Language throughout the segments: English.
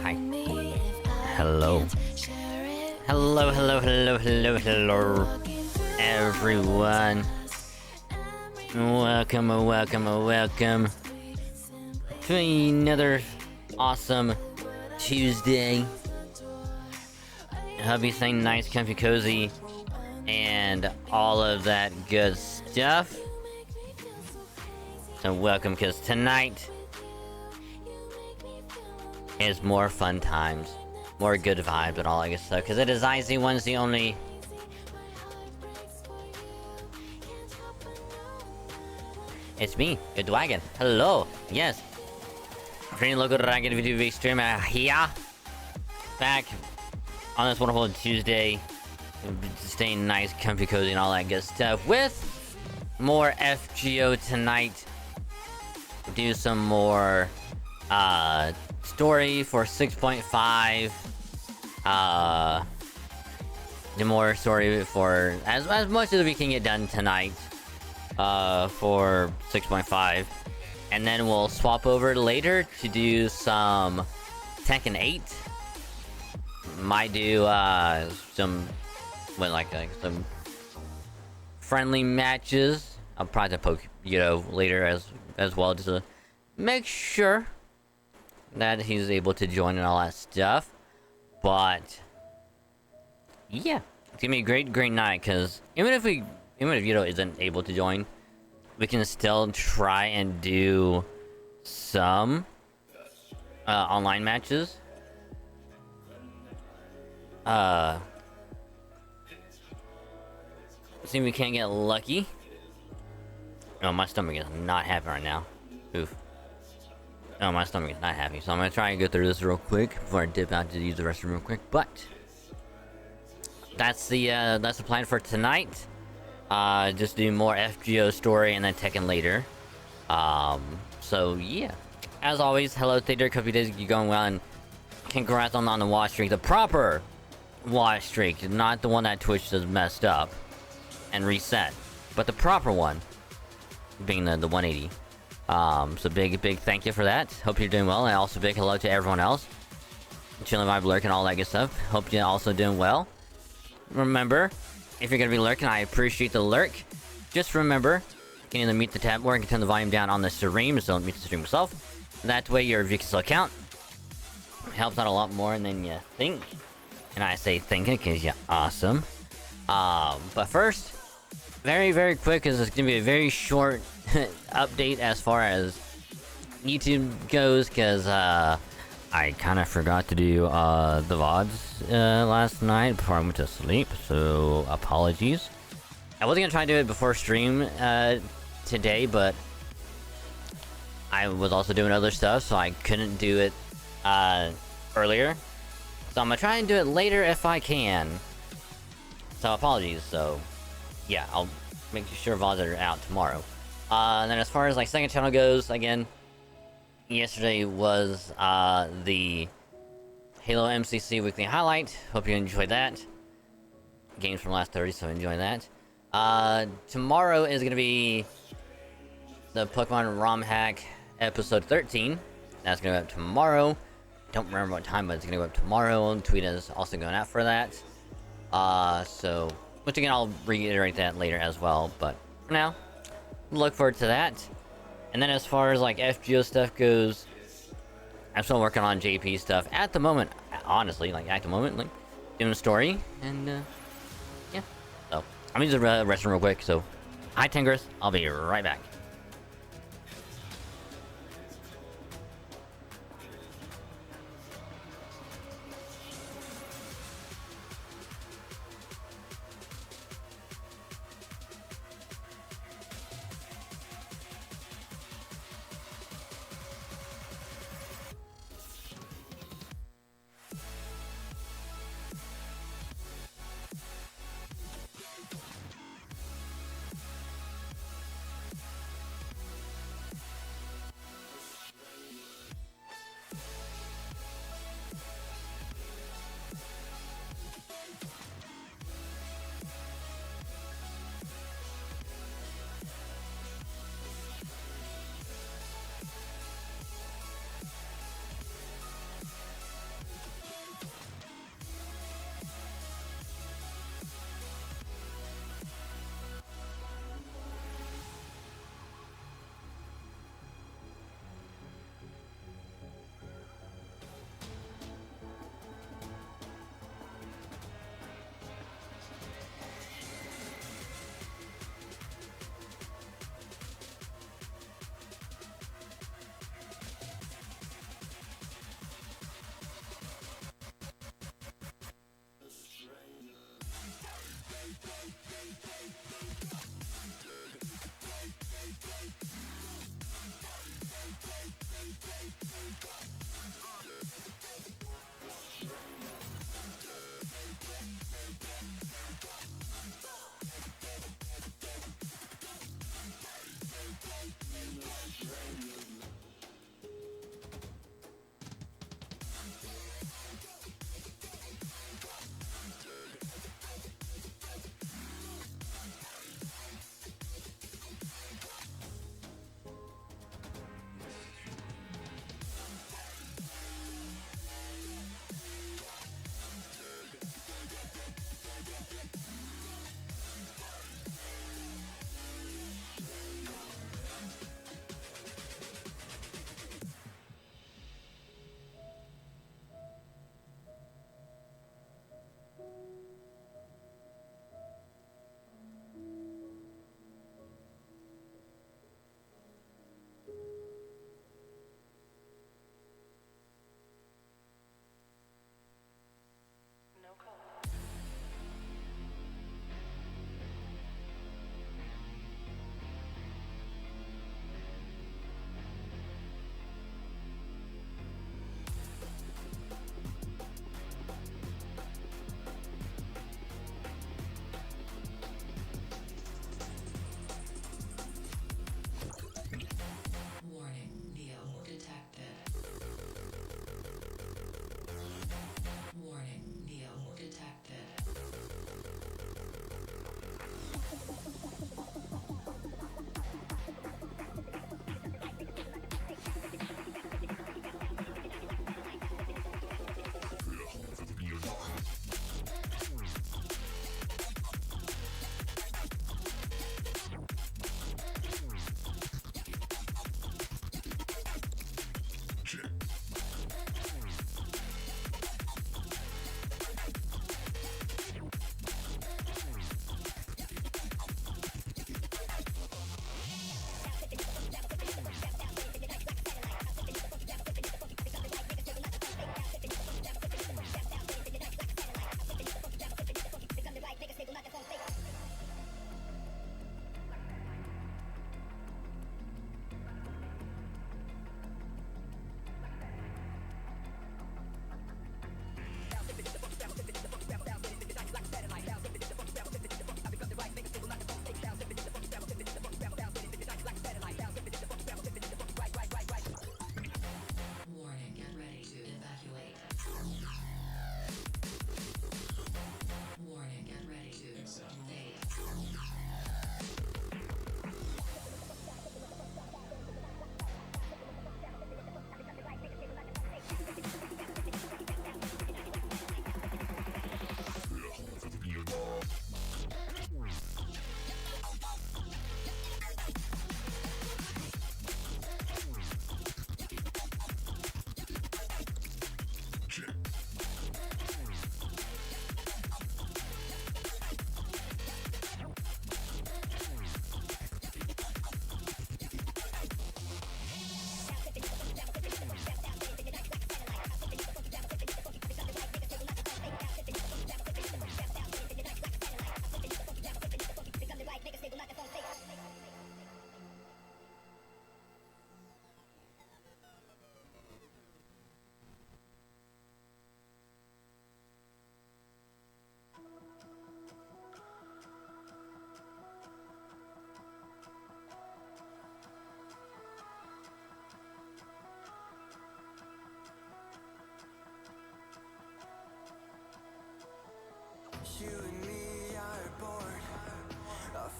Hi. Hello. Hello, everyone. Welcome to another awesome Tuesday. I hope you're staying nice, comfy, cozy, and all of that good stuff. So welcome, because tonight is more fun times, more good vibes and all that good stuff, because it is Icy Wednesday only. It's me, Good Wagon. Hello. Yes. Pretty local dragon video VStreamer here. Back on this wonderful Tuesday. Staying nice, comfy, cozy, and all that good stuff. With more FGO tonight. Do some more story for 6.5. Do more story for as much as we can get done tonight. For 6.5, and then we'll swap over later to do some Tekken 8. Might do some some friendly matches. I'll probably poke later as well, just to make sure that he's able to join and all that stuff. But yeah, it's gonna be a great night, because even if Vito isn't able to join, we can still try and do some online matches. See if we can't get lucky. Oh, my stomach is not happy right now. Oof. Oh, my stomach is not happy. So I'm gonna try and go through this real quick before I dip out to use the restroom real quick. But that's the plan for tonight. Just do more FGO story and then Tekken later. So yeah. As always, hello Theater, hope your days are going well, and congrats on the watch streak. The proper watch streak, not the one that Twitch has messed up and reset, but the proper one being the 180. So big thank you for that. Hope you're doing well, and also big hello to everyone else. Chilling vibe, lurk, and all that good stuff. Hope you're also doing well. Remember, if you're gonna be lurking, I appreciate the lurk. Just remember, you can either mute the tab or you can turn the volume down on the stream, so don't mute the stream yourself. That way your view can still count. It helps out a lot more than you think. And I say thinking because you're awesome. But first, very quick, because it's gonna be a very short update as far as YouTube goes, because I kind of forgot to do the VODs last night before I went to sleep, so apologies. I wasn't gonna try and do it before stream today, but I was also doing other stuff, so I couldn't do it earlier. So I'm gonna try and do it later if I can. So apologies. So yeah, I'll make sure VODs are out tomorrow. And then as far as second channel goes, again, yesterday was the Halo MCC weekly highlight. Hope you enjoyed that. Games from last 30, so enjoy that. Tomorrow is gonna be the Pokemon ROM hack episode 13. That's gonna go up tomorrow. Don't remember what time, but it's gonna go up tomorrow. Tweet is also going out for that. So once again, I'll reiterate that later as well. But for now, look forward to that. And then as far as FGO stuff goes, I'm still working on JP stuff at the moment. Honestly, at the moment, doing a story, and yeah. So I'm gonna use the restroom real quick. So hi Tingris, I'll be right back.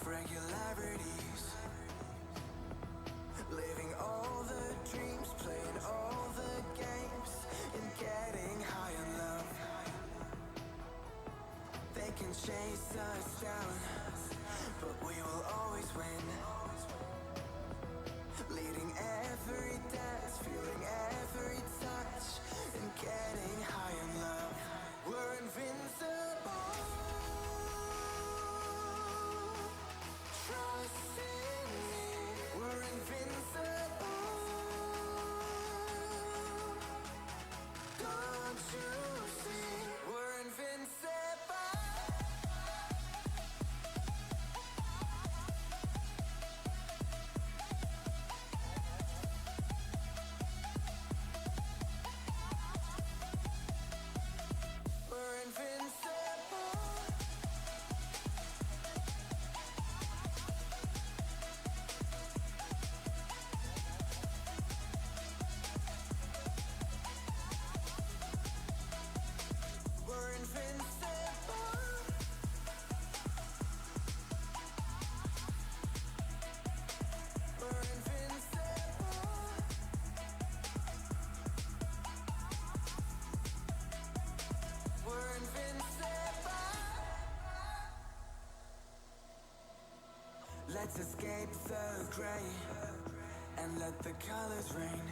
regularities, living all the dreams, playing all the games, and getting high in love. They can chase us down, but we will always win. Leading every dance, feeling every touch, and getting high in love. We're invincible. Trust in me. We're invincible. Don't you see? We're invincible. We're invincible. We're invincible. We're invincible. We're invincible. Let's escape the gray and let the colors rain.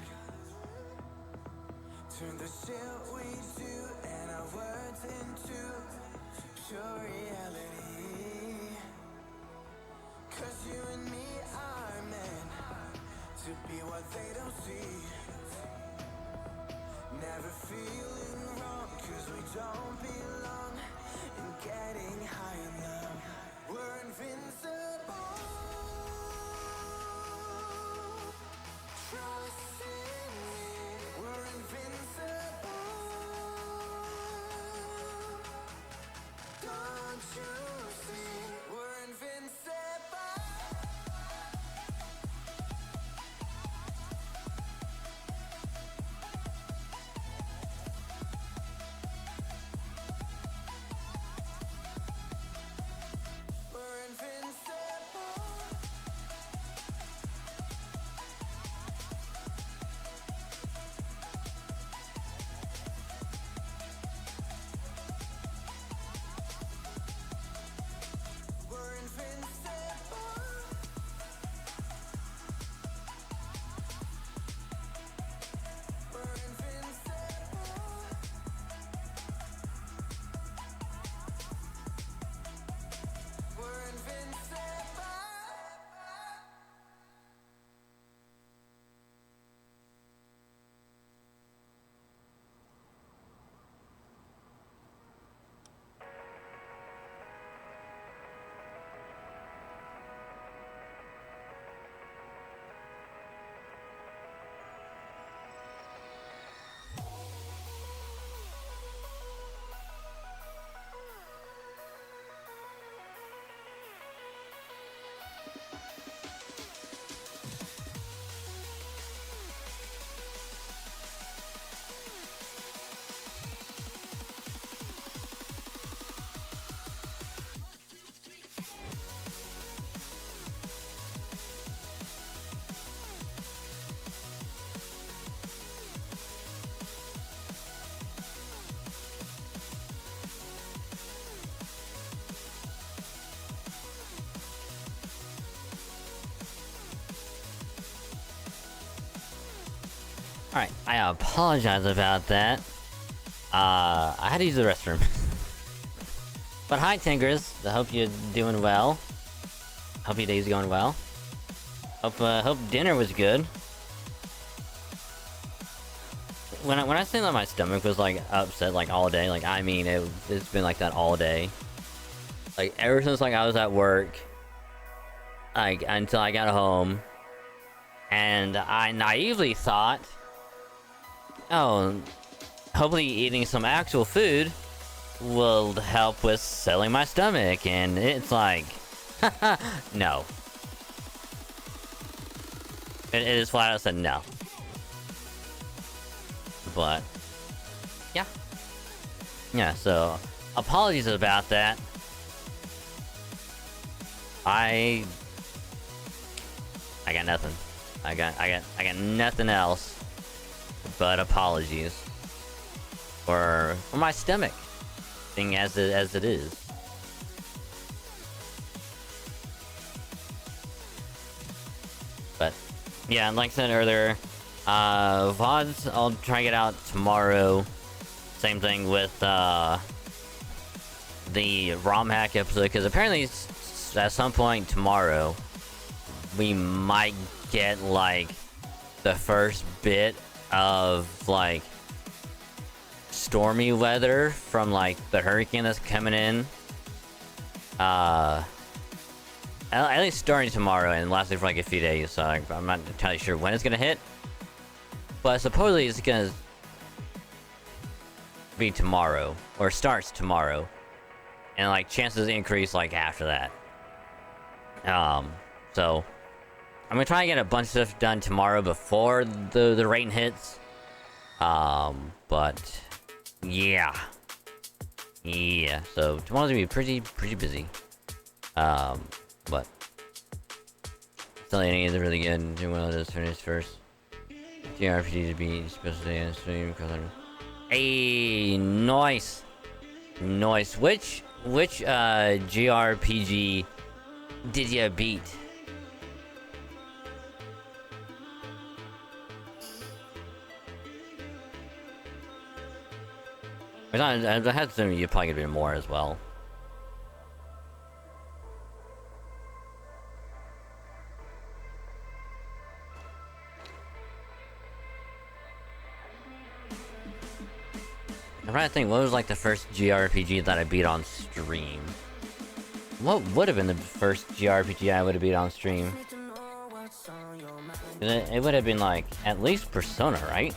Turn the shit we do and our words into pure reality. 'Cause you and me are meant to be what they don't see. Never feeling wrong 'cause we don't belong. And getting high in love. We're invincible. Trust in me. We're invincible. Don't you see? We're invincible. We're invincible. We're invincible. We're invincible. We're invincible. Alright, I apologize about that. I had to use the restroom. But hi, Tinkers. I hope you're doing well. Hope your day's going well. Hope dinner was good. When I say that my stomach was like upset like all day, like I mean it's been like that all day. Like ever since like I was at work, like until I got home, and I naively thought, oh, hopefully eating some actual food will help with settling my stomach, and it's like, no. It is flat out said no. But, yeah. Yeah, so, apologies about that. I got nothing. I got nothing else but apologies for my stomach being as it is. But yeah, like I said earlier, VODs I'll try to get out tomorrow. Same thing with the ROM hack episode, because apparently at some point tomorrow we might get like the first bit of like stormy weather from like the hurricane that's coming in. At least starting tomorrow and lasting for like a few days, so I'm not entirely sure when it's gonna hit. But supposedly it's gonna be tomorrow, or starts tomorrow, and like chances increase like after that. So I'm gonna try and get a bunch of stuff done tomorrow before the rain hits. But yeah, so tomorrow's gonna be pretty busy. But still, any is really good. Do one of those finish first. JRPG to beat, especially on stream. Hey, nice. Which JRPG did you beat? I had some. You probably could do more as well. I'm trying to think, what was like the first JRPG that I beat on stream? What would have been the first JRPG I would have beat on stream? It would have been like at least Persona, right?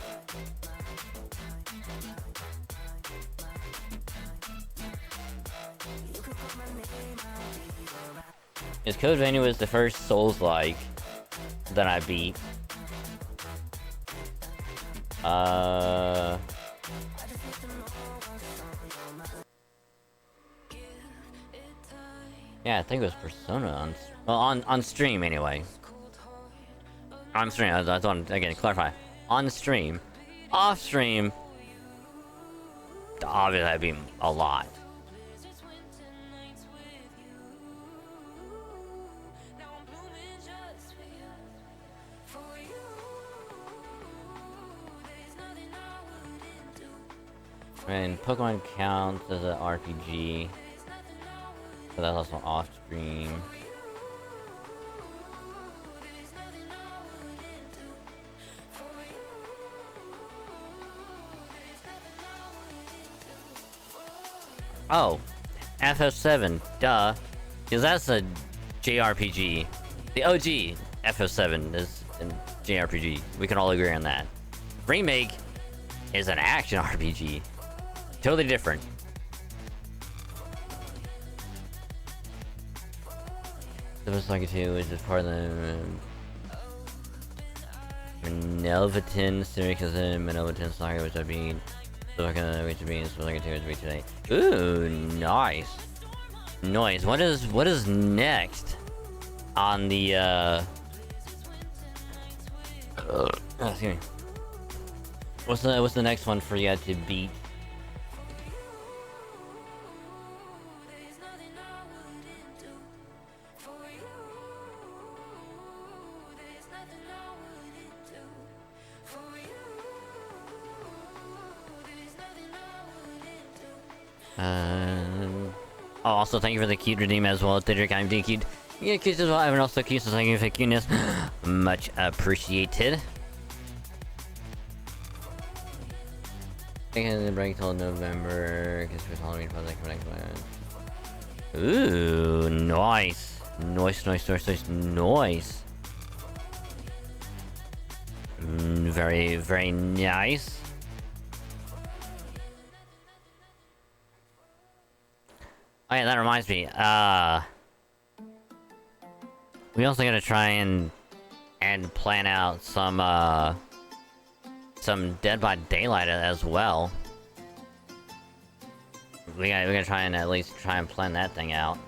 Because Code Vein was the first Souls-like that I beat. Yeah, I think it was Persona on stream anyway. On stream, I want to again clarify. On stream, off stream, obviously that'd be a lot. And Pokemon counts as an RPG, but that's also off stream. Oh, FF7, duh, because that's a JRPG. The OG FF7 is a JRPG. We can all agree on that. Remake is an action RPG. Totally different. The Devil Saga 2 is just part of the Melvatin series, because the Melvatin Saga, which I beat. So I can which beat, so I can do it today. Ooh, nice. Nice. What is next on the excuse me. What's the next one for you to beat? Oh, also thank you for the cute redeem as well, Tidrick. I'm being cute. Yeah, cute as well. Everyone also cute, so thank you for the cuteness. Much appreciated. Taking the break till November, because we're Halloween project coming next. Ooh, nice. Nice. Very, very nice. Oh yeah, that reminds me. We also gotta try and plan out some Dead by Daylight as well. We gotta try and at least try and plan that thing out.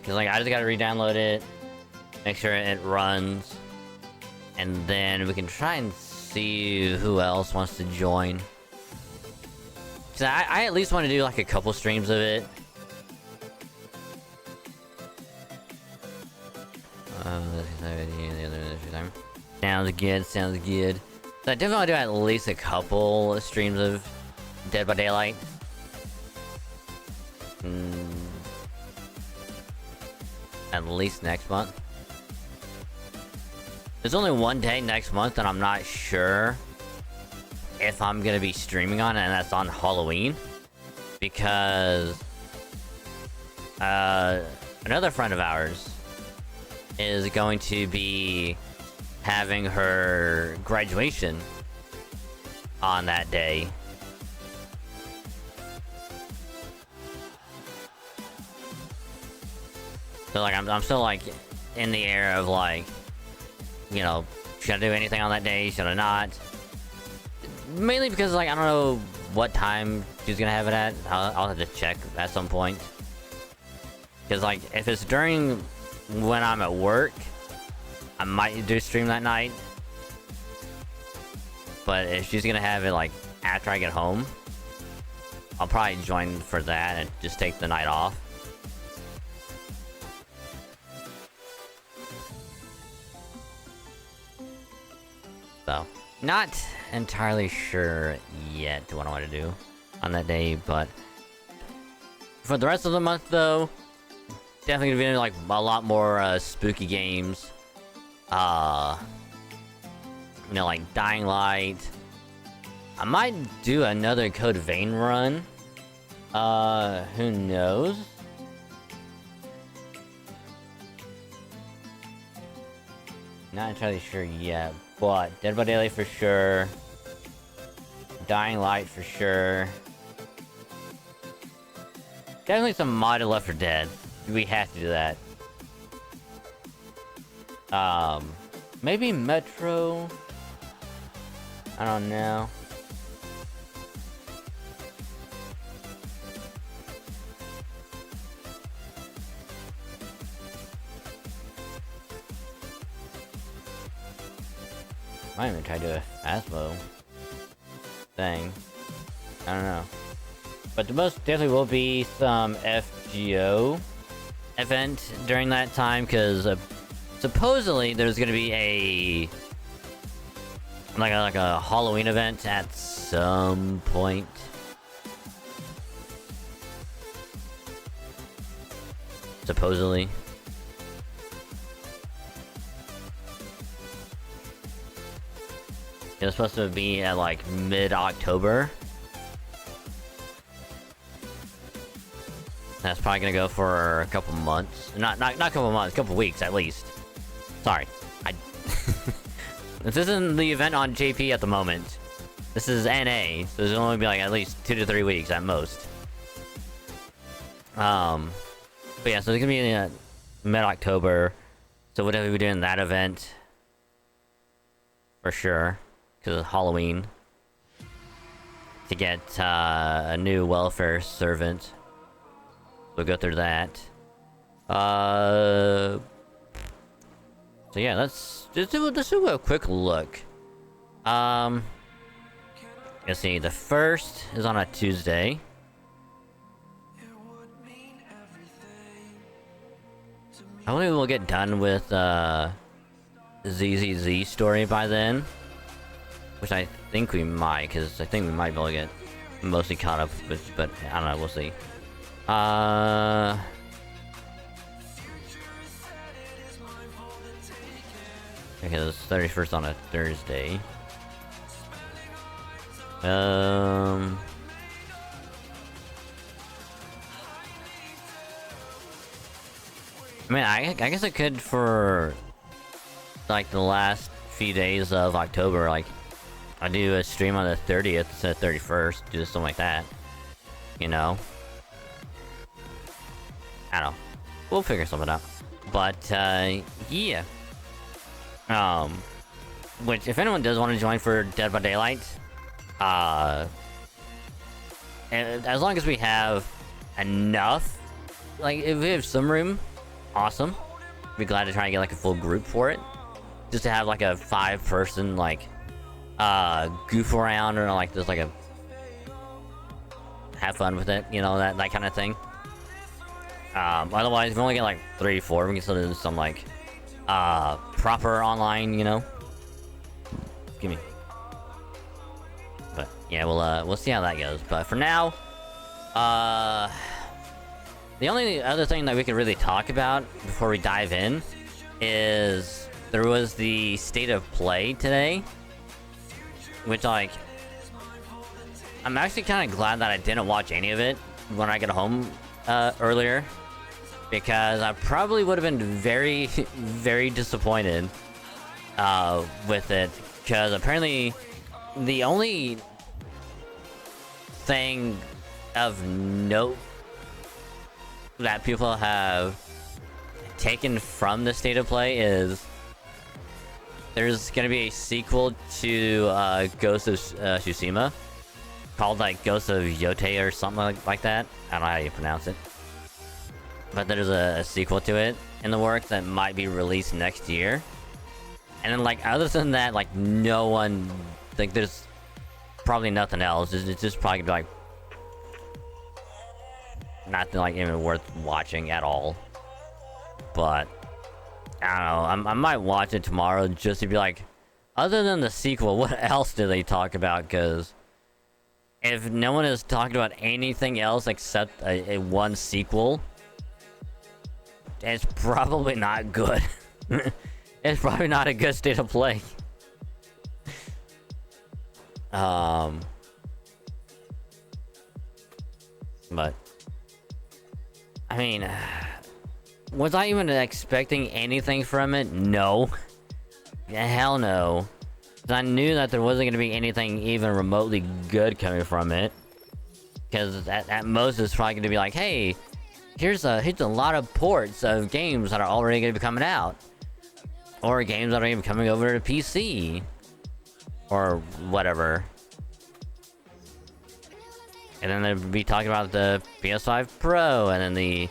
Because, like, I just gotta re-download it, make sure it runs, and then we can try and see who else wants to join. Cause I at least want to do, like, a couple streams of it. Sounds good, sounds good. So I definitely want to do at least a couple streams of Dead by Daylight. At least next month. There's only one day next month that I'm not sure if I'm gonna be streaming on, and that's on Halloween. Because another friend of ours is going to be having her graduation on that day. So, like, I'm still, like, in the air of, like, you know, should I do anything on that day? Should I not? Mainly because, like, I don't know what time she's gonna have it at. I'll have to check at some point. Because, like, if it's during when I'm at work, I might do stream that night. But if she's gonna have it, like, after I get home, I'll probably join for that and just take the night off. So, not entirely sure yet what I want to do on that day, but for the rest of the month, though, definitely gonna be like a lot more spooky games. You know, like Dying Light. I might do another Code Vein run. Who knows? Not entirely sure yet, but Dead by Daylight for sure. Dying Light for sure. Definitely some modded Left 4 Dead. We have to do that. Maybe Metro. I don't know. Might even try to do a Phasmo thing. I don't know. But the most definitely will be some FGO event during that time, because supposedly there's gonna be a like a Halloween event at some point. Supposedly. It was supposed to be at like mid-October. That's probably gonna go for a couple months. Not a couple months, a couple weeks at least. Sorry. This isn't the event on JP at the moment. This is NA, so there's only be like at least 2 to 3 weeks at most. But yeah, so it's gonna be in mid-October. So we'll definitely be doing that event. For sure. Because it's Halloween. To get a new welfare servant. We'll go through that. So yeah, let's do a quick look. Let's see, the 1st is on a Tuesday. Hopefully we'll get done with ZZZ story by then. Which I think we might, because I think we might be able to get mostly caught up with, but I don't know, we'll see. Okay, it's 31st on a Thursday. I mean, I guess I could for like the last few days of October, like I do a stream on the 30th instead of 31st, do something like that. You know? I don't know. We'll figure something out. But, yeah. Which, if anyone does want to join for Dead by Daylight, and as long as we have enough, like, if we have some room, awesome. Be glad to try and get like a full group for it, just to have like a 5-person like goof around, or like just like a have fun with it, you know, that kind of thing. Otherwise, if we only get like 3, 4, we can still do some like proper online, you know. Gimme. But yeah, we'll see how that goes. But for now, the only other thing that we could really talk about before we dive in is there was the state of play today, which, like, I'm actually kind of glad that I didn't watch any of it when I got home earlier, because I probably would have been very, very disappointed with it, because apparently the only thing of note that people have taken from the state of play is there's gonna be a sequel to Ghost of Tsushima called like Ghost of Yote or something like that. I don't know how you pronounce it, but there's a sequel to it in the works that might be released next year. And then, like, other than that, like, no one, like, there's probably nothing else. It's just probably gonna be like nothing like even worth watching at all. But I don't know, I might watch it tomorrow just to be like, other than the sequel, what else do they talk about? Because if no one is talking about anything else except a one sequel, it's probably not good. It's probably not a good state of play. But I mean, was I even expecting anything from it? No. Hell no. 'Cause I knew that there wasn't going to be anything even remotely good coming from it. Because at most it's probably going to be like, hey, here's a lot of ports of games that are already going to be coming out. Or games that are even coming over to PC. Or whatever. And then they'd be talking about the PS5 Pro, and then the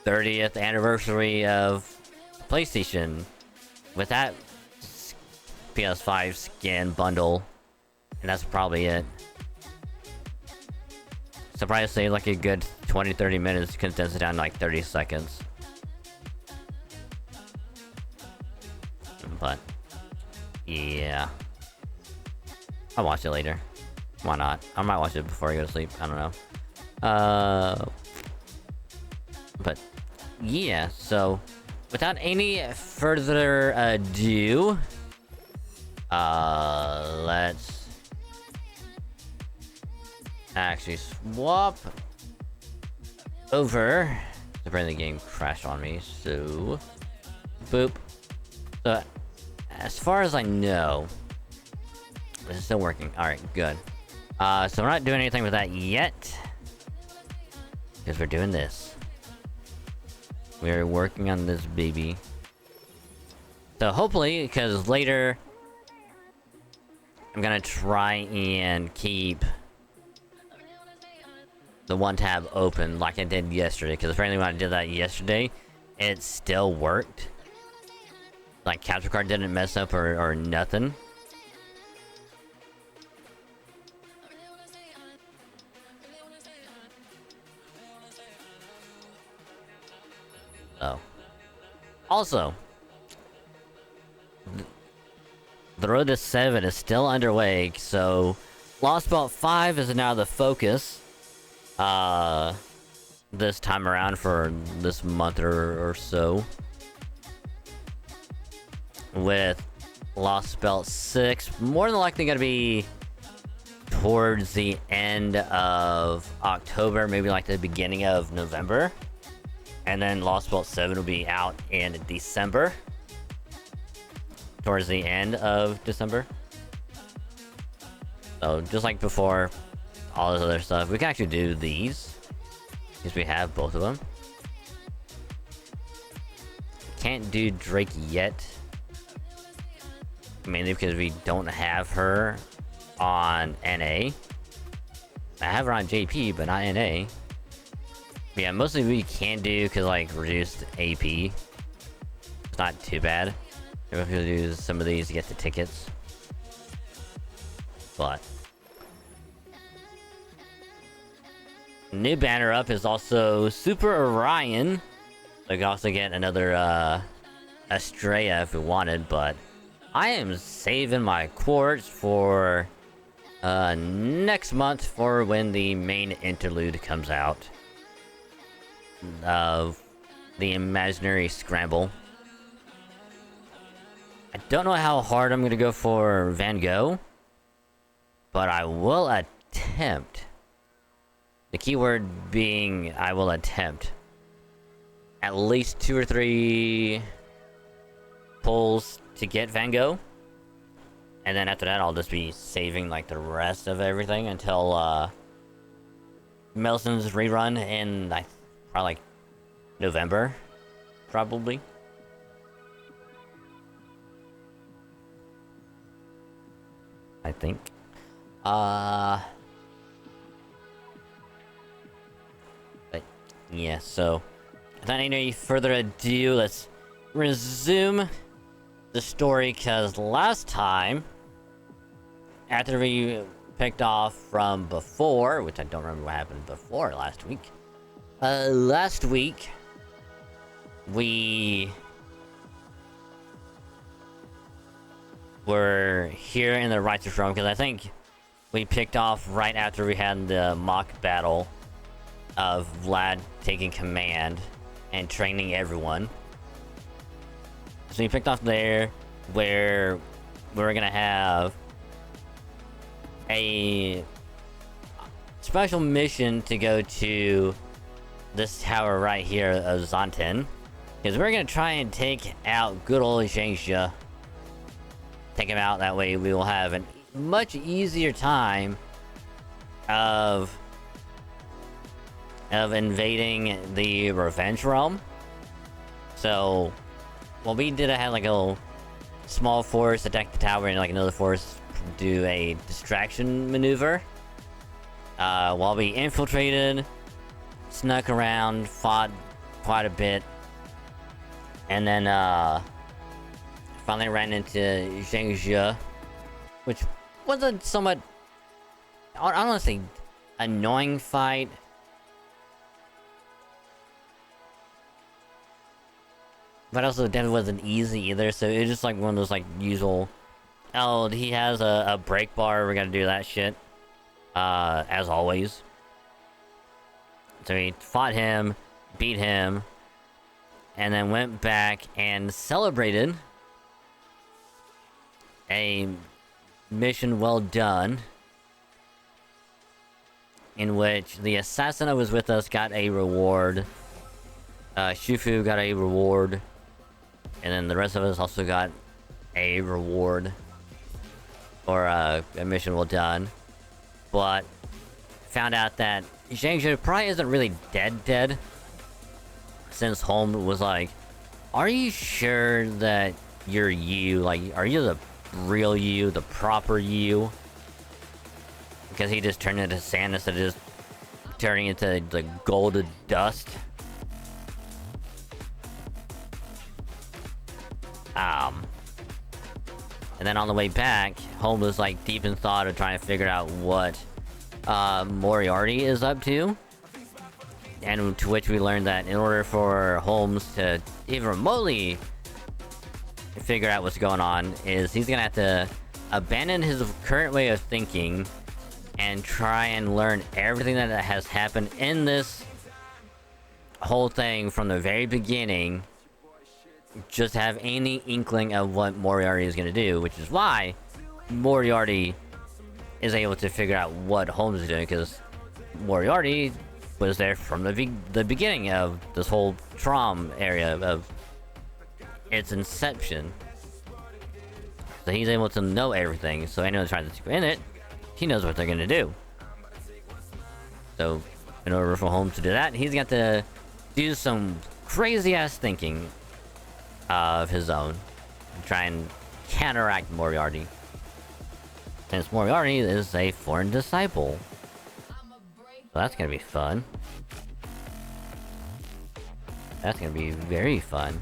30th anniversary of PlayStation with that PS5 skin bundle, and that's probably it. So probably say like a good 20-30 minutes, condense it down to like 30 seconds. But yeah, I'll watch it later. Why not? I might watch it before I go to sleep. I don't know. But yeah, so without any further ado, let's actually swap over. Apparently the game crashed on me, so boop. So as far as I know, this is still working. Alright, good. So we're not doing anything with that yet, because we're doing this. We're working on this baby. So hopefully, because later I'm gonna try and keep the one tab open like I did yesterday, because apparently when I did that yesterday, it still worked. Like, capture card didn't mess up or nothing. Oh. Also, the road to 7 is still underway, so Lost Belt 5 is now the focus this time around for this month or so, with Lost Belt 6 more than likely gonna be towards the end of October, maybe like the beginning of November. And then Lost Belt 7 will be out in December. Towards the end of December. So, just like before, all this other stuff, we can actually do these. Because we have both of them. Can't do Drake yet. Mainly because we don't have her on NA. I have her on JP, but not NA. Yeah, mostly we can do because like reduced AP. It's not too bad. If we do some of these to get the tickets, but new banner up is also Super Orion. So we can also get another Estrella if we wanted, but I am saving my quartz for next month for when the main interlude comes out of the Imaginary Scramble. I don't know how hard I'm gonna go for Van Gogh, but I will attempt. The keyword being I will attempt at least 2 or 3 pulls to get Van Gogh, and then after that I'll just be saving like the rest of everything until Melson's rerun in probably like November, probably. I think. But yeah, so without any further ado, let's resume the story, because last time, after we picked off from before, which I don't remember what happened before last week. Last week, we were here in the Righteous Realm, because I think we picked off right after we had the mock battle of Vlad taking command and training everyone. So we picked off there, where we're gonna have a special mission to go to this tower right here of Zonten, because we're gonna try and take out good old Zhengzhe. Take him out, that way we will have a much easier time of invading the Revenge Realm. So what we did, I had like a little small force attack the tower and like another force do a distraction maneuver, while we infiltrated, snuck around, fought quite a bit, and then finally ran into Zhengzhe, which was a somewhat, I don't want to say annoying fight, but also definitely wasn't easy either. So it was just like one of those like usual, oh, he has a break bar, we gotta do that shit, as always. So we fought him, beat him, and then went back and celebrated a mission well done, in which the assassin that was with us got a reward, Shufu got a reward, and then the rest of us also got a reward for a mission well done. But found out that Zhengzhe probably isn't really dead, since Holm was like, are you sure that you're you? Like, are you the real you, the proper you? Because he just turned into sand instead of just turning into the golden dust. And then on the way back, Holm was like deep in thought of trying to figure out what Moriarty is up to. And to which we learned that in order for Holmes to even remotely figure out what's going on, is he's gonna have to abandon his current way of thinking and try and learn everything that has happened in this whole thing from the very beginning. Just have any inkling of what Moriarty is gonna do, which is why Moriarty is able to figure out what Holmes is doing, because Moriarty was there from the beginning of this whole Trom area of its inception. So he's able to know everything, so anyone trying to go in it, he knows what they're gonna do. So in order for Holmes to do that, he's got to do some crazy ass thinking of his own and try and counteract Moriarty, since Moriarty is a foreign disciple. So that's gonna be fun. That's gonna be very fun.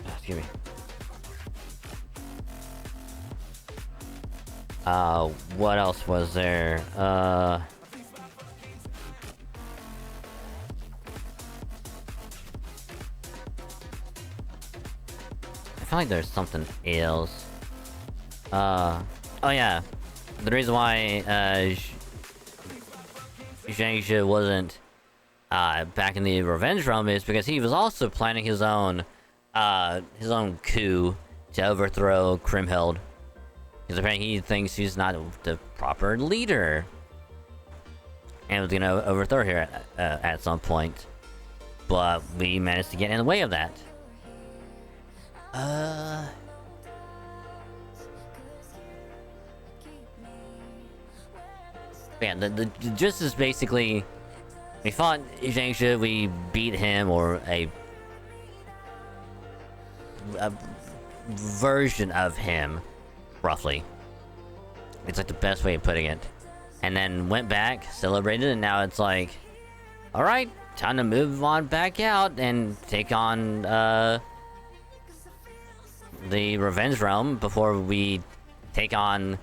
Excuse me. What else was there? I feel like there's something else. Oh yeah. The reason why, Zhang Shi wasn't, back in the Revenge Realm is because he was also planning his own coup to overthrow Kriemhild. Because apparently he thinks he's not the proper leader. And was gonna overthrow her at some point. But we managed to get in the way of that. Yeah, the gist is basically... We fought Zhang Shi, we beat him, or a version of him, roughly. It's like the best way of putting it. And then went back, celebrated, and now it's like... Alright, time to move on back out and take on, the Revenge Realm before we take on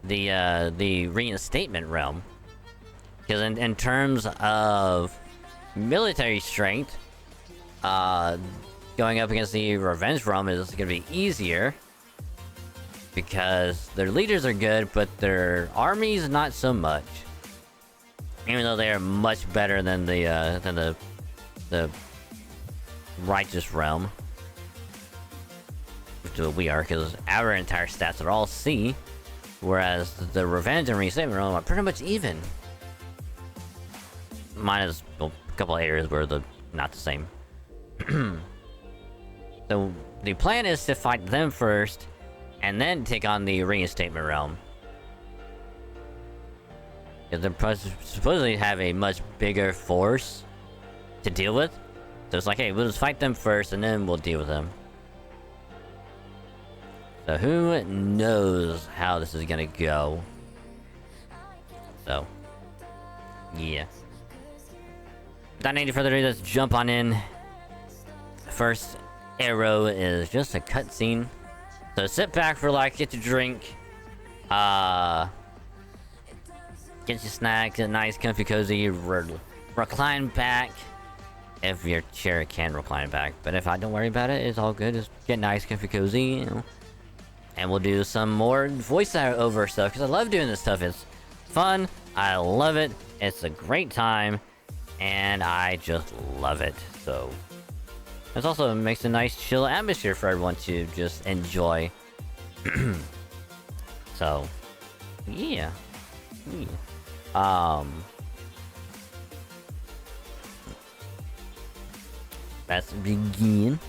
the Reinstatement Realm. Because in terms of military strength, going up against the Revenge Realm is gonna be easier. Because their leaders are good, but their armies not so much. Even though they are much better than the Righteous Realm. Which is what we are, because our entire stats are all C. Whereas the Revenge and Reinstatement Realm are pretty much even. Minus a couple areas where they're not the same. So the plan is to fight them first, and then take on the Reinstatement Realm. Because they supposedly have a much bigger force to deal with. So it's like, hey, we'll just fight them first, and then we'll deal with them. So who knows how this is gonna go. So, yeah. Without any further ado, let's jump on in. First arrow is just a cutscene. So sit back, relax, get your drink. Get your snacks, a nice comfy cozy, recline back. If your chair can recline back. But if I don't worry about it, it's all good. Just get nice, comfy cozy, you know. And we'll do some more voiceover stuff, because I love doing this stuff. It's fun, I love it, it's a great time, and I just love it. So it also makes a nice chill atmosphere for everyone to just enjoy. So yeah. Let's begin.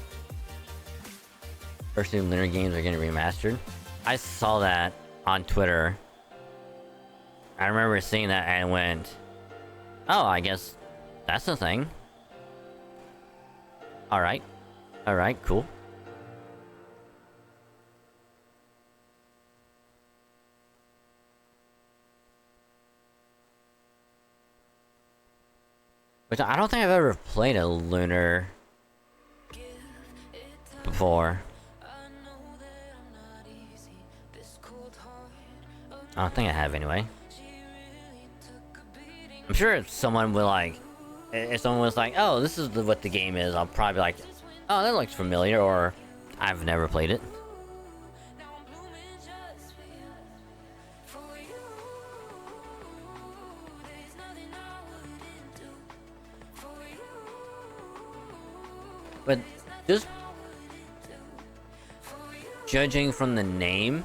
First two Lunar games are getting remastered. I saw that on Twitter. I remember seeing that and went, oh, I guess that's the thing. Alright. Alright, cool. Which I don't think I've ever played a Lunar before. I don't think I have anyway. I'm sure if someone will like, if someone was like, oh, this is what the game is, I'll probably be like, oh, that looks familiar, or I've never played it. But just judging from the name,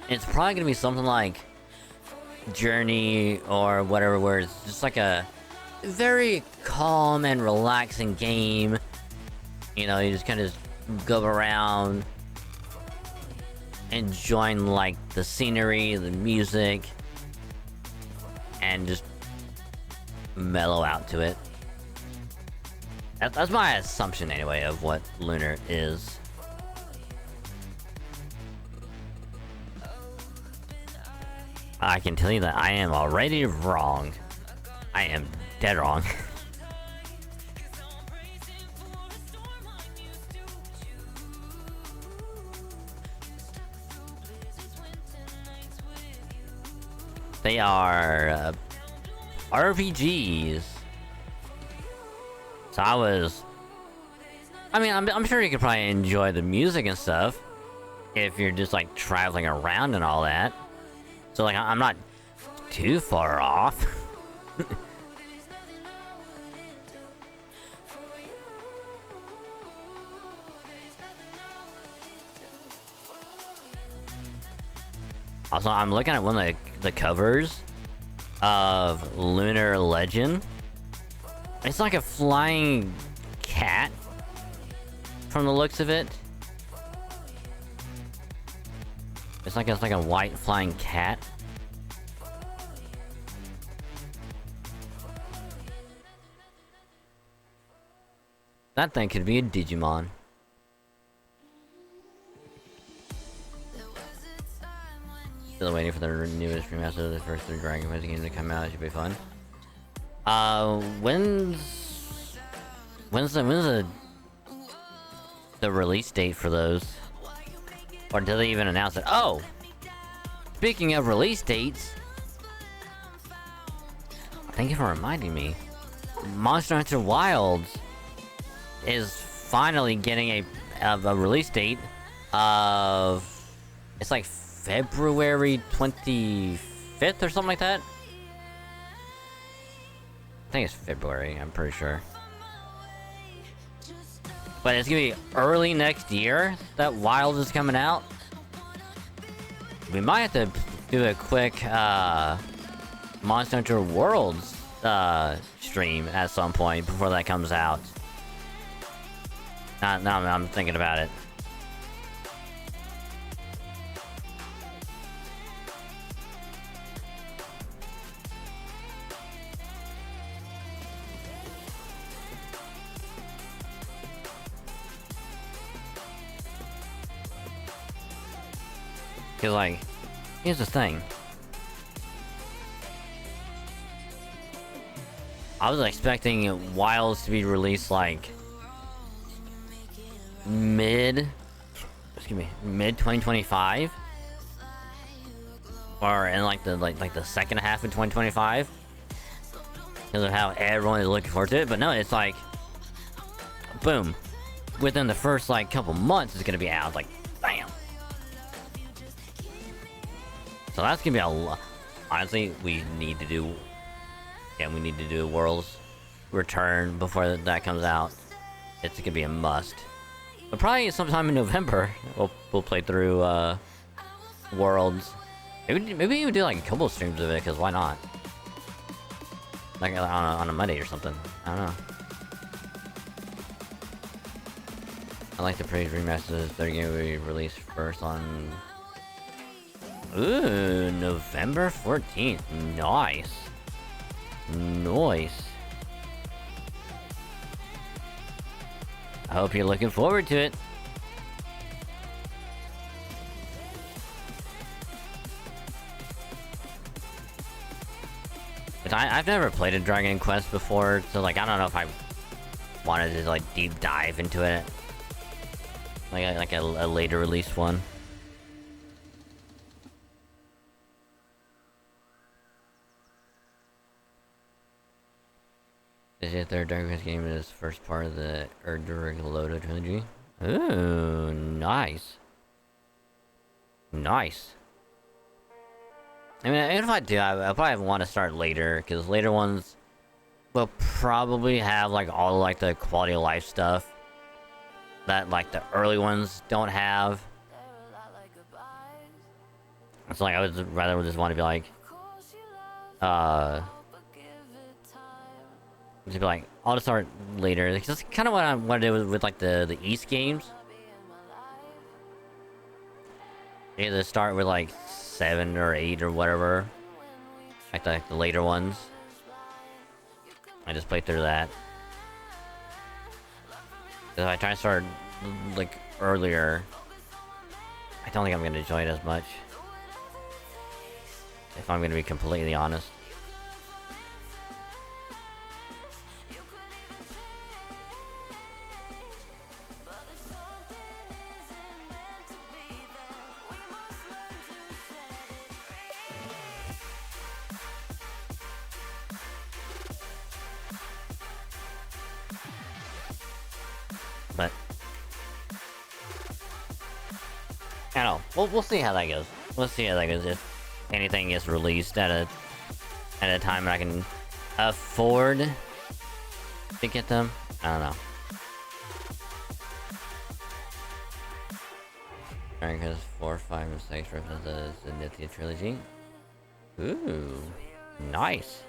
it's probably gonna be something like Journey or whatever, where it's just like a very calm and relaxing game. You know, you just kind of go around enjoying like the scenery, the music, and just mellow out to it. That's my assumption anyway of what Lunar is. I can tell you that I am already wrong. I am dead wrong. They are RPGs. So I mean, I'm sure you could probably enjoy the music and stuff if you're just like traveling around and all that. So like, I'm not too far off. Also, I'm looking at one of the covers of Lunar Legend. It's like a flying cat from the looks of it. It's like a white flying cat. That thing could be a Digimon. Still waiting for the newest remaster of the first 3 Dragon Quest games to come out. It should be fun. When's the release date for those? Or did they even announce it? Oh! Speaking of release dates, thank you for reminding me. Monster Hunter Wilds is finally getting a release date of... It's like February 25th or something like that? I think it's February, I'm pretty sure. But it's gonna be early next year that Wilds is coming out. We might have to do a quick Monster Hunter Worlds stream at some point before that comes out. Now I'm thinking about it. Cause like, here's the thing. I was expecting Wilds to be released like mid 2025, or in like the second half of 2025, because of how everyone is looking forward to it. But no, it's like, boom, within the first like couple months it's gonna be out. Like, bam. So that's gonna be a lot. Honestly, we need to do a Worlds Return before that comes out. It's gonna be a must. But probably sometime in November, we'll play through Worlds. Maybe even do like a couple streams of it, because why not? Like on a Monday or something. I don't know. I like the praise remasters. Their game will be released first on... Ooh, November 14th. Nice. Nice. I hope you're looking forward to it. But I've never played a Dragon Quest before, so like I don't know if I wanted to like deep dive into it. Like a later released one. Is it their Dragon Quest game is first part of the Erduric Lodo trilogy? Ooh, nice. Nice. I mean, if I do, I probably want to start later, because later ones will probably have like all like the quality of life stuff that like the early ones don't have. It's like I would rather just want to be like, to be like, I'll just start later. That's kind of what I want to do with like the East games. Either start with like 7 or 8 or whatever, like the later ones. I just play through that. If I try to start like earlier, I don't think I'm gonna enjoy it as much. If I'm gonna be completely honest. I don't know. We'll see how that goes. We'll see how that goes if anything gets released at a time I can afford to get them. I don't know. Alright, because 4, 5, and 6 references the Nithya trilogy. Ooh, nice.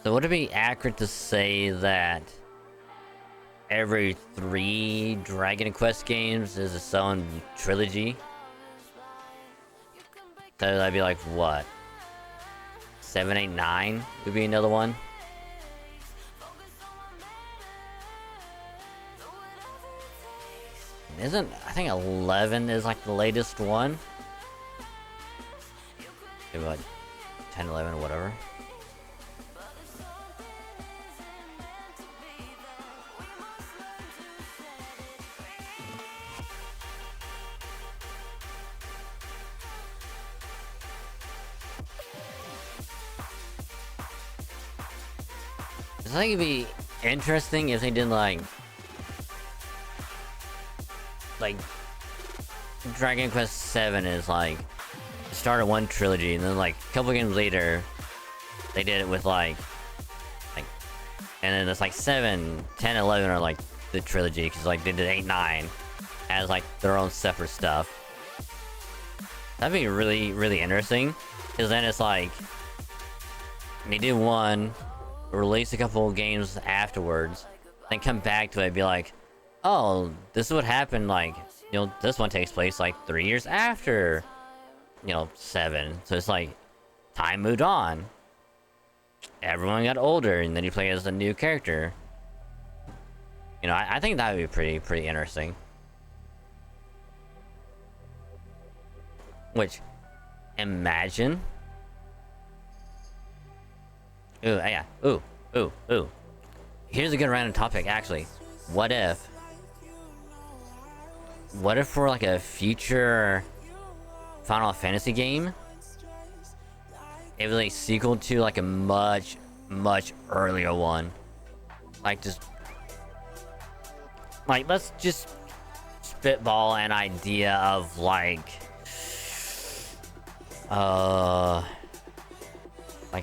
So would it be accurate to say that every 3 Dragon Quest games is its own trilogy? So that'd be like what? 7, 8, 9 would be another one? Isn't, I think 11 is like the latest one? Maybe like 10, 11, or whatever. I think it'd be interesting if they did like Dragon Quest 7 is like started one trilogy, and then like a couple games later they did it with like and then it's like 7, 10, 11 are like the trilogy, because like they did 8, 9 as like their own separate stuff. That'd be really, really interesting, because then it's like they do one, release a couple games afterwards, then come back to it and be like, oh, this is what happened, like, you know, this one takes place like 3 years after, you know, 7. So it's like, time moved on. Everyone got older, and then you play as a new character. You know, I think that would be pretty interesting. Which, imagine... Ooh, yeah. Ooh. Here's a good random topic, actually. What if for like a future Final Fantasy game, it was a sequel to like a much earlier one? Like, just like, let's just spitball an idea of like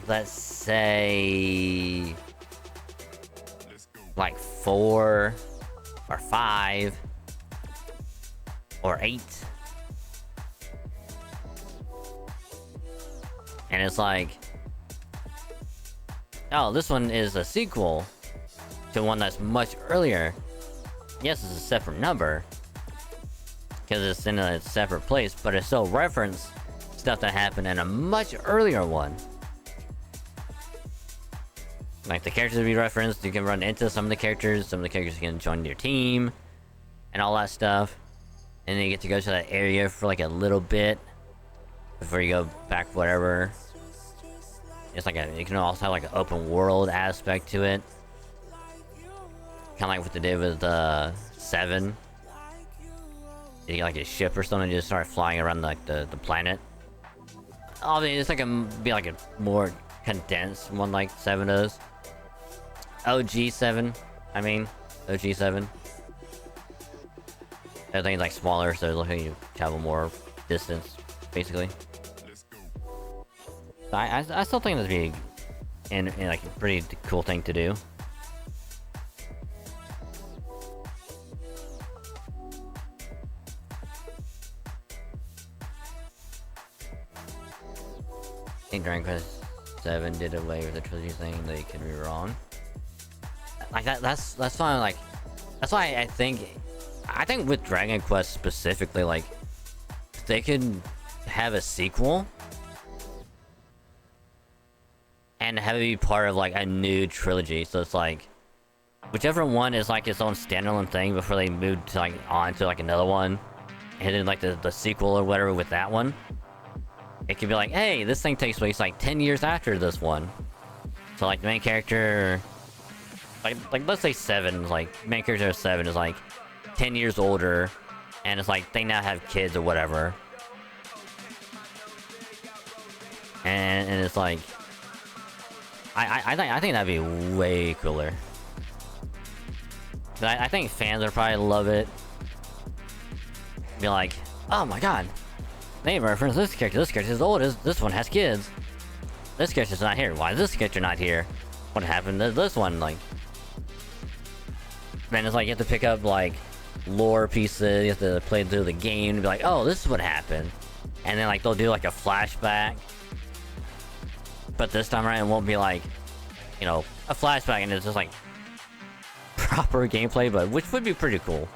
let's say like 4 or 5 or 8, and it's like, oh, this one is a sequel to one that's much earlier. Yes, it's a separate number because it's in a separate place, but it still references stuff that happened in a much earlier one. Like, the characters we referenced, you can run into some of the characters can join your team, and all that stuff. And then you get to go to that area for like a little bit before you go back, whatever. It's like you can also have like an open world aspect to it. Kind of like what they did with 7. You get like a ship or something, you just start flying around like the planet. I mean, it's like be like a more condensed one, like 7 does. OG 7, I mean, OG 7. Everything's like smaller, so looking you travel more distance, basically. I still think that'd be in like a pretty cool thing to do. I think Dragon Quest 7 did away with the trilogy thing. They could be wrong. Like that's fine. Like, that's why I think with Dragon Quest specifically, like, they could have a sequel and have it be part of like a new trilogy. So it's like, whichever one is like its own standalone thing before they move to like on to like another one, and then like the sequel or whatever with that one. It could be like, hey, this thing takes place like 10 years after this one. So like the main character, like let's say 7, like main character of 7 is like 10 years older, and it's like they now have kids or whatever. And it's like, I think that'd be way cooler. I think fans would probably love it. Be like, oh my god, they reference this character. This character is old. This one has kids. This character's not here. Why is this character not here? What happened to this one? Like, then it's like you have to pick up like lore pieces. You have to play through the game and be like, oh, this is what happened. And then like they'll do like a flashback. But this time around, it won't be like, you know, a flashback, and it's just like proper gameplay, but which would be pretty cool.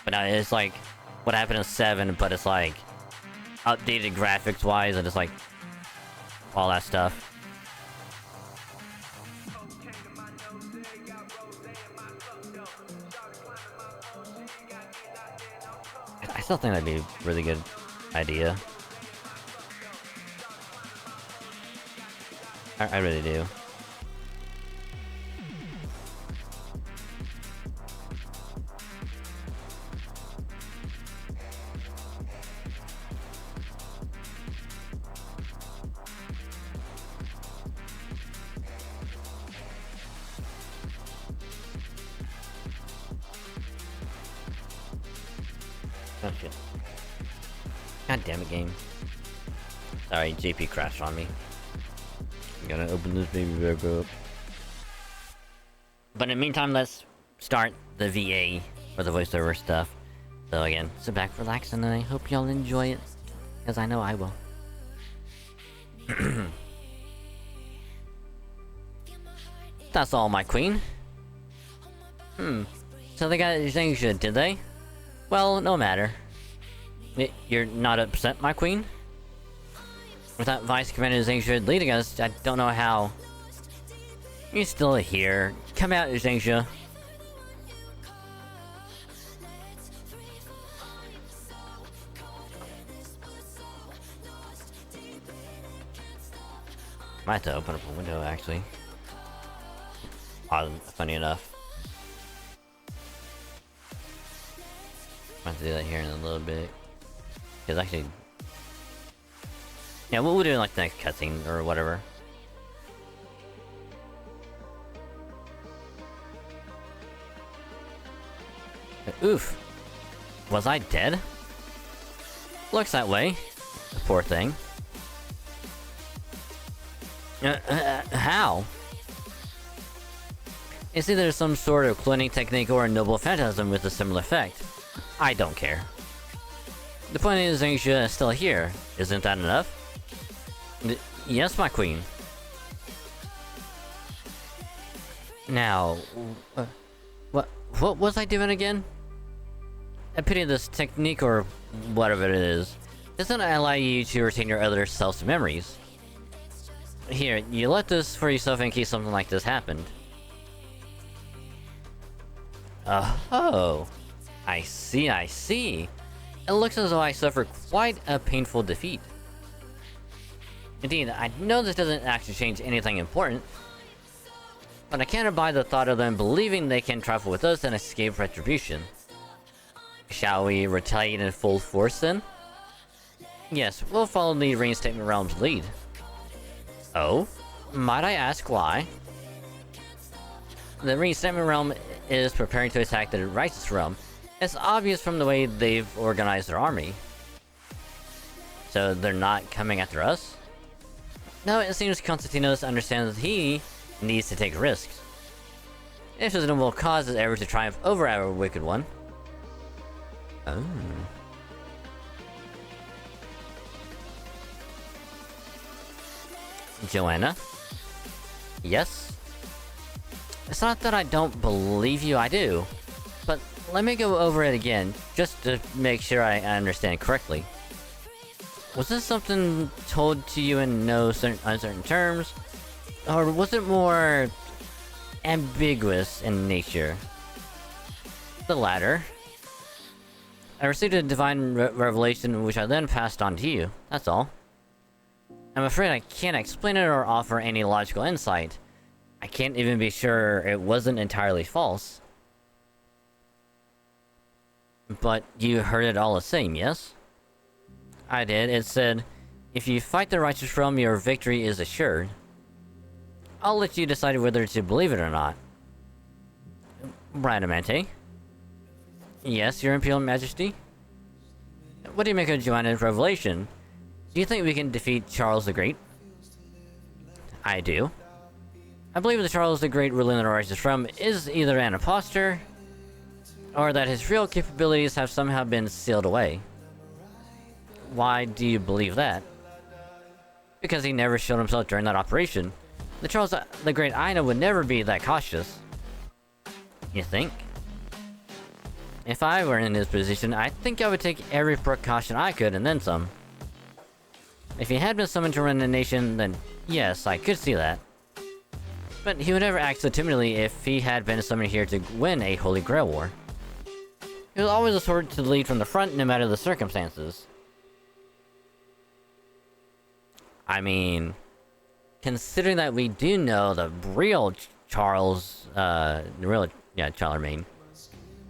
But now it's like what happened in 7, but it's like updated graphics wise, and it's like all that stuff. I still think that'd be a really good idea. I really do. Oh shit. God damn it, game. Sorry, JP crashed on me. I'm gonna open this baby back up. But in the meantime, let's start the VA for the voiceover stuff. So again, sit back, relax, and I hope y'all enjoy it. Because I know I will. That's all, my queen. So they got Zhengzhe, did they? Well, no matter. You're not upset, my queen? Without Vice Commander Zhengzhe leading us, I don't know how. You're still here. Come out, Zhengzhe. Might have to open up a window, actually. Funny enough. Might have to do that here in a little bit. Because actually... yeah, we'll do it like the next cutscene or whatever. Oof. Was I dead? Looks that way. Poor thing. How? It's either some sort of cloning technique or a noble phantasm with a similar effect. I don't care. The point is, Zhengzhe is still here. Isn't that enough? Yes, my queen. Now, what was I doing again? I pity this technique or whatever it is. Doesn't allow you to retain your other self's memories. Here, you let this for yourself in case something like this happened. Oh, I see, I see. It looks as though I suffered quite a painful defeat. Indeed, I know this doesn't actually change anything important, but I can't abide the thought of them believing they can travel with us and escape retribution. Shall we retaliate in full force then? Yes, we'll follow the Reinstatement Realm's lead. Oh? Might I ask why? The Reinstatement Realm is preparing to attack the Righteous Realm. It's obvious from the way they've organized their army. So they're not coming after us? No, it seems Constantinos understands that he needs to take risks. If his noble cause is ever to triumph over our Wicked One. Oh. Joanna? Yes? It's not that I don't believe you, I do. But let me go over it again, just to make sure I understand correctly. Was this something told to you in no uncertain terms? Or was it more... ambiguous in nature? The latter. I received a divine revelation which I then passed on to you, that's all. I'm afraid I can't explain it or offer any logical insight. I can't even be sure it wasn't entirely false. But you heard it all the same, yes? I did. It said, if you fight the Righteous Realm, your victory is assured. I'll let you decide whether to believe it or not. Bradamante? Yes, Your Imperial Majesty? What do you make of Joanna's revelation? Do you think we can defeat Charles the Great? I do. I believe that Charles the Great ruling the Righteous Realm is either an imposter, or that his real capabilities have somehow been sealed away. Why do you believe that? Because he never showed himself during that operation. The Charles the Great I know would never be that cautious. You think? If I were in his position, I think I would take every precaution I could and then some. If he had been summoned to run the nation, then yes, I could see that. But he would never act so timidly if he had been summoned here to win a Holy Grail War. He was always a sort to lead from the front, no matter the circumstances. I mean, considering that we do know the real Charles, Charlemagne,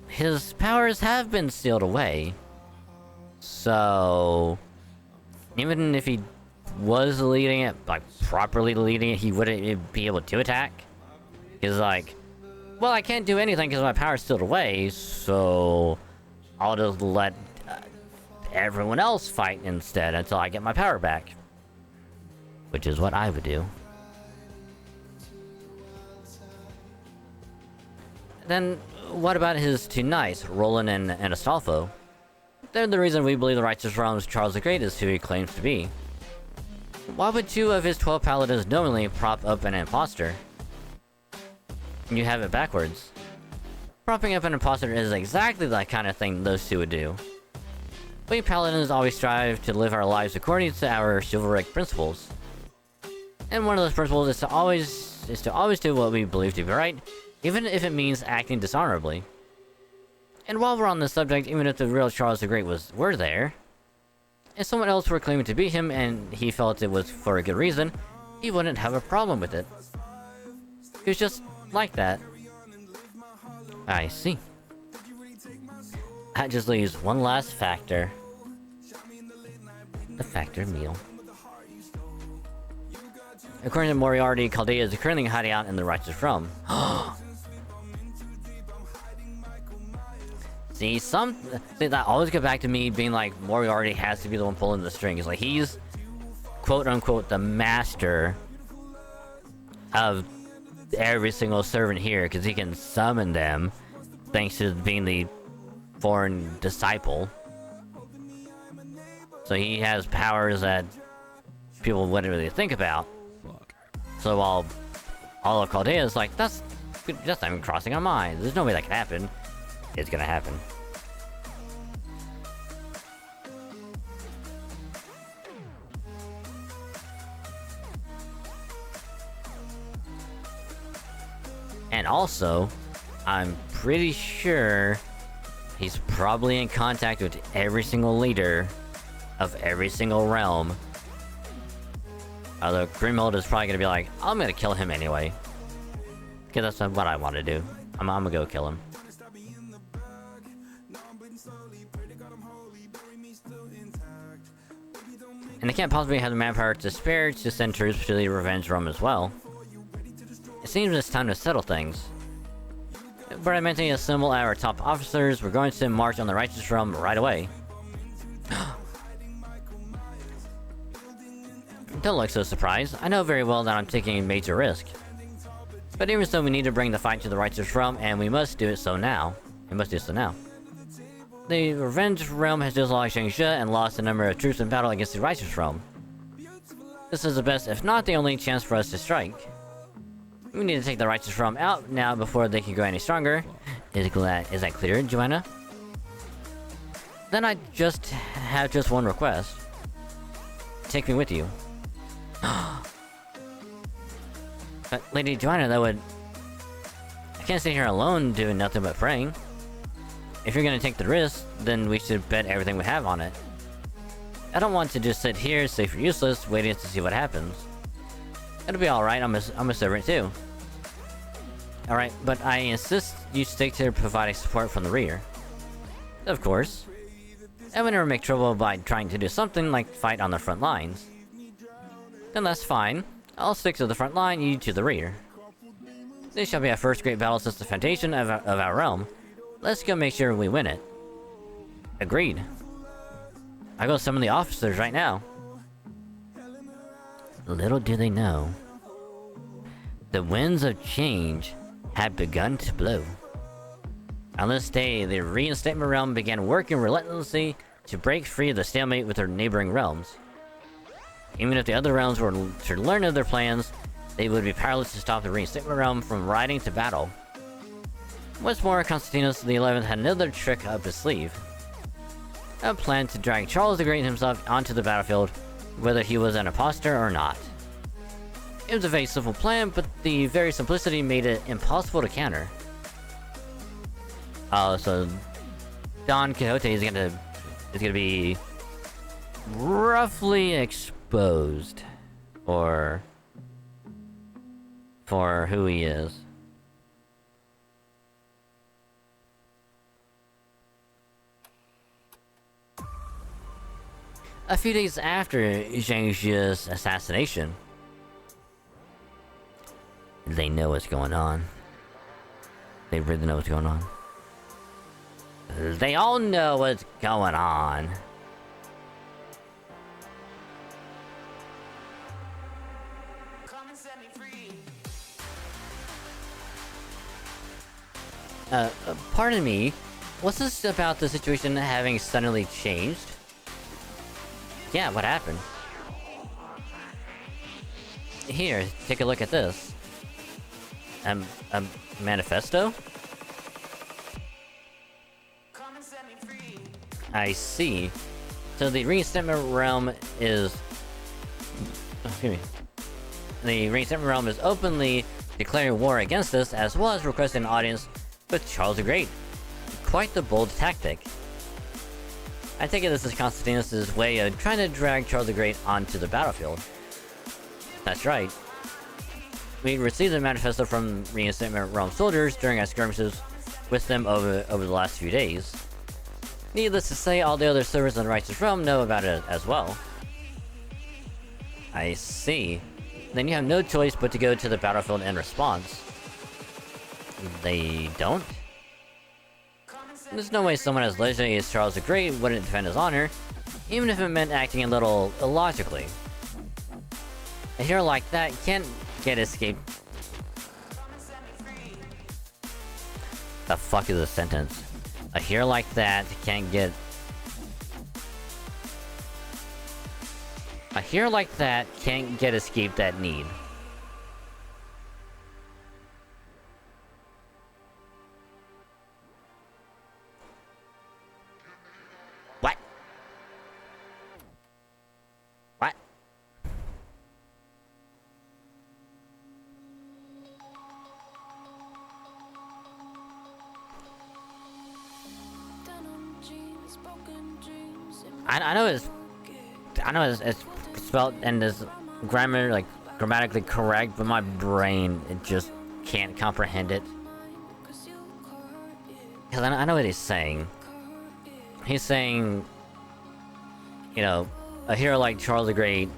his powers have been sealed away. So, even if he was leading it, like, properly leading it, he wouldn't be able to attack. Because, like, well, I can't do anything because my power's sealed away, so I'll just let everyone else fight instead until I get my power back. Which is what I would do. Then, what about his two knights, Roland and Astolfo? They're the reason we believe the Righteous Realm's Charles the Great is who he claims to be. Why would 2 of his 12 paladins knowingly prop up an imposter? You have it backwards. Propping up an imposter is exactly the kind of thing those 2 would do. We paladins always strive to live our lives according to our chivalric principles. And one of those principles is to always do what we believe to be right, even if it means acting dishonorably. And while we're on this subject, even if the real Charles the Great were there, if someone else were claiming to be him and he felt it was for a good reason, he wouldn't have a problem with it. He was just like that. I see. That just leaves one last factor. The factor meal. According to Moriarty, Chaldea is currently hiding out in the Righteous Realm. See, that always go back to me being like, Moriarty has to be the one pulling the strings. Like, he's, quote-unquote, the master of every single servant here, because he can summon them, thanks to being the foreign disciple. So he has powers that people wouldn't really think about. So while all of Chaldea is like, that's not even crossing our minds. There's no way that can happen. It's gonna happen. And also, I'm pretty sure he's probably in contact with every single leader of every single realm. Although Grimhold is probably gonna be like, I'm gonna kill him anyway. Because that's what I want to do. I'm gonna go kill him. And they can't possibly have the manpower to spare to send troops to the Revenge Realm as well. It seems it's time to settle things. But I meant to assemble our top officers. We're going to march on the Righteous Realm right away. Don't look so surprised. I know very well that I'm taking a major risk. But even so, we need to bring the fight to the Righteous Realm, and we must do it so now. The Revenge Realm has dislodged Shang-Chi and lost a number of troops in battle against the Righteous Realm. This is the best, if not the only chance for us to strike. We need to take the Righteous Realm out now before they can go any stronger. Is that clear, Joanna? Then I have one request. Take me with you. But Lady Joanna, I can't sit here alone doing nothing but praying. If you're gonna take the risk, then we should bet everything we have on it. I don't want to just sit here, safe or useless, waiting to see what happens. It'll be alright, I'm a servant too. Alright, but I insist you stick to providing support from the rear. Of course. I would never make trouble by trying to do something like fight on the front lines. Then that's fine. I'll stick to the front line, you to the rear. This shall be our first great battle since the foundation of our realm. Let's go make sure we win it. Agreed. I go summon the officers right now. Little do they know, the winds of change had begun to blow. On this day, the Reinstatement Realm began working relentlessly to break free of the stalemate with their neighboring realms. Even if the other realms were to learn of their plans, they would be powerless to stop the Reinstatement Realm from riding to battle. What's more, Constantinos the 11th had another trick up his sleeve. A plan to drag Charles the Great himself onto the battlefield, whether he was an imposter or not. It was a very simple plan, but the very simplicity made it impossible to counter. So Don Quixote is gonna be roughly exposed for who he is. A few days after Zhang Jie's assassination, they know what's going on. They really know what's going on. They all know what's going on. Pardon me, what's this about the situation having suddenly changed? Yeah, what happened? Here, take a look at this. A manifesto? I see. So the Reinstatement Realm is... excuse me. The Reinstatement Realm is openly declaring war against us, as well as requesting an audience with Charles the Great. Quite the bold tactic. I take it this is Constantinos' way of trying to drag Charles the Great onto the battlefield. That's right. We received the manifesto from Reinstatement Realm soldiers during our skirmishes with them over the last few days. Needless to say, all the other servants in the Righteous Realm know about it as well. I see. Then you have no choice but to go to the battlefield in response. They don't? There's no way someone as legendary as Charles the Great wouldn't defend his honor, even if it meant acting a little illogically. A hero like that can't get escaped. The fuck is a sentence? A hero like that can't get... A hero like that can't get escape that need. What? What? I know it's spelled and is grammatically correct, but my brain, it just can't comprehend it. Cause I know what he's saying. He's saying, you know, a hero like Charles the Great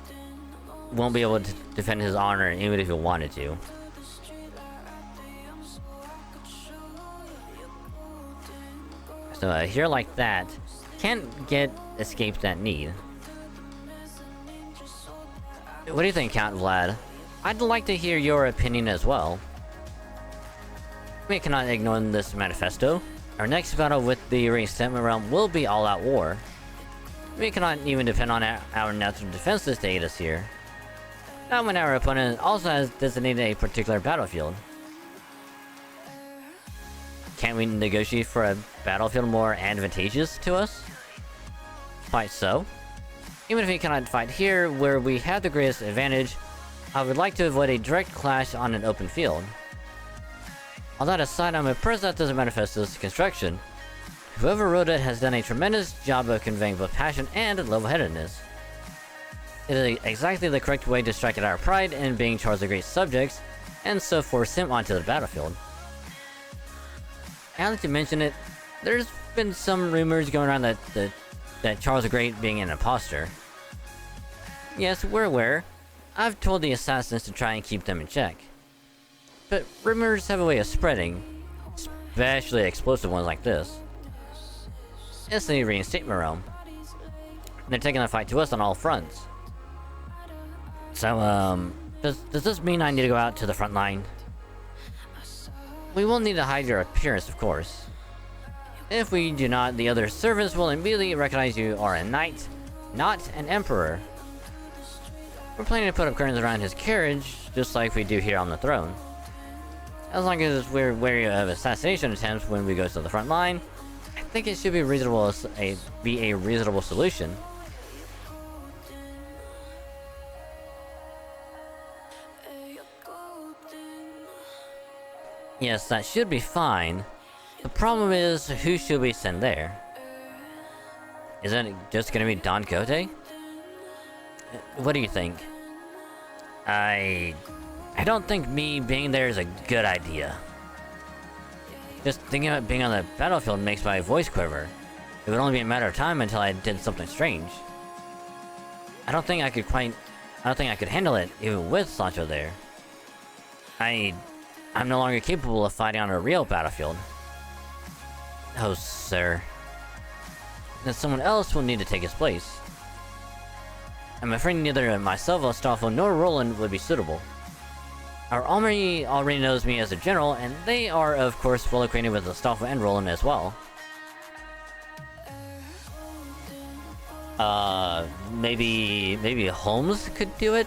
won't be able to defend his honor even if he wanted to. So a hero like that can't escape that need. What do you think, Count Vlad? I'd like to hear your opinion as well. We cannot ignore this manifesto. Our next battle with the Reinstatement Realm will be all-out war. We cannot even depend on our natural defenses to aid us here. Not when our opponent also has designated a particular battlefield. Can't we negotiate for a battlefield more advantageous to us? Quite so. Even if we cannot fight here, where we have the greatest advantage, I would like to avoid a direct clash on an open field. All that aside, I'm impressed at this manifesto's construction. Whoever wrote it has done a tremendous job of conveying both passion and level-headedness. It is exactly the correct way to strike at our pride in being Charles the Great's subjects, and so force him onto the battlefield. Now that you mention it, there's been some rumors going around that Charles the Great being an imposter. Yes, we're aware. I've told the assassins to try and keep them in check. But rumors have a way of spreading, especially explosive ones like this. It's the reinstatement realm. They're taking the fight to us on all fronts. So, does this mean I need to go out to the front line? We will need to hide your appearance, of course. If we do not, the other servants will immediately recognize you are a knight, not an emperor. We're planning to put up curtains around his carriage, just like we do here on the throne. As long as we're wary of assassination attempts when we go to the front line, I think it should be reasonable, be a reasonable solution. Yes, that should be fine. The problem is, who should we send there? Isn't it just gonna be Don Quixote? What do you think? I don't think me being there is a good idea. Just thinking about being on the battlefield makes my voice quiver. It would only be a matter of time until I did something strange. I don't think I could handle it, even with Sancho there. I'm no longer capable of fighting on a real battlefield. Oh, sir. Then someone else will need to take his place. I'm afraid neither myself, Astolfo, nor Roland would be suitable. Our army already knows me as a general, and they are, of course, well acquainted with Astolfo and Roland as well. Maybe Holmes could do it?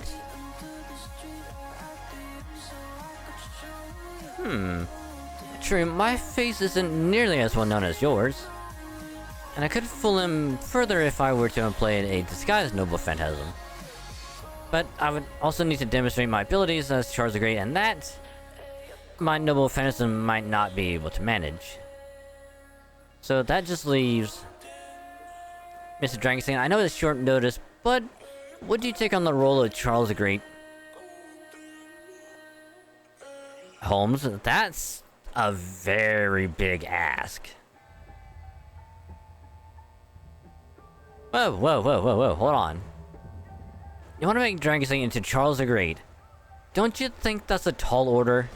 True, my face isn't nearly as well known as yours. And I could fool him further if I were to employ a disguised noble phantasm. But I would also need to demonstrate my abilities as Charles the Great, and that my noble phantasm might not be able to manage. So that just leaves Mr. Dragonstein. I know it's short notice, but would you take on the role of Charles the Great? Holmes, that's a very big ask. Whoa, hold on. You want to make Dragonstein into Charles the Great? Don't you think that's a tall order?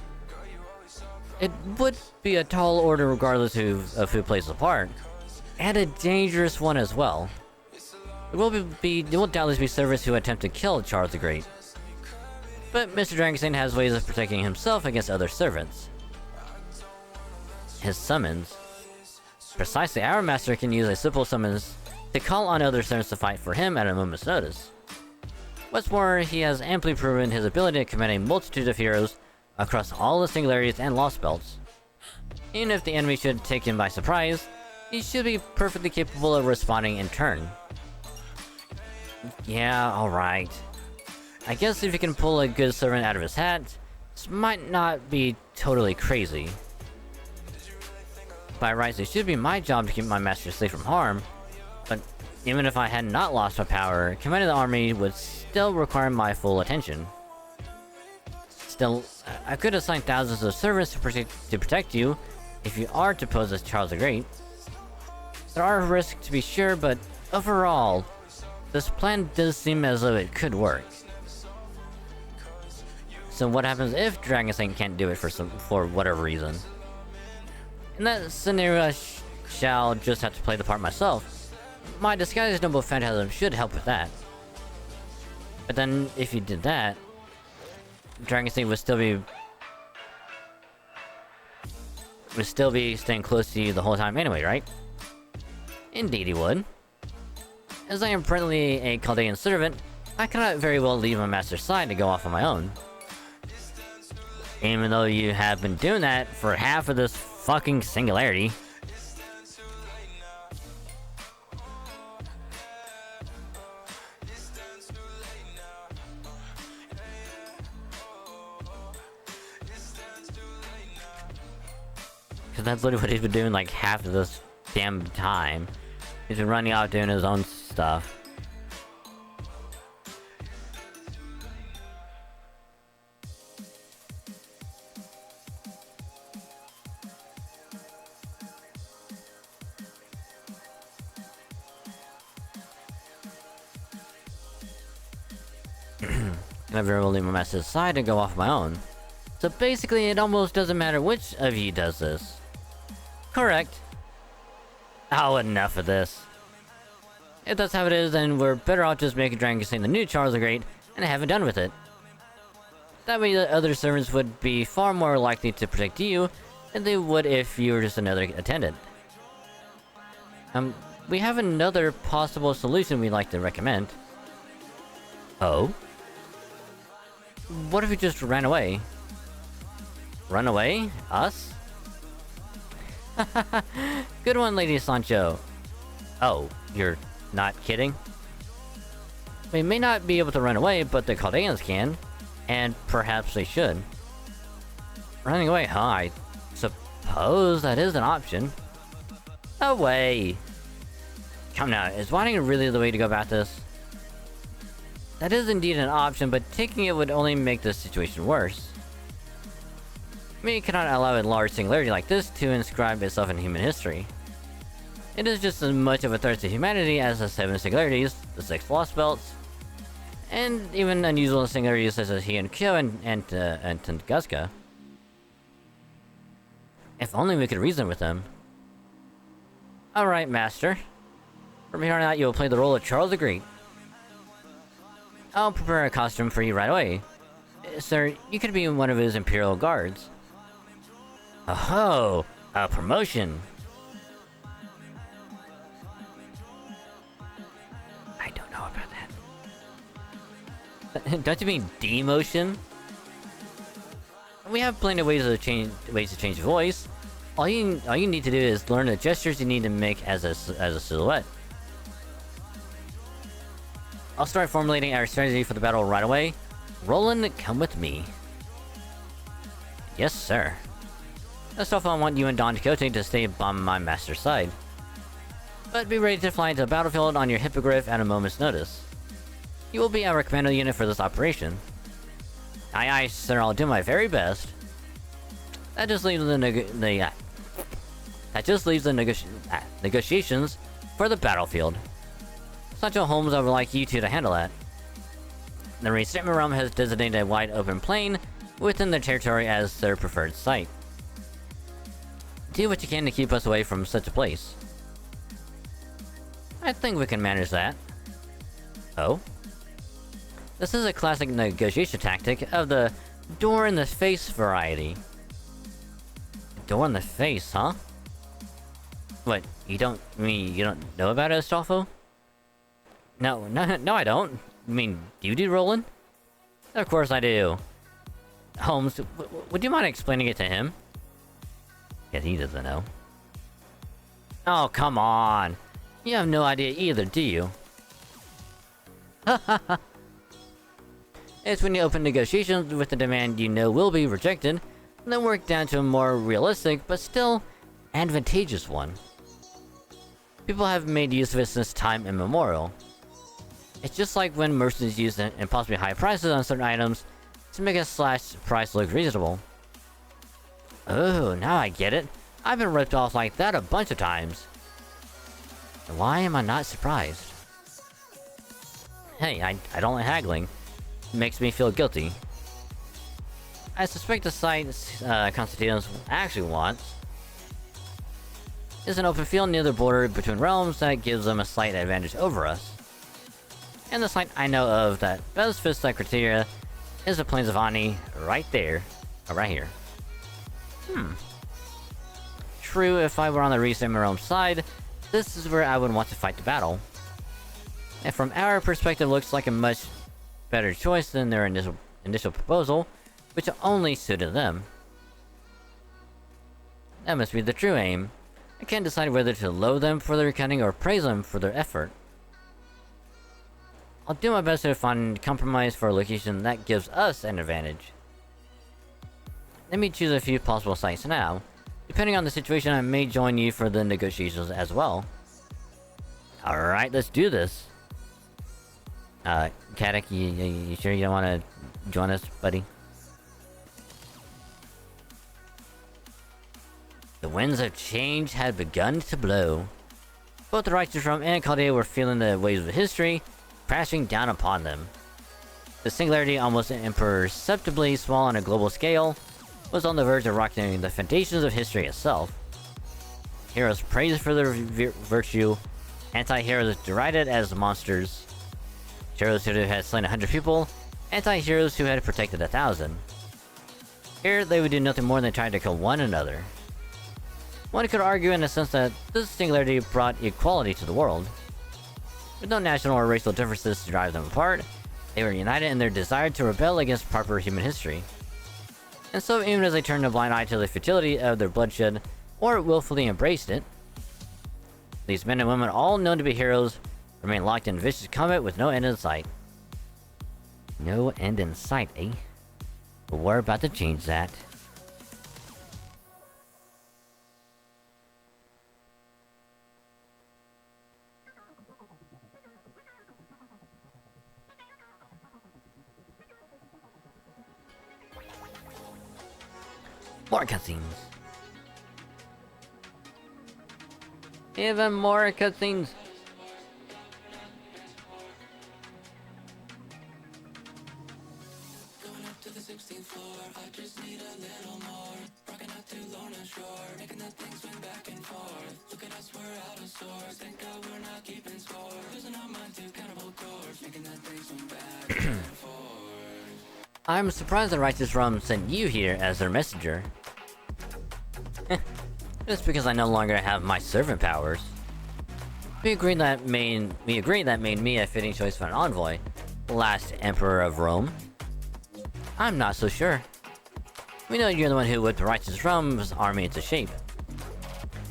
It would be a tall order regardless of who plays the part. And a dangerous one as well. There will doubtless be servants who attempt to kill Charles the Great. But Mr. Dragonstein has ways of protecting himself against other servants. His summons. Precisely, our master can use a simple summons to call on other servants to fight for him at a moment's notice. What's more, he has amply proven his ability to command a multitude of heroes across all the singularities and lost belts. Even if the enemy should take him by surprise, he should be perfectly capable of responding in turn. Yeah, alright. I guess if you can pull a good servant out of his hat, this might not be totally crazy. By rights, it should be my job to keep my master safe from harm, but even if I had not lost my power, commanding the army would still require my full attention. Still, I could assign thousands of servants to protect you if you are to pose as Charles the Great. There are risks to be sure, but overall, this plan does seem as though it could work. So what happens if Dragonstein can't do it for whatever reason? In that scenario, I shall just have to play the part myself. My disguised noble phantasm should help with that. But then, if he did that, Dragonstein would still be staying close to you the whole time anyway, right? Indeed he would. As I am presently a Chaldean servant, I cannot very well leave my master's side to go off on my own. Even though you have been doing that for half of this fucking singularity. Because that's literally what he's been doing like half of this damn time. He's been running out doing his own stuff. never leave my master's side and go off my own. So basically, it almost doesn't matter which of you does this. Correct. Oh, enough of this. If that's how it is, then we're better off just making Dragon King the new Charles the Great and having done with it. That way the other servants would be far more likely to protect you than they would if you were just another attendant. We have another possible solution we'd like to recommend. Oh? What if we just ran away? Run away? Us? Good one, Lady Sancho. Oh, you're not kidding? We may not be able to run away, but the Chaldeans can. And perhaps they should. Running away, huh? I suppose that is an option. No way! Come now, is running really the way to go about this? That is indeed an option, but taking it would only make the situation worse. We cannot allow a large singularity like this to inscribe itself in human history. It is just as much of a threat to humanity as the 7 singularities, the 6 lost belts, and even unusual singularities such as he and Kyo and Tunguska. If only we could reason with them. Alright, Master. From here on out, you will play the role of Charles the Great. I'll prepare a costume for you right away. Sir, you could be one of his Imperial Guards. Oh, a promotion! I don't know about that. Don't you mean demotion? We have plenty of ways to change voice. All you need to do is learn the gestures you need to make as a silhouette. I'll start formulating our strategy for the battle right away. Roland, come with me. Yes, sir. First off, I want you and Don Quixote to stay by my master's side. But be ready to fly into the battlefield on your hippogriff at a moment's notice. You will be our commando unit for this operation. Aye aye, sir, I'll do my very best. That just leaves the negotiations for the battlefield. Sancho Holmes, I would like you two to handle that. The VStreamer realm has designated a wide open plain within their territory as their preferred site. Do what you can to keep us away from such a place. I think we can manage that. Oh? This is a classic negotiation tactic of the door-in-the-face variety. Door in the face, huh? What, you don't know about it, Astolfo? No, I don't. I mean, do you do, Roland? Of course I do. Holmes, would you mind explaining it to him? Yes, he doesn't know. Oh, come on! You have no idea either, do you? It's when you open negotiations with a demand you know will be rejected, and then work down to a more realistic, but still advantageous one. People have made use of it since time immemorial. It's just like when merchants use impossibly high prices on certain items to make a slash price look reasonable. Oh, now I get it. I've been ripped off like that a bunch of times. Why am I not surprised? Hey, I don't like haggling. It makes me feel guilty. I suspect the site Constantinos actually wants is an open field near the border between realms that gives them a slight advantage over us. And the site I know of that best fits that criteria is the Plains of Ani, right there. Oh, right here. True, if I were on the VStreamer realm side, this is where I would want to fight the battle. And from our perspective, looks like a much better choice than their initial proposal, which only suited them. That must be the true aim. I can't decide whether to loathe them for their cunning or praise them for their effort. I'll do my best to find compromise for a location that gives us an advantage. Let me choose a few possible sites now. Depending on the situation, I may join you for the negotiations as well. Alright, let's do this. Kadak, you sure you don't want to join us, buddy? The winds of change had begun to blow. Both the righteous realm and Chaldea were feeling the waves of history crashing down upon them. The singularity, almost imperceptibly small on a global scale, was on the verge of rocking the foundations of history itself. Heroes praised for their virtue, anti-heroes derided as monsters, heroes who had slain 100 people, anti-heroes who had protected 1,000. Here, they would do nothing more than try to kill one another. One could argue in a sense that this singularity brought equality to the world. With no national or racial differences to drive them apart, they were united in their desire to rebel against proper human history. And so even as they turned a blind eye to the futility of their bloodshed, or willfully embraced it, these men and women, all known to be heroes, remain locked in vicious combat with no end in sight. No end in sight, eh? But we're about to change that. More cutscenes. Even more cutscenes. Going up to the 16th floor, I just need a little more. Rocking out to Lorna Shore, making that thing swing back and forth. Look at us, we're out of sorts. Thank God we're not keeping score. Losing our mind to cannibal corpse, making that thing swing back and forth. I'm surprised the Righteous Realm sent you here as their messenger. It's because I no longer have my servant powers. We agreed that made me a fitting choice for an envoy, last Emperor of Rome. I'm not so sure. We know you're the one who whipped the Righteous Realm's army into shape.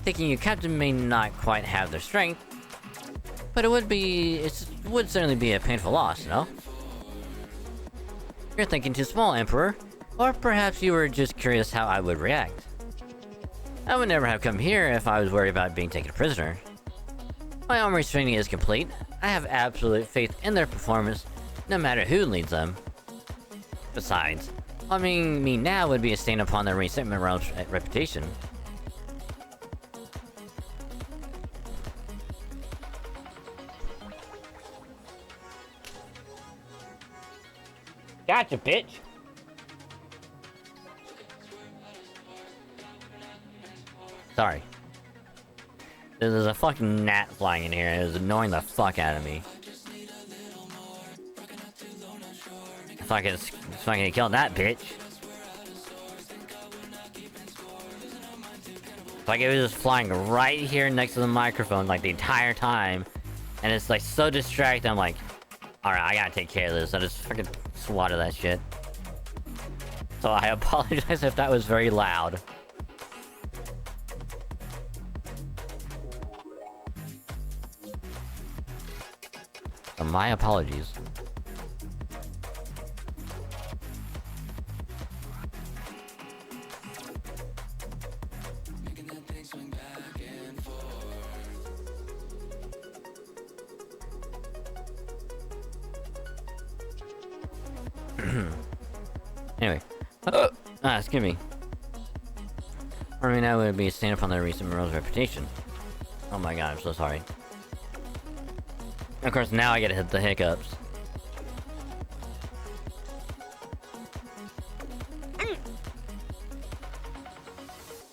Taking you captain may not quite have their strength, but it would certainly be a painful loss, no? You're thinking too small, Emperor. Or perhaps you were just curious how I would react. I would never have come here if I was worried about being taken prisoner. My army's training is complete. I have absolute faith in their performance, no matter who leads them. Besides, harming me now would be a stain upon the resentment realm's reputation. Gotcha, bitch! Sorry. There's a fucking gnat flying in here, and it was annoying the fuck out of me. If I could kill that bitch. Like it was just flying right here next to the microphone like the entire time. And it's like so distracting, I'm like, alright, I gotta take care of this. I just fucking swatted that shit. So I apologize if that was very loud. So my apologies. Making that thing swing back and forth. Anyway. Excuse me. I mean, I would be a stain upon the recent Monroe's reputation. Oh my god, I'm so sorry. Of course, now I get to hit the hiccups.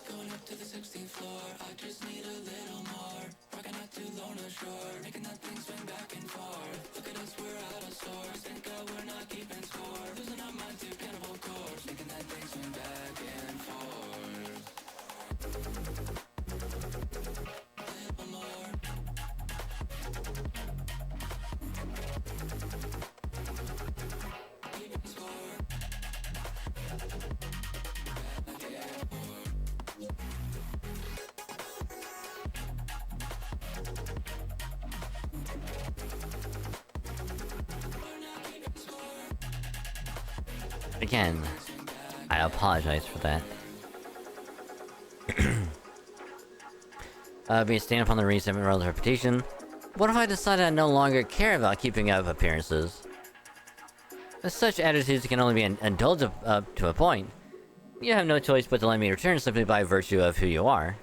Going up to the 16th floor, I just need a little more. Rocking out to Lorna Shore, making that thing swing back and forth. Look at us, we're out of sorts. Thank God we're not keeping score. Losing our mind to cannibal corpse, making that thing swing back and forth. A little more. Keeping score. Again, I apologize for that. Be a stain upon the recent Monroe's reputation. What if I decided I no longer care about keeping up appearances? Such attitudes can only be indulged up to a point. You have no choice but to let me return simply by virtue of who you are.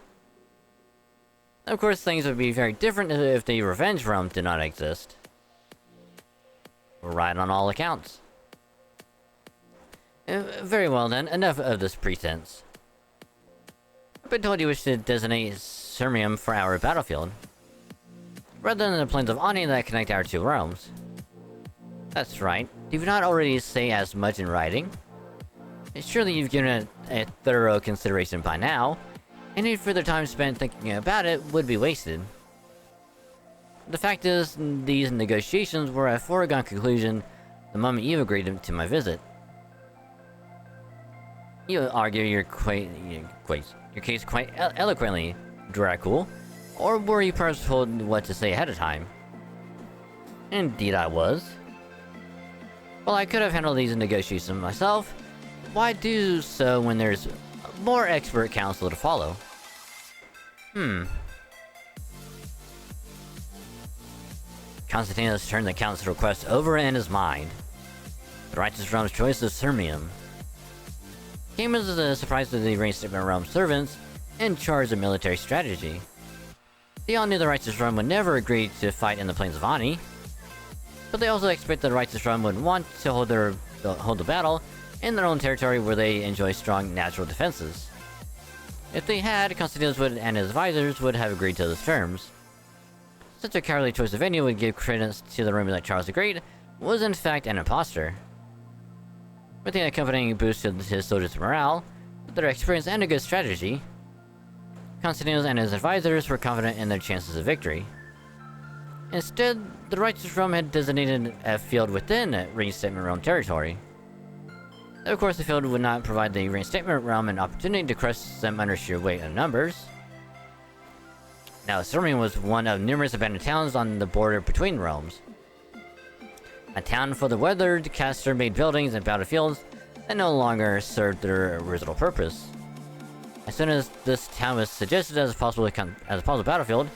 Of course, things would be very different if the Revenge Realm did not exist. Right on all accounts. Very well then, enough of this pretense. I've been told you wish to designate Sirmium for our battlefield, rather than the plains of Ani that connect our two realms. That's right. Did you not already say as much in writing? Surely you've given it a thorough consideration by now. Any further time spent thinking about it would be wasted. The fact is, these negotiations were a foregone conclusion the moment you agreed to my visit. You argue your case quite eloquently, Dracul. Or were you perhaps told what to say ahead of time? Indeed I was. Well, I could have handled these negotiations myself. Why do so when there's more expert counsel to follow? Constantinos turned the council's request over in his mind. The Righteous Realm's choice of Sirmium came as a surprise to the Reinstatement Realm servants in charge of military strategy. They all knew the Righteous Realm would never agree to fight in the plains of Ani, but they also expected the Righteous Realm would want to hold the battle in their own territory where they enjoy strong natural defenses. If they had, Constantinos and his advisors would have agreed to those terms. Such a cowardly choice of venue would give credence to the rumor that Charles the Great was in fact an imposter. With the accompanying boost to his soldiers' morale, with their experience and a good strategy, Constantinos and his advisors were confident in their chances of victory. Instead, the Righteous Realm had designated a field within Reinstatement Realm territory. Of course, the field would not provide the Reinstatement Realm an opportunity to crush them under sheer weight and numbers. Now, Sirmium was one of numerous abandoned towns on the border between realms. A town full of weathered, caster-made buildings and battlefields that no longer served their original purpose. As soon as this town was suggested as a possible battlefield,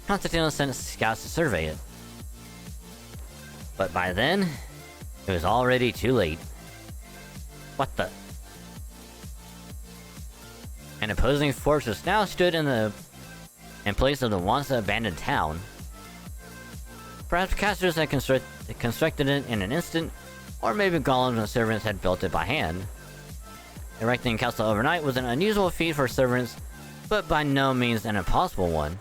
Constantinos sent scouts to survey it. But by then, it was already too late. What the? An opposing force now stood in place of the once abandoned town. Perhaps casters had constructed it in an instant, or maybe golems and servants had built it by hand. Erecting a castle overnight was an unusual feat for servants, but by no means an impossible one.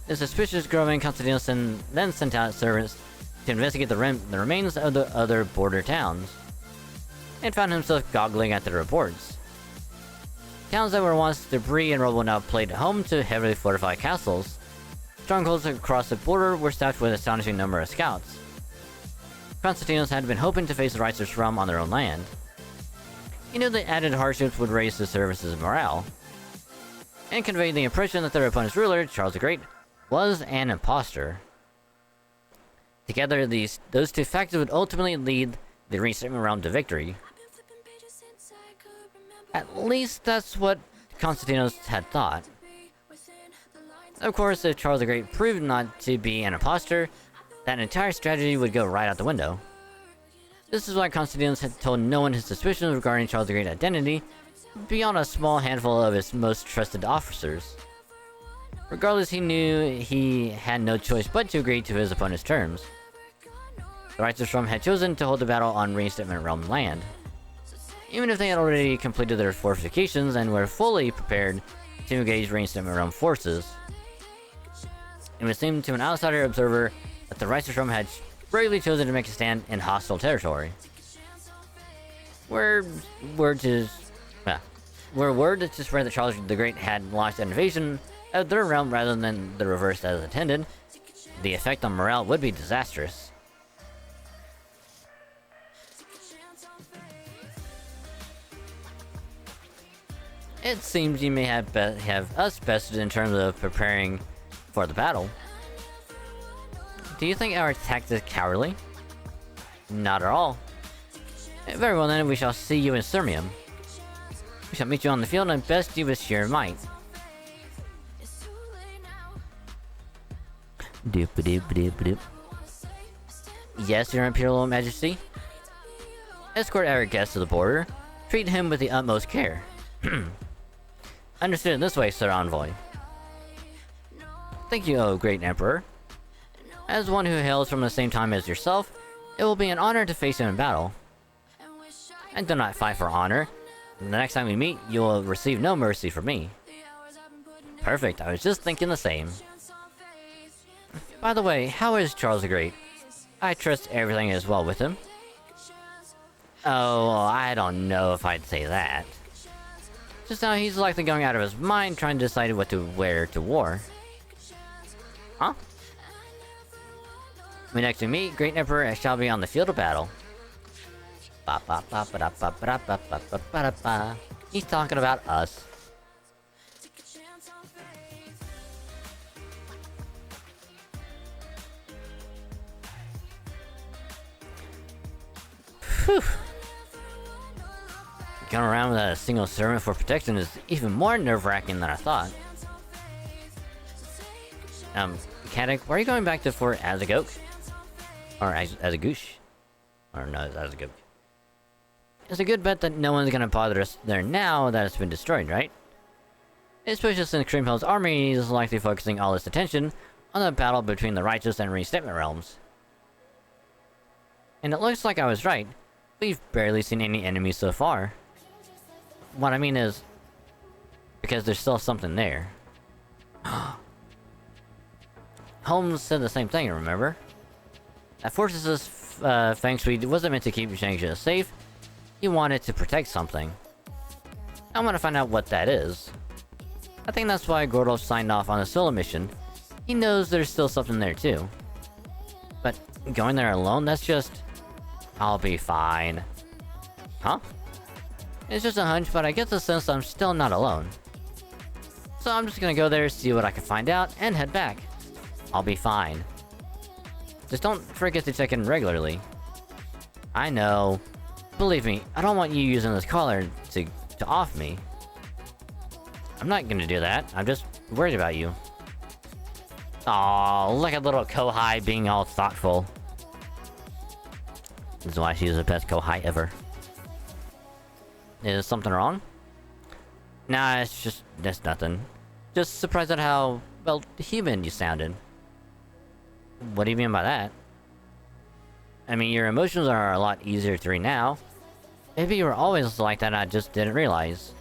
The suspicious growing Constantinos then sent out servants to investigate the remains of the other border towns, and found himself goggling at the reports. Towns that were once debris and rubble now played home to heavily fortified castles. Strongholds across the border were staffed with an astonishing number of scouts. Constantinos had been hoping to face the Righteous Realm on their own land. He knew the added hardships would raise the service's morale, and convey the impression that their opponent's ruler, Charles the Great, was an imposter. Together, those two factors would ultimately lead the Reinstatement Realm to victory. At least that's what Constantinos had thought. Of course, if Charles the Great proved not to be an imposter, that entire strategy would go right out the window. This is why Constantinos had told no one his suspicions regarding Charles the Great's identity, beyond a small handful of his most trusted officers. Regardless, he knew he had no choice but to agree to his opponent's terms. The Righteous Realm had chosen to hold the battle on Reinstatement Realm land. Even if they had already completed their fortifications and were fully prepared to engage Reinstatement Realm forces. It would seem to an outsider observer that the Righteous Realm had bravely chosen to make a stand in hostile territory. Word to spread that Charles the Great had launched an invasion of their realm rather than the reverse as intended, the effect on morale would be disastrous. It seems you may have us bested in terms of preparing for the battle. Do you think our attack is cowardly? Not at all. Very well then, we shall see you in Sirmium. We shall meet you on the field and best you with sheer might. Yes, Your Imperial Majesty. Escort our guest to the border. Treat him with the utmost care. Understood this way, Sir Envoy. Thank you, O Great Emperor. As one who hails from the same time as yourself, it will be an honor to face him in battle. I do not fight for honor. And the next time we meet, you will receive no mercy from me. Perfect, I was just thinking the same. By the way, how is Charles the Great? I trust everything is well with him. Oh, well, I don't know if I'd say that. Just now, he's likely going out of his mind trying to decide what to wear to war. Huh? When next we meet, Great Emperor shall be on the field of battle. He's talking about us. Whew. Going around with a single servant for protection is even more nerve-wracking than I thought. Mechanic, why are you going back to Fort Azagok? Or Azagoosh? Or no, it's Azagok. It's a good bet that no one's gonna bother us there now that it's been destroyed, right? Especially since Kriemhild's army is likely focusing all its attention on the battle between the righteous and restatement realms. And it looks like I was right. We've barely seen any enemies so far. What I mean is, because there's still something there. Holmes said the same thing, remember? That Fortress's feng shui wasn't meant to keep Shangxia safe. He wanted to protect something. I want to find out what that is. I think that's why Gordolf signed off on the solo mission. He knows there's still something there too. But going there alone, that's just... I'll be fine. Huh? It's just a hunch, but I get the sense I'm still not alone. So I'm just gonna go there, see what I can find out, and head back. I'll be fine. Just don't forget to check in regularly. I know. Believe me, I don't want you using this collar to off me. I'm not gonna do that. I'm just worried about you. Aw, look at little Kohai being all thoughtful. This is why she's the best Kohai ever. Is something wrong? Nah, that's nothing. Just surprised at how, well, human you sounded. What do you mean by that? I mean, your emotions are a lot easier to read now. Maybe you were always like that and I just didn't realize.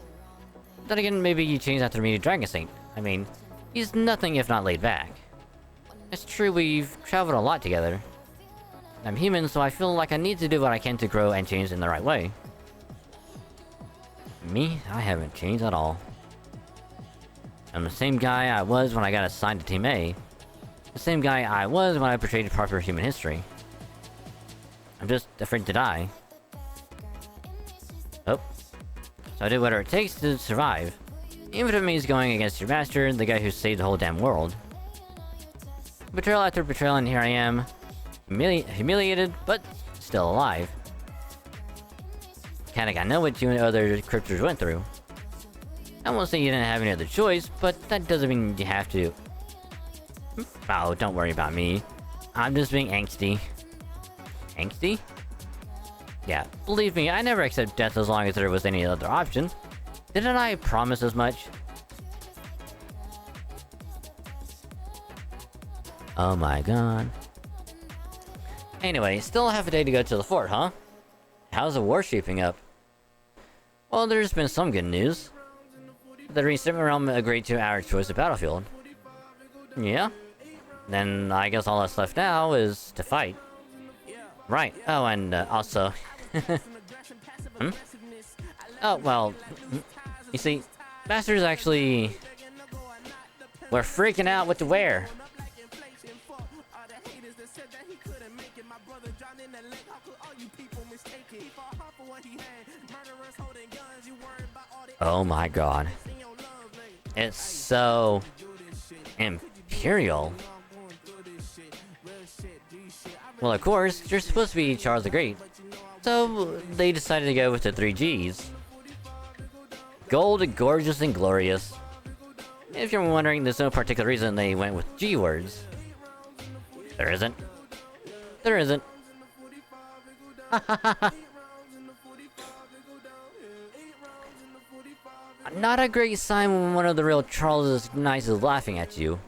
Then again, maybe you changed after meeting Dragon Saint. I mean, he's nothing if not laid back. It's true we've traveled a lot together. I'm human, so I feel like I need to do what I can to grow and change in the right way. Me? I haven't changed at all. I'm the same guy I was when I got assigned to Team A. The same guy I was when I portrayed proper human history. I'm just afraid to die. Oh. So I did whatever it takes to survive. Even if it means going against your master, the guy who saved the whole damn world. Betrayal after betrayal, and here I am. Humiliated, but still alive. Kinda I know what you and other cryptors went through. I won't say you didn't have any other choice, but that doesn't mean you have to. Oh, don't worry about me. I'm just being angsty. Angsty? Yeah, believe me, I never accept death as long as there was any other option. Didn't I promise as much? Oh my god. Anyway, still half a day to go to the fort, huh? How's the war shaping up? Well, there's been some good news. The restatement realm agreed to our choice of battlefield. Yeah? Then I guess all that's left now is to fight. Right. Oh, and also... Oh, well... You see, Masters actually... We're freaking out what to wear. Oh my god. It's so... imperial. Well, of course, you're supposed to be Charles the Great. So, they decided to go with the 3 Gs. Gold, gorgeous, and glorious. If you're wondering, there's no particular reason they went with G words. There isn't. There isn't. Not a great sign when one of the real Charles' Knights is laughing at you.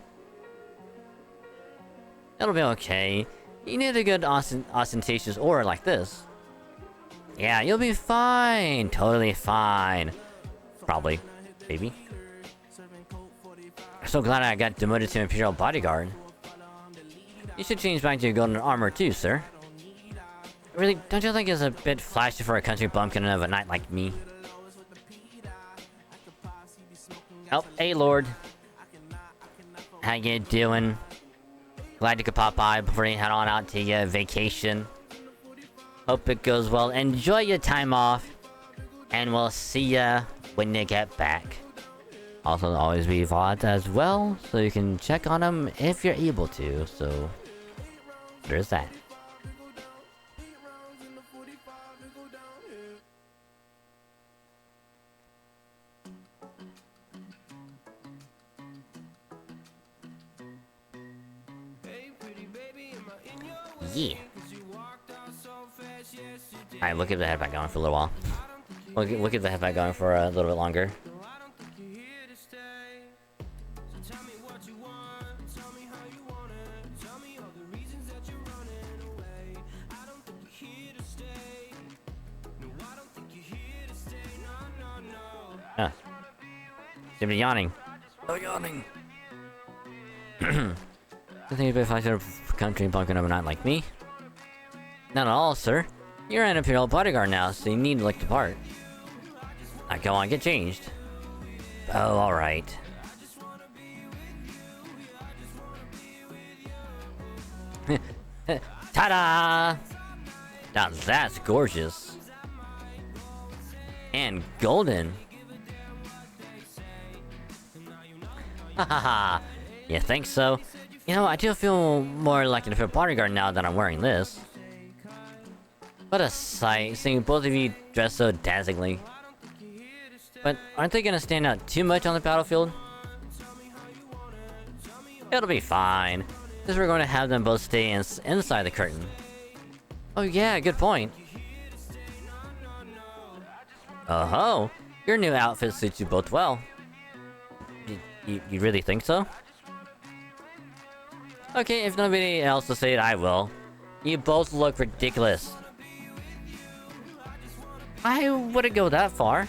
It'll be okay. You need a good ostentatious aura like this. Yeah, you'll be fine. Totally fine. Probably. Maybe. I'm so glad I got demoted to Imperial Bodyguard. You should change back to your golden armor too, sir. Really, don't you think it's a bit flashy for a country bumpkin of a knight like me? Oh, hey Lord. How you doing? Glad you could pop by before you head on out to your vacation. Hope it goes well. Enjoy your time off. And we'll see ya when you get back. Also, always be VODs as well, so you can check on them if you're able to. So, there's that. Yeah. Alright, we'll keep the headback going for a little while. We'll keep the headback going for a little bit longer. Huh. You've been yawning. No yawning. I think if I should have country bumpkin of a knight like me. Not at all, sir. You're an Imperial Bodyguard now, so you need to look the part. Now go on, get changed. Oh, alright. Ta-da! Now that's gorgeous. And golden. Hahaha. You think so? You know, I do feel more like an Imperial Bodyguard now that I'm wearing this. What a sight, seeing both of you dressed so dazzlingly. But aren't they gonna stand out too much on the battlefield? It'll be fine, because we're going to have them both stay inside the curtain. Oh yeah, good point. Oh-ho! Your new outfit suits you both well. You really think so? Okay, if nobody else will say it, I will. You both look ridiculous. I wouldn't go that far.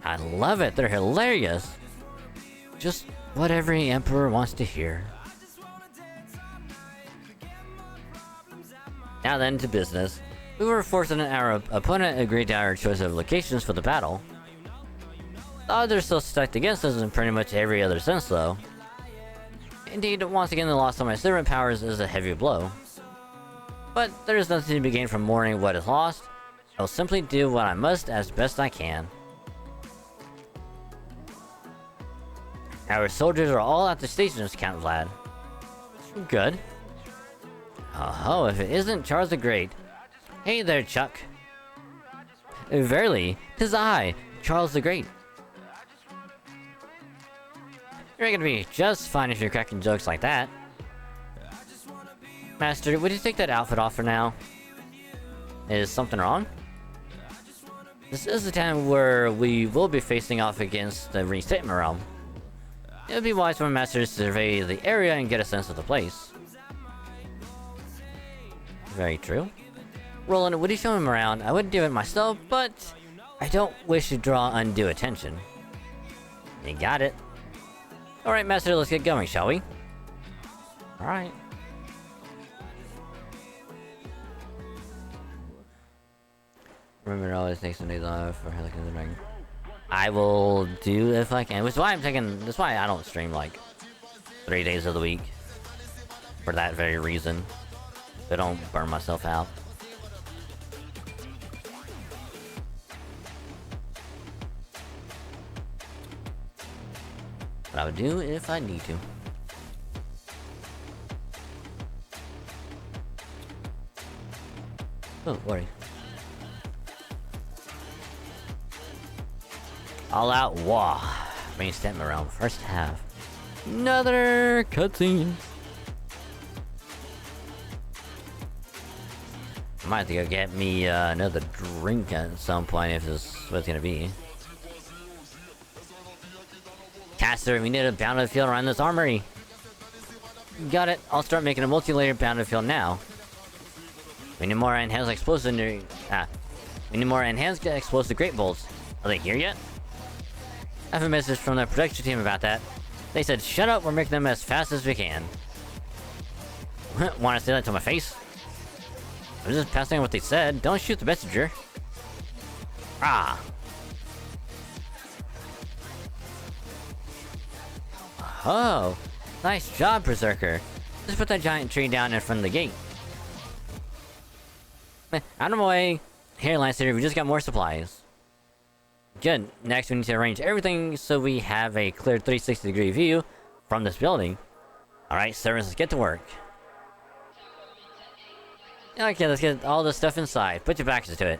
I love it, they're hilarious. Just what every emperor wants to hear. Now then, to business. We were fortunate our opponent agreed to our choice of locations for the battle. The odds are still stacked against us in pretty much every other sense, though. Indeed, once again the loss of my servant powers is a heavy blow. But there is nothing to be gained from mourning what is lost. I will simply do what I must as best I can. Our soldiers are all at the stations, Count Vlad. Good. Oh, if it isn't Charles the Great. Hey there, Chuck. Verily, 'tis I, Charles the Great. You're gonna be just fine if you're cracking jokes like that. Master, would you take that outfit off for now? Is something wrong? This is the time where we will be facing off against the VStreamer realm. It would be wise for Master to survey the area and get a sense of the place. Very true. Roland, would you show him around? I would do it myself, but I don't wish to draw undue attention. You got it. Alright, Master, let's get going, shall we? Alright. Remember, it always takes some days off for Helic in the Dragon. I will do if I can. Which is why that's why I don't stream like 3 days of the week. For that very reason. So I don't burn myself out. But I would do if I need to. Oh, worry. All out war. Main stem around first half. Another cutscene. I might have to go get me another drink at some point if this is what it's gonna be. Caster, we need a bounded field around this armory. Got it. I'll start making a multi-layered bounded field now. We need more enhanced explosive. We need more enhanced explosive great bolts. Are they here yet? I have a message from the production team about that. They said, shut up, we're making them as fast as we can. Want to say that to my face? I'm just passing on what they said. Don't shoot the messenger. Ah. Oh, nice job, Berserker. Just put that giant tree down in front of the gate. Out of my way. Here, Lancer, we just got more supplies. Good. Next, we need to arrange everything so we have a clear 360-degree view from this building. Alright, servants, let's get to work. Okay, let's get all this stuff inside. Put your backs to it.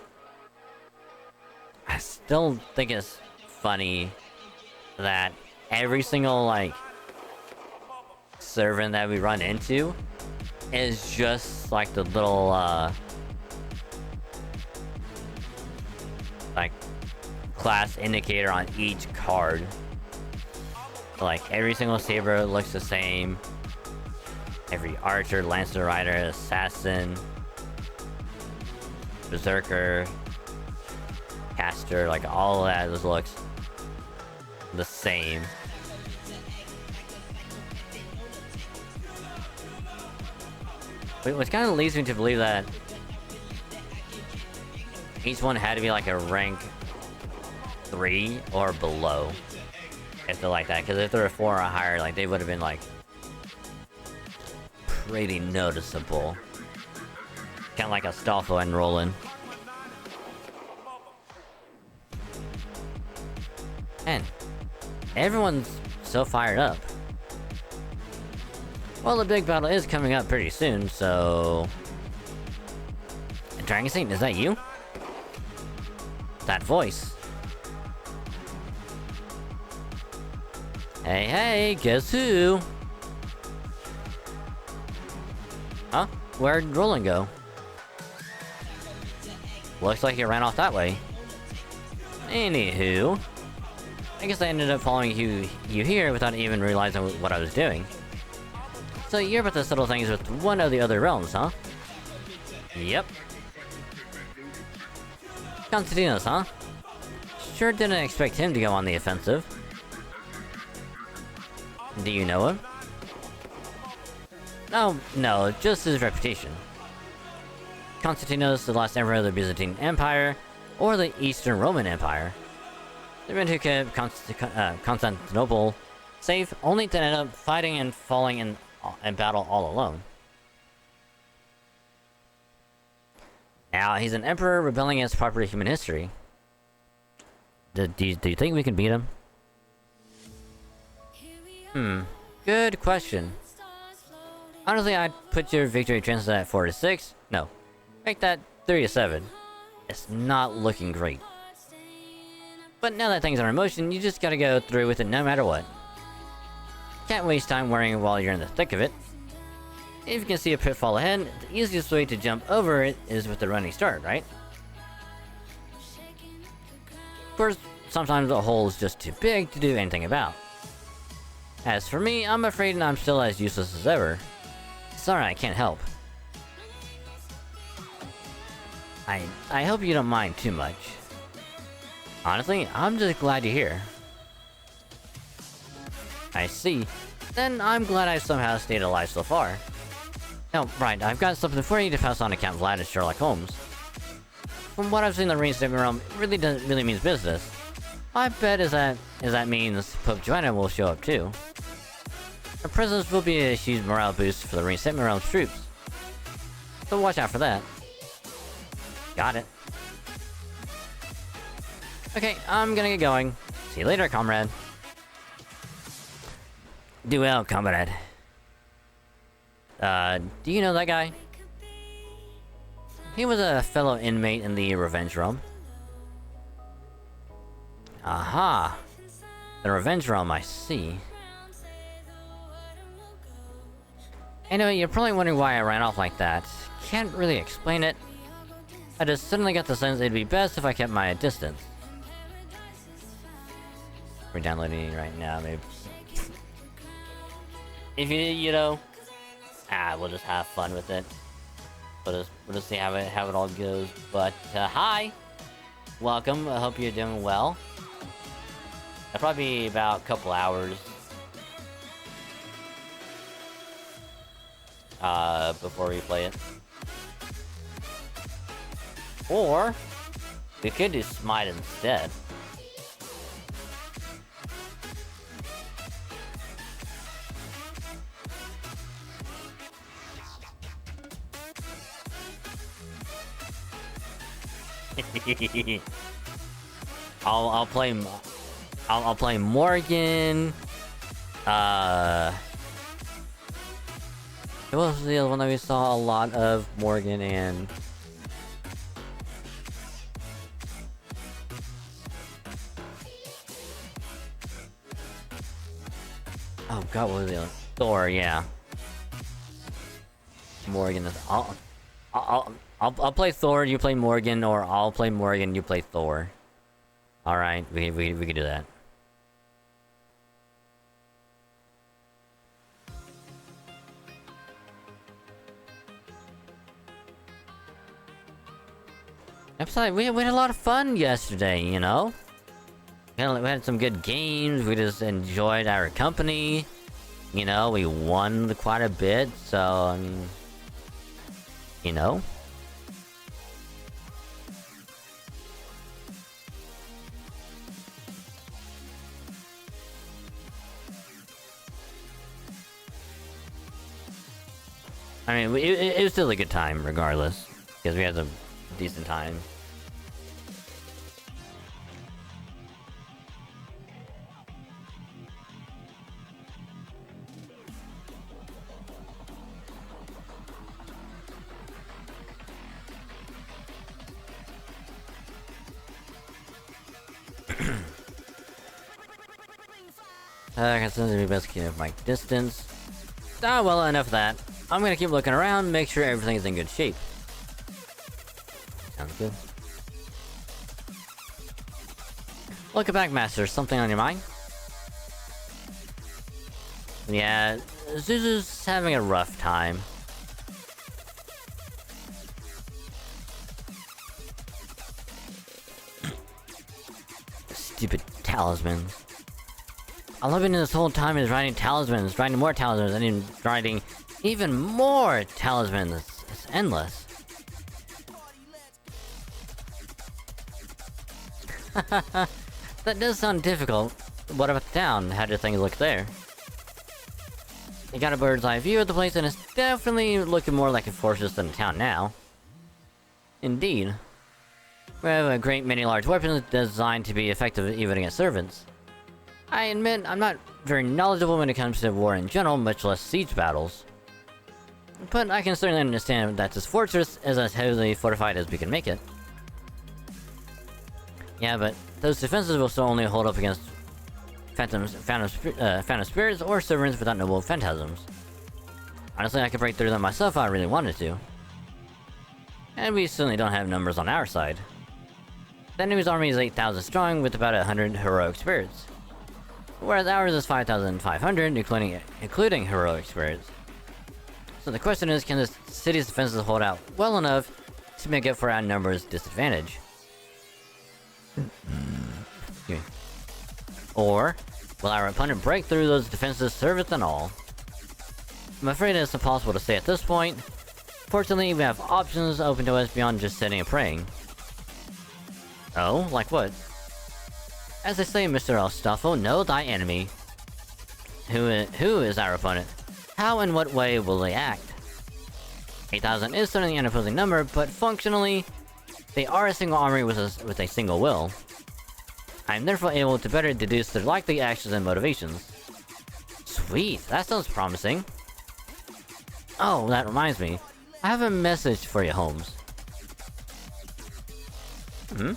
I still think it's funny that every single, like, servant that we run into is just, like, the little, like, class indicator on each card. Like, every single saber looks the same. Every archer, lancer rider, assassin, berserker, caster, like all of that just looks the same. Which kind of leads me to believe that each one had to be like a rank 3 or below. If they're like that, because if they're a 4 or higher, like they would have been like pretty noticeable. Kind of like Astolfo and Roland. Man, everyone's so fired up. Well, the big battle is coming up pretty soon, so... Dragon Saint, is that you? That voice. Hey, hey, guess who? Huh? Where'd Roland go? Looks like he ran off that way. Anywho... I guess I ended up following you here without even realizing what I was doing. So you're about to settle things with one of the other realms, huh? Yep. Constantinos, huh? Sure didn't expect him to go on the offensive. Do you know him? Oh, no, just his reputation. Constantinos, the last emperor of the Byzantine Empire, or the Eastern Roman Empire. The men who kept Constantinople safe, only to end up fighting and falling in battle all alone. Now, he's an emperor rebelling against proper human history. Do you think we can beat him? Good question. Honestly, I'd put your victory chances at 4 to 6. No, make that 3 to 7. It's not looking great. But now that things are in motion, you just gotta go through with it no matter what. Can't waste time worrying while you're in the thick of it. If you can see a pitfall ahead, the easiest way to jump over it is with the running start, right? Of course, sometimes the hole is just too big to do anything about. As for me, I'm afraid I'm still as useless as ever. Sorry, I can't help. I hope you don't mind too much. Honestly, I'm just glad you're here. I see. Then I'm glad I've somehow stayed alive so far. Oh, right, I've got something for you to pass on to Count Vlad and Sherlock Holmes. From what I've seen in the reinstatement realm, it really means business. My bet is that means Pope Joanna will show up too. Her presence will be a huge morale boost for the reinstatement realm's troops. So watch out for that. Got it. Okay, I'm gonna get going. See you later, comrade. Do well, comrade. Do you know that guy? He was a fellow inmate in the Revenge Realm. Aha! The Revenge Realm, I see. Anyway, you're probably wondering why I ran off like that. Can't really explain it. I just suddenly got the sense it'd be best if I kept my distance. We're downloading it right now, maybe. If you know, we'll just have fun with it. We'll just see how it all goes. But hi, welcome. I hope you're doing well. It'll probably be about a couple hours before we play it. Or we could do Smite instead. I'll play Morgan. What was the other one that we saw a lot of? Morgan and oh god, what was the other? Thor, yeah. Morgan is I'll play Thor, you play Morgan, or I'll play Morgan, you play Thor. Alright, we can do that. Besides, we had a lot of fun yesterday, you know? We had some good games, we just enjoyed our company. You know, we won quite a bit, so, I mean... You know? I mean, it was still a good time, regardless. Because we had a decent time. I consider the best keep my distance. Ah, well, enough of that. I'm gonna keep looking around, make sure everything is in good shape. Sounds good. Welcome back, Master. Something on your mind? Yeah, Zuzu's having a rough time. Stupid talismans. All I've been in this whole time is riding talismans, riding more talismans, and then riding even more talismans. It's endless. That does sound difficult. What about the town? How do things look there? You got a bird's eye view of the place, and it's definitely looking more like a fortress than a town now. Indeed. We have a great many large weapons designed to be effective even against servants. I admit, I'm not very knowledgeable when it comes to war in general, much less siege battles. But I can certainly understand that this fortress is as heavily fortified as we can make it. Yeah, but those defenses will still only hold up against phantom spirits or servants without noble phantasms. Honestly, I could break through them myself if I really wanted to. And we certainly don't have numbers on our side. The enemy's army is 8,000 strong with about 100 heroic spirits. Whereas ours is 5,500, including heroic spirits. So the question is, can this city's defenses hold out well enough to make up for our numbers disadvantage? Or, will our opponent break through those defenses, servants and all? I'm afraid it's impossible to say at this point. Fortunately, we have options open to us beyond just sitting and praying. Oh, like what? As they say, Mr. Elstoffel, know thy enemy. Who is our opponent? How and what way will they act? 8,000 is certainly an opposing number, but functionally, they are a single army with a single will. I am therefore able to better deduce their likely actions and motivations. Sweet, that sounds promising. Oh, that reminds me. I have a message for you, Holmes. Hmm?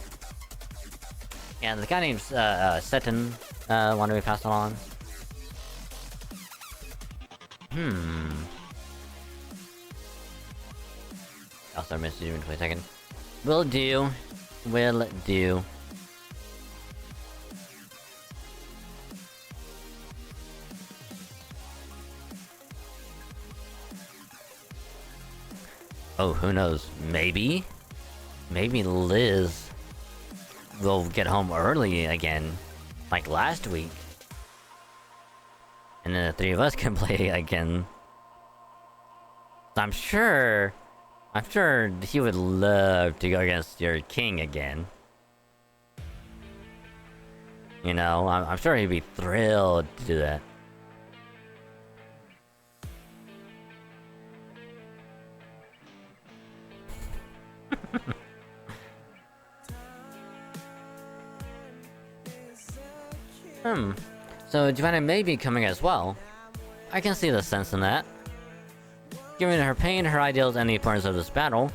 Yeah, the guy named Seton wanted me to pass it on. I'll start messaging you in 20 seconds. Will do. Will do. Oh, who knows? Maybe? Maybe Liz will get home early again, like last week. And then the three of us can play again. I'm sure he would love to go against your king again. You know, I'm sure he'd be thrilled to do that. So Giovanna may be coming as well. I can see the sense in that. Given her pain, her ideals, and the importance of this battle,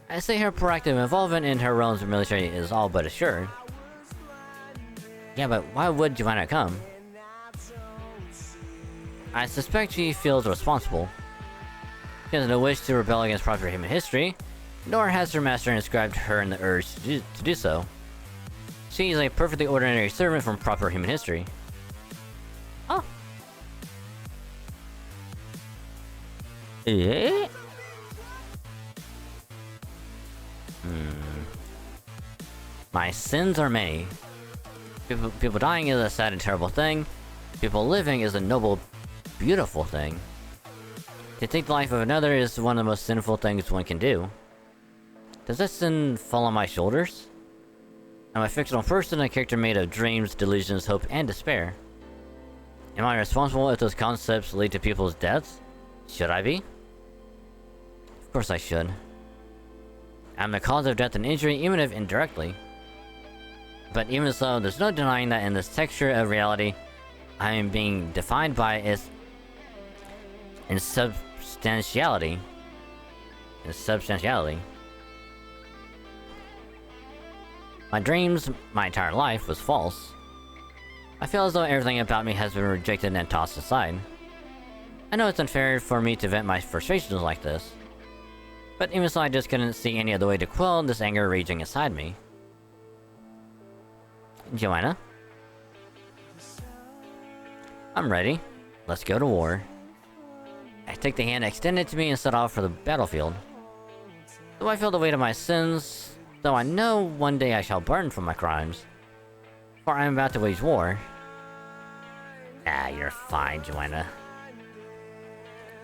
I say her proactive involvement in her realm's military is all but assured. Yeah, but why would Giovanna come? I suspect she feels responsible. She has no wish to rebel against proper human history, nor has her master inscribed her in the urge to do so. She is a perfectly ordinary servant from proper human history. Oh. Eh? My sins are many. People dying is a sad and terrible thing. People living is a noble, beautiful thing. To take the life of another is one of the most sinful things one can do. Does that sin fall on my shoulders? I'm a fictional person, a character made of dreams, delusions, hope, and despair. Am I responsible if those concepts lead to people's deaths? Should I be? Of course I should. I'm the cause of death and injury, even if indirectly. But even so, there's no denying that in this texture of reality, I am being defined by its insubstantiality. My dreams, my entire life, was false. I feel as though everything about me has been rejected and tossed aside. I know it's unfair for me to vent my frustrations like this. But even so, I just couldn't see any other way to quell this anger raging inside me. Joanna? I'm ready. Let's go to war. I take the hand extended to me and set off for the battlefield. Though I feel the weight of my sins, though I know one day I shall burn for my crimes, for I am about to wage war. Ah, you're fine, Joanna.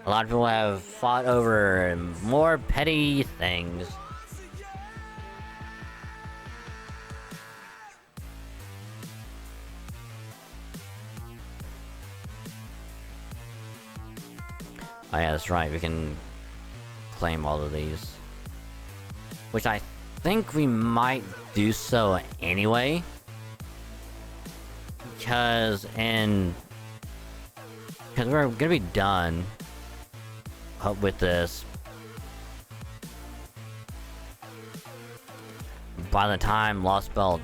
A lot of people have fought over more petty things. Oh yeah, that's right, we can claim all of these. Which I think we might do so anyway. Because we're gonna be done with this by the time Lost Belt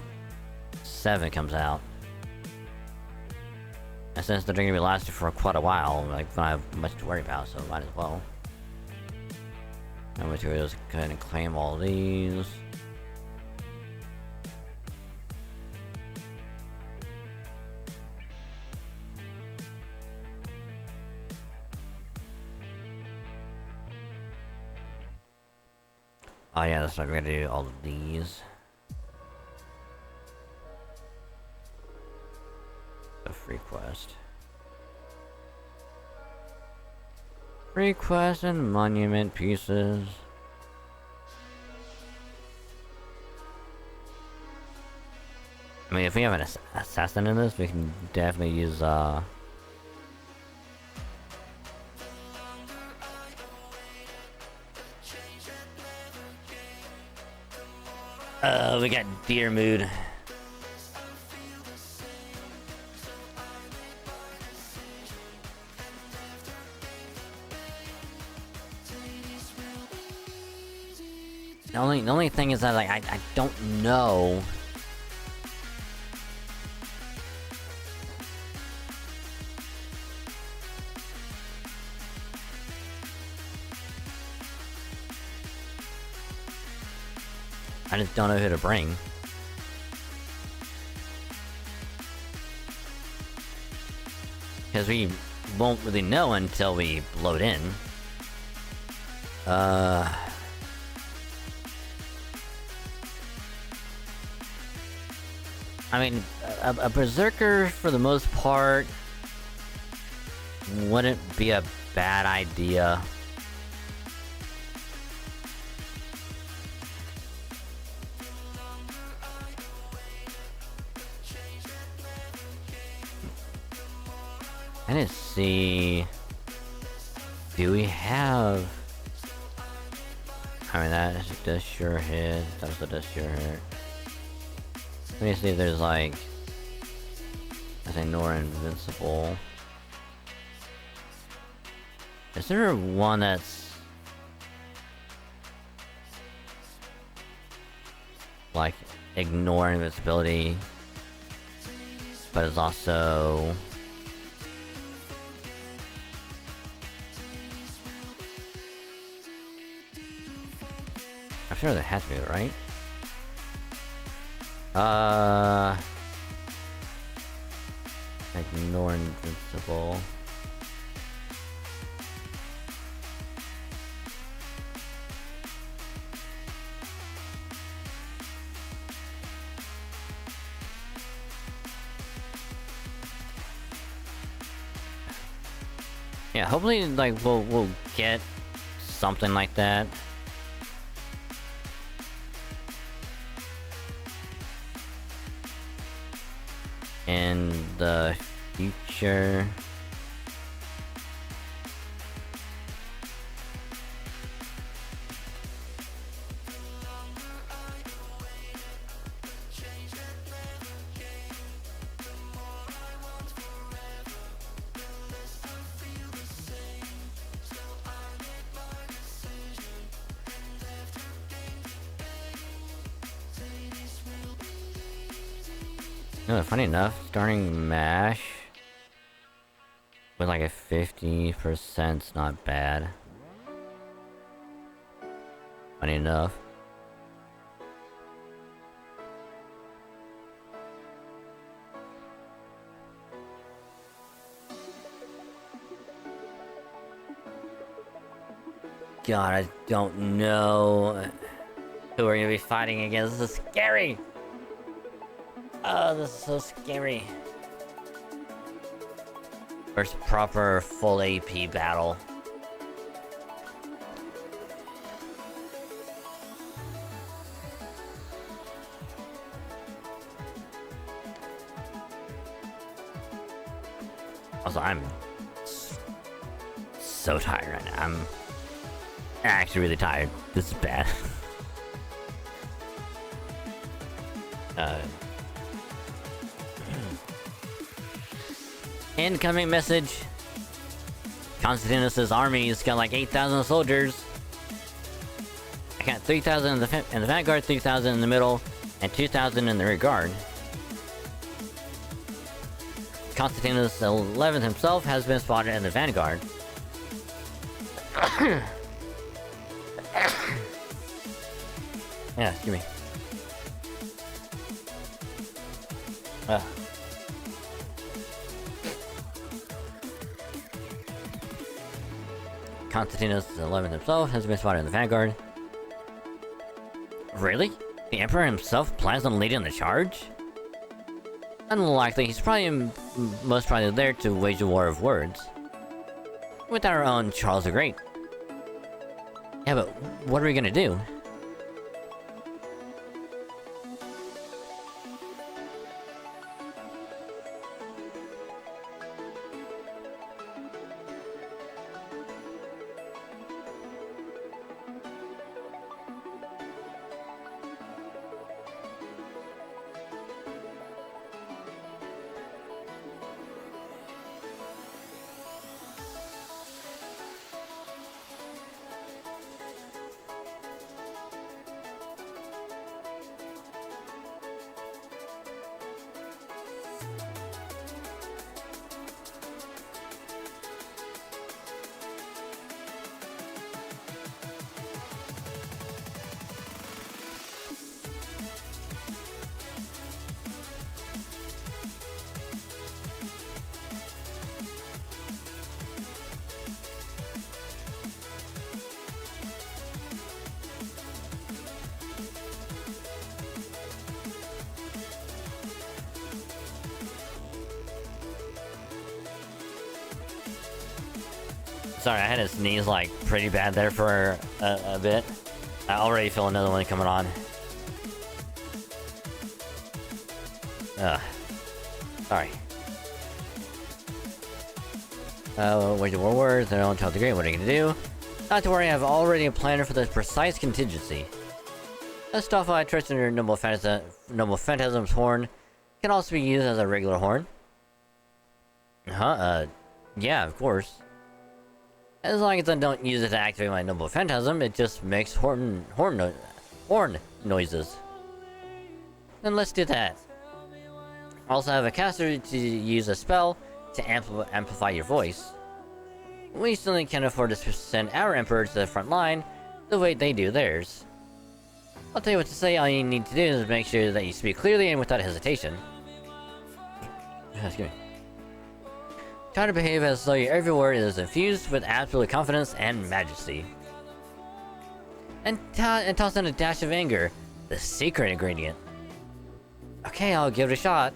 7 comes out. And since they're gonna be lasting for quite a while, like, we don't have much to worry about, so might as well. And we'll just go ahead and claim all these. Oh yeah, that's right, we're gonna do all of these. A free quest. Free quest and monument pieces. I mean, if we have an assassin in this, we can definitely use, we got deer mood. The only thing is that, like, I don't know. I just don't know who to bring. Because we won't really know until we load in. Uh... I mean, a berserker, for the most part, wouldn't be a bad idea. I didn't see... Do we have... I mean, that does sure hit. That also does sure hit. Let me see if there's like... I think Nor Invincible. Is there one that's... like, ignore invincibility, but it's also... I'm sure there has to be, right? Ignore invincible. Yeah, hopefully, like, we'll get something like that. In the future. No, funny enough, starting MASH with like a 50% is not bad. Funny enough. God, I don't know who we're gonna be fighting against. This is scary! Oh, this is so scary. First proper full AP battle. Also, I'm so tired right now. I'm actually really tired. This is bad. Incoming message. Constantinus' army's got like 8,000 soldiers. I got 3,000 in the vanguard, 3,000 in the middle, and 2,000 in the rear guard. Constantinus the 11th himself has been spotted in the vanguard. Yeah, excuse me. Constantinus the 11th himself has been spotted in the vanguard. Really? The Emperor himself plans on leading the charge? Unlikely. He's probably most probably there to wage a war of words with our own Charles the Great. Yeah, but what are we gonna do? Sorry, I had to sneeze like pretty bad there for a bit. I already feel another one coming on. Ugh. Sorry. Wage of war, they're on 12th degree, what are you gonna do? Not to worry, I have already a planner for this precise contingency. That stuff I trust in your Noble Phantasm's horn can also be used as a regular horn. Yeah, of course. As long as I don't use it to activate my Noble Phantasm, it just makes horn noises. Then let's do that. Also have a caster to use a spell to amplify your voice. We certainly can't afford to send our Emperor to the front line the way they do theirs. I'll tell you what to say, all you need to do is make sure that you speak clearly and without hesitation. Excuse me. Try to behave as though your every word is infused with absolute confidence and majesty. And toss in a dash of anger, the secret ingredient. Okay, I'll give it a shot.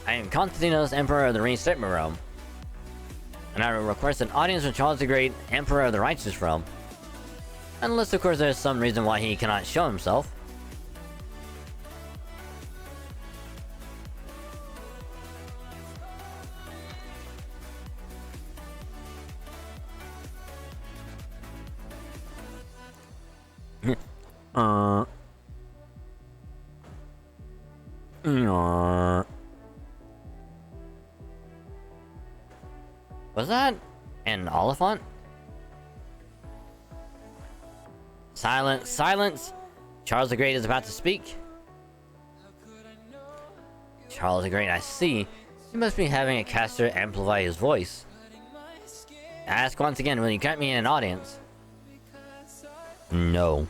I am Constantinos, Emperor of the VStreamer realm. And I request an audience with Charles the Great, Emperor of the Righteous realm. Unless, of course, there's some reason why he cannot show himself. Was that an Oliphant? Silence, silence! Charles the Great is about to speak. Charles the Great, I see. You must be having a caster amplify his voice. I ask once again, will you grant me an audience? No.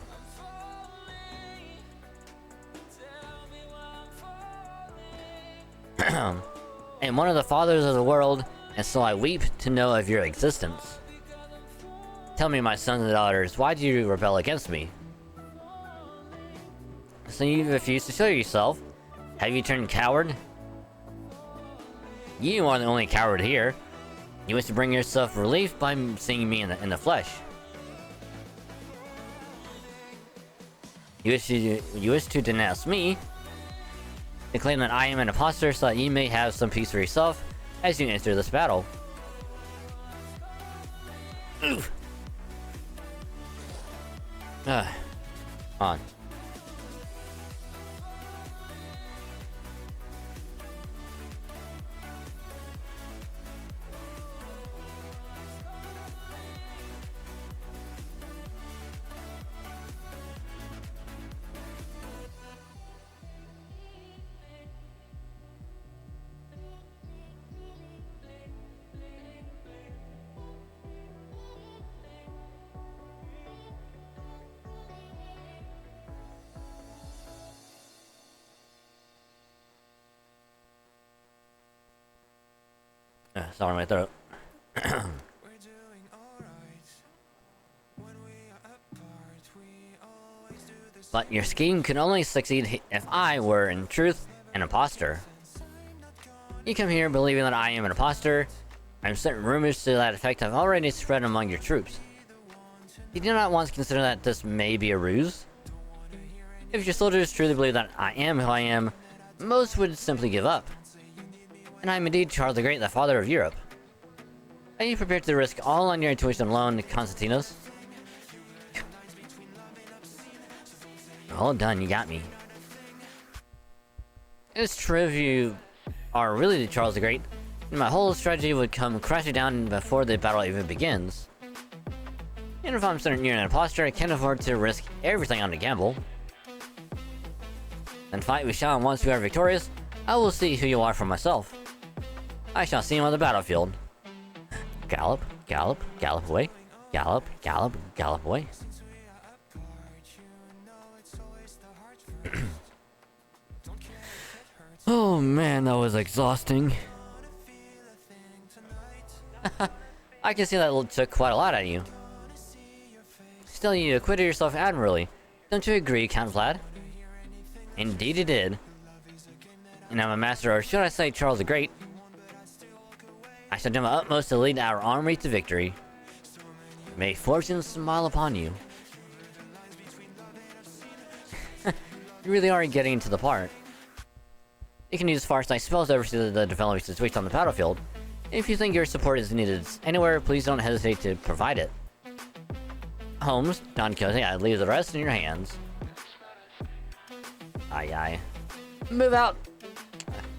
I am one of the fathers of the world, and so I weep to know of your existence. Tell me, my sons and daughters, why do you rebel against me? So you refuse to show yourself? Have you turned coward? You are the only coward here. You wish to bring yourself relief by seeing me in the flesh. You wish to denounce me, to claim that I am an imposter so that you may have some peace for yourself as you enter this battle. Oof. On. Sorry, my throat. But your scheme could only succeed if I were, in truth, an imposter. You come here believing that I am an imposter. I'm certain rumors to that effect have already spread among your troops. You do not once consider that this may be a ruse? If your soldiers truly believe that I am who I am, most would simply give up. And I am indeed Charles the Great, the father of Europe. Are you prepared to risk all on your intuition alone, Constantinos? Well done, you got me. It's true if you are really the Charles the Great, my whole strategy would come crashing down before the battle even begins. And if I'm certain you're an imposter, I can't afford to risk everything on a gamble. Then fight we shall, and once we are victorious, I will see who you are for myself. I shall see him on the battlefield. Gallop, gallop, gallop away. Gallop, gallop, gallop away. Oh man, that was exhausting. I can see that took quite a lot out of you. Still, you acquitted yourself admirably. Don't you agree, Count Vlad? Indeed you did. And I'm a master, or should I say Charles the Great. I shall do my utmost to lead our army to victory. May fortune smile upon you. You really are getting into the part. You can use Farsight spells to oversee the developing situation on the battlefield. If you think your support is needed anywhere, please don't hesitate to provide it. Holmes, Don Quixote, I leave the rest in your hands. Aye aye. Move out!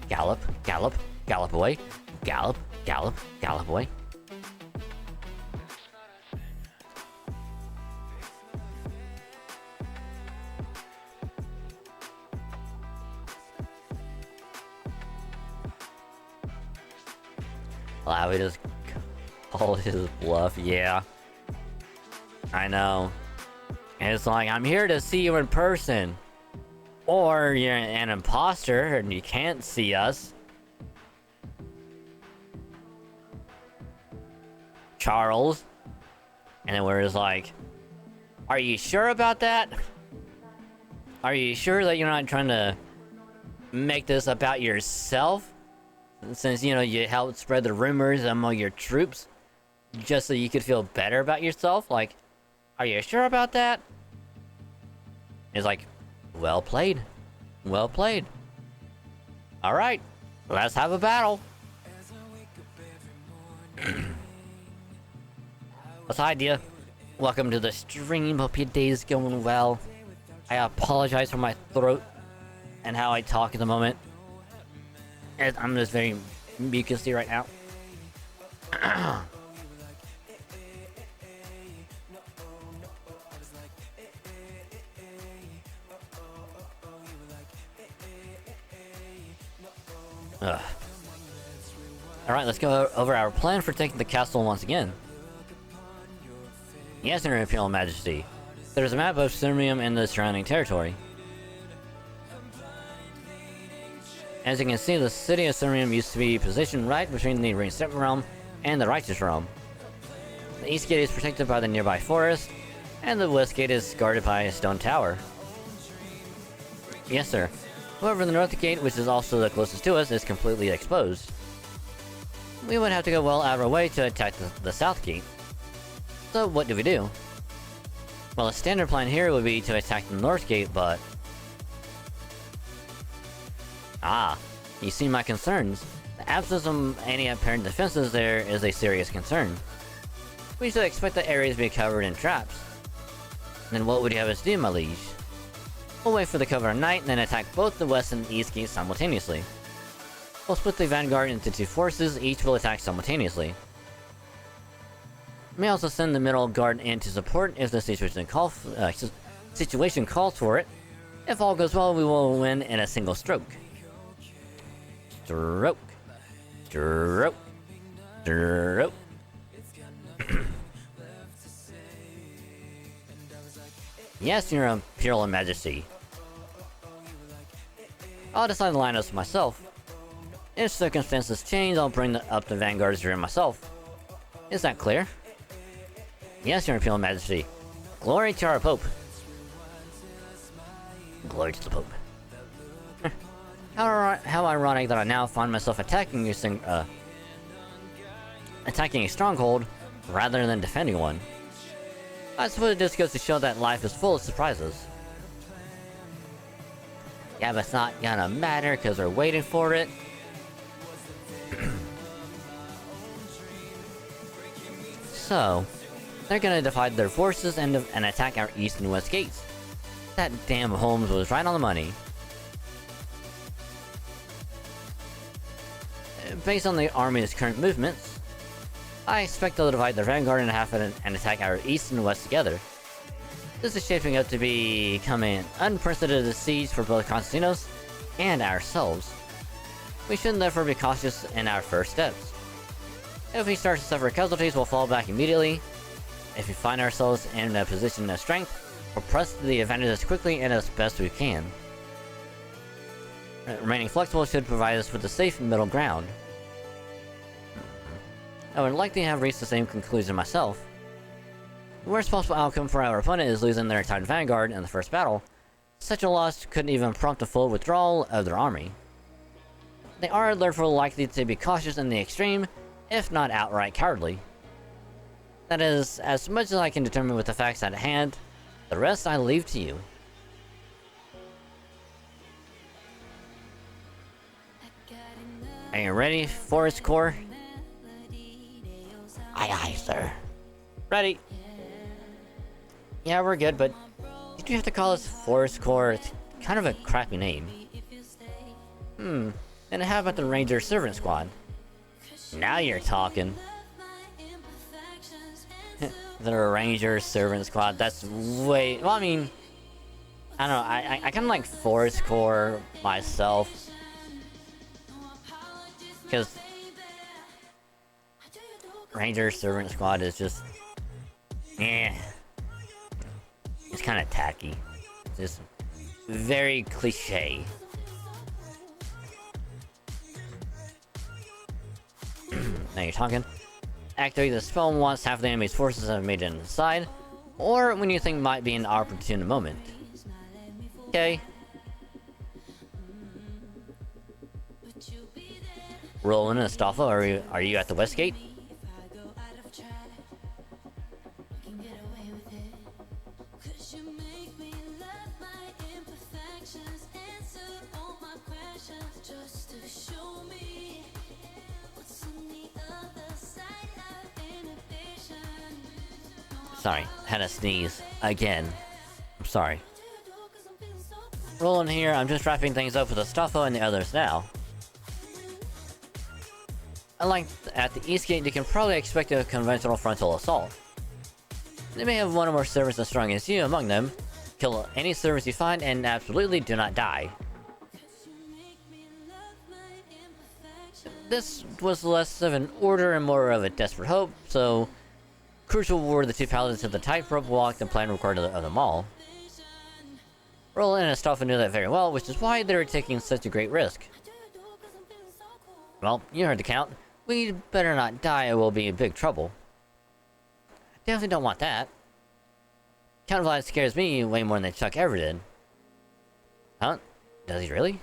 Gallop, gallop, gallop away. Gallop, gallop, gallop away. Wow, we just called his bluff, yeah. I know. And it's like, I'm here to see you in person. Or you're an imposter and you can't see us. Charles. And then we're just like, are you sure about that? Are you sure that you're not trying to make this about yourself? Since, you know, you helped spread the rumors among your troops. Just so you could feel better about yourself? Like, are you sure about that? It's like, well played. Well played. Alright, let's have a battle. What's the idea? Welcome to the stream. Hope your day's going well. I apologize for my throat and how I talk at the moment. I'm just very mucusy right now. Alright, let's go over our plan for taking the castle once again. Yes, Your Imperial Majesty. There's a map of Sirmium and the surrounding territory. As you can see, the city of Sirmium used to be positioned right between the Reset Realm and the Righteous Realm. The east gate is protected by the nearby forest, and the west gate is guarded by a stone tower. Yes, sir. However, the north gate, which is also the closest to us, is completely exposed. We would have to go well out of our way to attack the south gate. So what do we do? Well, a standard plan here would be to attack the north gate, but... Ah, you see my concerns. The absence of any apparent defenses there is a serious concern. We should expect the areas to be covered in traps. Then what would you have us do, my liege? We'll wait for the cover of night, and then attack both the west and east gates simultaneously. We'll split the vanguard into two forces, each will attack simultaneously. May also send the middle guard in to support if the situation calls for it. If all goes well, we will win in a single stroke. Stroke. Stroke. Stroke. Yes, Your Imperial Majesty. I'll decide the lineups myself. If circumstances change, I'll bring up the vanguards here myself. Is that clear? Yes, Your Imperial Majesty. Glory to our Pope. Glory to the Pope. How ironic that I now find myself attacking a stronghold rather than defending one. I suppose it just goes to show that life is full of surprises. Yeah, but it's not gonna matter because we're waiting for it. So, they're gonna divide their forces and attack our east and west gates. That damn Holmes was right on the money. Based on the army's current movements, I expect they'll divide their vanguard in half and attack our east and west together. This is shaping up to become an unprecedented siege for both Constantinos and ourselves. We should therefore be cautious in our first steps. If we start to suffer casualties, we'll fall back immediately. If we find ourselves in a position of strength, we'll press the advantage as quickly and as best we can. Remaining flexible should provide us with a safe middle ground. I would likely have reached the same conclusion myself. The worst possible outcome for our opponent is losing their Titan Vanguard in the first battle. Such a loss couldn't even prompt a full withdrawal of their army. They are therefore likely to be cautious in the extreme, if not outright cowardly. That is as much as I can determine with the facts at hand. The rest I leave to you. Are you ready, Forest Corps? Aye aye, sir. Ready. Yeah, we're good, but did you have to call us Forest Corps? It's kind of a crappy name. And how about the Ranger Servant Squad? Now you're talking. The Ranger Servant Squad, that's way... Well, I mean... I don't know, I kind of like Forest Corps myself. Because... Ranger Servant Squad is just... Eh. It's kind of tacky. It's just... very cliche. Now you're talking. Activate the spell once half the enemy's forces have made it inside, or when you think might be an opportune moment. Okay. Roland and Astolfo, are you at the west gate? Sorry, had a sneeze. Again. I'm sorry. Rolling here, I'm just wrapping things up with Astolfo and the others now. Unlike at the East Gate, you can probably expect a conventional frontal assault. They may have one or more servants as strong as you among them. Kill any servants you find and absolutely do not die. This was less of an order and more of a desperate hope, so... Crucial were the two paladins of the tightrope walk the plan required of them all. Roland and Astolfo knew that very well, which is why they were taking such a great risk. Well, you heard the count. We better not die or we'll be in big trouble. I definitely don't want that. Count Vlad scares me way more than Chuck ever did. Huh? Does he really?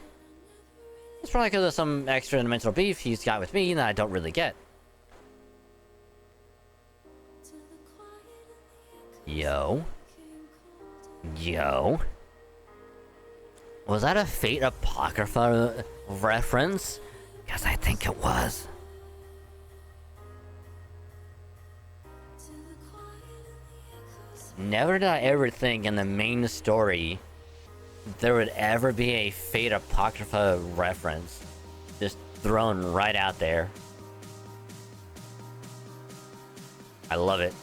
It's probably because of some extra dimensional beef he's got with me that I don't really get. Yo. Was that a Fate Apocrypha reference? Because I think it was. Never did I ever think in the main story there would ever be a Fate Apocrypha reference. Just thrown right out there. I love it.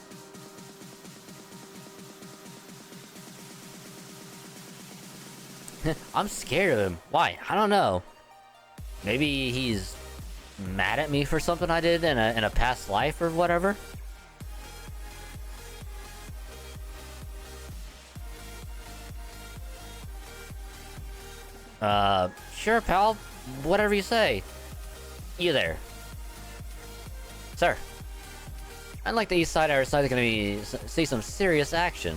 I'm scared of him. Why? I don't know. Maybe he's mad at me for something I did in a past life or whatever. Sure, pal. Whatever you say. You there. Sir. Unlike the east side, our side is gonna see some serious action.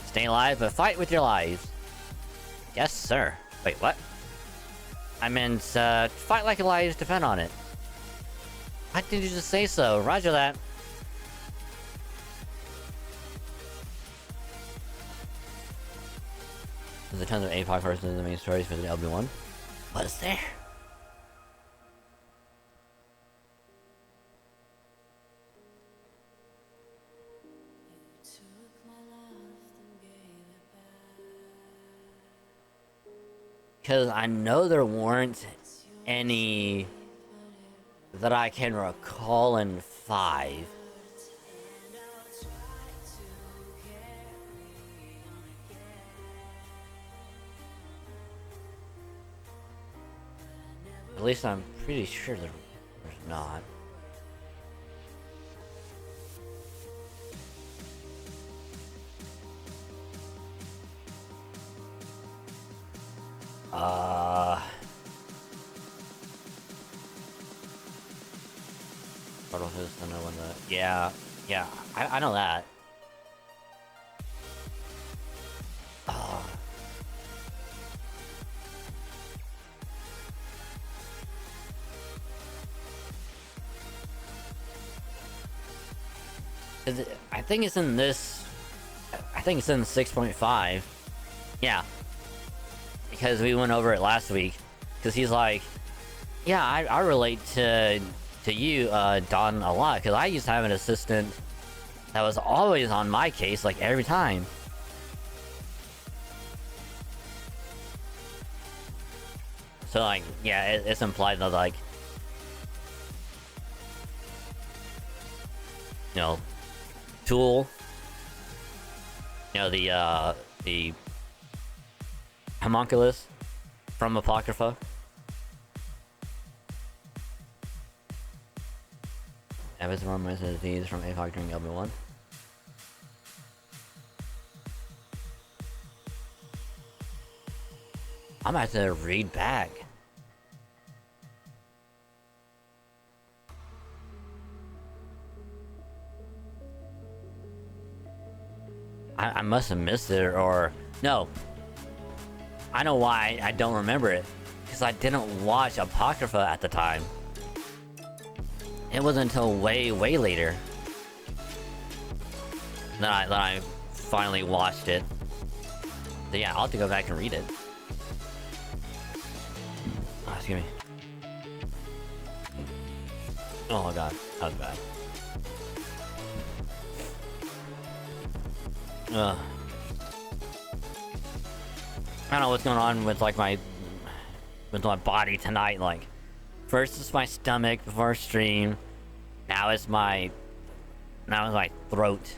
Stay alive, but fight with your lives. Yes, sir. Wait, what? I meant, fight like your lives depend on it. Why did you just say so? Roger that. There's a ton of A5 versions in the main stories for the LB1. What is there? Because I know there weren't any that I can recall in 5. At least I'm pretty sure there's not. Total is to know when the... Yeah, yeah, I know that. Oh. I think it's in this... I think it's in 6.5. Yeah. Because we went over it last week. Because he's like... Yeah, I relate to you, Don, a lot. Because I used to have an assistant that was always on my case, like, every time. So, like, yeah, it's implied that, like... You know... Tool... You know, the homunculus from Apocrypha. Evis Mormons disease from APOC during LB1. I'm gonna have to read back. I must have missed it, or... No. I know why I don't remember it. Because I didn't watch Apocrypha at the time. It wasn't until way, way later that I finally watched it. So yeah, I'll have to go back and read it. Oh, excuse me. Oh god, that was bad. Ugh. I don't know what's going on with like my body tonight. Like, first it's my stomach before stream. Now it's my throat.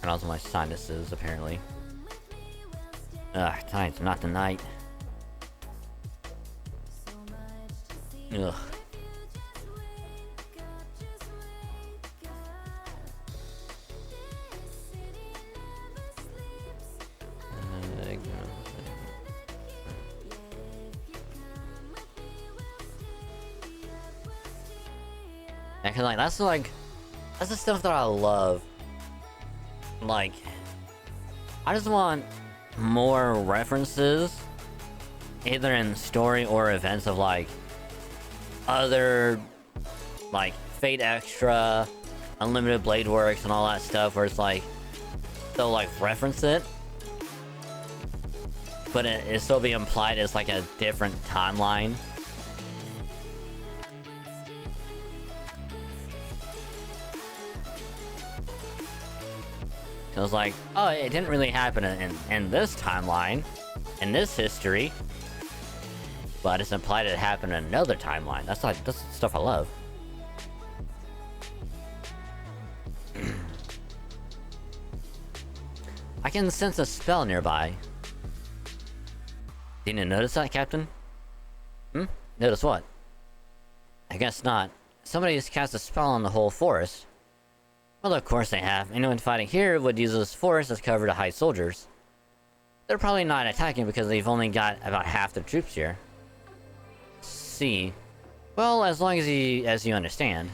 And also my sinuses, apparently. Ugh, tonight's not the night. Ugh. Yeah, cause that's the stuff that I love. Like, I just want more references, either in story or events of like other, like Fate Extra, Unlimited Blade Works, and all that stuff, where it's like they'll like reference it, but it still be implied as like a different timeline. It was like, oh, it didn't really happen in this timeline, in this history, but it's implied it happened in another timeline. That's the stuff I love. I can sense a spell nearby. Didn't you notice that, Captain? Notice what? I guess not. Somebody has cast a spell on the whole forest. Well, of course they have. Anyone fighting here would use this forest as cover to hide soldiers. They're probably not attacking because they've only got about half the troops here. See. Well, as long as you understand.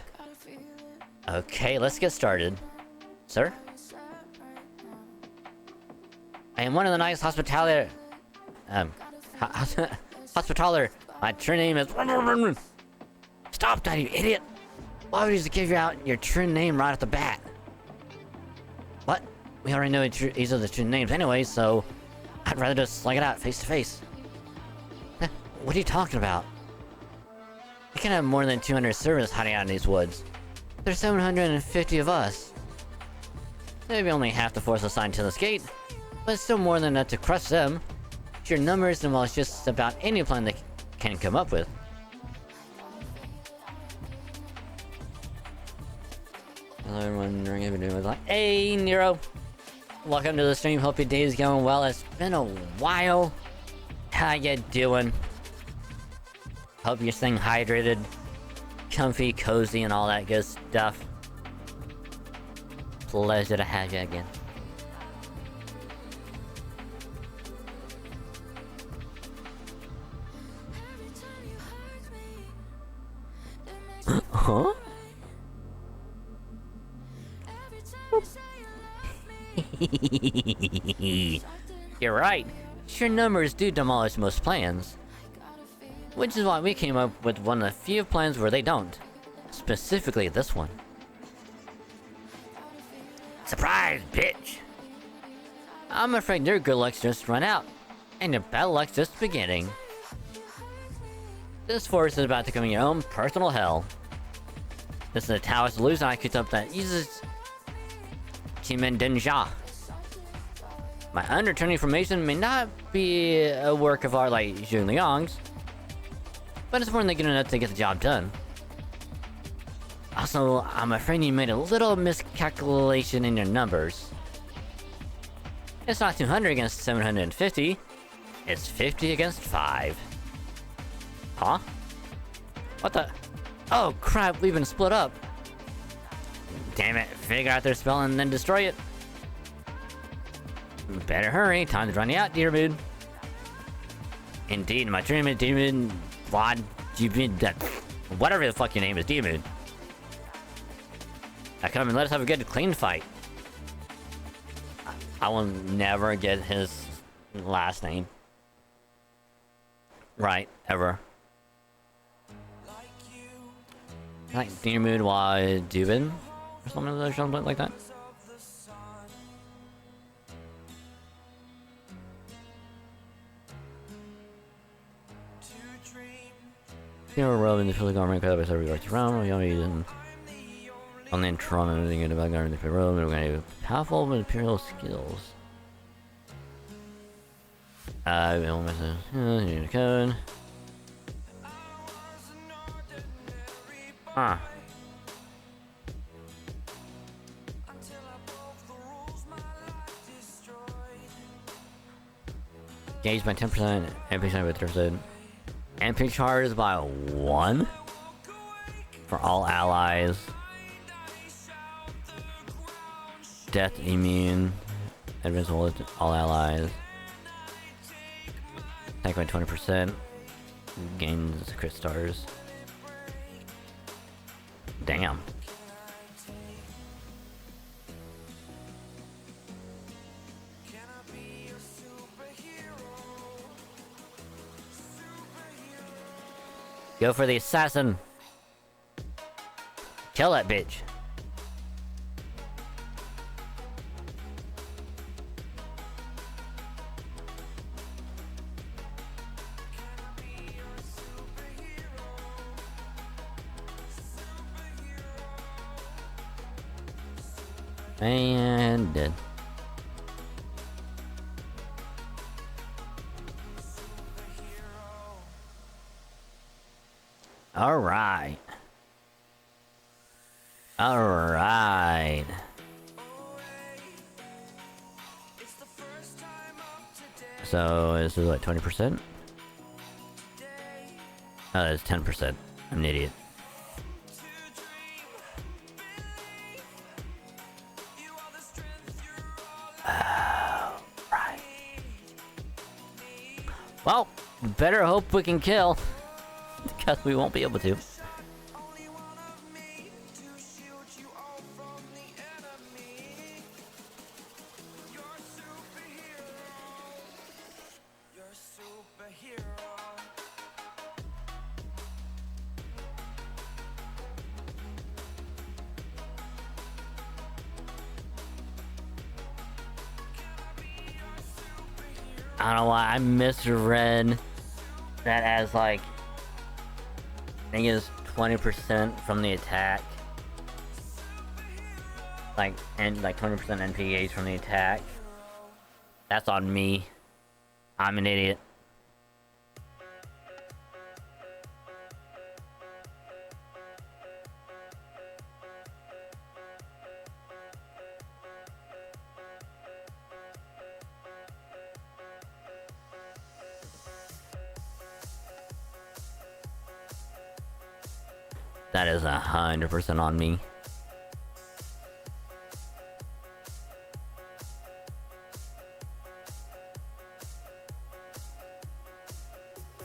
Okay, let's get started. Sir? I am one of the Knights Hospitaller... Hospitaller. My true name is... Stop that, you idiot! Why would you just give you out your true name right off the bat? What? We already know each of the true names anyway, so... I'd rather just slug it out face to face. What are you talking about? We can't have more than 200 servants hiding out in these woods. There's 750 of us. Maybe only half the force assigned to this gate, but it's still more than enough to crush them. Sheer numbers and well, it's just about any plan they can come up with. Hello everyone, ring every day was like, hey Nero! Welcome to the stream, hope your day is going well. It's been a while. How you doing? Hope you're staying hydrated, comfy, cozy, and all that good stuff. Pleasure to have you again. Huh? You're right. Sheer numbers do demolish most plans. Which is why we came up with one of the few plans where they don't. Specifically this one. Surprise, bitch! I'm afraid your good luck's just run out, and your bad luck's just beginning. This forest is about to become your own personal hell. This is a tower solution I cooked up that uses Chimen Denja. My underturning formation may not be a work of art like Zhang Liang's, but it's more than good enough to get the job done. Also, I'm afraid you made a little miscalculation in your numbers. It's not 200 against 750, it's 50 against 5. Huh? What the? Oh crap, we've been split up. Damn it, figure out their spell and then destroy it. Better hurry, time to run you out, dear mood. Indeed, my dream is demon. Whatever the fuck your name is, demon. Now come and let us have a good, clean fight. I will never get his last name right, ever. Like Demon Dubin or something like that. You're rolling the field government cut up every right around. You're using only in Toronto and in the background of the road. We're going to have powerful imperial skills. Code. Huh. Gauge by 10%, MP by 30%. MP charges by 1 for all allies. Death immune. Invincible to all allies. Attack by 20%. Gains crit stars. Damn. Go for the assassin. Kill that bitch. And dead. Alright. Alright. So, this is like 20%? Oh, it's 10%. I'm an idiot. Right. Well, better hope we can kill. Because we won't be able to. I don't know why I misread that as like, I think it's 20% from the attack. Like, and like 20% NPAs from the attack. That's on me. I'm an idiot. That is 100% on me.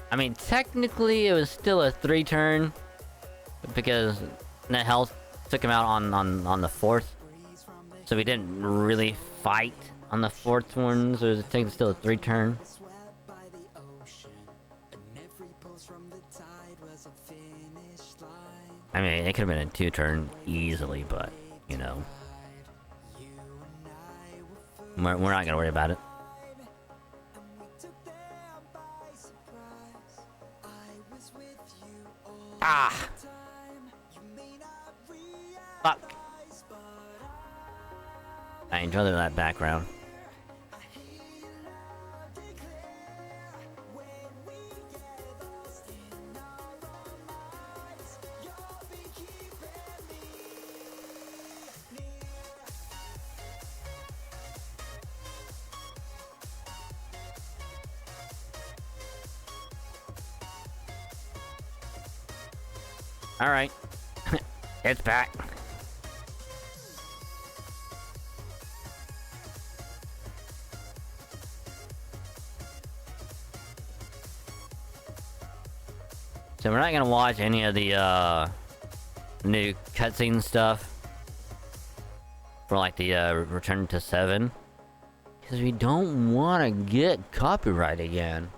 I mean, technically it was still a 3-turn, because net health took him out on the fourth, so we didn't really fight on the fourth one. So it takes still a 3-turn. I mean, it could have been a 2-turn easily, but you know, we're not gonna worry about it. Ah! Fuck! I enjoy that background. Alright. It's back. So we're not gonna watch any of the new cutscene stuff for like the Return to 7, because we don't want to get copyright again.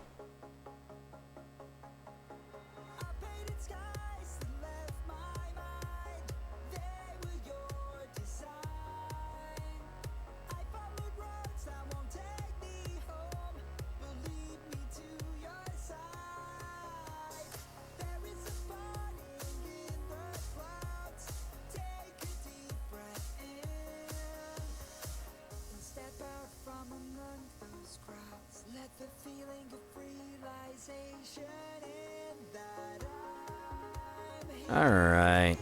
Alright.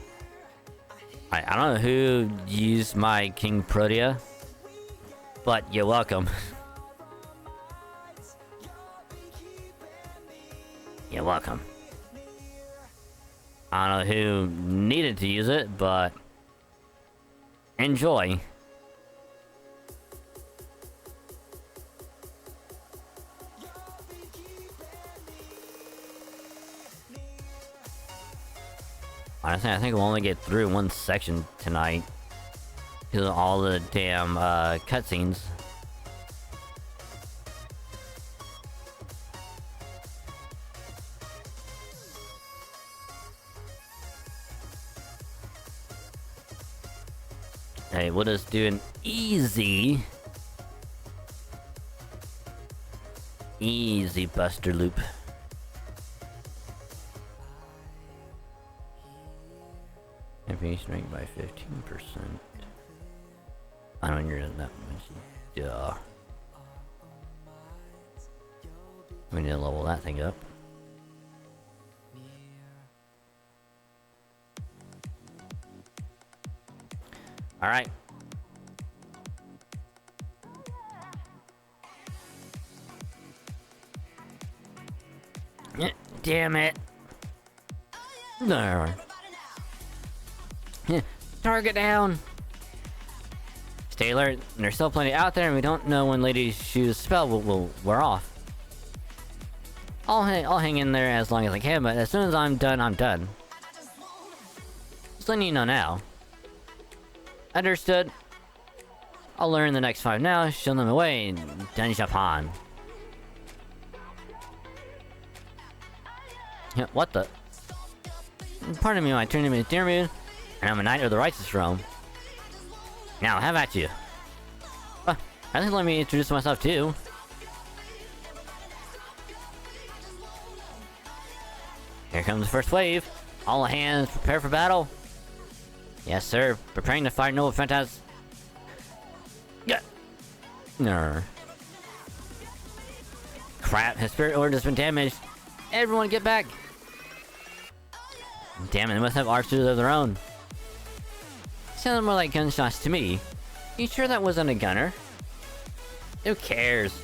I don't know who used my King Protea, but you're welcome. You're welcome. I don't know who needed to use it, but enjoy. Honestly, I think we'll only get through one section tonight because of all the damn cutscenes. Hey, we'll just do an easy buster loop. Advance strength by 15%. I don't hear that much. Duh. We need to level that thing up. Alright. Damn it. No. Target down. Stay alert. There's still plenty out there, and we don't know when Lady Shu's spell will wear off. I'll hang in there as long as I can, but as soon as I'm done, I'm done. Just letting you know now. Understood. I'll learn the next 5 now, show them away, and then Japan. Yeah, what the? Pardon me, I turned him into Dearmoon, and I'm a knight of the righteous realm. Now, have at you. I think let me introduce myself too. Here comes the first wave. All hands prepare for battle. Yes, sir. Preparing to fight Noble Phantas. Yeah. No. Crap, his spirit orb has been damaged. Everyone get back. Damn it, they must have archers of their own. Sounded more like gunshots to me. You sure that wasn't a gunner? Who cares?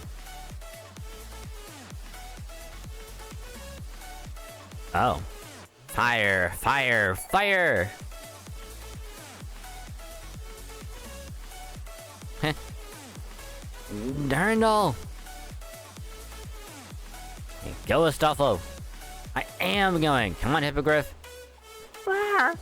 Oh. Fire, fire, fire! Heh. Durandal! Go, Astolfo! I am going! Come on, Hippogriff! Ah.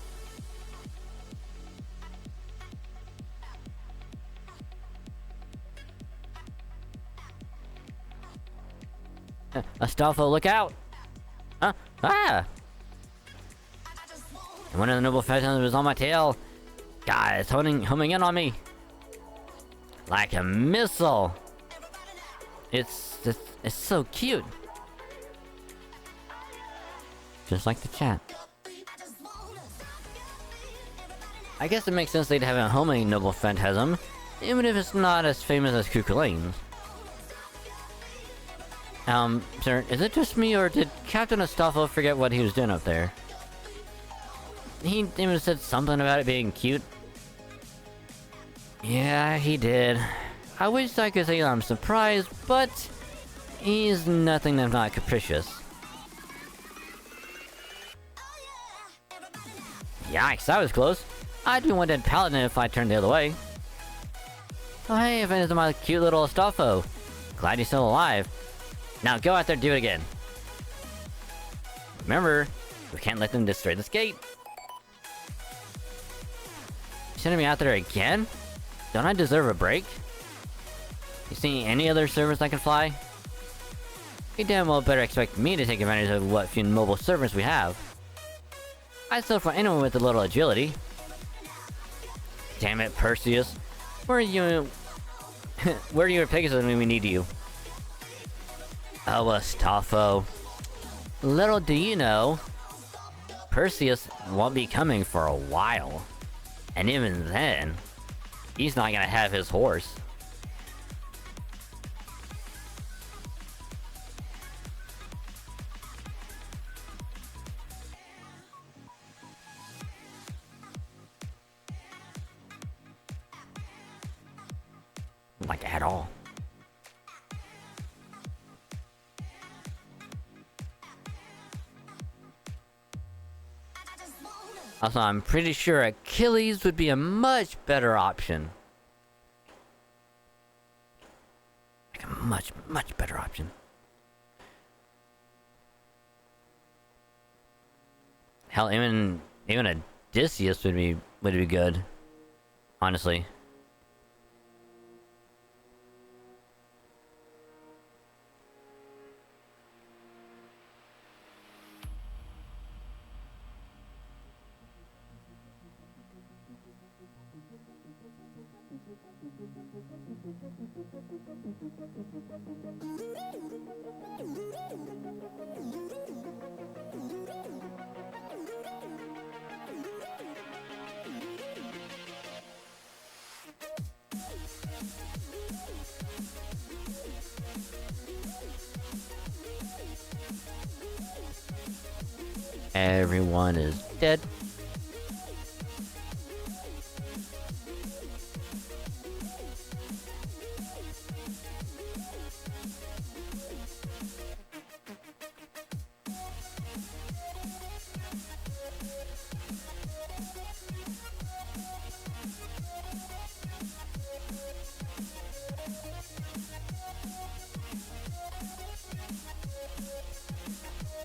Astolfo, look out! Huh? Ah! One of the noble phantoms was on my tail. God, it's homing in on me. Like a missile. It's so cute. Just like the chat. I guess it makes sense they'd have a homing noble phantasm, even if it's not as famous as Cuculane's. Sir, is it just me, or did Captain Astolfo forget what he was doing up there? He even said something about it being cute. Yeah, he did. I wish I could say I'm surprised, but he's nothing if not capricious. Yikes, that was close. I'd be one dead paladin if I turned the other way. Oh hey, if it's my cute little Astolfo. Glad you're still alive. Now go out there and do it again. Remember, we can't let them destroy this gate. Sending me out there again? Don't I deserve a break? You see any other servers I can fly? You damn well better expect me to take advantage of what few mobile servers we have. I'd still for anyone with a little agility. Damn it, Perseus. Where are you? Where are you at Pegasus when we need you? Oh, Astolfo. Little do you know, Perseus won't be coming for a while. And even then, he's not gonna have his horse. Like, at all. Also, I'm pretty sure Achilles would be a much better option. Like a much, much better option. Hell, even Odysseus would be good. Honestly. Everyone is dead.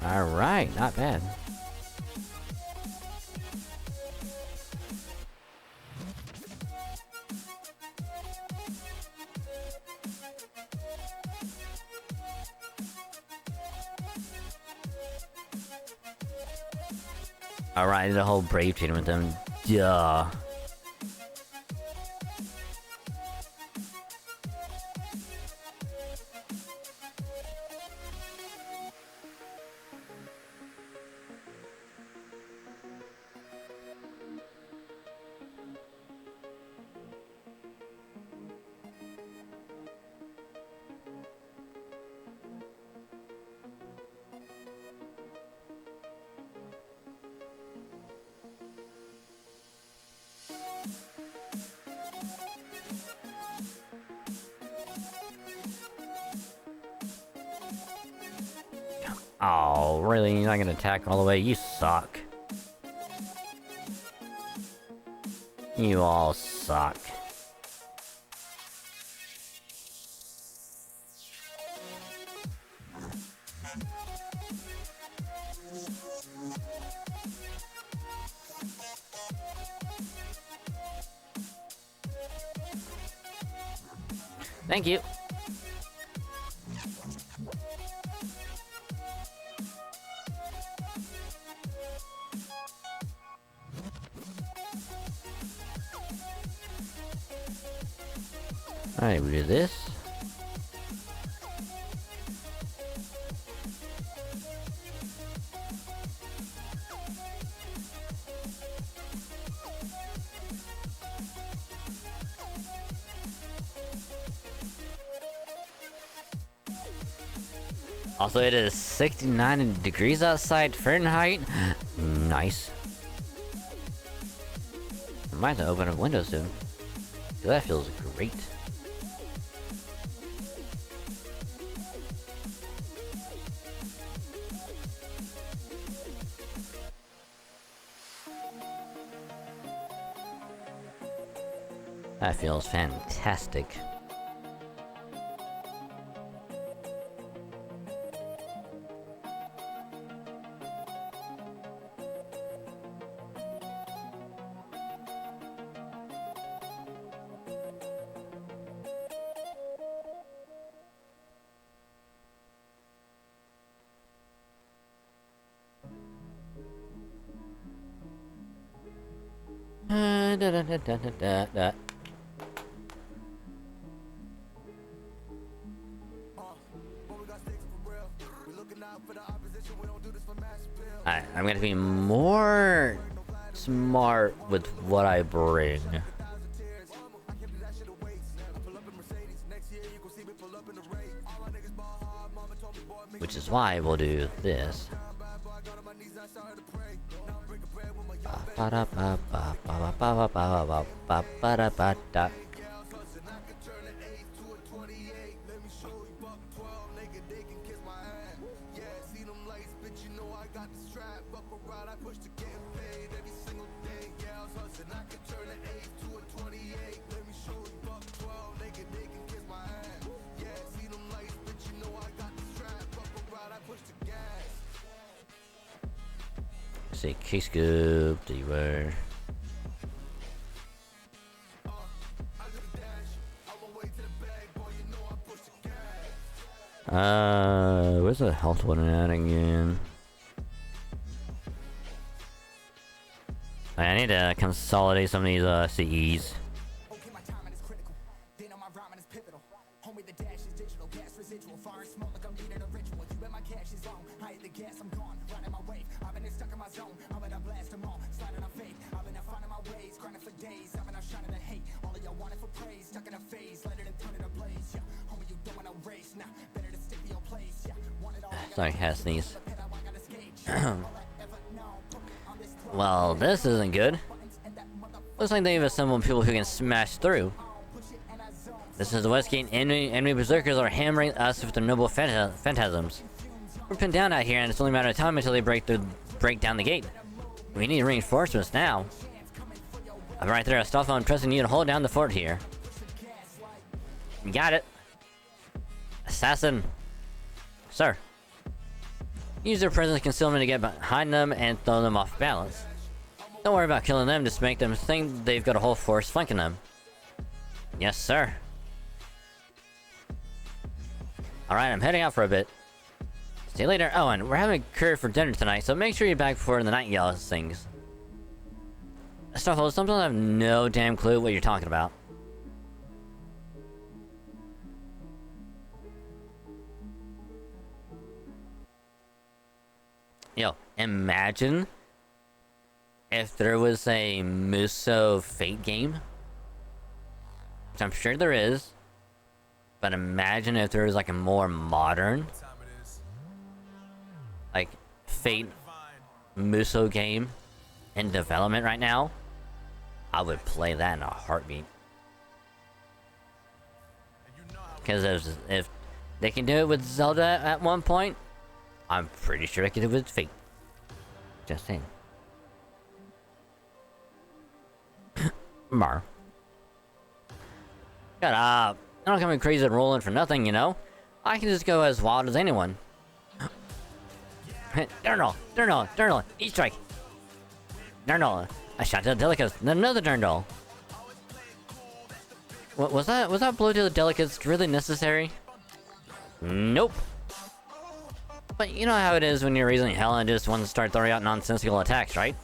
Alright, not bad. Alright, the whole brave chain with them. Duh. Oh, really? You're not gonna attack all the way? You suck. You all suck. Thank you. Alright, we do this. Also, it is 69 degrees outside Fahrenheit. Nice. I might have to open up windows soon. That feels great. That feels fantastic. Da, da, da, da, da, da. Alright, I'm gonna be more smart with what I bring. Which is why we'll do this. Say case scoop, there you were. Where's the health one at again? I need to consolidate some of these CEs. Sorry, had to sneeze. Well, this isn't good. Looks like they've assembled people who can smash through. This is the Westgate. Enemy berserkers are hammering us with their noble phantasms. We're pinned down out here, and it's only a matter of time until they break down the gate. We need reinforcements now. I'm right there, Astolfo. I'm pressing you to hold down the fort here. Got it. Assassin. Sir. Use their presence concealment to get behind them and throw them off balance. Don't worry about killing them, just make them think they've got a whole force flanking them. Yes, sir. Alright, I'm heading out for a bit. See you later. Oh, and we're having a curry for dinner tonight, so make sure you're back before the nightingale sings. Stuff, sometimes I have no damn clue what you're talking about. Yo, imagine if there was a Muso Fate game. Which I'm sure there is. But imagine if there was like a more modern, like, Fate Muso game in development right now. I would play that in a heartbeat. Because if they can do it with Zelda at one point, I'm pretty sure I could do it with Fate. Just saying. Mar. Shut up. I'm not coming crazy and rolling for nothing, you know? I can just go as wild as anyone. Durnal, E-strike. Durnal, I shot to Delicus, then another Durnal. Was that blow to the delegates really necessary? Nope. But you know how it is when you're raising hell and just want to start throwing out nonsensical attacks, right?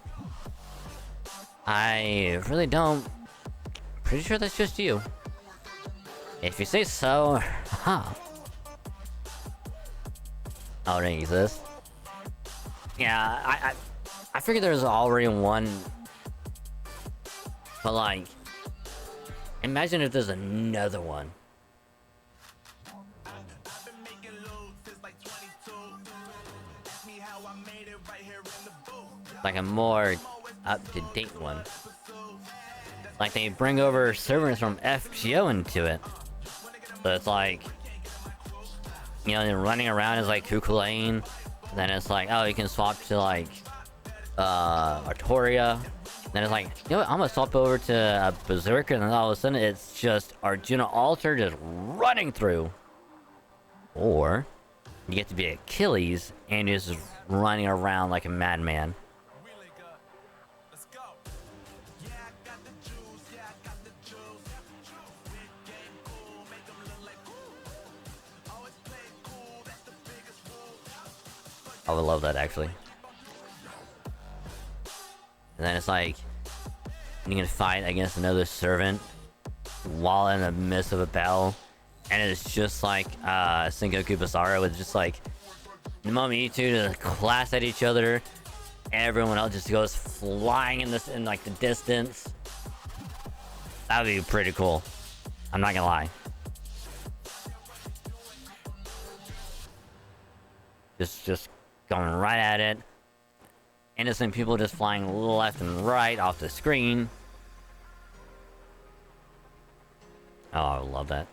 I really don't. Pretty sure that's just you. If you say so, huh? Oh, it exists. Yeah, I figured there was already one. But like, imagine if there's another one. Like a more up-to-date one. Like they bring over servers from FGO into it. So it's like, you know, running around is like Kukulane. Then it's like, oh, you can swap to like Artoria. Then it's like, you know what, I'm gonna swap over to Berserker, and then all of a sudden it's just Arjuna Altar just running through. Or you get to be Achilles and you're just running around like a madman. I would love that, actually. And then it's like, you can fight against another servant while in the midst of a battle, and it's just like Sengoku Basara with just like the moment you two just clash at each other, everyone else just goes flying in like the distance. That would be pretty cool. I'm not gonna lie. Just going right at it. Innocent people just flying left and right off the screen. Oh, I love that.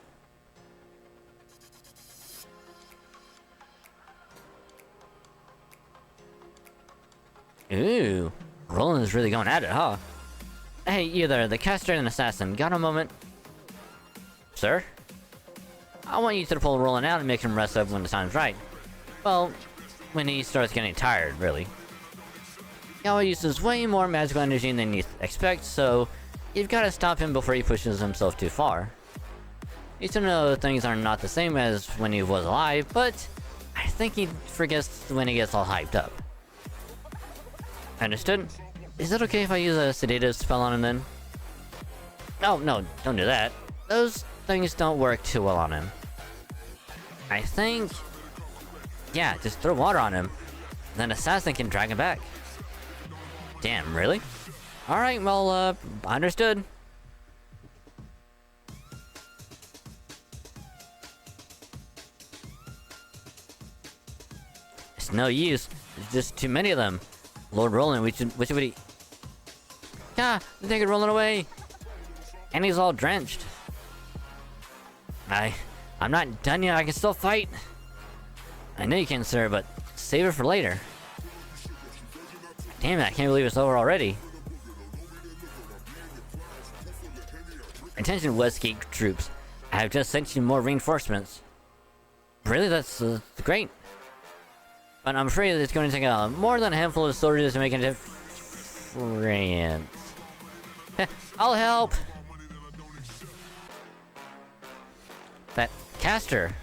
Ooh, Roland is really going at it, huh? Hey, you there, the caster and assassin, got a moment? Sir? I want you to pull Roland out and make him rest up when the time's right. Well, when he starts getting tired, really. Yawa uses way more magical energy than you expect, so you've got to stop him before he pushes himself too far. You still know things are not the same as when he was alive, but I think he forgets when he gets all hyped up. Understood? Is it okay if I use a sedative spell on him then? No, don't do that. Those things don't work too well on him. I think... yeah, just throw water on him. Then Assassin can drag him back. Damn, really? Alright, well, understood. It's no use. There's just too many of them. Lord Roland, which would he... ah, they could rolling away. And he's all drenched. I'm not done yet, I can still fight. I know you can, sir, but save it for later. Damn it, I can't believe it's over already. Attention Westgate troops. I have just sent you more reinforcements. Really? That's great. But I'm afraid it's going to take more than a handful of soldiers to make a difference. I'll help! That caster.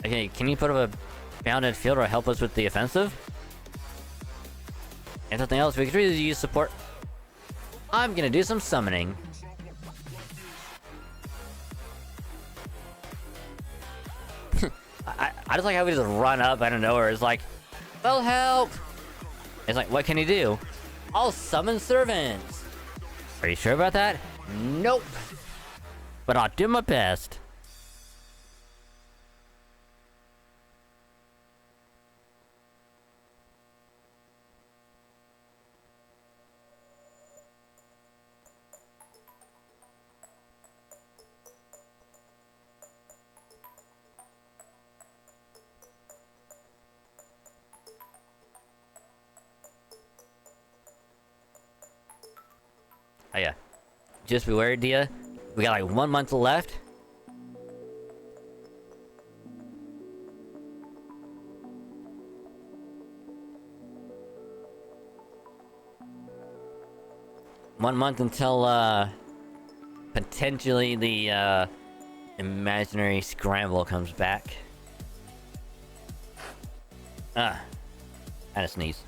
Okay, can you put up a bounded field or help us with the offensive? If nothing else, we could really use support. I'm gonna do some summoning. I just like how we just run up out of nowhere. It's like, well, help! It's like, what can he do? I'll summon servants! Are you sure about that? Nope! But I'll do my best. Oh yeah. Just beware, Dia. We got like 1 month left. One month until potentially the imaginary scramble comes back. I had a sneeze.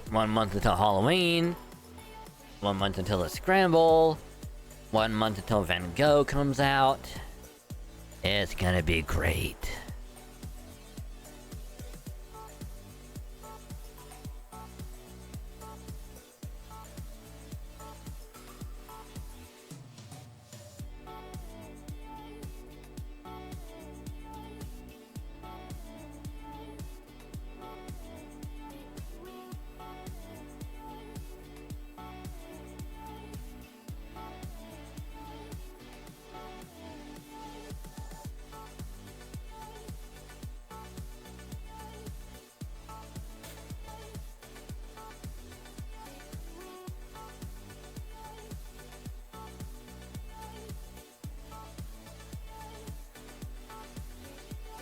One month until Halloween. 1 month until the scramble. 1 month until Van Gogh comes out. It's gonna be great.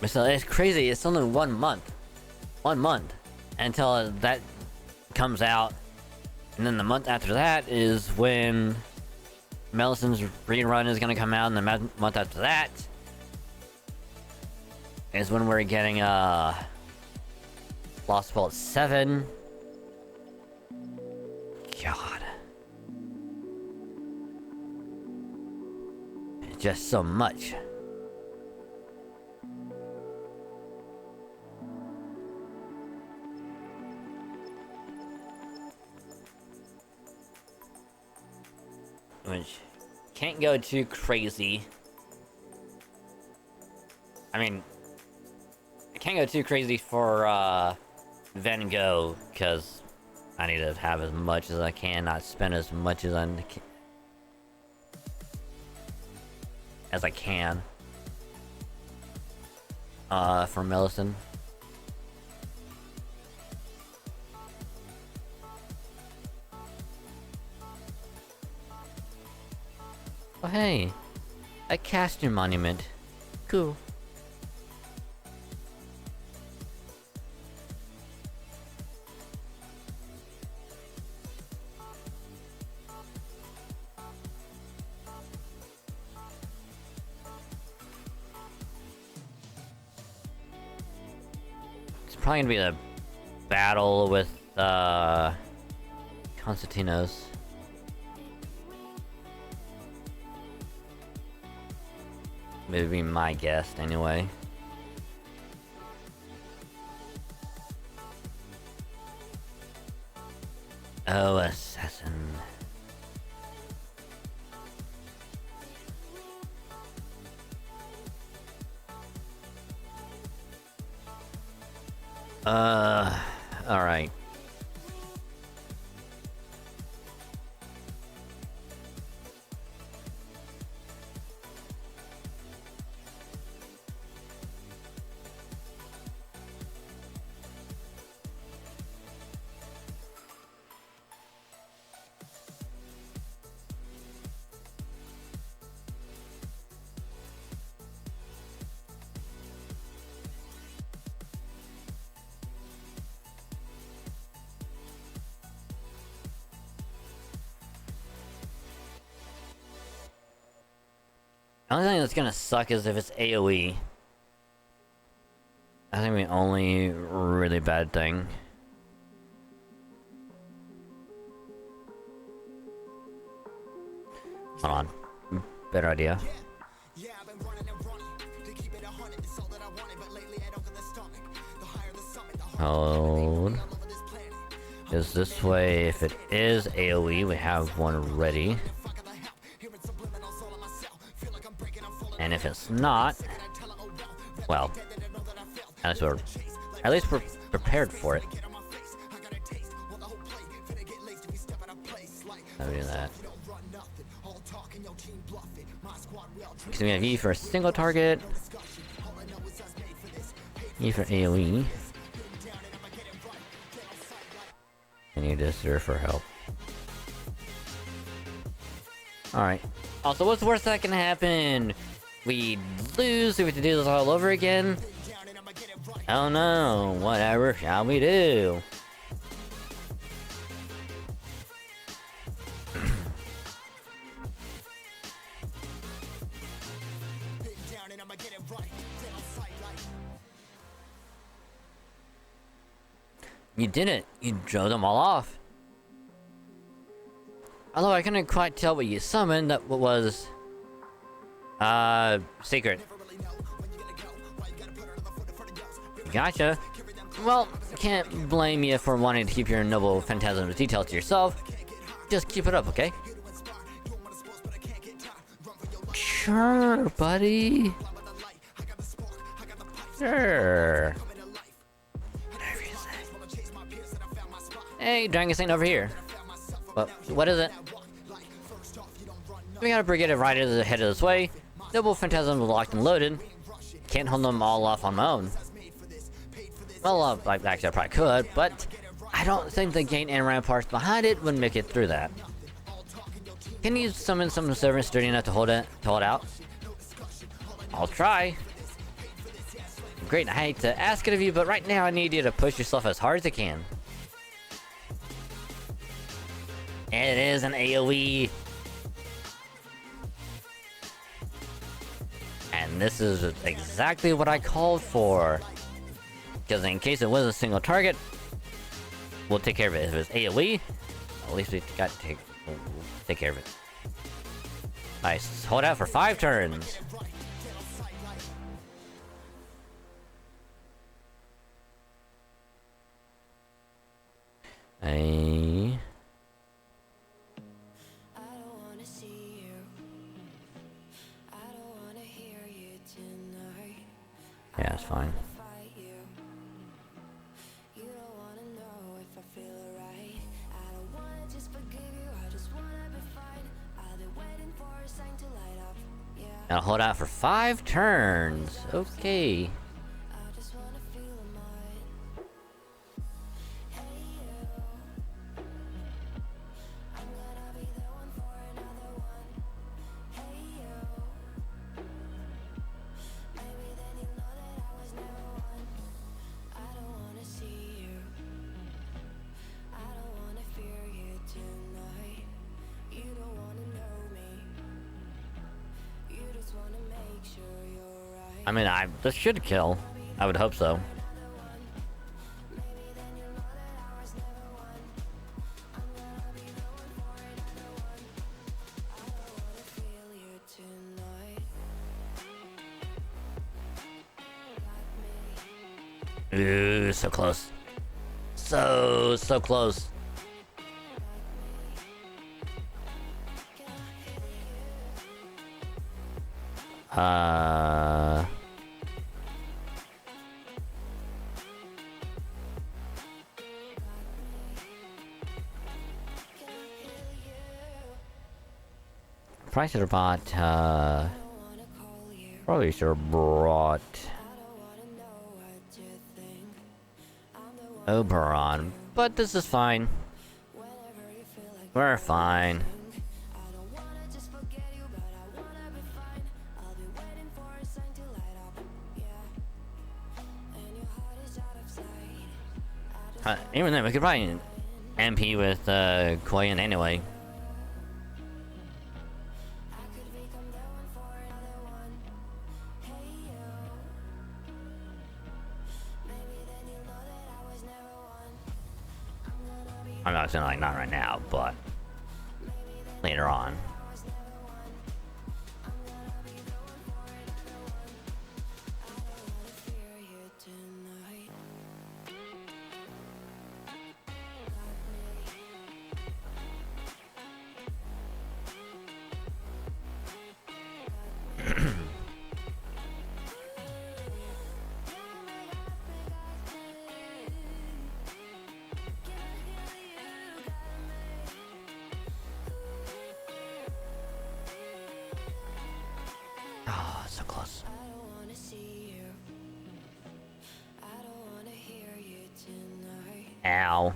So it's crazy, it's only 1 month. 1 month. Until that comes out. And then the month after that is when Melison's rerun is gonna come out, and the month after that is when we're getting Lost Vault 7. God. Just so much. Which can't go too crazy. I mean, I can't go too crazy for Van Gogh, because I need to have as much as I can, not spend as much as I can for Millicent. Oh hey, a Castor monument. Cool. It's probably gonna be a battle with Constantinos. Maybe my guess, anyway. Oh, assassin. Alright. The only thing that's gonna suck is if it's AoE. I think the only really bad thing. Hold on. Better idea. Hold. Is this way, if it is AoE, we have one ready. And if it's not, well, at least we're prepared for it. How do we do that? So we have E for a single target, E for AoE, and you just there for help. Alright. Also, what's the worst that can happen? We lose, so we have to do this all over again. Oh no, whatever shall we do? You did it. You drove them all off. Although I couldn't quite tell what you summoned, that was... secret. Gotcha. Well, can't blame you for wanting to keep your noble phantasm detail to yourself. Just keep it up, okay? Sure, buddy. Sure. Whatever you say. Hey, Dragon Saint over here. Well, what is it? We got a brigade of riders headed this way. Noble phantasms locked and loaded. Can't hold them all off on my own. Well, actually I probably could, but I don't think the gate and ramparts behind it would make it through that. Can you summon some servants sturdy enough to hold it out? I'll try. Great, I hate to ask it of you, but right now I need you to push yourself as hard as you can. It is an AoE. And this is exactly what I called for. Because in case it was a single target, we'll take care of it. If it's AoE, at least we got to take care of it. Nice. Hold out for 5 turns. Hey. Yeah, it's fine. Now hold out for 5 turns. Okay. I mean, this should kill. I would hope so. Ooh, so close. So close. Probably should have bought, probably should have brought Oberon, but this is fine. We're fine. Even then, we could probably MP with Koyan anyway. I'm not saying like not right now, but later on. Oh, so close. Ow.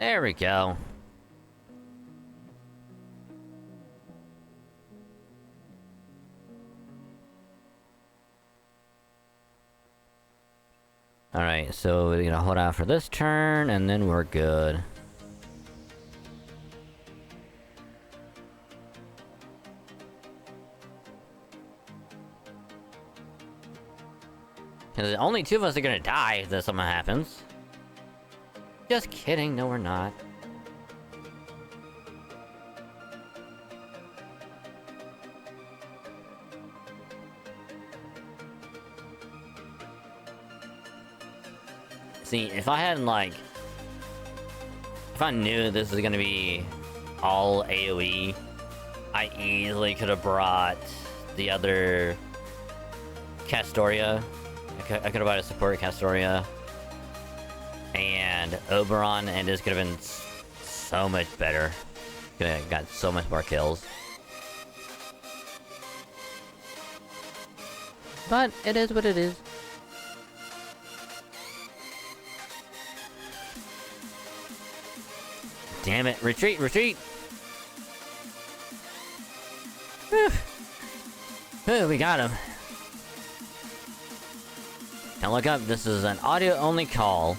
There we go. Alright, so we're gonna hold out for this turn, and then we're good. Because only two of us are gonna die if something happens. Just kidding, no we're not. See, if I hadn't like... If I knew this was gonna be all AoE, I easily could have brought the other Castoria. I could have brought a support Castoria and Oberon, and this could have been so much better. Could have got so much more kills. But it is what it is. Damn it! Retreat! Retreat! Whew. Whew, we got him. Now look up, this is an audio-only call.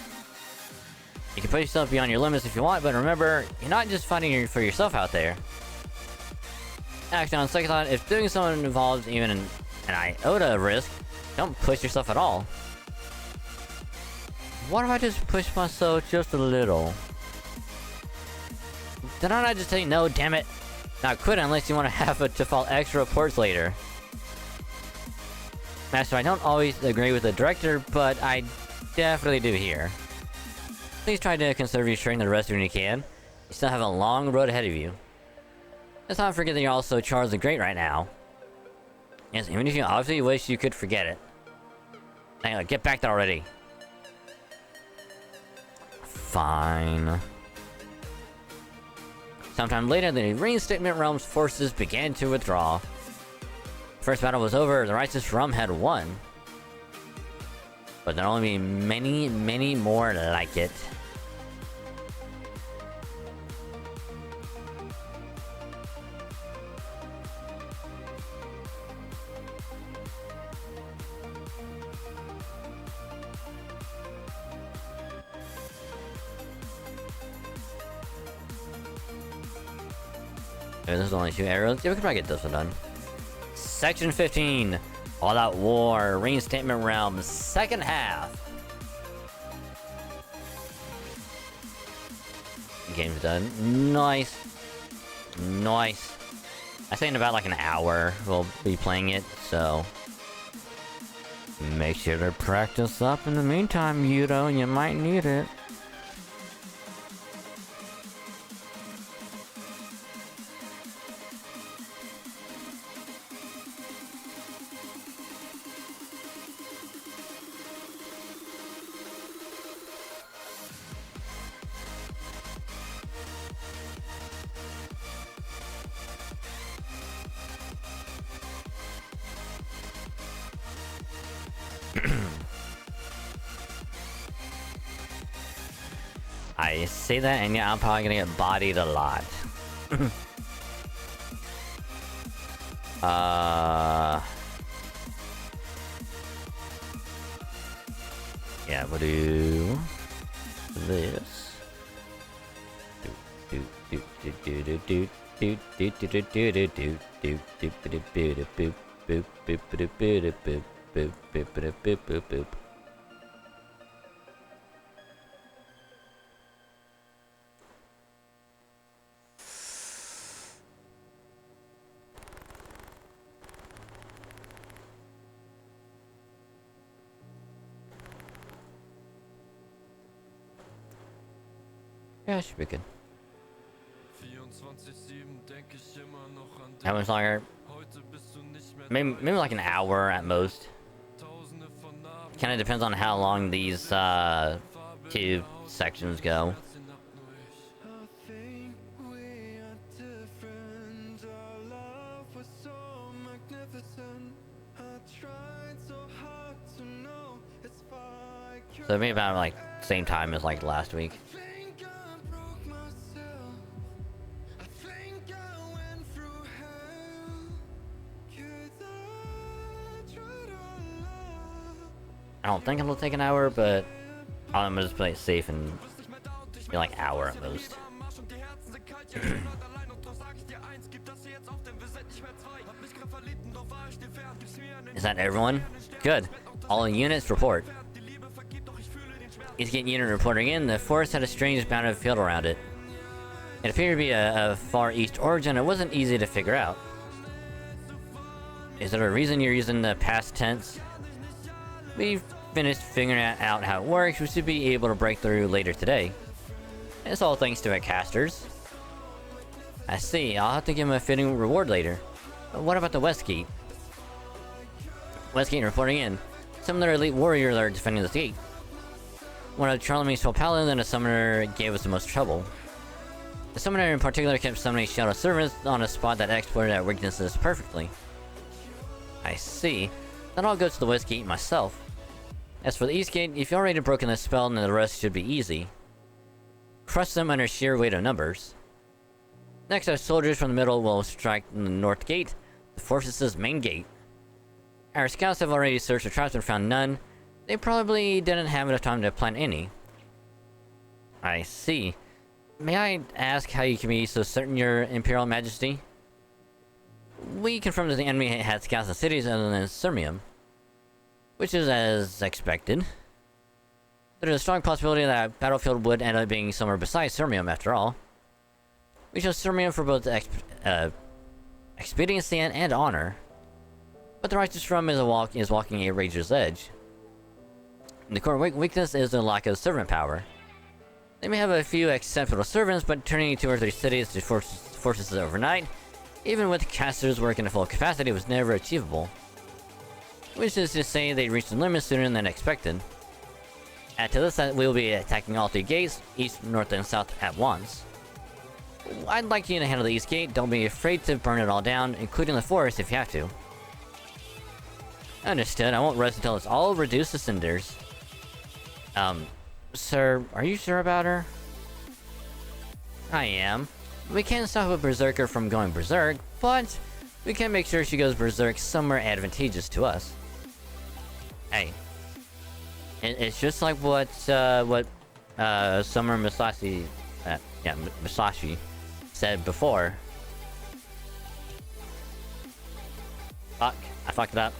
You can put yourself beyond your limits if you want, but remember, you're not just fighting for yourself out there. Actually, on second thought, if doing something involves even an iota of risk, don't push yourself at all. What if I just push myself just a little? Did I not just say no, damn it? Now quit unless you want to have to file extra reports later. Master, I don't always agree with the director, but I definitely do here. Please try to conserve your strength the rest when you can. You still have a long road ahead of you. Let's not forget that you're also Charles the Great right now. Yes, even if you obviously wish you could forget it. Hang on, get back there already. Fine. Sometime later, the Reinstatement Realm's forces began to withdraw. First battle was over, the Righteous Realm had won. But there'll only be many, many more like it. Okay, this is only 2 arrows. Yeah, we could probably get this one done. Section 15. All Out War. Reinstatement Realm. Second half. Game's done. Nice. Nice. I say in about like an hour we'll be playing it, so... Make sure to practice up in the meantime, Yudo. You might need it. I say that, and yeah, I'm probably gonna get bodied a lot. Yeah, we'll do this. Yeah, it should be good. How much longer? Maybe like an hour at most. Kind of depends on how long these 2 sections go. So maybe about like same time as like last week. I don't think it'll take an hour, but I'm gonna just play it safe and be like hour at most. Is that everyone? Good. All units report. Eastgate unit reporting in. The forest had a strange bounded field around it. It appeared to be a Far East origin. It wasn't easy to figure out. Is there a reason you're using the past tense? We've finished figuring out how it works. We should be able to break through later today. It's all thanks to our casters. I see. I'll have to give him a fitting reward later. But what about the Westgate? Westgate reporting in. Some of their elite warriors are defending this gate. One of Charlemagne's full paladins and a summoner gave us the most trouble. The summoner in particular kept summoning shadow servants on a spot that exploited our weaknesses perfectly. I see. Then I'll go to the West Gate myself. As for the East Gate, if you've already broken the spell, then the rest should be easy. Crush them under sheer weight of numbers. Next, our soldiers from the middle will strike the North Gate, the fortress's main gate. Our scouts have already searched for traps but found none. They probably didn't have enough time to plant any. I see. May I ask how you can be so certain, Your Imperial Majesty? We confirmed that the enemy had scouts in cities other than Sirmium, which is as expected. There's a strong possibility that battlefield would end up being somewhere besides Sirmium after all. We chose Sirmium for both expediency and honor. But the righteous rum is walking a Rager's edge. The core weakness is the lack of servant power. They may have a few exceptional servants, but turning 2 or 3 cities to fortresses overnight, even with casters working at full capacity, was never achievable. Which is to say they reached the limit sooner than expected. Add to this that we will be attacking all 3 gates, east, north, and south at once. I'd like you to handle the east gate. Don't be afraid to burn it all down, including the forest if you have to. Understood. I won't rest until it's all reduced to cinders. Sir, are you sure about her? I am. We can't stop a berserker from going berserk, but we can make sure she goes berserk somewhere advantageous to us. Hey. It's just like what Summer Masashi, Masashi said before. Fuck, I fucked it up.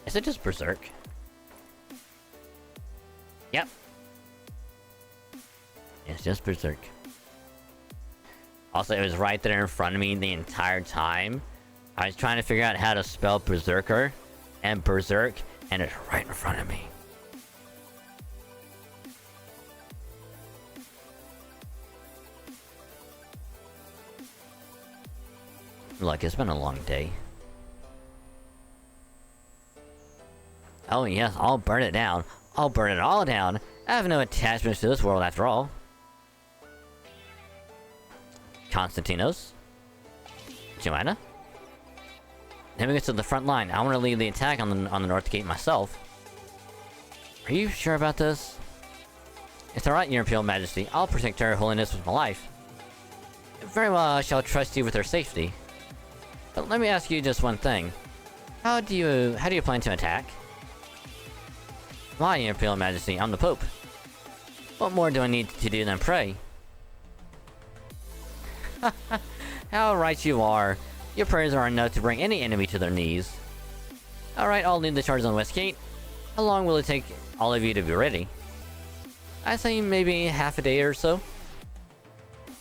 Is it just berserk? Yep. It's just berserk. Also, it was right there in front of me the entire time. I was trying to figure out how to spell berserker and berserk, and it's right in front of me. Look, it's been a long day. Oh yes, I'll burn it down. I'll burn it all down. I have no attachments to this world after all. Constantinos? Joanna? Let me get to the front line. I want to lead the attack on the North Gate myself. Are you sure about this? It's alright, Your Imperial Majesty. I'll protect Her Holiness with my life. Very well, I shall trust you with her safety. But let me ask you just one thing. How do you plan to attack? Why, Your Imperial Majesty? I'm the Pope. What more do I need to do than pray? How right you are. Your prayers are enough to bring any enemy to their knees. Alright, I'll lead the charge on West Gate. How long will it take all of you to be ready? I say maybe half a day or so.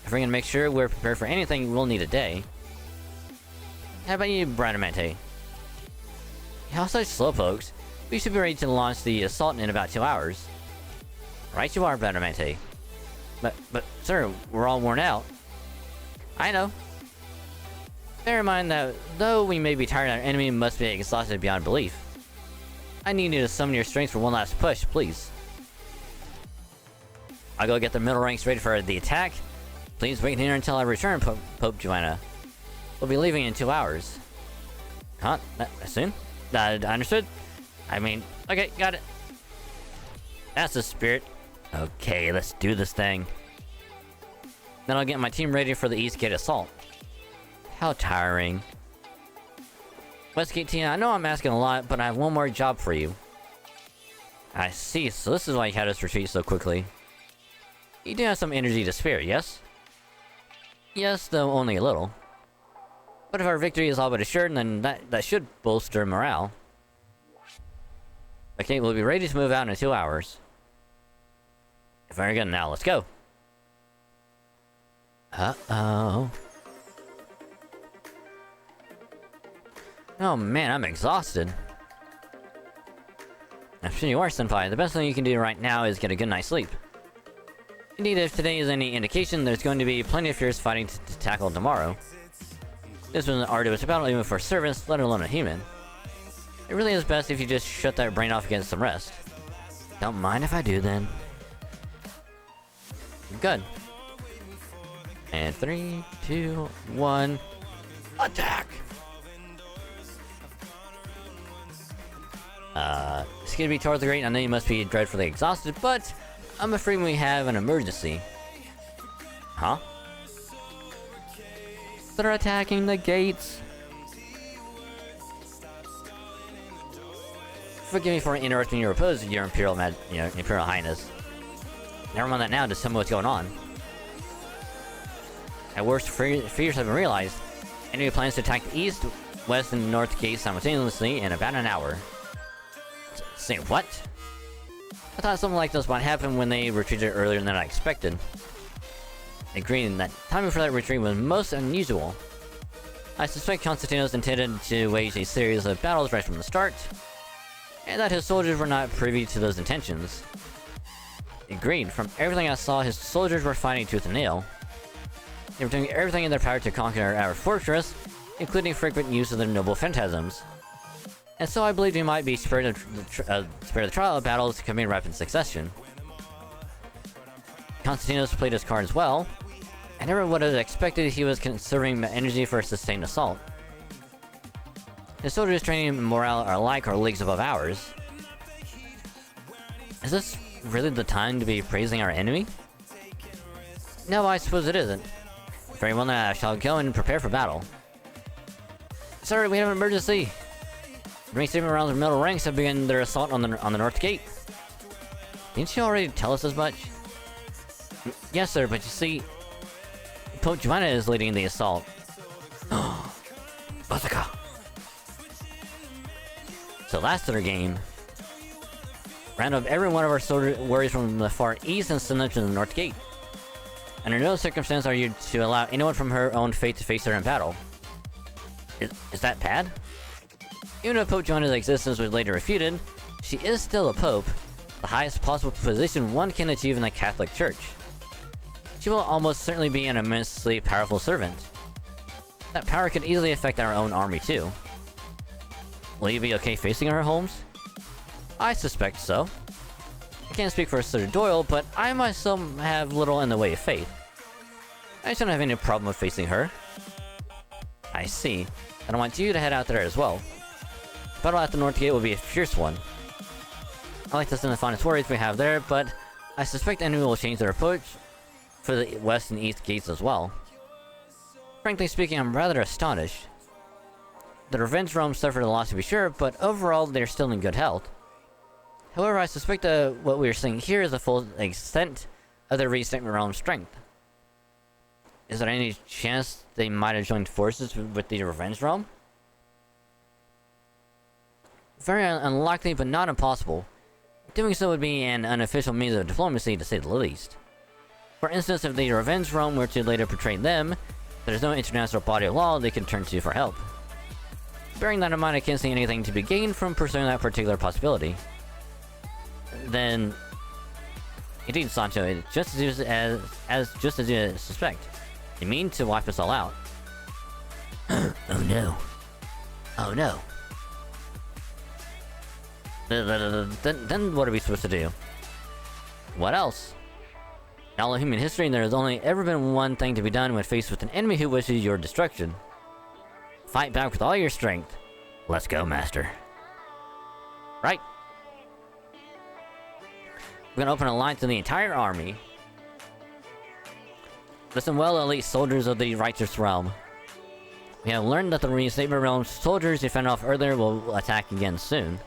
If we're gonna make sure we're prepared for anything, we'll need a day. How about you, Bradamante? How such slowpokes? We should be ready to launch the assault in about 2 hours. Right you are, Bradamante. But, sir, we're all worn out. I know. Bear in mind that, though we may be tired, our enemy must be exhausted beyond belief. I need you to summon your strength for one last push, please. I'll go get the middle ranks ready for the attack. Please wait here until I return, Pope Joanna. We'll be leaving in 2 hours. Huh? That soon? Understood? I mean, okay, got it. That's the spirit. Okay, let's do this thing. Then I'll get my team ready for the East Gate assault. How tiring. Westgate Tina, I know I'm asking a lot, but I have one more job for you. I see, so this is why you had us retreat so quickly. You do have some energy to spare, yes? Yes, though only a little. But if our victory is all but assured, then that should bolster morale. Okay, we'll be ready to move out in 2 hours. Very good, now let's go. Uh-oh. Oh man, I'm exhausted. I'm sure you are, Senpai. The best thing you can do right now is get a good night's sleep. Indeed, if today is any indication, there's going to be plenty of fierce fighting to tackle tomorrow. This was an arduous battle even for servants, let alone a human. It really is best if you just shut that brain off and get some rest. Don't mind if I do then. Good. And 3, 2, 1... Attack! It's gonna be towards the grate. I know you must be dreadfully exhausted, but I'm afraid we have an emergency. Huh? They're attacking the gates! Forgive me for interrupting your repose, your Imperial Highness. Never mind that now, just tell me what's going on. At worst, fears have been realized. Enemy plans to attack the east, west, and north gates simultaneously in about an hour. Say what? I thought something like this might happen when they retreated earlier than I expected. Agreeing that timing for that retreat was most unusual. I suspect Constantinos intended to wage a series of battles right from the start, and that his soldiers were not privy to those intentions. Agreed, from everything I saw, his soldiers were fighting tooth and nail. They were doing everything in their power to conquer our fortress, including frequent use of the noble phantasms. And so I believe we might be spared the trial of battles coming in rapid succession. Constantinos played his cards well. I never would have expected he was conserving energy for a sustained assault. His soldiers' training and morale are leagues above ours. Is this really the time to be praising our enemy? No, I suppose it isn't. Very well, then I shall go and prepare for battle. Sir, we have an emergency! VStreamer around the middle ranks have begun their assault on the north gate. Didn't you already tell us as much? Yes, sir, but you see, Pope Joanna is leading the assault. Bazooka! So last of their game, round up every one of our warriors from the far east and send them to the north gate. Under no circumstance are you to allow anyone from her own faith to face her in battle. Is that bad? Even if Pope Joanna's existence was later refuted, she is still a pope, the highest possible position one can achieve in the Catholic Church. She will almost certainly be an immensely powerful servant. That power could easily affect our own army too. Will you be okay facing her, Holmes? I suspect so. I can't speak for Sir Doyle, but I myself have little in the way of faith. I shouldn't have any problem with facing her. I see. And I want you to head out there as well. Battle at the North Gate will be a fierce one. I like to send the finest warriors we have there, but I suspect the enemy will change their approach for the west and east gates as well. Frankly speaking, I'm rather astonished. The Revenge Realm suffered a loss to be sure, but overall they're still in good health. However, I suspect what we are seeing here is the full extent of the VStreamer Realm's strength. Is there any chance they might have joined forces with the Revenge Realm? Very unlikely, but not impossible. Doing so would be an unofficial means of diplomacy, to say the least. For instance, if the Revenge Realm were to later portray them, there's no international body of law they can turn to for help. Bearing that in mind, I can't see anything to be gained from pursuing that particular possibility. Then, indeed, Sancho, it's just as you suspect. They mean to wipe us all out. Oh no. Oh no. Then what are we supposed to do? What else? In all of human history, there has only ever been one thing to be done when faced with an enemy who wishes your destruction. Fight back with all your strength. Let's go, Master. Right. We're gonna open a line to the entire army. Listen well, elite soldiers of the righteous realm. We have learned that the VStreamer realm soldiers you fend off earlier will attack again soon.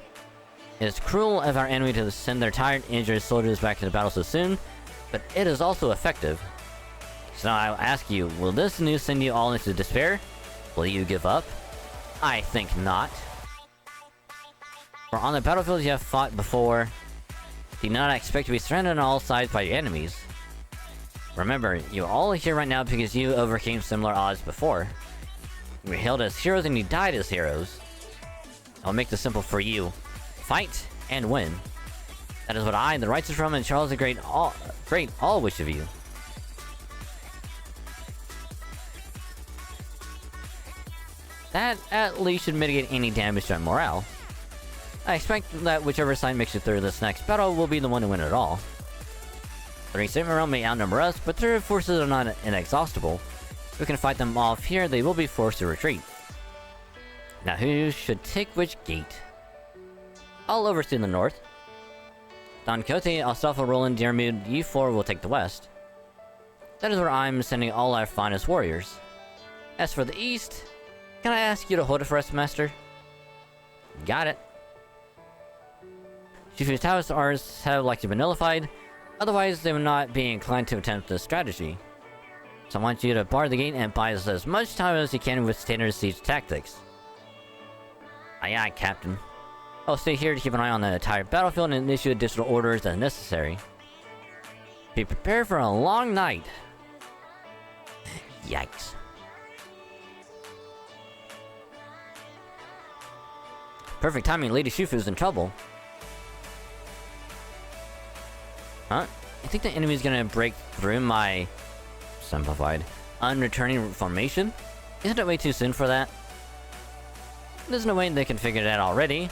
It is cruel of our enemy to send their tired, injured soldiers back to the battle so soon, but it is also effective. So now I will ask you, will this news send you all into despair? Will you give up? I think not. For on the battlefield you have fought before, do not expect to be surrounded on all sides by your enemies. Remember, you're all here right now because you overcame similar odds before. You were hailed as heroes and you died as heroes. I'll make this simple for you. Fight and win. That is what I, the righteous Roman and Charles the Great, all wish of you. That at least should mitigate any damage to our morale. I expect that whichever side makes it through this next battle will be the one to win it all. The VStreamer realm may outnumber us, but their forces are not inexhaustible. If we can fight them off here, they will be forced to retreat. Now who should take which gate? I'll oversee the north. Don Quixote, Astolfo, Roland, Diarmuid, you four will take the west. That is where I'm sending all our finest warriors. As for the east, can I ask you to hold it for us, Master? Got it. Shifu's Taoist arts have likely been nullified, otherwise they would not be inclined to attempt this strategy. So I want you to bar the gate and buy us as much time as you can with standard siege tactics. Aye aye, Captain. I'll stay here to keep an eye on the entire battlefield and issue additional orders as necessary. Be prepared for a long night. Yikes. Perfect timing, Lady Shifu's in trouble. Huh? I think the enemy's gonna break through my... simplified... unreturning formation? Isn't it way too soon for that? There's no way they can figure it out already.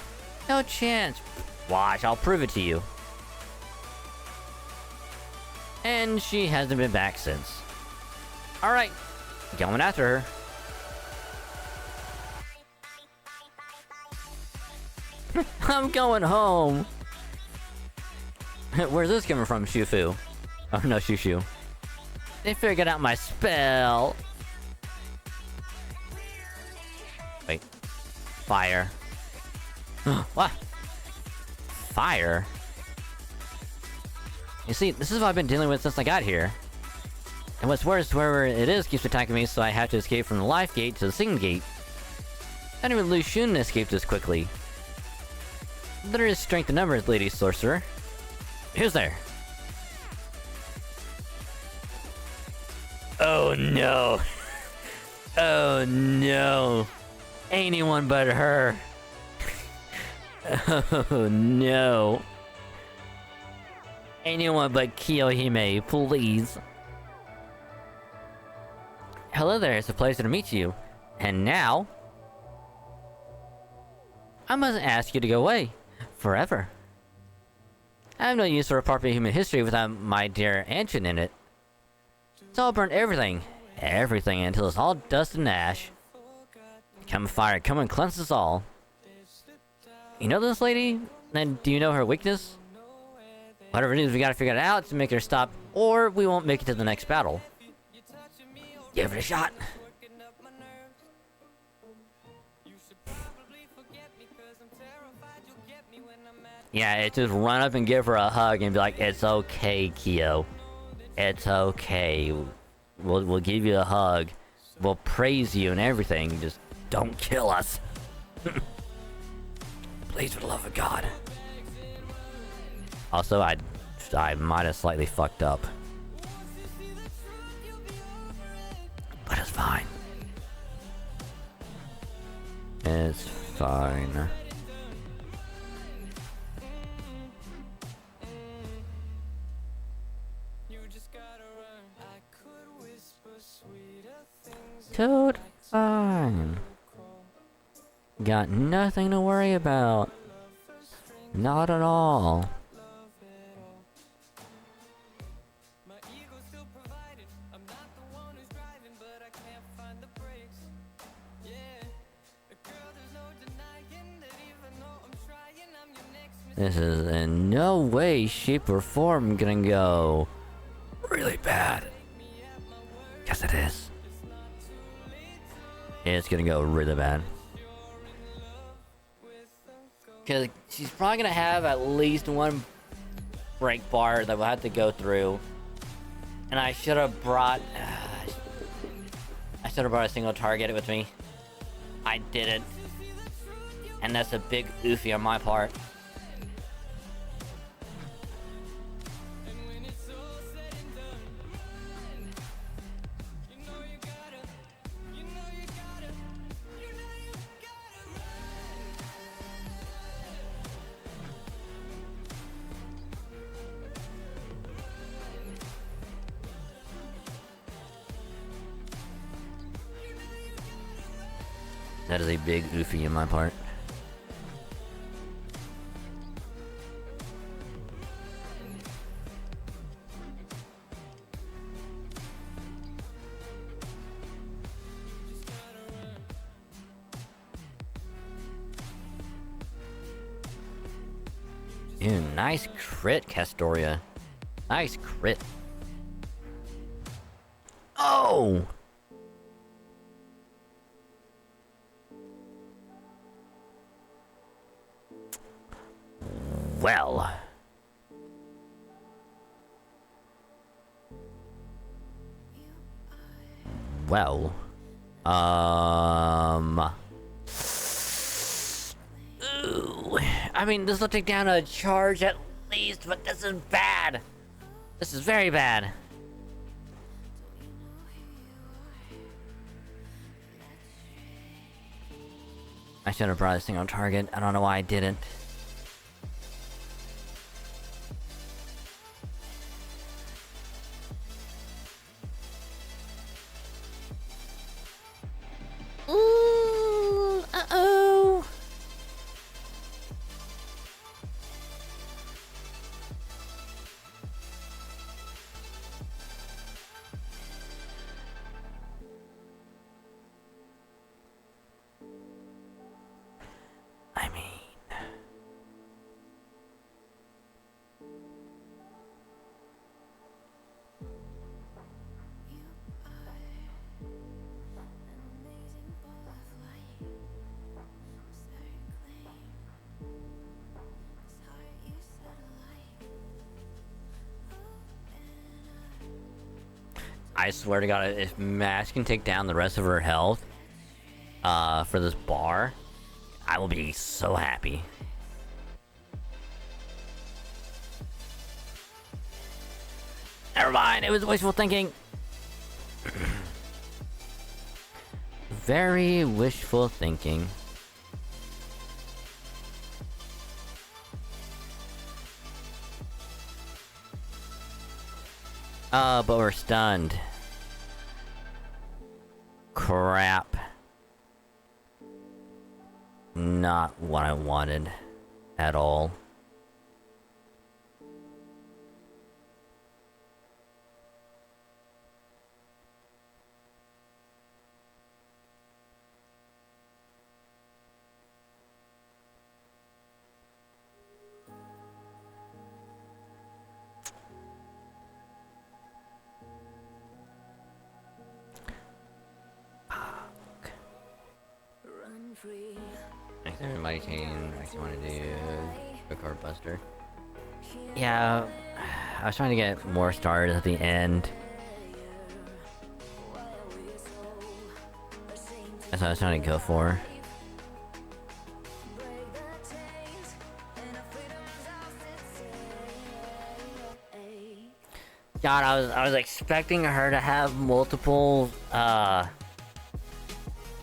No chance. Watch, I'll prove it to you. And she hasn't been back since. Alright, going after her. I'm going home. Where's this coming from, Shifu? Oh no, Shushu. They figured out my spell. Wait. Fire. What? Fire? You see, this is what I've been dealing with since I got here. And what's worse, whoever it is keeps attacking me, so I have to escape from the life gate to the singing gate. Not even Lu Xun escaped this quickly. There is strength in numbers, Lady Sorcerer. Who's there? Oh no. Oh no. Anyone but her. Oh no. Anyone but Kiyohime, please. Hello there, it's a pleasure to meet you. And now... I mustn't ask you to go away. Forever. I have no use for a part of human history without my dear ancient in it. So I'll burn everything. Everything until it's all dust and ash. Come fire, come and cleanse us all. You know this lady? Then do you know her weakness? Whatever it is, we gotta figure it out to make her stop, or we won't make it to the next battle. Give it a shot. Yeah, it's just run up and give her a hug and be like, "It's okay, Kyo. It's okay. We'll give you a hug. We'll praise you and everything. Just don't kill us." Please, for the love of God. Also, I might have slightly fucked up. But it's fine. It's fine. Toad fine. Got nothing to worry about. Not at all. This is in no way, shape, or form gonna go really bad. Yes, it is. It's gonna go really bad. Because she's probably gonna have at least one break bar that we'll have to go through. And I should have brought... I should have brought a single target with me. I didn't. And that's a big oofy on my part. That is a big oofy on my part. Ew, nice crit, Castoria. Nice crit. Oh! Well. Well. Ooh. I mean, this will take down a charge at least, but this is bad. This is very bad. I should have brought this thing on target. I don't know why I didn't. Ooh, uh-oh. I mean... I swear to God, if Mash can take down the rest of her health, for this bar, I will be so happy. Never mind, it was wishful thinking. Very wishful thinking. But we're stunned. Crap. Not what I wanted at all. Next time everybody can actually want to do a card buster. Yeah, I was trying to get more stars at the end. That's what I was trying to go for. God, I was expecting her to have multiple,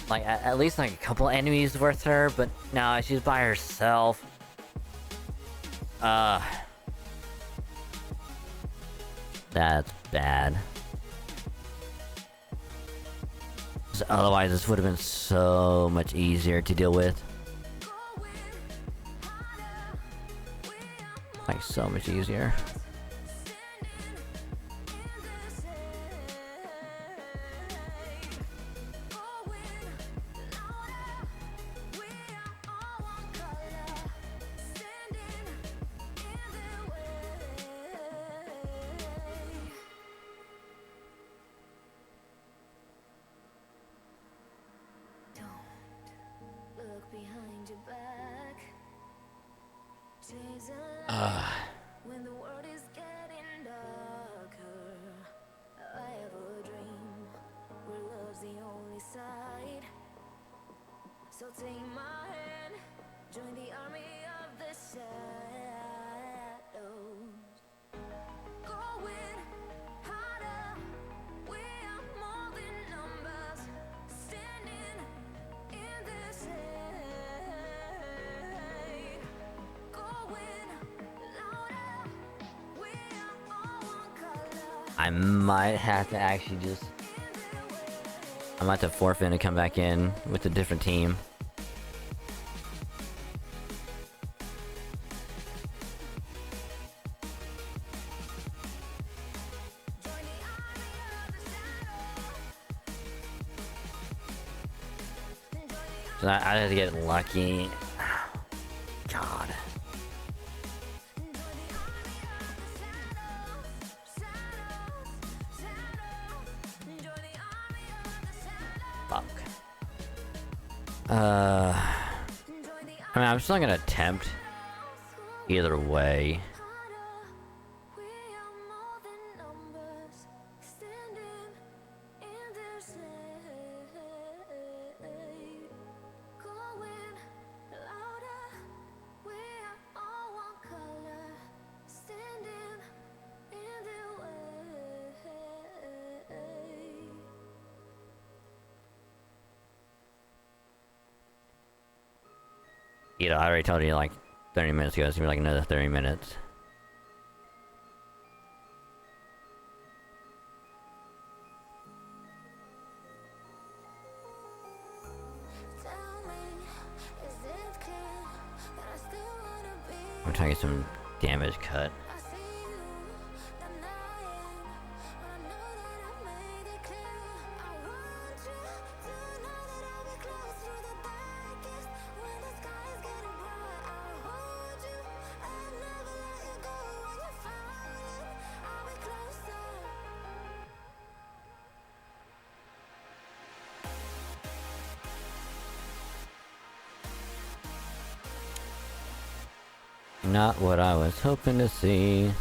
like at least like a couple enemies with her, but no, she's by herself. That's bad. 'Cause otherwise, this would have been so much easier to deal with. Like, so much easier. When the world is getting darker, I have a dream where love's the only side. So take my hand, join the army of the shadows. Going harder, we are more than numbers, standing in this hate. Going louder, we are all one color. I might have to actually just... I might have to forfeit and come back in with a different team. Join the army of the shadows. So I had to get lucky. God. Fuck. I mean, I'm still gonna attempt either way. You know, I already told you like 30 minutes ago, it's gonna be like another 30 minutes. I'm trying to get some damage cut. Not what I was hoping to see.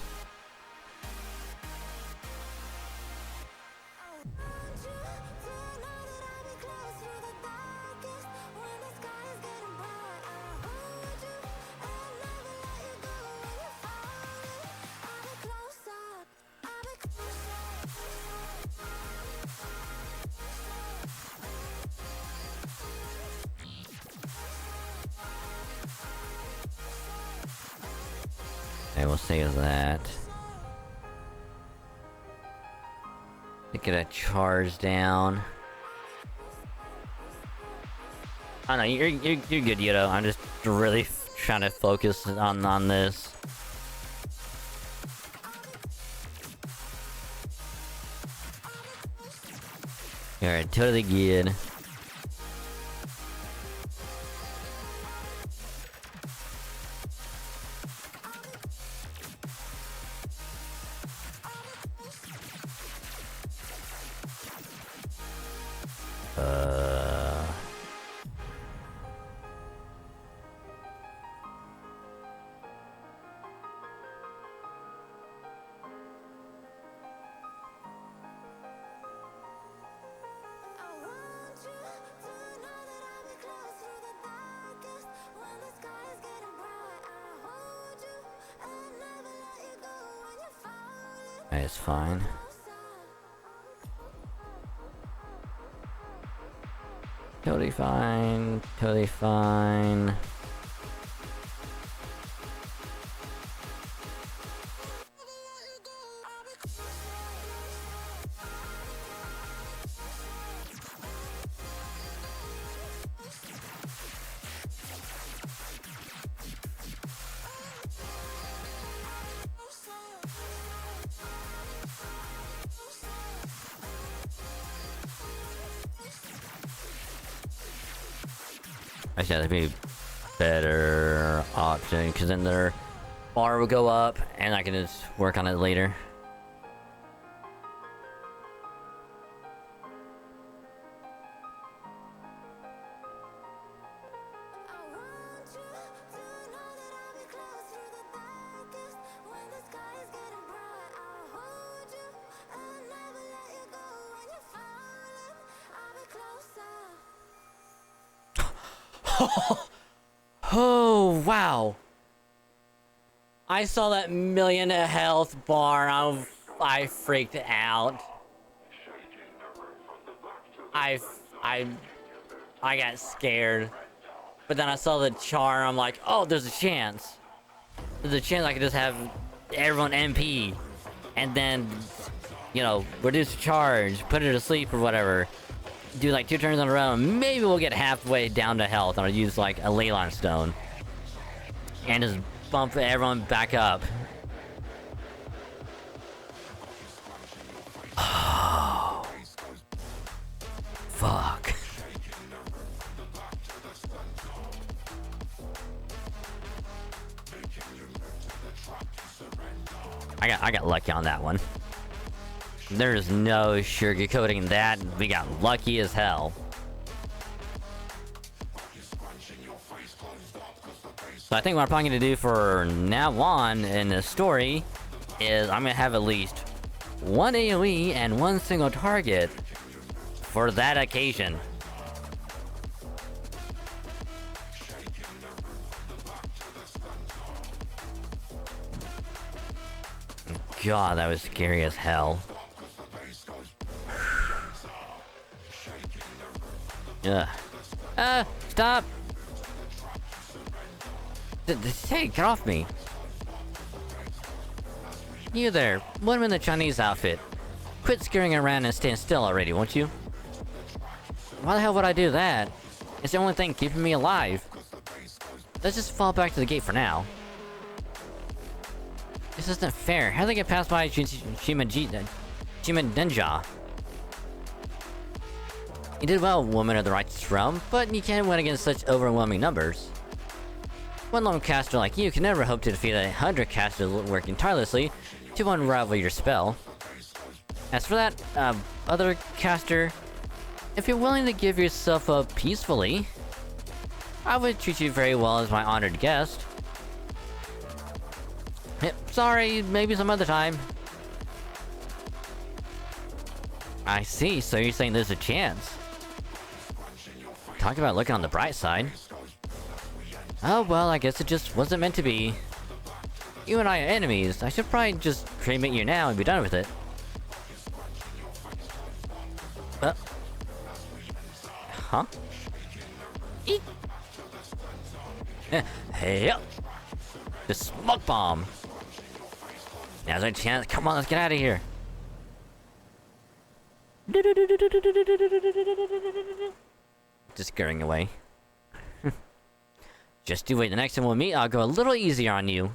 Okay, we'll save that. To get a charge down. I know you're good, Yodo. I'm just really trying to focus on this. You're totally good. It's fine. Totally fine. Totally fine. Actually, that'd be a better option, because then their bar will go up, and I can just work on it later. Oh, wow. I saw that million health bar. I freaked out. I got scared. But then I saw the char. I'm like, oh, there's a chance. There's a chance I could just have everyone MP. And then, you know, reduce the charge, put her to sleep or whatever. Do like 2 turns in a row. And maybe we'll get halfway down to health. And I'll use like a Leyline Stone. And just bump everyone back up. Oh. Fuck. I got lucky on that one. There's no sugarcoating that. We got lucky as hell. So I think what I'm probably going to do for now on in the story is I'm going to have at least 1 AoE and 1 single target for that occasion. God, that was scary as hell. Ugh. Stop! Hey, get off me! You there, woman in the Chinese outfit. Quit scurrying around and stand still already, won't you? Why the hell would I do that? It's the only thing keeping me alive. Let's just fall back to the gate for now. This isn't fair. How do they get past by Shima Denja? You did well, woman of the righteous realm, but you can't win against such overwhelming numbers. One lone caster like you can never hope to defeat 100 casters working tirelessly to unravel your spell. As for that, other caster, if you're willing to give yourself up peacefully, I would treat you very well as my honored guest. Sorry, maybe some other time. I see, so you're saying there's a chance. Talk about looking on the bright side. Oh well, I guess it just wasn't meant to be. You and I are enemies. I should probably just cremate you now and be done with it. Huh? Eek. Hey up! The smoke bomb! Now's our chance. Come on, let's get out of here. Just scurrying away. Just you wait, the next time we'll meet, I'll go a little easier on you.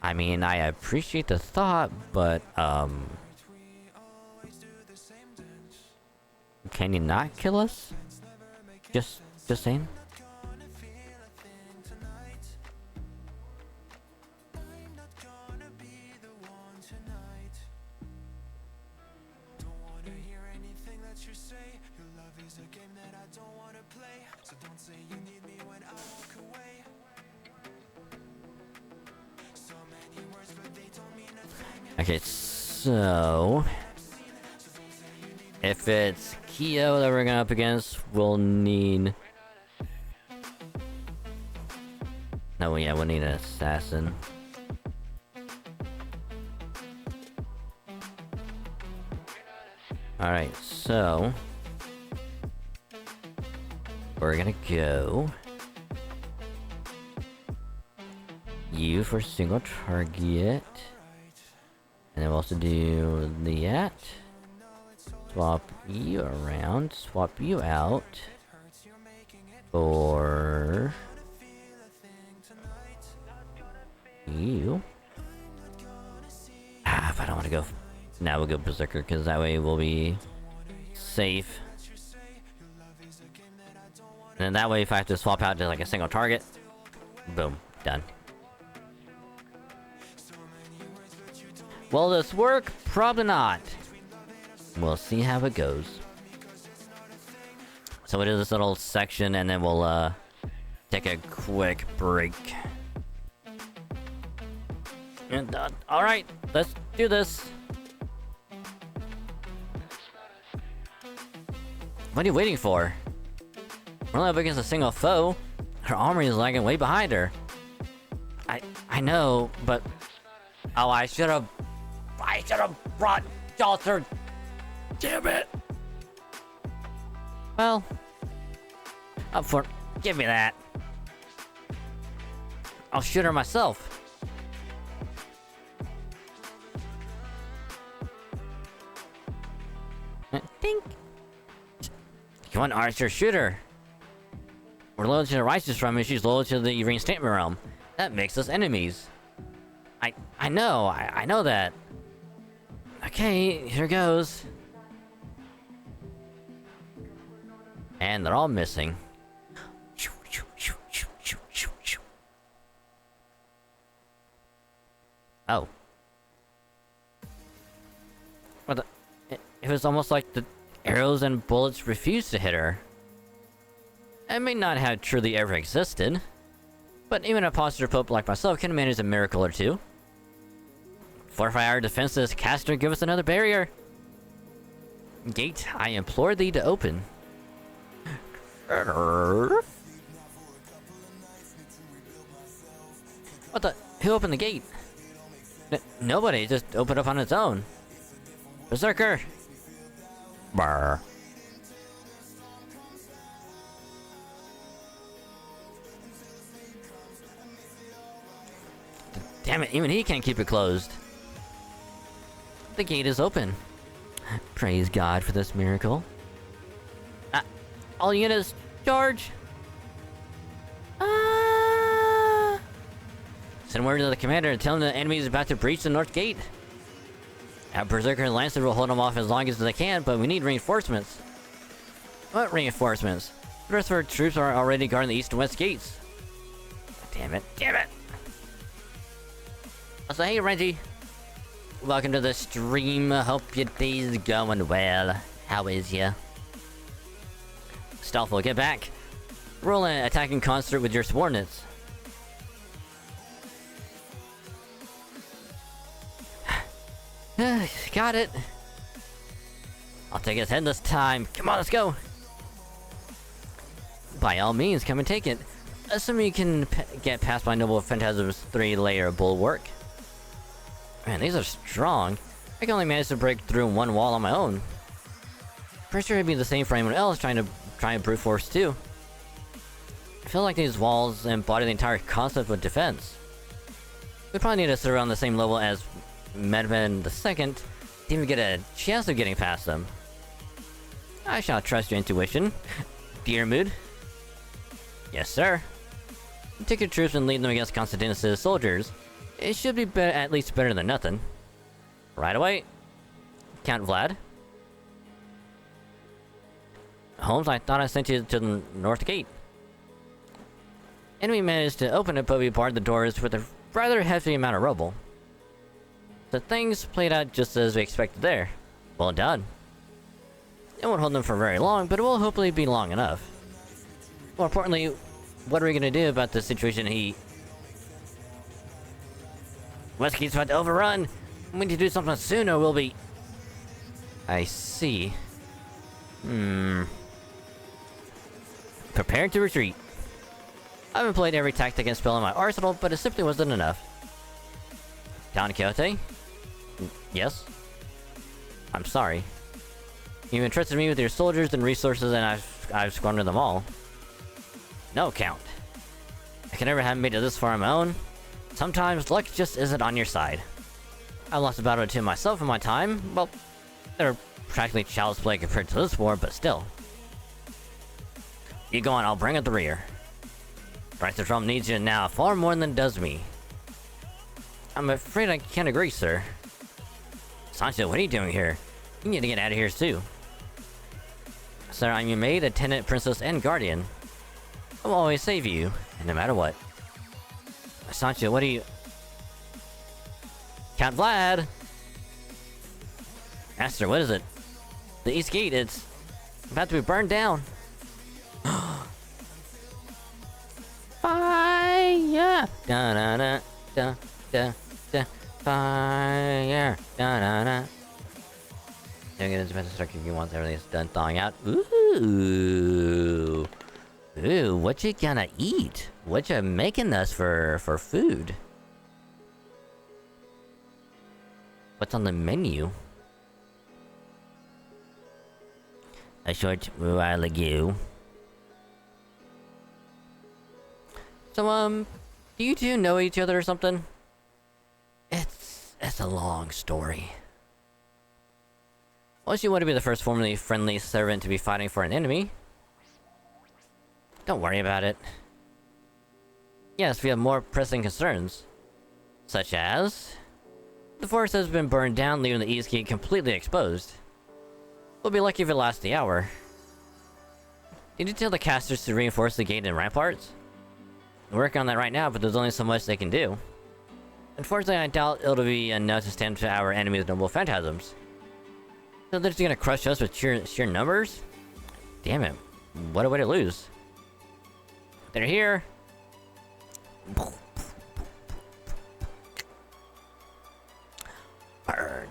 I mean, I appreciate the thought, but, can you not kill us? Just saying? Okay, so if it's Kyo that we're going up against, we'll need... No, yeah, we'll need an assassin. Alright, so... we're gonna go... you for single target. And then we'll also do that. Swap you around. Swap you out. For... you. If I don't want to go... now we'll go Berserker, because that way we'll be... safe. And then that way if I have to swap out to like a single target... boom. Done. Will this work? Probably not. We'll see how it goes. So we'll do this little section and then we'll take a quick break. And alright, let's do this. What are you waiting for? We're only up against a single foe. Her army is lagging way behind her. I know, but... Oh, I should've brought shelter. Damn it! Well... Up for... Give me that. I'll shoot her myself. Think. Come on, Archer, shoot her. We're loyal to the righteous realm, and she's loyal to the reinstatement realm. That makes us enemies. I know, I know that. Okay, here goes. And they're all missing. Oh. What the... It was almost like the arrows and bullets refused to hit her. It may not have truly ever existed, but even a posture pope like myself can manage a miracle or two. Fortify our defenses, caster, give us another barrier! Gate, I implore thee to open. What the? Who opened the gate? Nobody, it just opened up on its own. Berserker! Brr. Damn it, even he can't keep it closed. The gate is open. Praise God for this miracle. All units, charge! Send word to the commander and tell him the enemy is about to breach the north gate. Our Berserker and Lancer will hold them off as long as they can, but we need reinforcements. What reinforcements? The rest of our troops are already guarding the east and west gates. Damn it, damn it! So hey Reggie, welcome to the stream. Hope your day's going well. How is ya? Stealthful, get back. Roll an attacking concert with your subordinates. Got it. I'll take his head this time. Come on, let's go. By all means, come and take it. Assuming you can get past my noble phantasm's 3-layer bulwark. Man, these are strong. I can only manage to break through one wall on my own. Pretty sure it'd be the same for anyone else trying to brute force too. I feel like these walls embody the entire concept of defense. We probably need to sit around the same level as Medved II to even get a chance of getting past them. I shall trust your intuition, dear Mood. Yes, sir. Take your troops and lead them against Constantinus' soldiers. It should be at least better than nothing. Right away. Count Vlad. Holmes, I thought I sent you to the north gate. Enemy managed to open it, but we barred the doors with a rather hefty amount of rubble. So things played out just as we expected there. Well done. It won't hold them for very long, but it will hopefully be long enough. More importantly, what are we gonna do about the situation Westgate's about to overrun! We need to do something soon or we'll be... I see. Prepare to retreat. I haven't played every tactic and spell in my arsenal, but it simply wasn't enough. Don Quixote? Yes? I'm sorry. You've entrusted me with your soldiers and resources and I've squandered them all. No, Count. I can never have made it this far on my own. Sometimes luck just isn't on your side. I lost a battle or two myself in my time. Well, they're practically child's play compared to this war, but still. You go on, I'll bring up the rear. Bryce Trump needs you now far more than does me. I'm afraid I can't agree, sir. Sancho, what are you doing here? You need to get out of here too. Sir, I'm your maid, attendant, princess, and guardian. I will always save you, no matter what. Sancho, what are you... Count Vlad! Master, what is it? The East Gate, it's about to be burned down. Fire! Da da da da da da. Fire! Da da da. Don't get into start kicking once everything's done thawing out. Ooh! Ooh, what you gonna eat? What you making us for food? What's on the menu? A short while ago. So, do you two know each other or something? It's a long story. Unless you want to be the first formerly friendly servant to be fighting for an enemy. Don't worry about it. Yes, we have more pressing concerns. Such as... the forest has been burned down, leaving the east gate completely exposed. We'll be lucky if it lasts the hour. Did you tell the casters to reinforce the gate and ramparts? We're working on that right now, but there's only so much they can do. Unfortunately, I doubt it'll be enough to stand to our enemies' noble phantasms. So they're just gonna crush us with sheer numbers? Damn it. What a way to lose. They're here. Burn.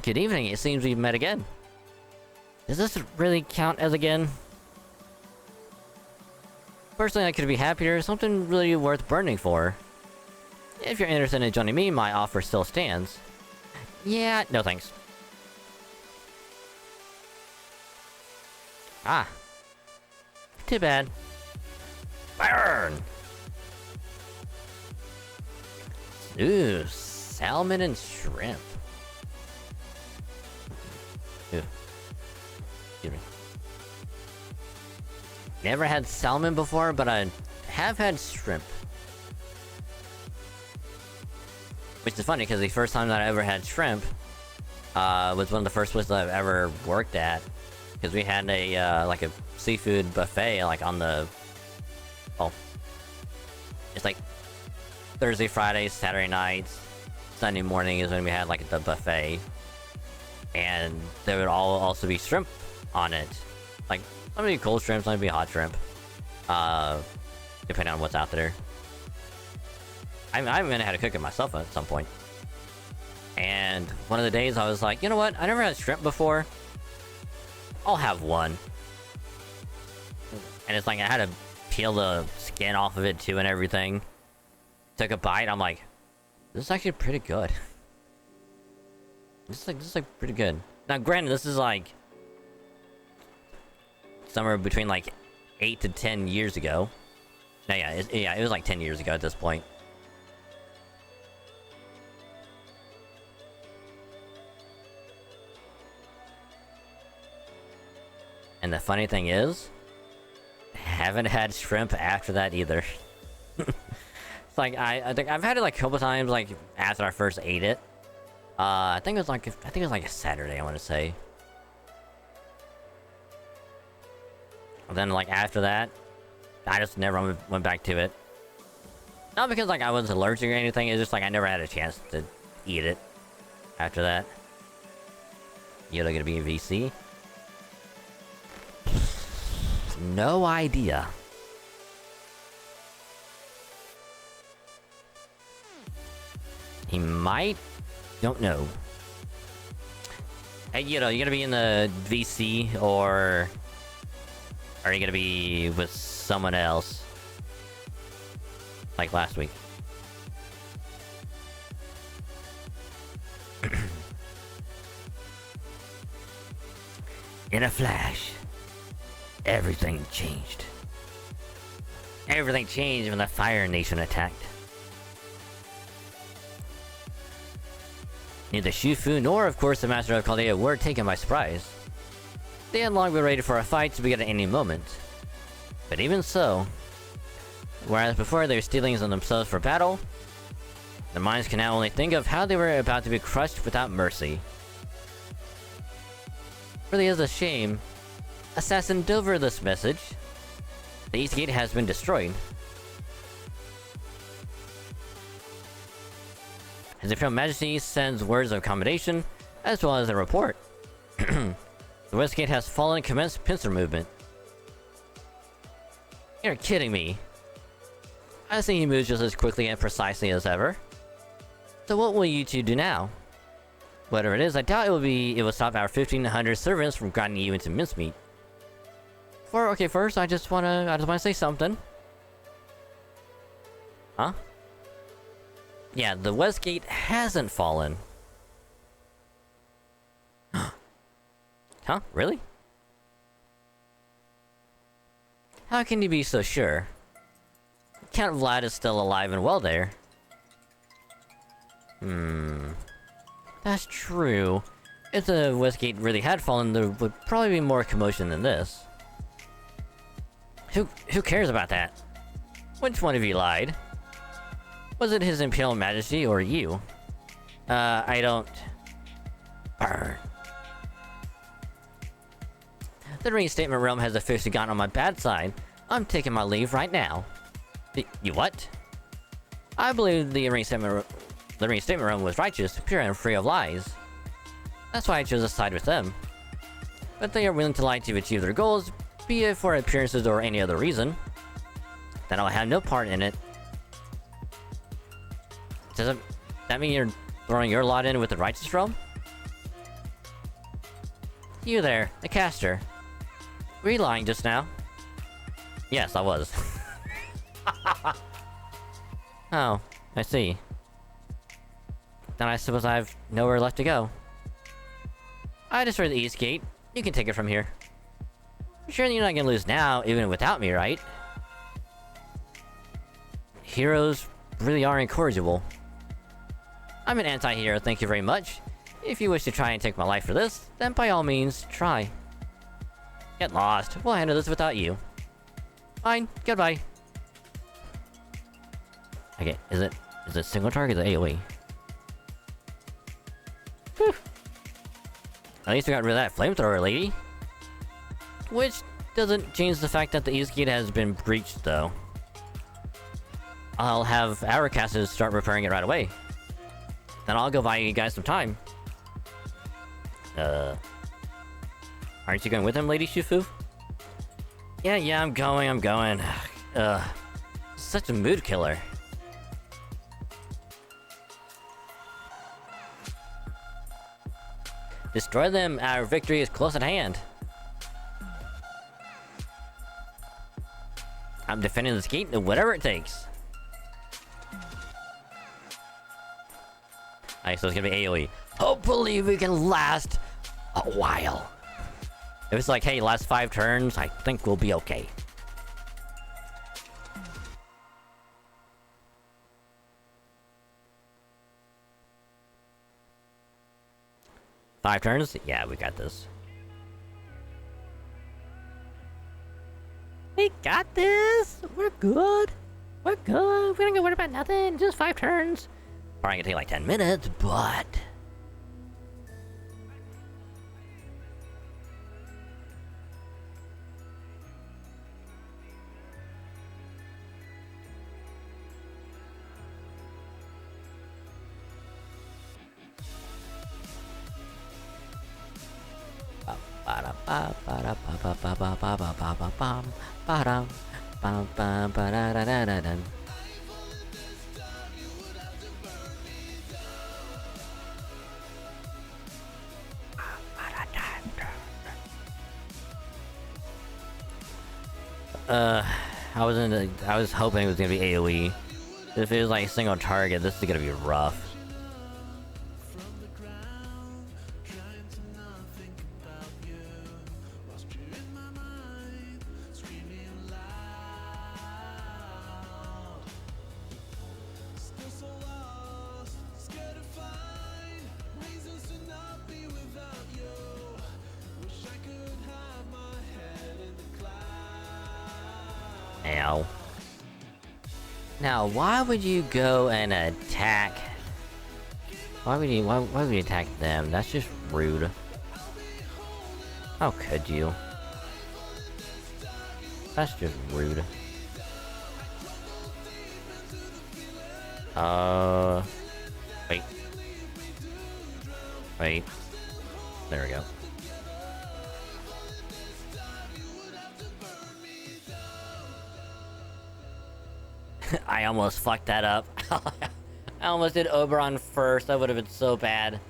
Good evening, it seems we've met again. Does this really count as again? Personally, I could be happier, something really worth burning for. If you're interested in joining me, my offer still stands. Yeah, no thanks. Ah. Too bad. Burn! Ooh, salmon and shrimp. Ooh. Excuse me. Never had salmon before, but I have had shrimp. Which is funny, because the first time that I ever had shrimp, was one of the first places I've ever worked at. Because we had a, like a seafood buffet, like on the... well... it's like... Thursday, Friday, Saturday nights, Sunday morning is when we had, like, the buffet. And there would also be shrimp on it. Like, some would be cold shrimp, some would be hot shrimp. Depending on what's out there. I'm gonna have to cook it myself at some point. And one of the days I was like, you know what? I never had shrimp before. I'll have one. And it's like I had to peel the skin off of it too and everything. Took a bite, I'm like, this is actually pretty good. This is like pretty good. Now granted, this is like somewhere between like 8 to 10 years ago. No, yeah, it was like 10 years ago at this point. And the funny thing is, haven't had shrimp after that either. It's like I think I've had it like a couple times, like after I first ate it. I think it was like a Saturday, I want to say. And then like after that, I just never went back to it. Not because like I was allergic or anything. It's just like I never had a chance to eat it after that. You're gonna be a VC? No idea. He might. Don't know. Hey, you know, you gonna be in the VC or are you gonna be with someone else? Like last week. In a flash, everything changed. Everything changed when the Fire Nation attacked. Neither Shufu nor, of course, the Master of Chaldea were taken by surprise. They had long been ready for a fight to begin at any moment. But even so, whereas before they were stealing on themselves for battle, their minds can now only think of how they were about to be crushed without mercy. Really is a shame. Assassin, deliver this message. The East Gate has been destroyed. His Imperial Majesty sends words of accommodation, as well as a report. The West Gate has fallen and commenced pincer movement. You're kidding me. I think he moves just as quickly and precisely as ever. So what will you two do now? Whatever it is, I doubt it will stop our 1,500 servants from grinding you into mincemeat. First I just wanna say something. Huh? Yeah, the west gate hasn't fallen. Huh? Really? How can you be so sure? Count Vlad is still alive and well there. That's true. If the west gate really had fallen, there would probably be more commotion than this. Who cares about that? Which one of you lied? Was it His Imperial Majesty or you? I don't... Burn. The reinstatement realm has officially gotten on my bad side. I'm taking my leave right now. You what? I believe the reinstatement realm was righteous, pure and free of lies. That's why I chose to side with them. But they are willing to lie to achieve their goals, be it for appearances or any other reason. Then I'll have no part in it. Does that mean you're throwing your lot in with the righteous realm? You there, the caster. Were you lying just now? Yes, I was. Oh, I see. Then I suppose I have nowhere left to go. I destroyed the east gate. You can take it from here. Sure you're not gonna lose now, even without me, right? Heroes really are incorrigible. I'm an anti-hero, thank you very much. If you wish to try and take my life for this, then by all means, try. Get lost. We'll handle this without you. Fine. Goodbye. Okay, is it single target or AoE? Whew. At least we got rid of that flamethrower lady. Which doesn't change the fact that the east gate has been breached, though. I'll have our casters start repairing it right away. Then I'll go buy you guys some time. Aren't you going with him, Lady Shufu? Yeah, I'm going. Such a mood killer. Destroy them, our victory is close at hand. I'm defending this gate, whatever it takes. Alright, so it's gonna be AoE. Hopefully we can last a while. If it's like, hey, last 5 turns, I think we'll be okay. Five turns? Yeah, we got this. We got this! We're good! We're good! We don't gotta worry about nothing, just 5 turns. Probably gonna take like 10 minutes, but... I was hoping it was gonna be AoE. If it was like a single target, this is gonna be rough. Ow. Now, why would you go and attack? Why would you attack them? That's just rude. How could you? That's just rude. Wait. Wait. There we go. I almost fucked that up. I almost did Oberon first. That would have been so bad.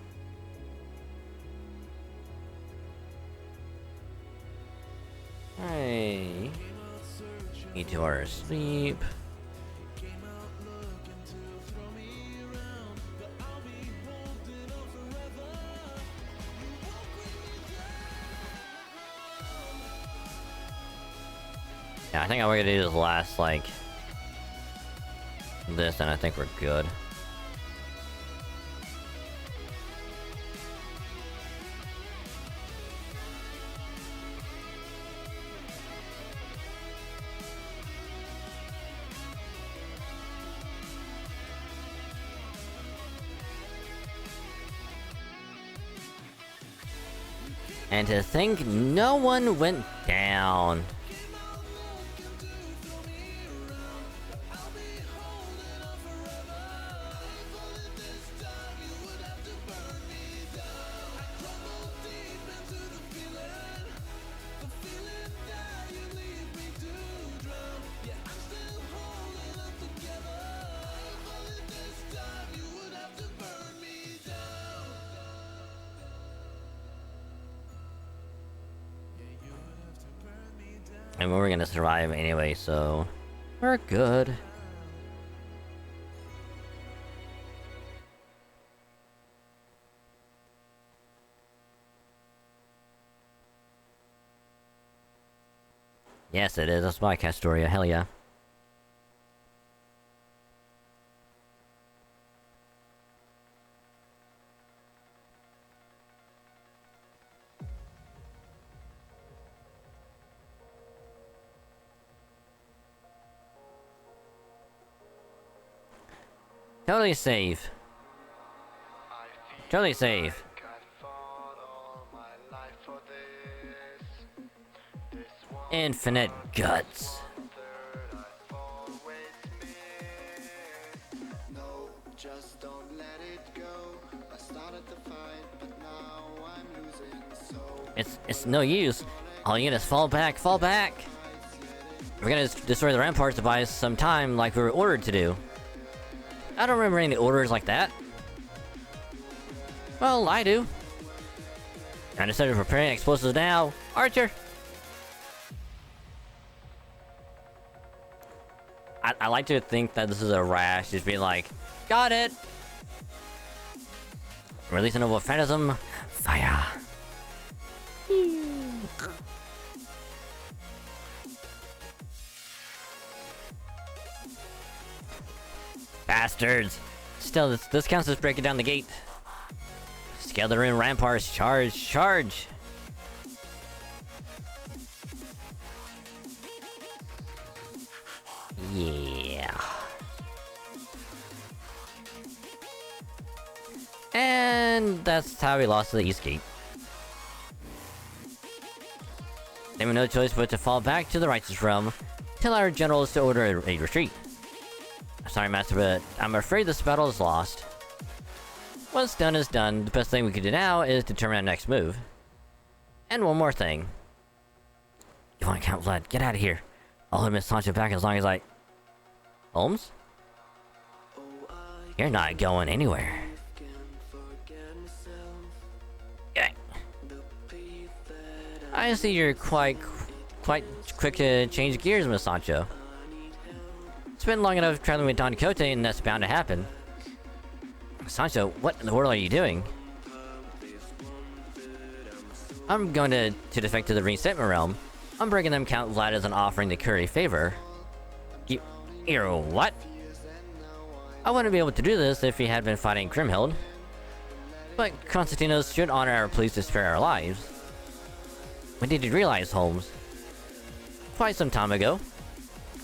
Hey. You two are asleep. Yeah, I think all we're gonna do is last, like, this, and I think we're good. And to think no one went down. And we're gonna survive anyway, so we're good. Yes, it is. That's my Castoria. Hell yeah. Totally safe. Totally safe. Infinite guts. No, just don't let it go. I started the fight, but now I'm losing. So It's no use. All you get is fall back, fall back. We're gonna destroy the ramparts to buy us some time, like we were ordered to do. I don't remember any orders like that. Well, I do. And instead of preparing explosives now, Archer. I like to think that this is a rash, just being like, got it. Release a noble phantasm, fire. Bastards! Still, this counts as breaking down the gate. Scale the ruin ramparts, charge, charge! Yeah. And that's how we lost to the East Gate. They have no choice but to fall back to the Righteous Realm, tell our generals to order a retreat. Sorry, Master, but I'm afraid this battle is lost. What's done is done. The best thing we can do now is determine our next move. And one more thing. You want to count Vlad? Get out of here. I'll hold Miss Sancho back as long as I... Holmes? You're not going anywhere. Okay. I see you're quite quick to change gears, Miss Sancho. It's been long enough traveling with Don Quixote, and that's bound to happen. Sancho, what in the world are you doing? I'm going to defect to the Reinstatement Realm. I'm bringing them Count Vlad as an offering to curry favor. You're what? I wouldn't be able to do this if he had been fighting Grimhild. But Constantinos should honor our pleas to spare our lives. When did you realize, Holmes? Quite some time ago.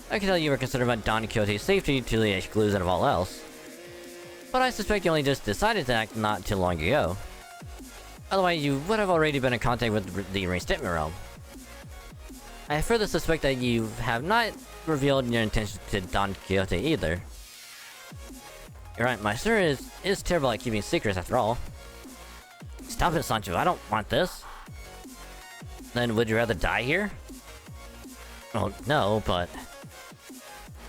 I can tell you were concerned about Don Quixote's safety to the exclusion of all else. But I suspect you only just decided to act not too long ago. Otherwise, you would have already been in contact with the Reinstatement Realm. I further suspect that you have not revealed your intentions to Don Quixote either. You're right, my sir is terrible at keeping secrets after all. Stop it, Sancho, I don't want this. Then would you rather die here? Well, no, but...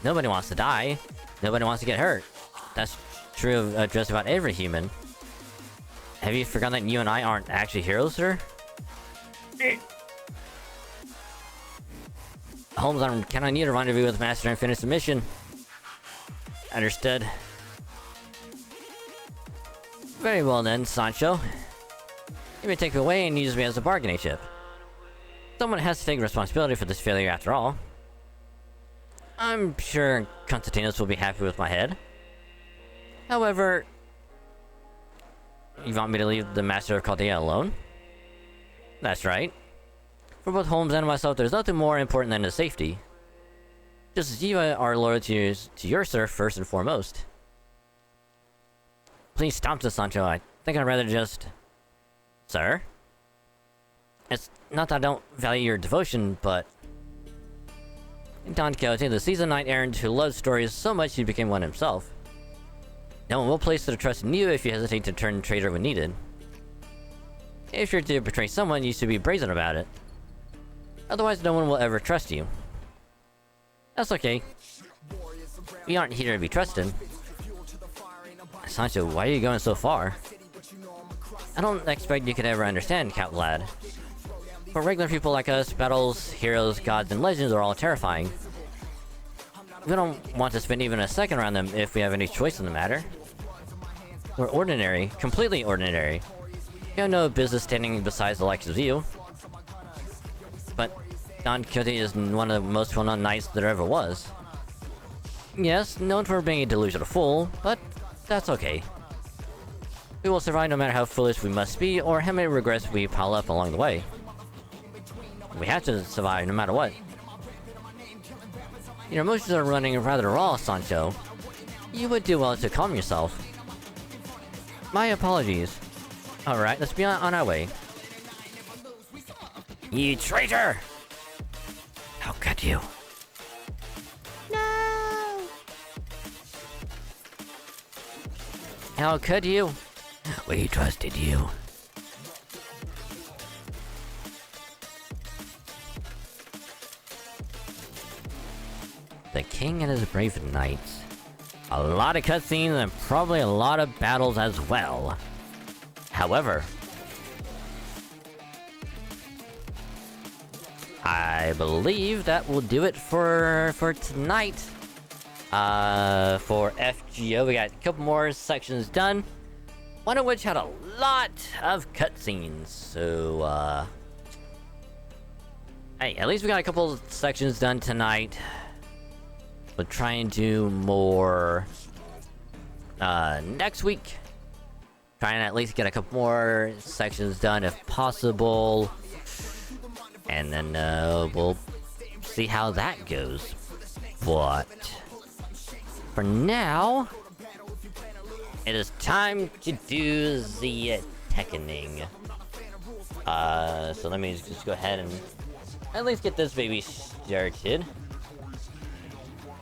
nobody wants to die. Nobody wants to get hurt. That's true of just about every human. Have you forgotten that you and I aren't actually heroes, sir? Holmes, I'm counting on you to rendezvous with the Master and finish the mission. Understood. Very well then, Sancho. You may take me away and use me as a bargaining chip. Someone has to take responsibility for this failure after all. I'm sure Constantinos will be happy with my head. However... You want me to leave the Master of Chaldea alone? That's right. For both Holmes and myself, there's nothing more important than his safety. Just as you are loyal to your sir first and foremost. Please stop this, Sancho. I think I'd rather just... Sir? It's not that I don't value your devotion, but... Don Quixote, the seasoned knight-errant who loves stories so much he became one himself. No one will place their trust in you if you hesitate to turn traitor when needed. If you're to betray someone, you should be brazen about it. Otherwise, no one will ever trust you. That's okay. We aren't here to be trusted. Sancho, why are you going so far? I don't expect you could ever understand, Count Vlad. For regular people like us, battles, heroes, gods, and legends are all terrifying. We don't want to spend even a second around them if we have any choice in the matter. We're ordinary, completely ordinary. We have no business standing beside the likes of you. But Don Quixote is one of the most well-known knights there ever was. Yes, known for being a delusional fool, but that's okay. We will survive no matter how foolish we must be, or how many regrets we pile up along the way. We have to survive no matter what. Your emotions are running rather raw, Sancho. You would do well to calm yourself. My apologies. Alright, let's be on our way. You traitor! How could you? No! How could you? We trusted you. The king and his brave knights. A lot of cutscenes and probably a lot of battles as well. However, I believe that will do it for tonight. For FGO, we got a couple more sections done. One of which had a lot of cutscenes. So, hey, at least we got a couple sections done tonight. We'll try and do more next week. Try and at least get a couple more sections done if possible. And then we'll see how that goes. But for now, it is time to do the Tekkening. So let me just go ahead and at least get this baby started.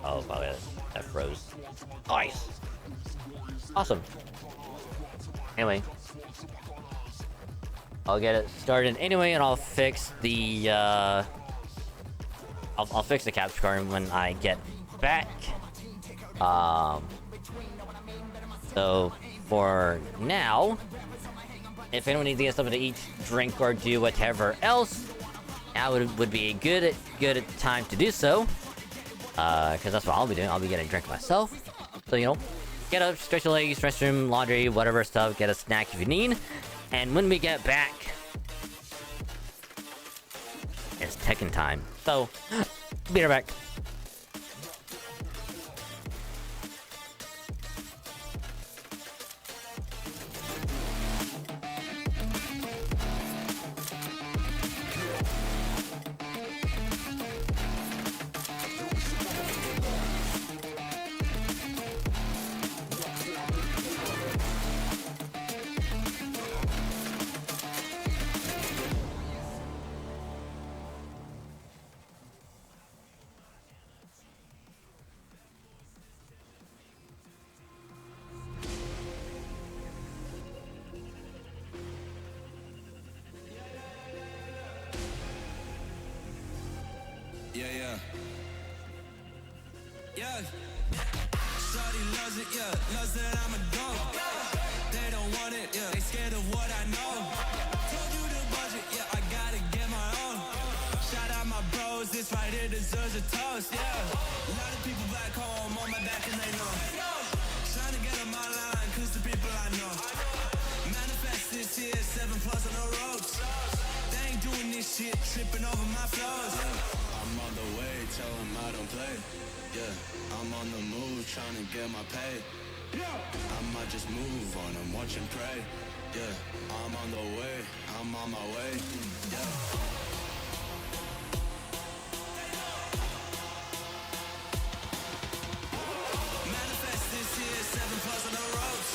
Oh, wow, that froze. Nice! Awesome. Anyway. I'll get it started anyway, and I'll fix the, I'll fix the capture card when I get back. So, for now, if anyone needs to get something to eat, drink, or do whatever else, now would be a good time to do so. Because that's what I'll be doing. I'll be getting a drink myself. So, you know, get up, stretch your legs, restroom, laundry, whatever stuff, get a snack if you need. And when we get back, it's Tekken time. So, be right back. Yeah. Shawty loves it, yeah. Loves that I'm a dog. They don't want it, yeah. They scared of what I know. Told you the budget, yeah. I gotta get my own. Shout out my bros, this right right here deserves a toast, yeah. A lot of people back home on my back and they know. Trying to get on my line, cause the people I know. Manifest this year, 7 plus on the ropes. They ain't doing this shit, tripping over my flows. Yeah. I'm on the way, tell them I don't play. Yeah, I'm on the move, trying to get my pay. I might just move on and watch and pray. Yeah, I'm on the way, I'm on my way. Yeah. Manifest this year, 7 plus on the ropes.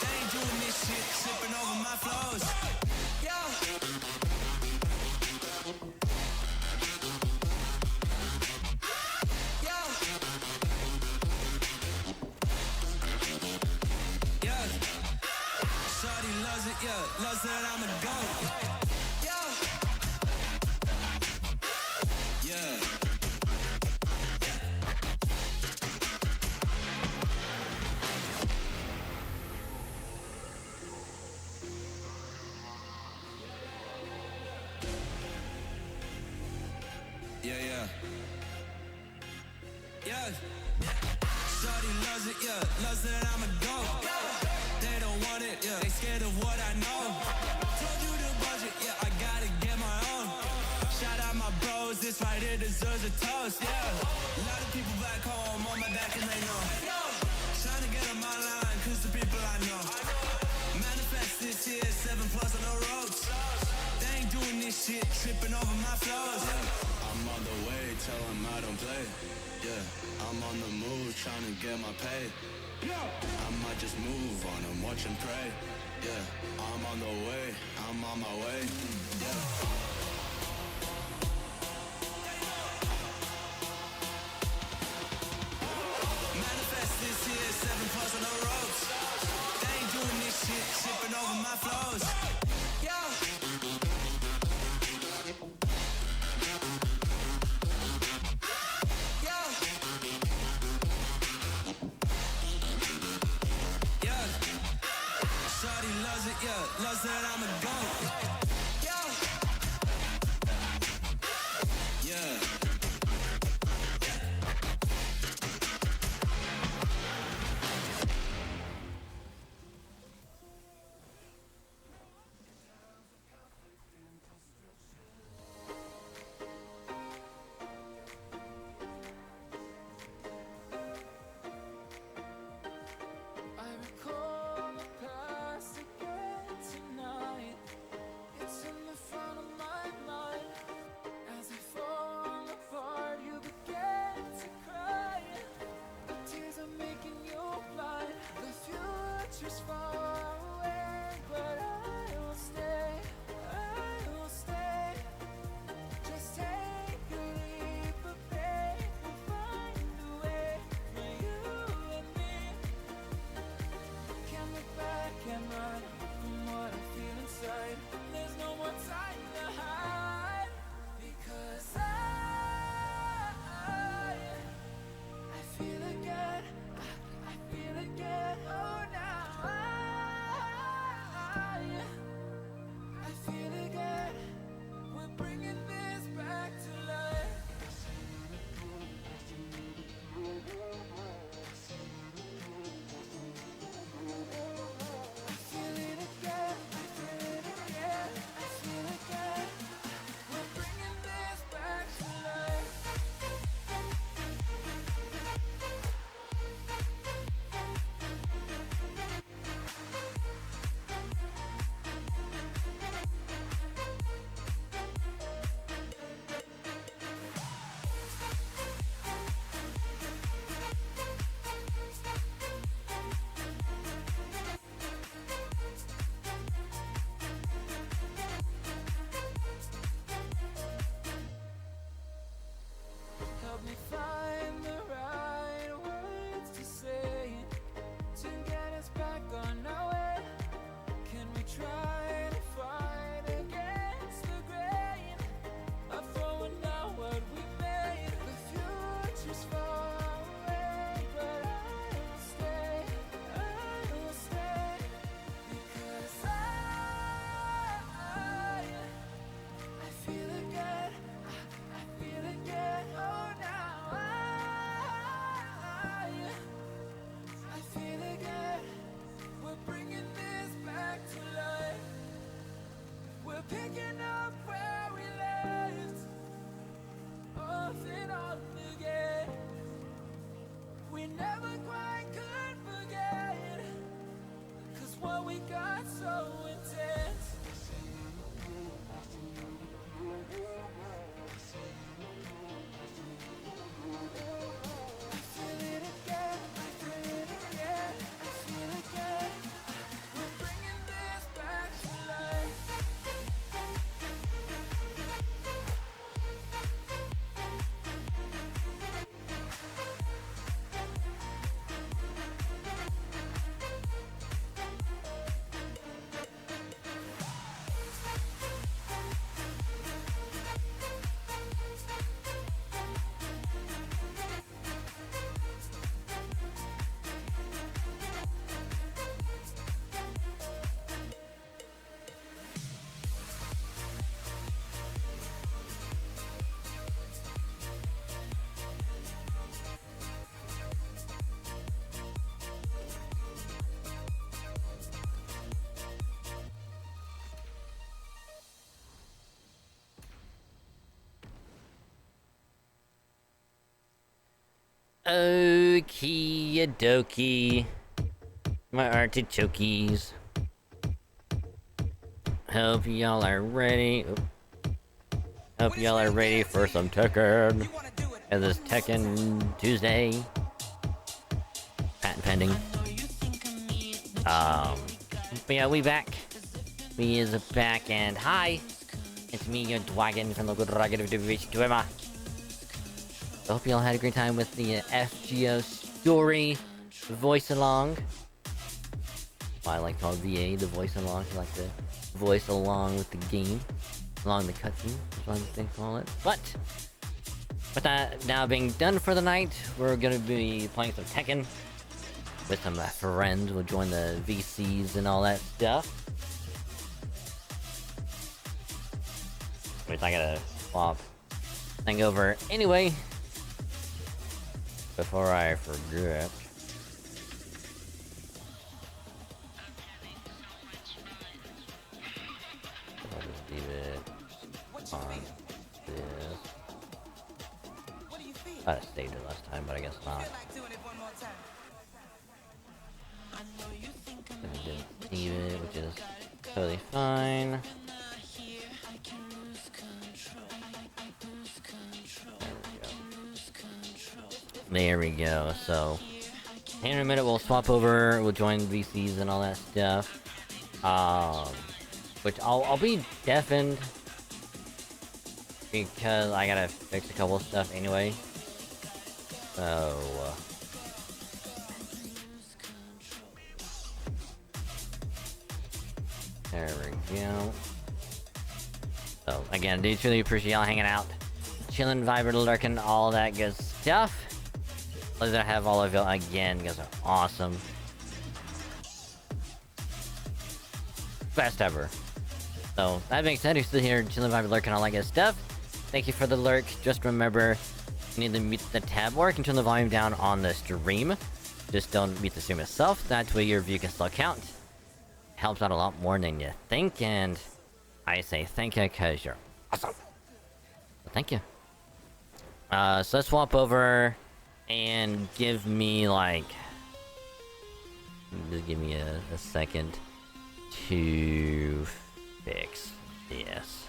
They ain't doing this shit, tripping over my flows. Yeah. Shawty loves it, yeah, loves that I'm a goat. Yeah. Yeah. Shawty loves it, yeah, loves that I'm a goat. They don't want it, yeah, they scared of what I know. Told you the budget, yeah, I gotta get my own. Shout out my bros, this right here deserves a toast, yeah. A lot of people back home on my back and they know. Trying to get on my line, cause the people I know. Manifest this year, 7 plus on the ropes. They ain't doing this shit, tripping over my flows. Yeah. I'm on the way, tell them I don't play. Yeah, I'm on the move, trying to get my pay. I might just move on and watch and pray. Yeah, I'm on the way, I'm on my way. Yeah. Manifest this year, 7 plus on the ropes. They ain't doing this shit, tripping over my flows. Yeah. Shawty loves it, yeah, loves that I'm a goat. Yeah. I recall the past again tonight. It's in the front of my mind. As I fall apart, you begin to cry. The tears are making you blind. The future's far away, but I will stay. I will stay. Just take a leap of faith. We'll find a way for you and me. Can't look back and run from what I feel inside. There's no more time to hide. Because I feel again. I feel again. Oh, now I got so intense. I feel it again, I feel it again, I feel it again. We're bringing this back to life. Okie dokie. My artichokes. Hope y'all are ready. Hope y'all are ready for some Tekken. And this Tekken Tuesday. Patent pending. But yeah, we back. We is back, and hi! It's me, your dragon from the good dragon of the VStreamer. I hope y'all had a great time with the FGO story voice along. I like to call it VA, the voice along. I like to voice along with the game, along the cutscene, as they call it. But with that now being done for the night, we're gonna be playing some Tekken with some friends. We'll join the VCs and all that stuff. Which I gotta swap thing over anyway. Before I forget. I'll just leave it on this. I saved it last time, but I guess not. I didn't save it, which is totally fine. There we go. So, in a minute we'll swap over, we'll join VCs and all that stuff. Which I'll be deafened because I gotta fix a couple of stuff anyway. So, there we go. So again, do truly appreciate y'all hanging out, chilling, vibing, lurking, all that good stuff. Pleasure to have all of y'all again. You guys are awesome. Best ever. So, that being said, you're still here, chilling, vibing, lurking, all that good stuff. Thank you for the lurk. Just remember, you need to mute the tab, or you can turn the volume down on the stream. Just don't mute the stream itself. That way your view can still count. Helps out a lot more than you think, and I say thank you because you're awesome. So thank you. So let's swap over. And give me, like... Just give me a second to fix this.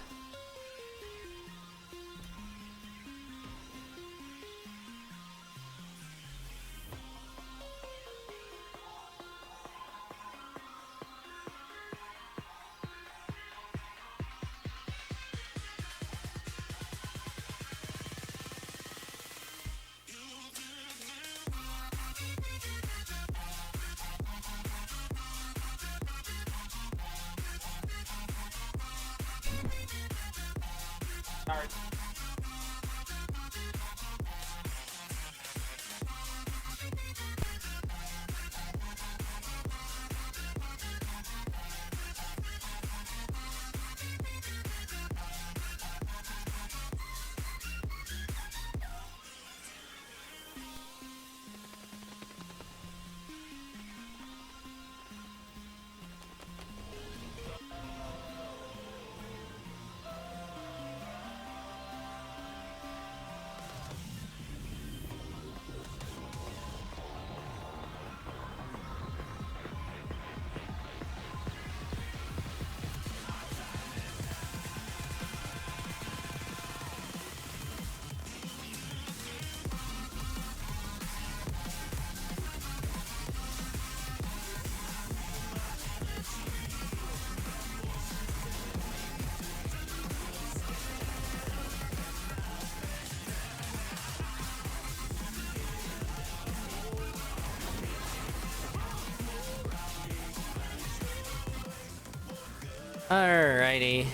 Alrighty.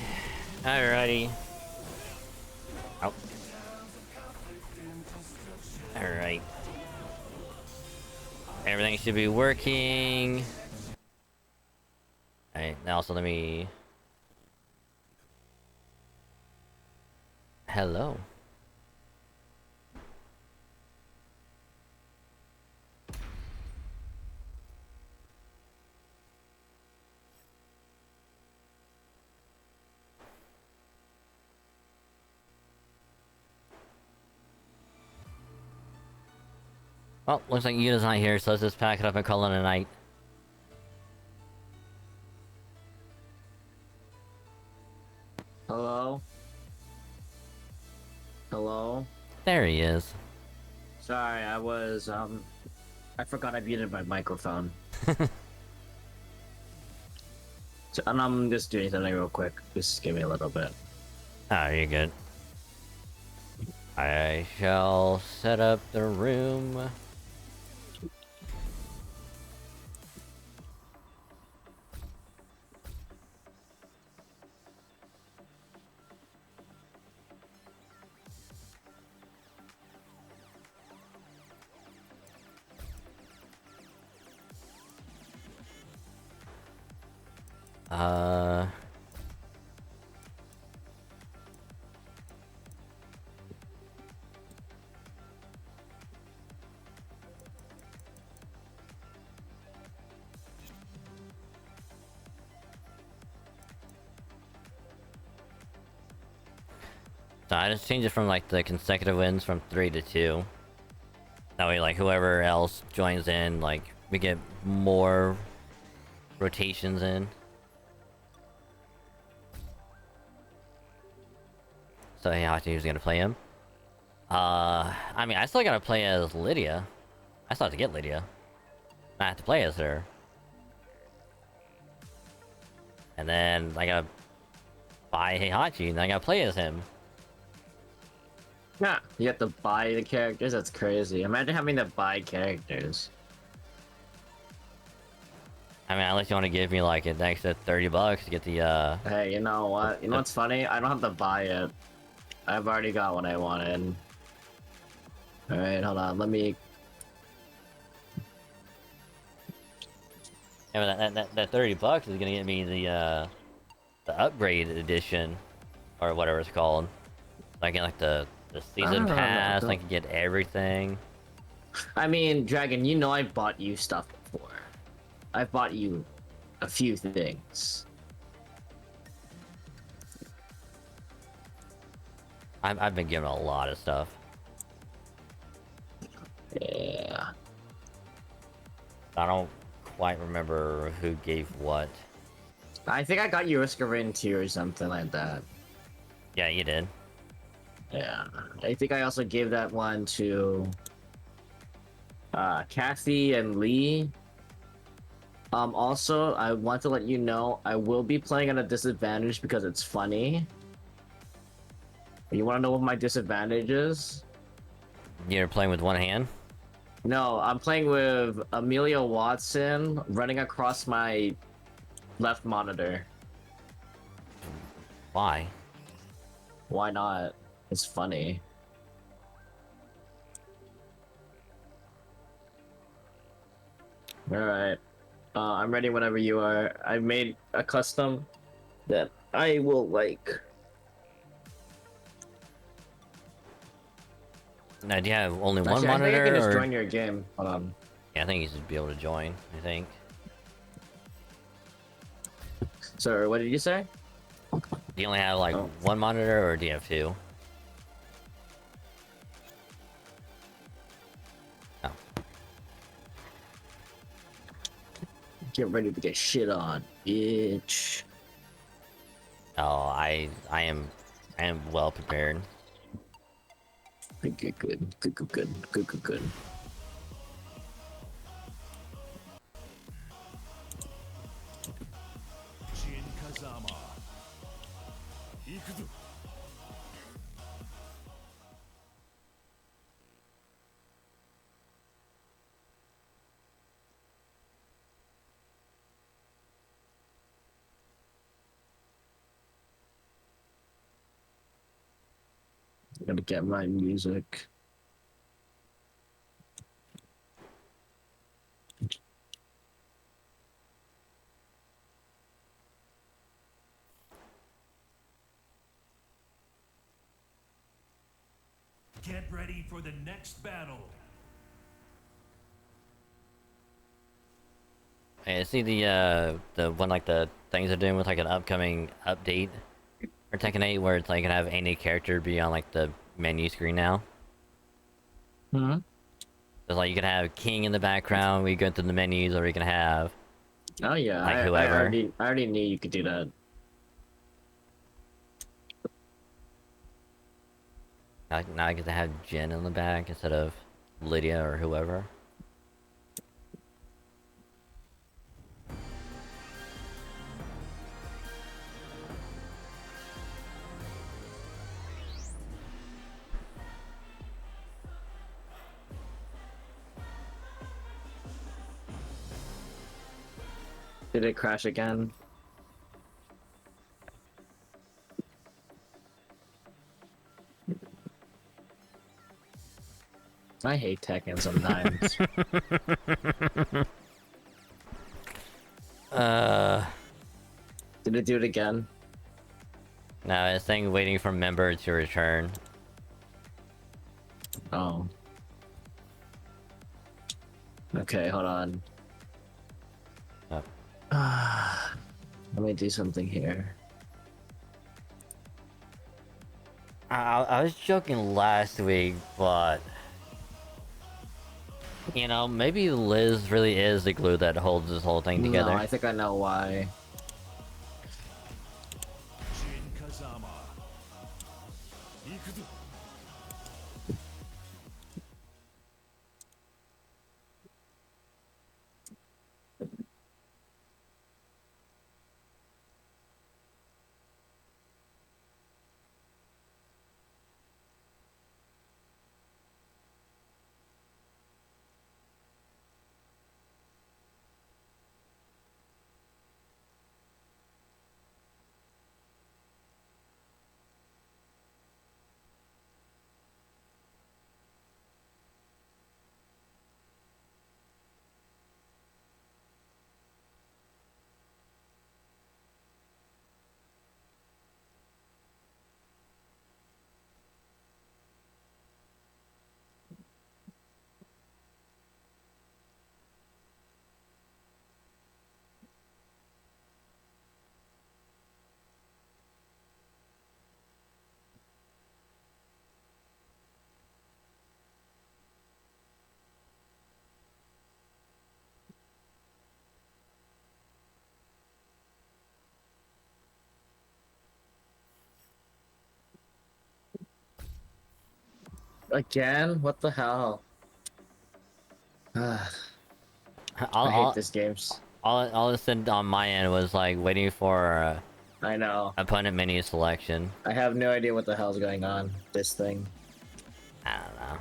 Alrighty. Oh. Alright. Everything should be working. Alright, now also let me... Hello. Well, looks like Yuna's not here, so let's just pack it up and call it a night. Hello? Hello? There he is. Sorry, I forgot I muted my microphone. So, and I'm just doing something real quick. Just give me a little bit. Ah, you're good. I shall set up the room. Uh... So I just changed it from like the consecutive wins from 3 to 2. That way, like whoever else joins in, like we get more rotations in. So yeah, who's gonna play him? I mean, I still gotta play as Lydia. I still have to get Lydia. I have to play as her. And then I gotta buy Heihachi, and then I gotta play as him. Yeah, you have to buy the characters? That's crazy. Imagine having to buy characters. I mean, unless you want to give me like an extra $30 to get the Hey, you know what? You know what's funny? I don't have to buy it. I've already got what I wanted. Alright, hold on, let me... Yeah, but that $30 is gonna get me the upgrade edition, or whatever it's called. So I get like the season pass. I can get everything. I mean, Dragon, you know I bought you stuff before. I've bought you a few things. I've been given a lot of stuff. Yeah. I don't quite remember who gave what. I think I got you Riskarin too or something like that. Yeah, you did. Yeah. I think I also gave that one to Kathy and Lee. Also, I want to let you know I will be playing at a disadvantage because it's funny. You want to know what my disadvantage is? You're playing with one hand? No, I'm playing with Amelia Watson running across my left monitor. Why? Why not? It's funny. Alright. I'm ready whenever you are. I made a custom that I will like. Now, do you have only one Actually, monitor? I think I can just or... join your game. Hold on. Yeah, I think you should be able to join, I think. Sir, what did you say? Do you only have like one monitor, or do you have two? Oh. Get ready to get shit on, bitch. Oh, I am well prepared. Good. Gotta get my music. Get ready for the next battle. Hey, I see the one like the things they're doing with like an upcoming update for Tekken 8 where it's like gonna have any character be on like the menu screen now. Hmm. So like you can have King in the background, we go through the menus, or you can have Oh yeah, like I whoever. already knew you could do that. Now I get to have Jin in the back instead of Lydia or whoever. Did it crash again? I hate Tekken sometimes. Did it do it again? No, it's saying waiting for member to return. Oh. Okay, hold on. Oh. Let me do something here. I was joking last week, but you know, maybe Liz really is the glue that holds this whole thing together. No, I think I know why. Jin Kazama. Ikuzu. Again? What the hell? I hate this games. All it said on my end was like waiting for I know. opponent menu selection. I have no idea what the hell's going on. This thing. I don't know.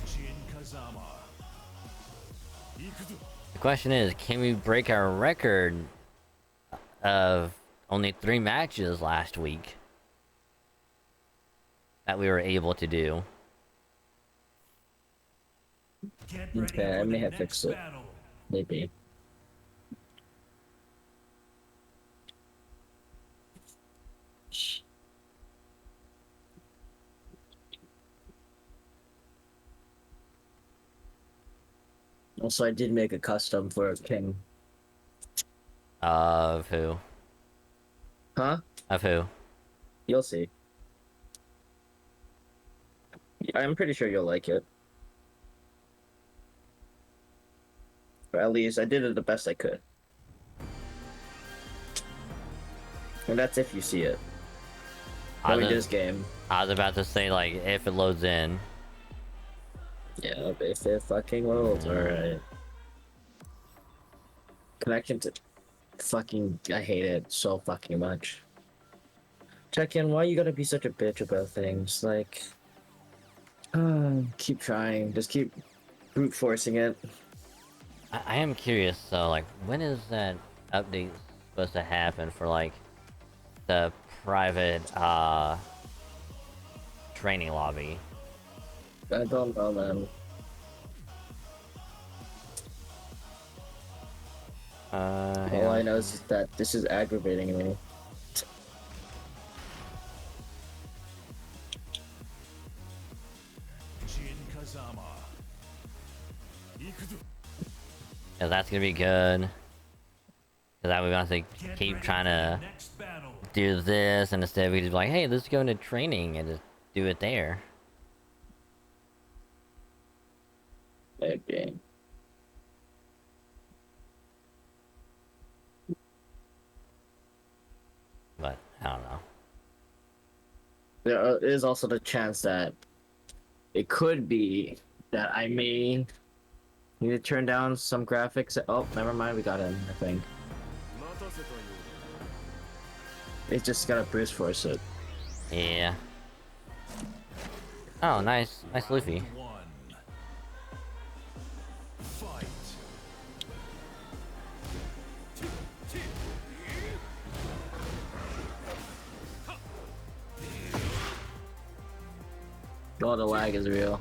Jin Kazama. Ikuzu. The question is, can we break our record of only 3 matches last week that we were able to do? Get ready Okay, I for may the have next fixed it. battle. Maybe. Also, I did make a custom for a king. Of who? Huh? Of who? You'll see. I'm pretty sure you'll like it. Or at least I did it the best I could. And that's if you see it. I Knowing was, this game. I was about to say, like, if it loads in. Yeah, if it fucking loads, alright. Connection to fucking I hate it so fucking much. Tekken, why you gotta be such a bitch about things? Like keep trying. Just keep brute forcing it. I am curious though, like when is that update supposed to happen for like the private training lobby? I don't know, man. Hang All I on. know is that this is aggravating me. Jin Kazama. Yeah, that's gonna be good. Cause that way we don't have to Get keep ready trying for to the next battle. do this, and instead we just be like, hey, let's go into training and just do it there. Okay. But I don't know. There is also the chance that it could be that I may need to turn down some graphics. Oh, never mind, we got him, I think. It's just gotta brute force it. Yeah. Oh, nice Luffy. Round one. Fight. Oh, the lag is real.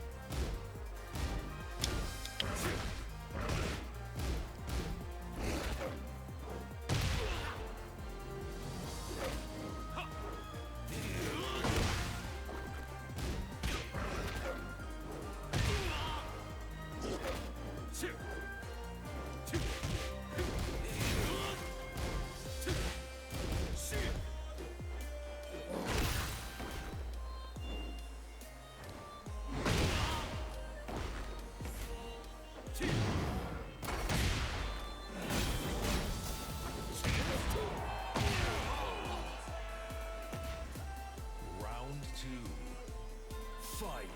Round two. Fight.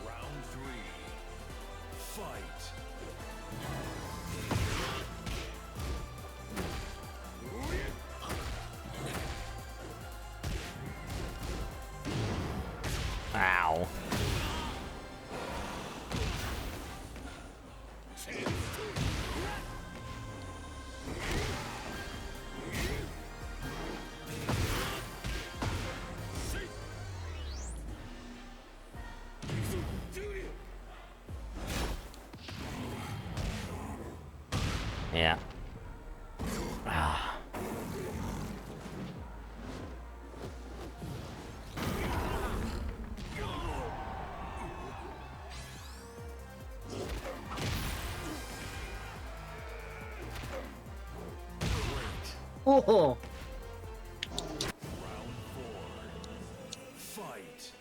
Round three. Fight. Ow. Yeah. Ah. Oh, Round four. Fight.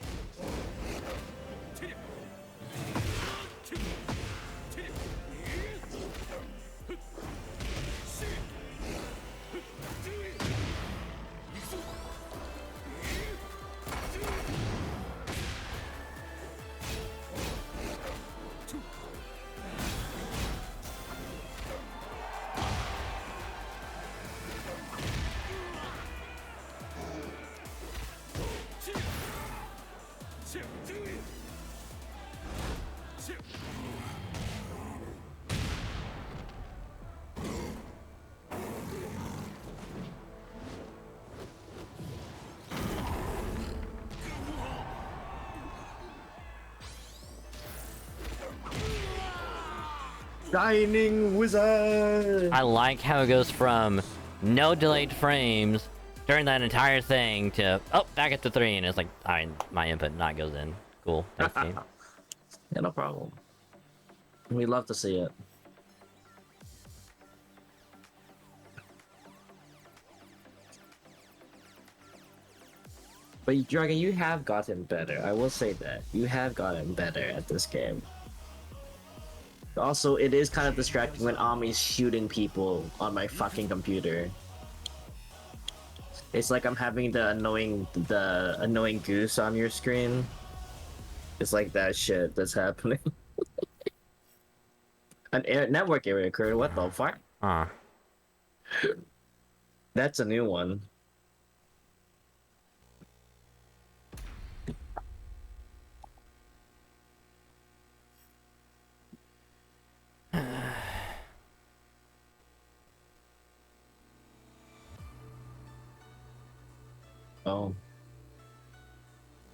Shining Wizard! I like how it goes from no delayed frames during that entire thing to back at the 3, and it's like, alright, my input not goes in. Cool. Thanks, game. Yeah, no problem. We love to see it. But Dragon, you have gotten better. I will say that. You have gotten better at this game. Also, it is kind of distracting when Ami's shooting people on my fucking computer. It's like I'm having the annoying goose on your screen. It's like that shit that's happening. Network error occurred. What the fuck? Huh. That's a new one. Oh.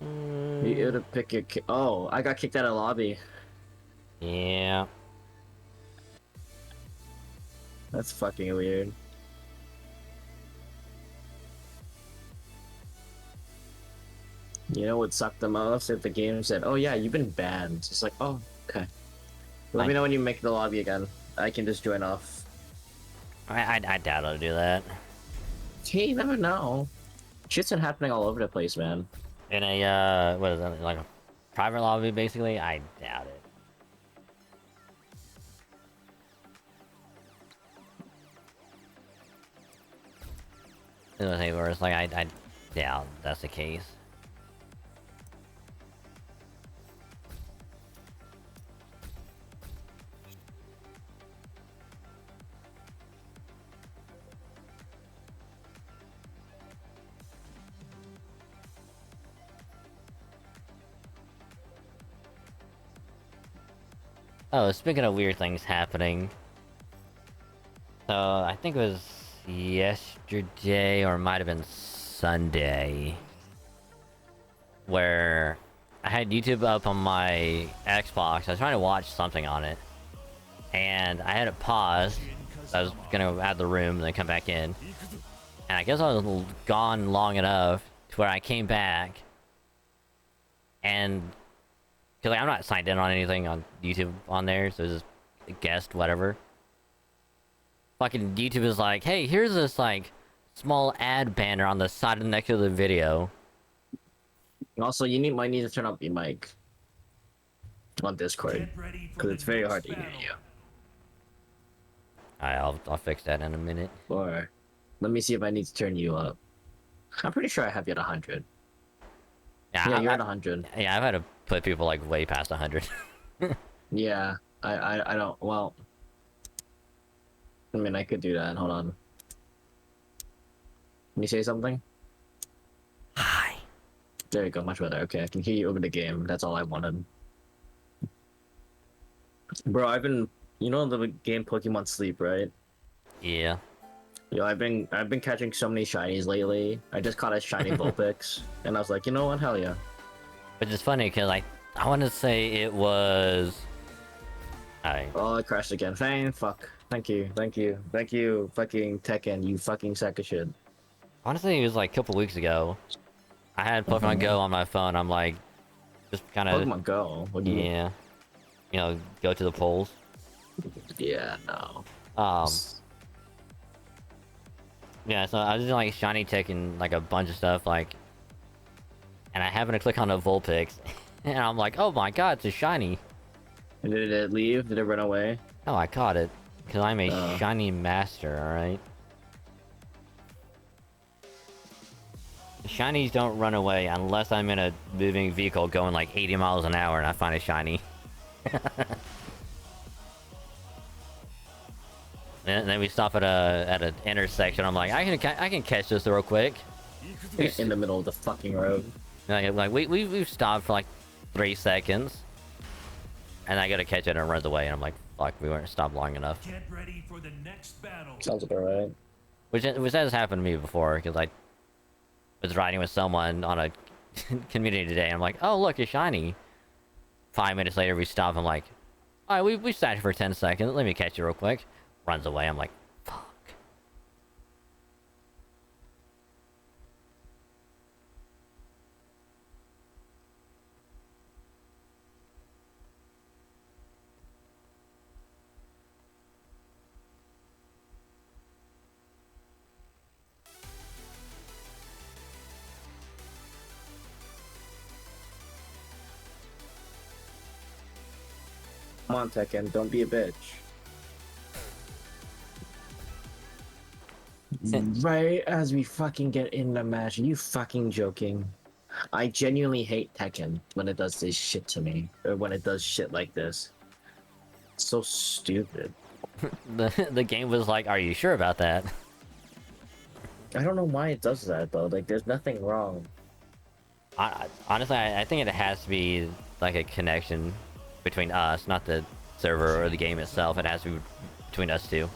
You able to pick your oh, I got kicked out of lobby. Yeah. That's fucking weird. You know what sucked the most? If the game said, "Oh yeah, you've been banned." It's like, oh, okay. Let me know when you make the lobby again. I can just join off. I doubt I'll do that. Hey, you never know. Shit's been happening all over the place, man. In a, what is that, like a private lobby, basically? I doubt it. It was where it's like, I doubt that's the case. Oh, speaking of weird things happening. So, I think it was yesterday, or it might have been Sunday, where I had YouTube up on my Xbox. I was trying to watch something on it, and I had it paused. I was gonna go out of the room and then come back in. And I guess I was gone long enough to where I came back, and because like, I'm not signed in on anything on YouTube on there, so it's just a guest, whatever. Fucking YouTube is like, hey, here's this like small ad banner on the side of the next to the video. Also, might need to turn up your mic on Discord because it's very hard to hear you. Alright, I'll fix that in a minute. Or let me see if I need to turn you up. I'm pretty sure I have you at 100. Yeah, you're at 100. Yeah, I've had to put people like way past 100. Yeah, I don't. Well, I mean, I could do that. Hold on. Can you say something? Hi. There you go. Much better. Okay, I can hear you over the game. That's all I wanted. Bro, you know the game Pokemon Sleep, right? Yeah. Yo, I've been catching so many shinies lately. I just caught a shiny Vulpix, and I was like, you know what? Hell yeah. Which is funny because I want to say it was. Oh, I crashed again. Fuck. Thank you, fucking Tekken. You fucking sack of shit. Honestly, it was like a couple weeks ago. I had Pokemon Go on my phone. I'm like, just kind of. Pokemon Go. What do you? Yeah. You know, go to the polls. Yeah. No. Yeah, so I was doing like shiny tech and like a bunch of stuff, like, and I happened to click on a Vulpix, and I'm like, oh my god, it's a shiny. And did it leave? Did it run away? Oh, I caught it, because I'm a shiny master, alright? Shinies don't run away unless I'm in a moving vehicle going like 80 miles an hour and I find a shiny. And then we stop at an intersection. I'm like, I can catch this real quick. In the middle of the fucking road. Like we've stopped for like 3 seconds, and I gotta catch it and it runs away. And I'm like, fuck, we weren't stopped long enough. Get ready for the next battle. Sounds about right. Which has happened to me before, because I was riding with someone on a community today. And I'm like, oh look, it's shiny. 5 minutes later, we stop. I'm like, all right, we sat here for 10 seconds. Let me catch you real quick. Runs away. I'm like, fuck. Come on, Tekken, don't be a bitch. Right as we fucking get in the match, are you fucking joking? I genuinely hate Tekken when it does this shit to me, or when it does shit like this. It's so stupid. The game was like, are you sure about that? I don't know why it does that though. Like, there's nothing wrong. Honestly, I think it has to be like a connection between us, not the server or the game itself. It has to be between us two.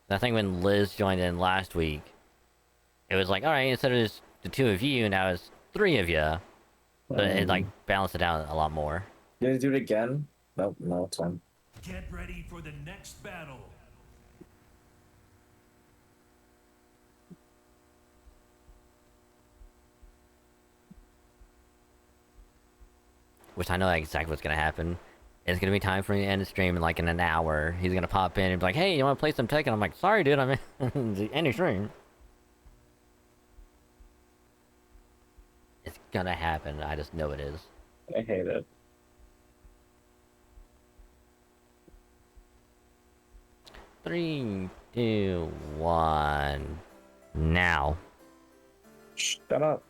I think when Liz joined in last week, it was like, all right, instead of just the two of you, now it's three of you. So it like balanced it out a lot more. Did you do it again? Nope, no, it's fine. Get ready for the next battle. Which I know exactly what's gonna happen. It's gonna be time for me to end the stream in like in an hour. He's gonna pop in and be like, hey, you wanna play some Tekken? I'm like, sorry dude, I'm in the end of stream. It's gonna happen, I just know it is. I hate it. Three, two, one, now. Shut up.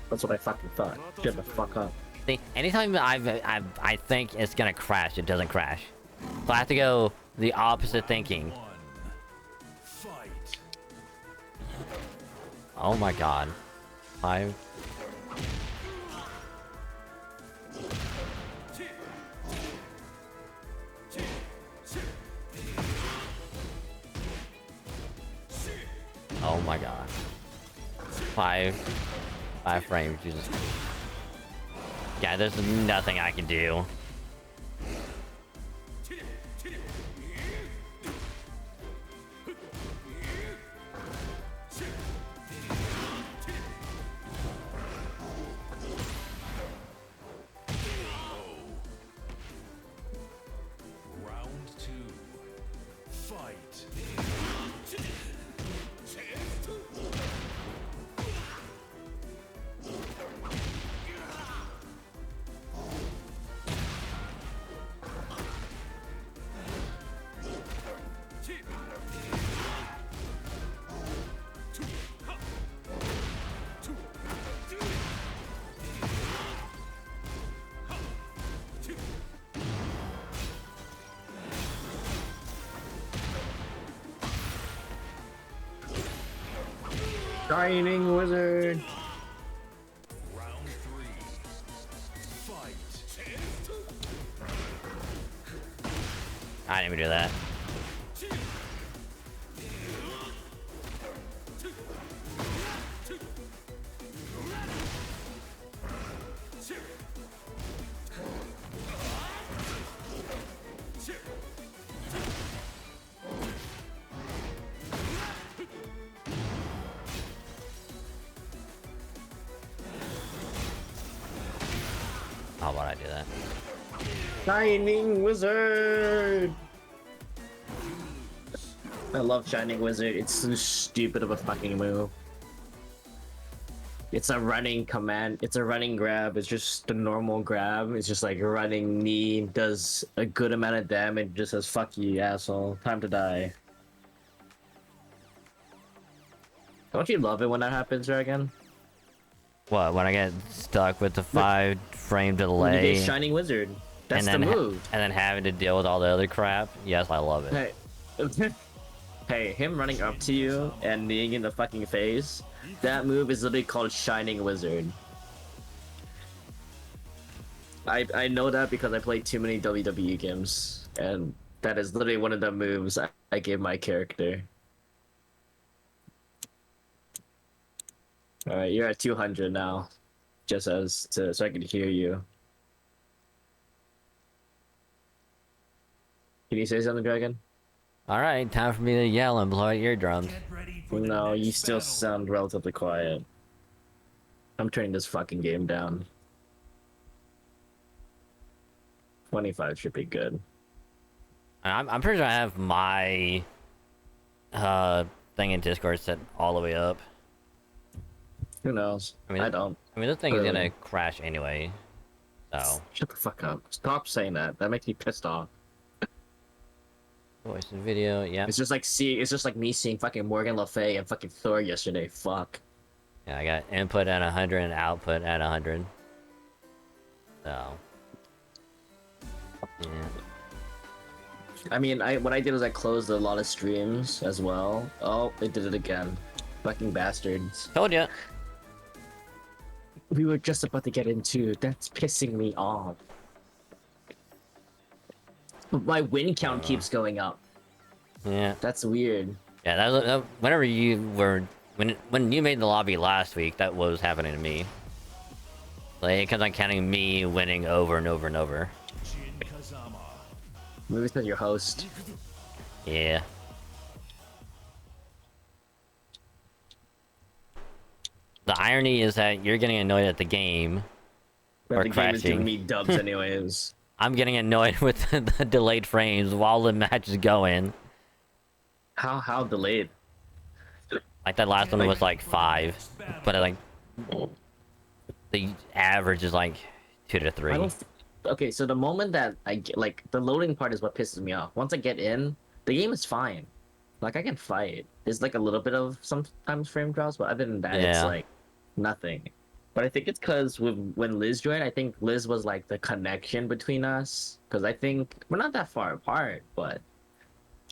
That's what I fucking thought. Shut the fuck up. See, anytime I think it's gonna crash, it doesn't crash. So I have to go the opposite thinking. One. Fight. Oh my god. 5. Oh my god. 5 frames, Jesus. Yeah, there's nothing I can do. Round 2. Fight. Shining Wizard! Round 3. Fight. I didn't even do that. How about I do that? Shining Wizard! I love Shining Wizard. It's so stupid of a fucking move. It's a running command. It's a running grab. It's just a normal grab. It's just like a running knee. Does a good amount of damage. Just says, fuck you, asshole. Time to die. Don't you love it when that happens, Dragon? What, when I get stuck with the 5 frame When you delay get Shining Wizard. That's and the then move. and then having to deal with all the other crap? Yes, I love it. Hey. Hey, him running up to you and kneeing in the fucking face, that move is literally called Shining Wizard. I know that because I played too many WWE games, and that is literally one of the moves I gave my character. Alright, you're at 200 now, just so I can hear you. Can you say something, Dragon? Alright, time for me to yell and blow out eardrums. Get ready for the No, next you still battle. sound relatively quiet. I'm turning this fucking game down. 25 should be good. I'm pretty sure I have my thing in Discord set all the way up. Who knows? I mean, I don't. I mean, this thing is Really? gonna crash anyway. So, Shut the fuck up. Stop saying that. That makes me pissed off. voice and video, yeah. It's just like me seeing fucking Morgan Le Fay and fucking Thor yesterday. Fuck. Yeah, I got input at 100 and output at 100. So, yeah. I mean, what I did was I closed a lot of streams as well. Oh, it did it again. Fucking bastards. Told ya. We were just about to get into. That's pissing me off. But my win count keeps going up. Yeah. That's weird. Yeah, whenever you were... When you made the lobby last week, that was happening to me. Like, it kept on counting me winning over and over and over. Jin Kazama. Maybe it's because you're host. Yeah. The irony is that you're getting annoyed at the game. But Or the game is giving crashing. me dubs anyways. I'm getting annoyed with the delayed frames while the match is going. How delayed? Like that last one was like 5, but like the average is like 2 to 3. I don't. Okay, so the moment that I get, like, the loading part is what pisses me off. Once I get in, the game is fine. Like, I can fight. There's like a little bit of sometimes frame drops, but other than that, it's Yeah. like nothing. But I think it's because when Liz joined, I think Liz was like the connection between us. Because I think we're not that far apart, but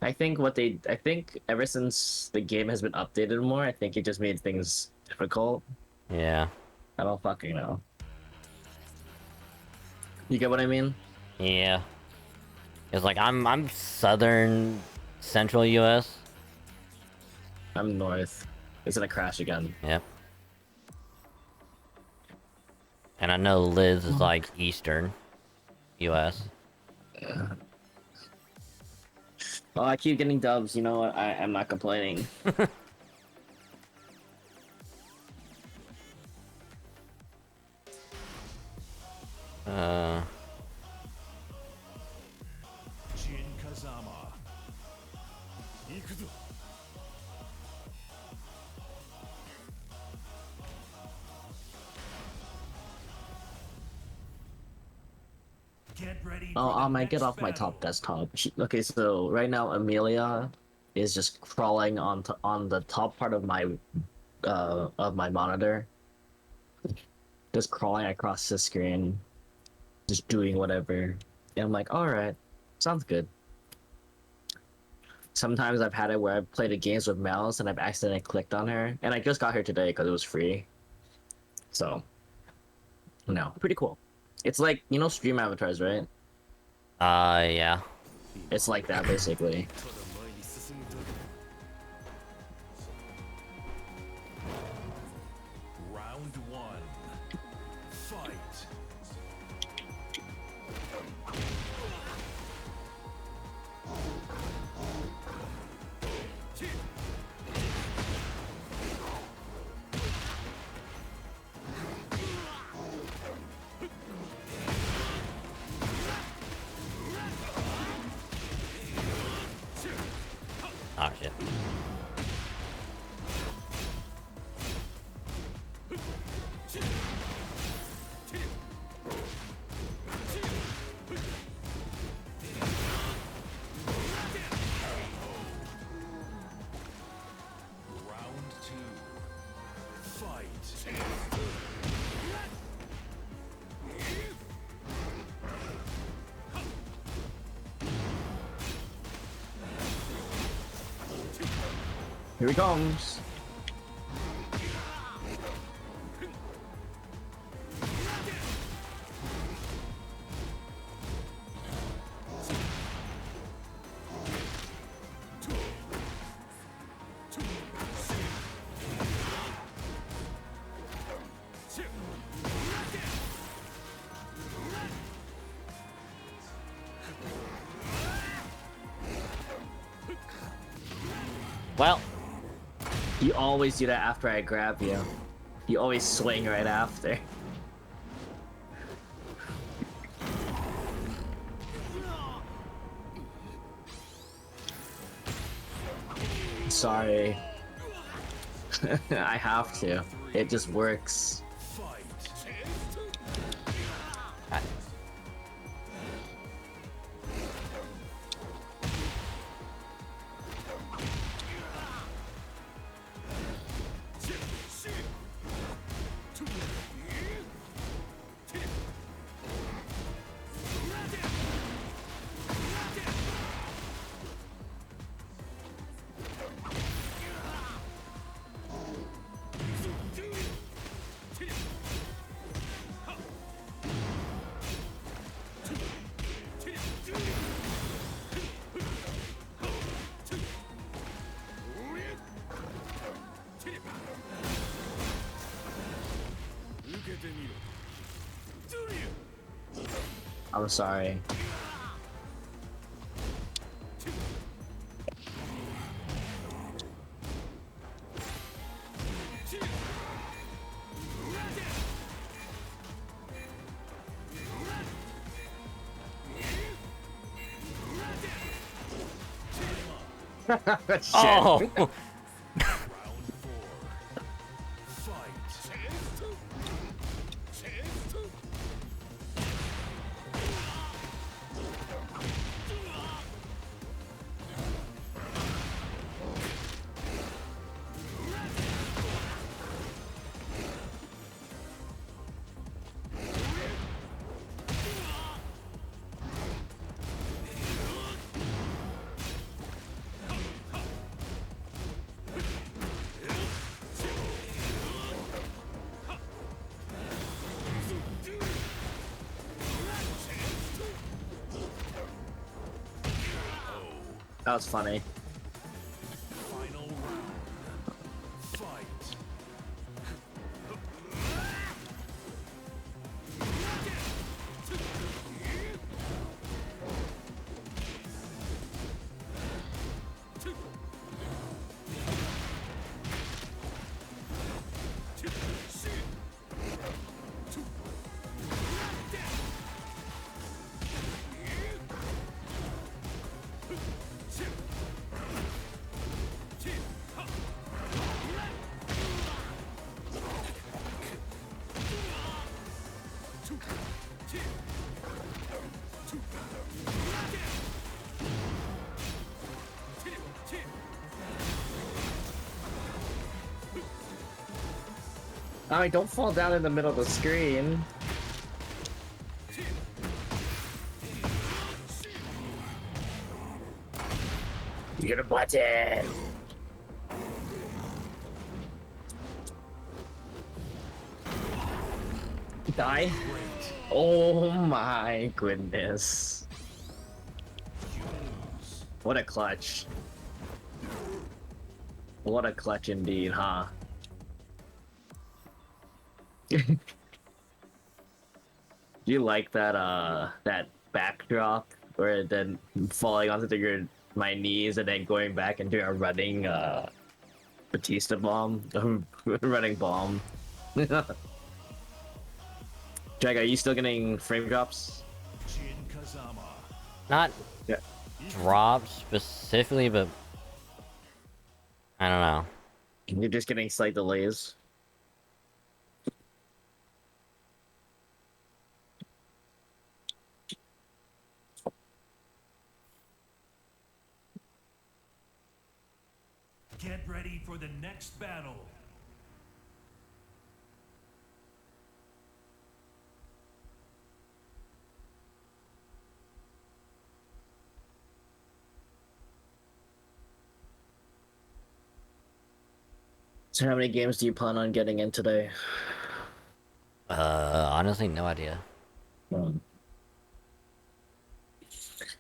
I think ever since the game has been updated more, I think it just made things difficult. Yeah. I don't fucking know. You get what I mean? Yeah. It's like I'm southern central US. I'm north. It's gonna crash again. Yep. And I know Liz is like eastern US. Oh, I keep getting dubs. You know what? I'm not complaining. Jin Kazama. Ikuzo. Get ready. Oh, for the I might get next off my battle. top desktop. Okay, so right now Amelia is just crawling on the top part of my monitor, just crawling across the screen, just doing whatever. And I'm like, all right, sounds good. Sometimes I've had it where I've played games with mouse and I've accidentally clicked on her, and I just got her today because it was free. So, no, pretty cool. It's like, you know, stream avatars, right? Yeah. It's like that basically. Round one. Fight. Oh shit. Round two. Fight. Here he comes. Well, You always do that after I grab you. You always swing right after. sorry. I have to. It just works. Fight. I- I'm sorry. Shit. Oh! Round 4. Fight. That was funny. Final round. Fight. Alright, don't fall down in the middle of the screen. You're gonna butt it. Die? Oh my goodness. What a clutch. What a clutch indeed, huh? Do you like that backdrop where then falling onto my knees and then going back and doing a running Batista bomb? Running bomb. Drag, are you still getting frame drops? Jin Kazama. Not Yeah. drop specifically, but I don't know. You're just getting slight delays. Get ready for the next battle. So how many games do you plan on getting in today? Honestly, no idea. Hmm.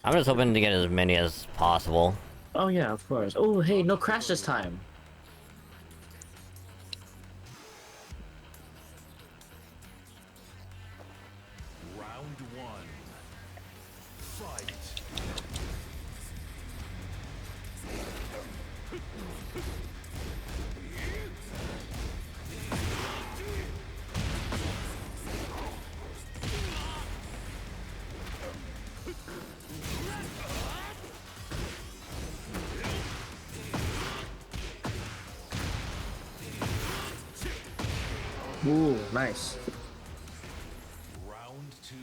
I'm just hoping to get as many as possible. Oh yeah, of course. Oh hey, no crash this time. Round 1. Fight. Ooh, nice. Round 2.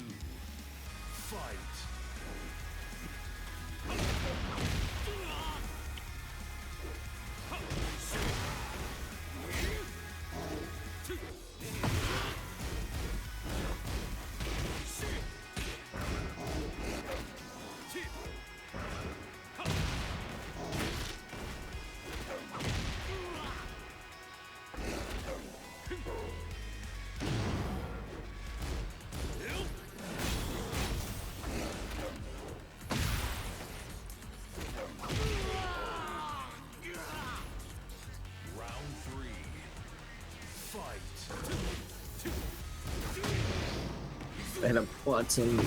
Fight. Round 3. Fight. And I'm watching.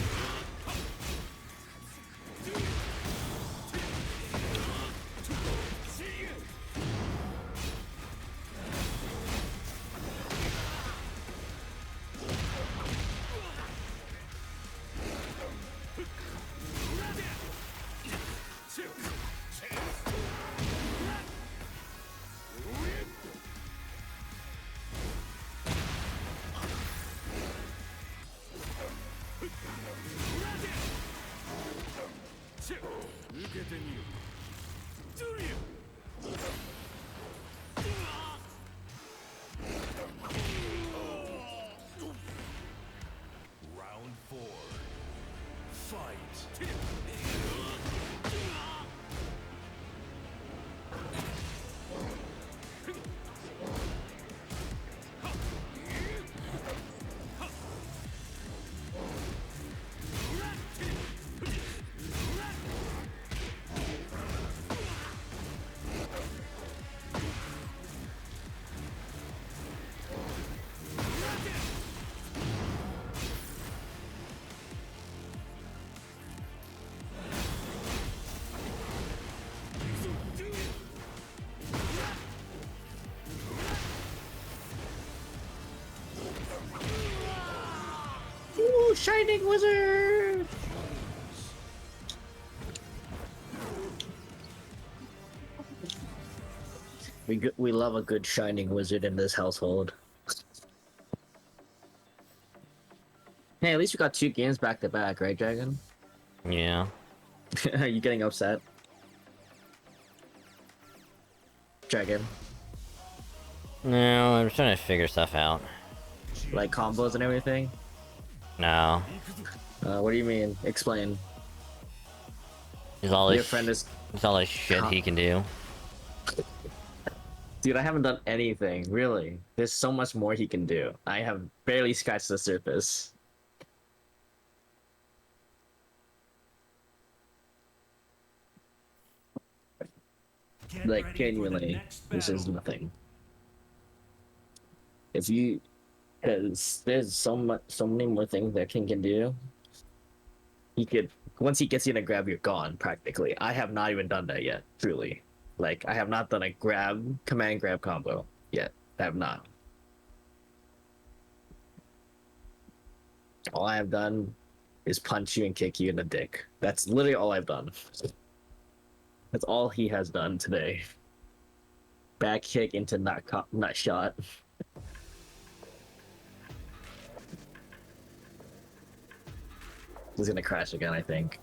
Round 4. Fight. Ooh, Shining Wizard! We love a good Shining Wizard in this household. Hey, at least we got 2 games back to back, right, Dragon? Yeah. Are you getting upset? Dragon. No, I'm trying to figure stuff out. Like combos and everything? No. What do you mean? Explain. There's all Your this, friend is... there's all this shit he can do. Dude, I haven't done anything, really. There's so much more he can do. I have barely scratched the surface. Get Like, ready for the genuinely, next this is battle. nothing. If you... Because there's so many more things that King can do. He could... Once he gets you in a grab, you're gone, practically. I have not even done that yet, truly. Like, I have not done a command grab combo yet. I have not. All I have done is punch you and kick you in the dick. That's literally all I've done. That's all he has done today. Back kick into nut shot. He's gonna crash again, I think.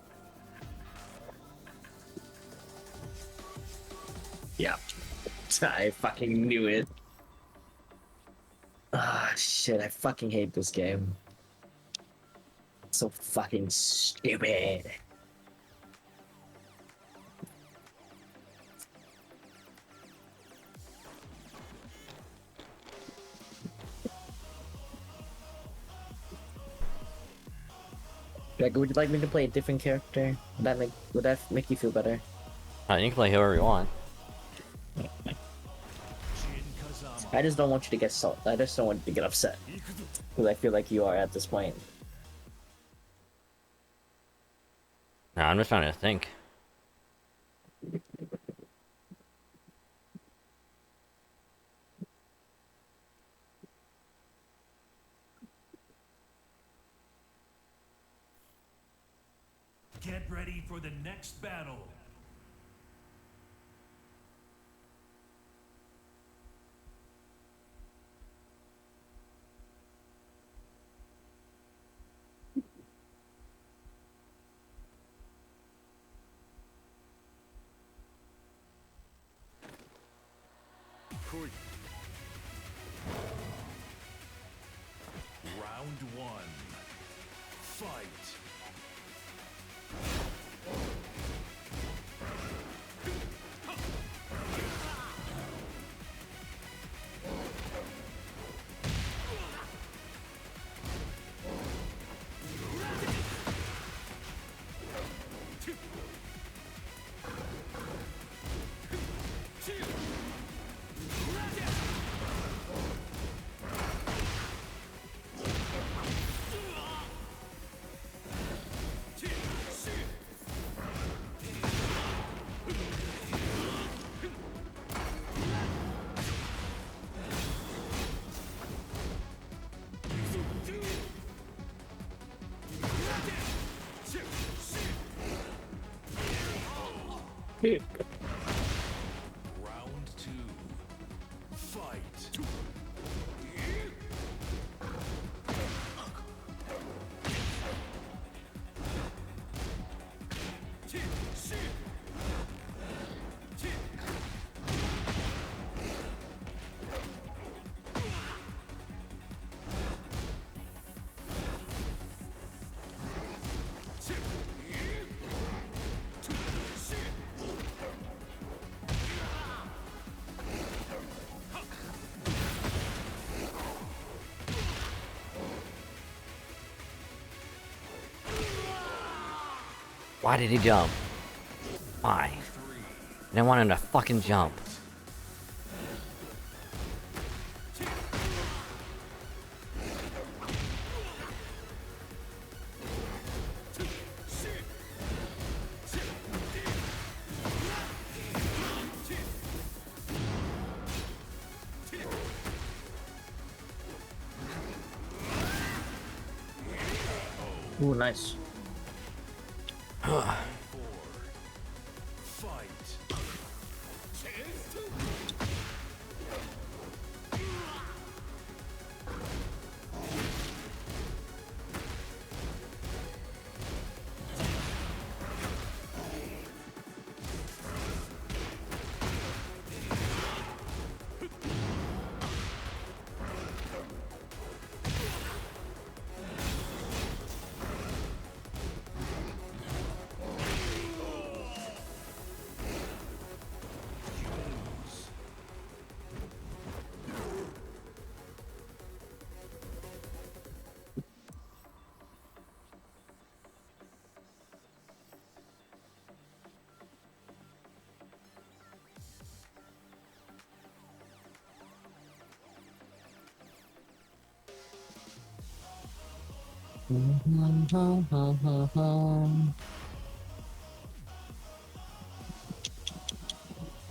Yeah. I fucking knew it. Ah, shit, I fucking hate this game. It's so fucking stupid. Like, would you like me to play a different character? Would that make you feel better? You can play whoever you want. Jin Kazama. I just don't want you to get I just don't want you to get upset. Because I feel like you are at this point. No, I'm just trying to think. Get ready for the next battle. Round one. Fight. Round two. Fight. Why did he jump? Why? I didn't want him to fucking jump. Ooh, nice. Fight.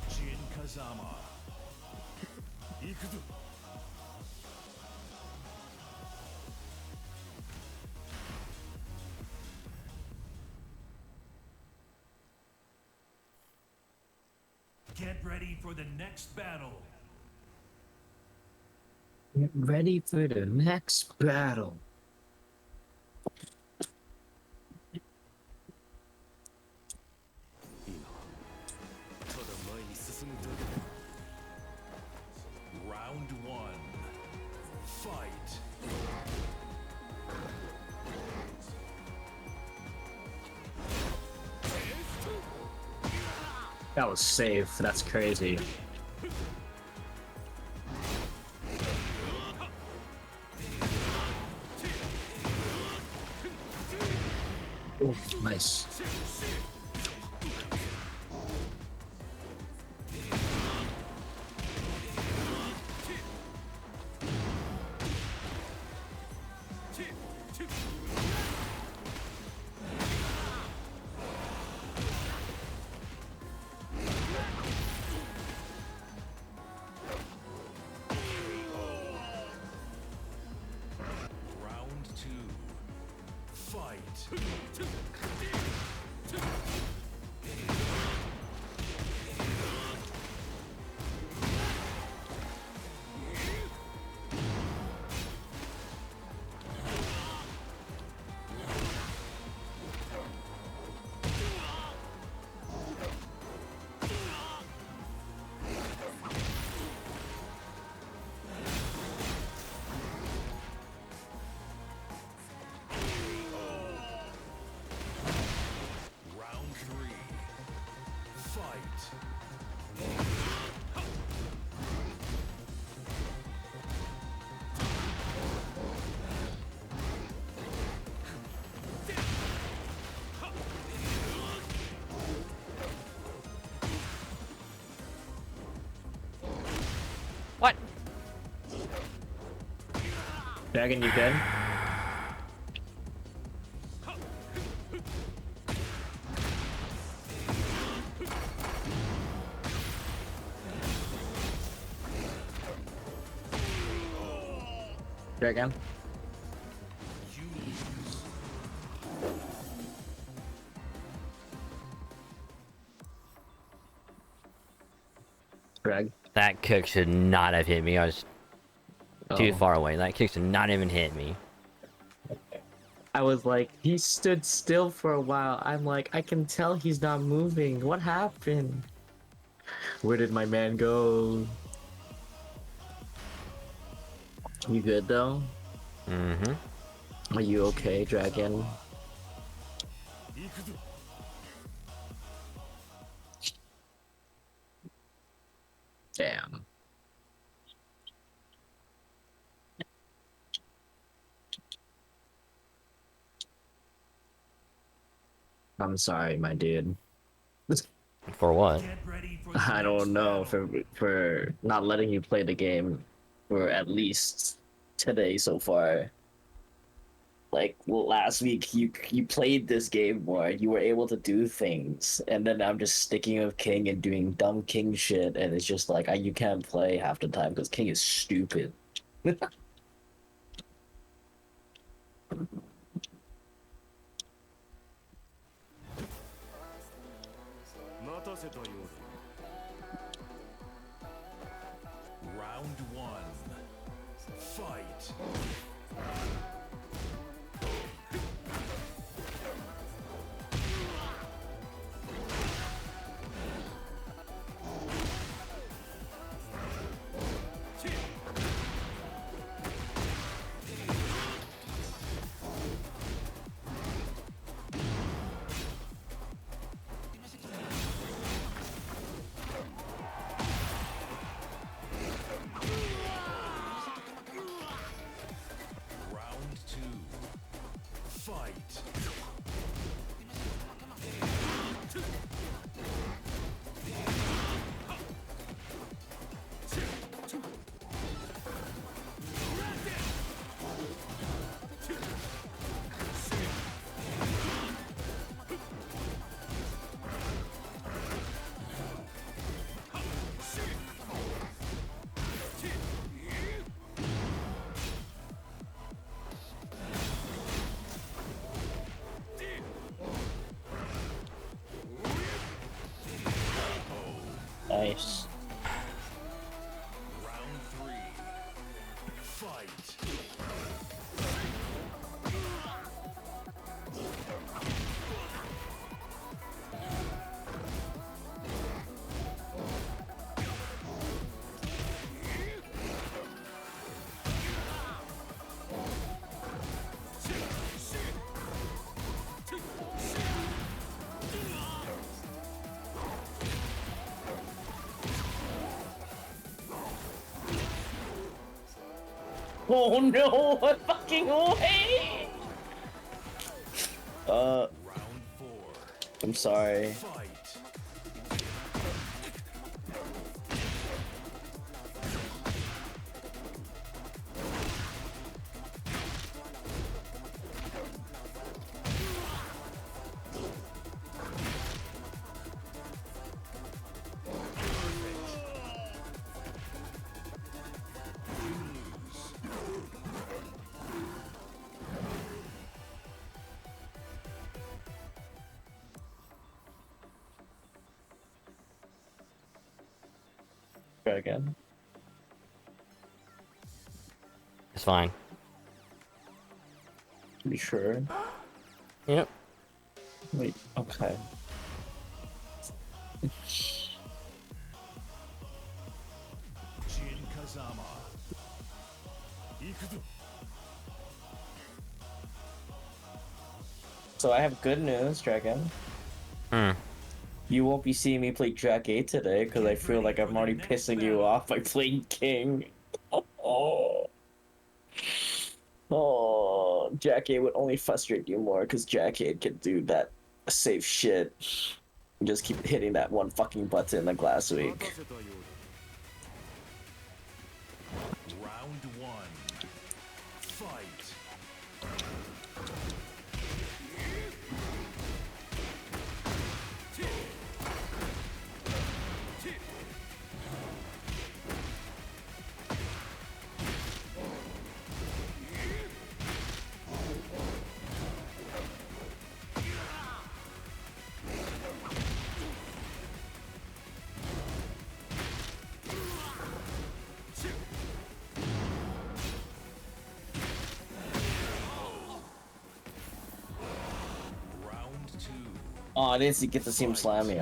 Jin Kazama. Ikuzo. Get ready for the next battle. Get ready for the next battle. Round one. Fight. That was safe. That's crazy. Ooh, nice. Round two. Fight. Dragon, you good? Dragon? Greg? That kick should not have hit me. I was too Oh. far away. That kick should not even hit me. I was like, he stood still for a while. I'm like, I can tell he's not moving. What happened? Where did my man go? You good though? Mm-hmm. Are you okay, Dragon? Damn. I'm sorry, my dude. For what? Get ready for the I next don't know battle. for not letting you play the game for at least today so far. Like last week, you played this game more. You were able to do things, and then I'm just sticking with King and doing dumb King shit, and it's just like you can't play half the time because King is stupid. 待たせたようだ。Round 1 Fight. Round 2 Fight. Nice. Round 3 Fight. Oh no! What fucking way? Round 4 I'm sorry. Fight. Dragon. It's fine. You sure? Yep. Wait. Okay. Jin Kazama. Ikuzo. So I have good news, Dragon. Hmm. You won't be seeing me play Jack 8 today because I feel like I'm already pissing you off by playing King. Oh. Oh, Jack 8 would only frustrate you more because Jack 8 can do that safe shit. And just keep hitting that one fucking button like last 待 week. たせたようだ。Round 1 Fight. Oh, I didn't get to see him slam you.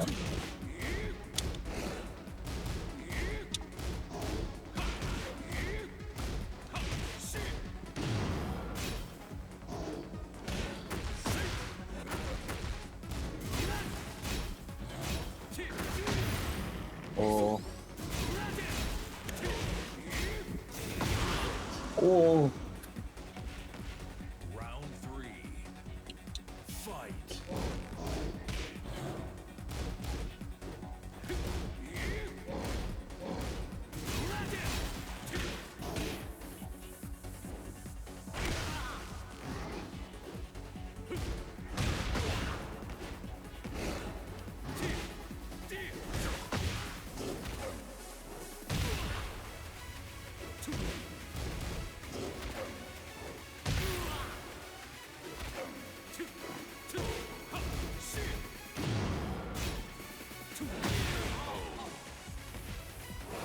Oh. Oh. Round 3. Fight.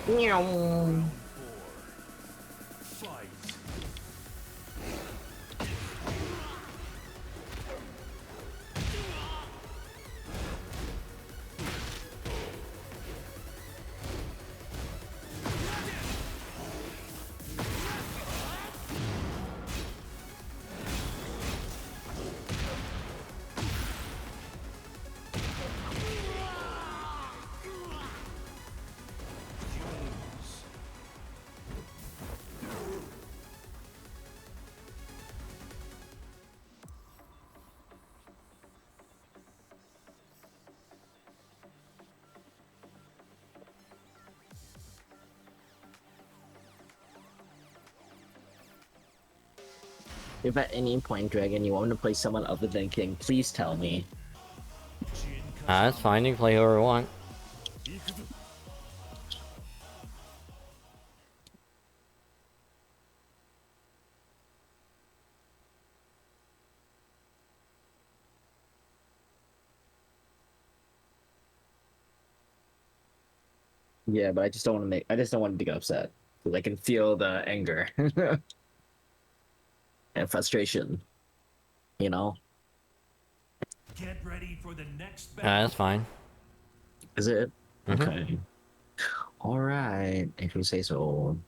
Meow. Round 4. Fight. If at any point, Dragon, you want me to play someone other than King, please tell me. Jin That's Kazama. fine. You can play whoever you want. Ikuzu. Yeah, but I just don't want to make. I just don't want him to get upset. 'Cause I can feel the anger and frustration. You know? Get ready for the next battle. That's fine. Is it? Mhm. Okay. All right, if you say so.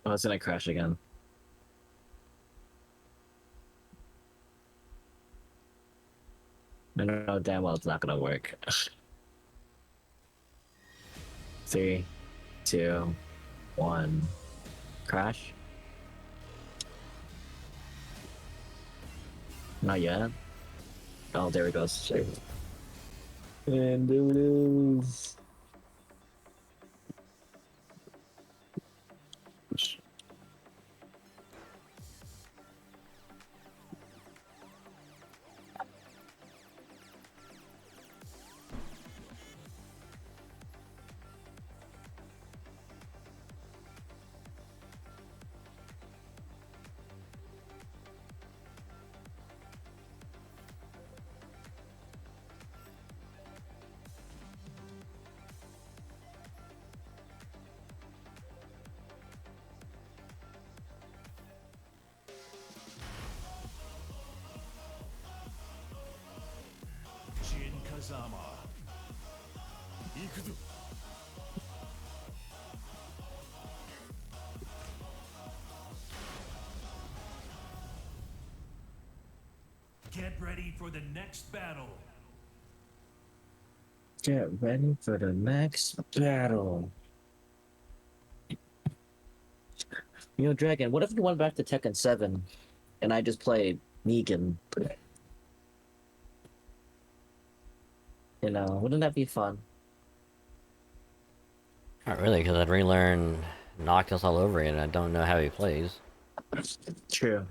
Oh, it's gonna crash again. I know damn well it's not gonna work. 3, 2, 1, crash. Not yet. Oh, there it goes. And there it is. Jin Kazama. Ikuzu. Get ready for the next battle. Get ready for the next battle. You know, Dragon, what if we went back to Tekken 7 and I just played Negan? You know, wouldn't that be fun? Not really, because I'd relearn Noctis all over again, and I don't know how he plays. True.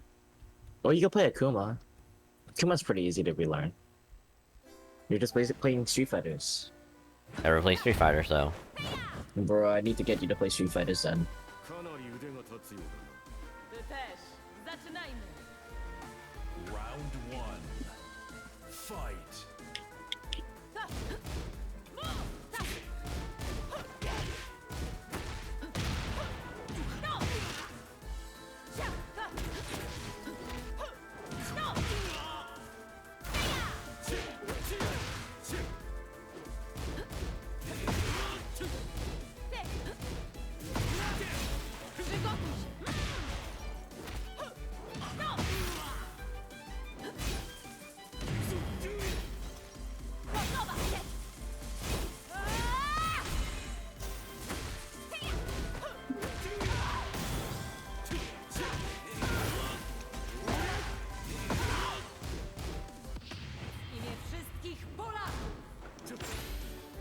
Or you could play Akuma. Akuma's pretty easy to relearn. You're just basically playing Street Fighters. Never played Street Fighter, so. Bro, I need to get you to play Street Fighters then. かなり腕が立つようだな Round 1. Fight.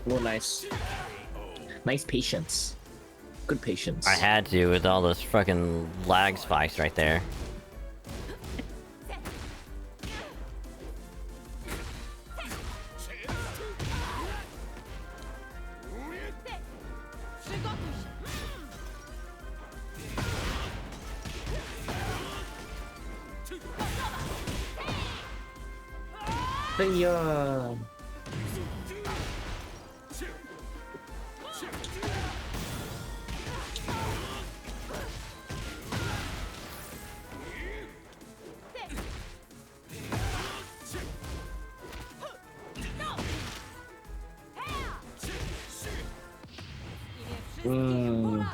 Oh, nice. Nice patience. Good patience. I had to with all those fucking lag spikes right there. Yeah. Mm.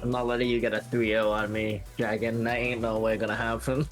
I'm not letting you get a 3-0 on me, Dragon. That ain't no way gonna happen.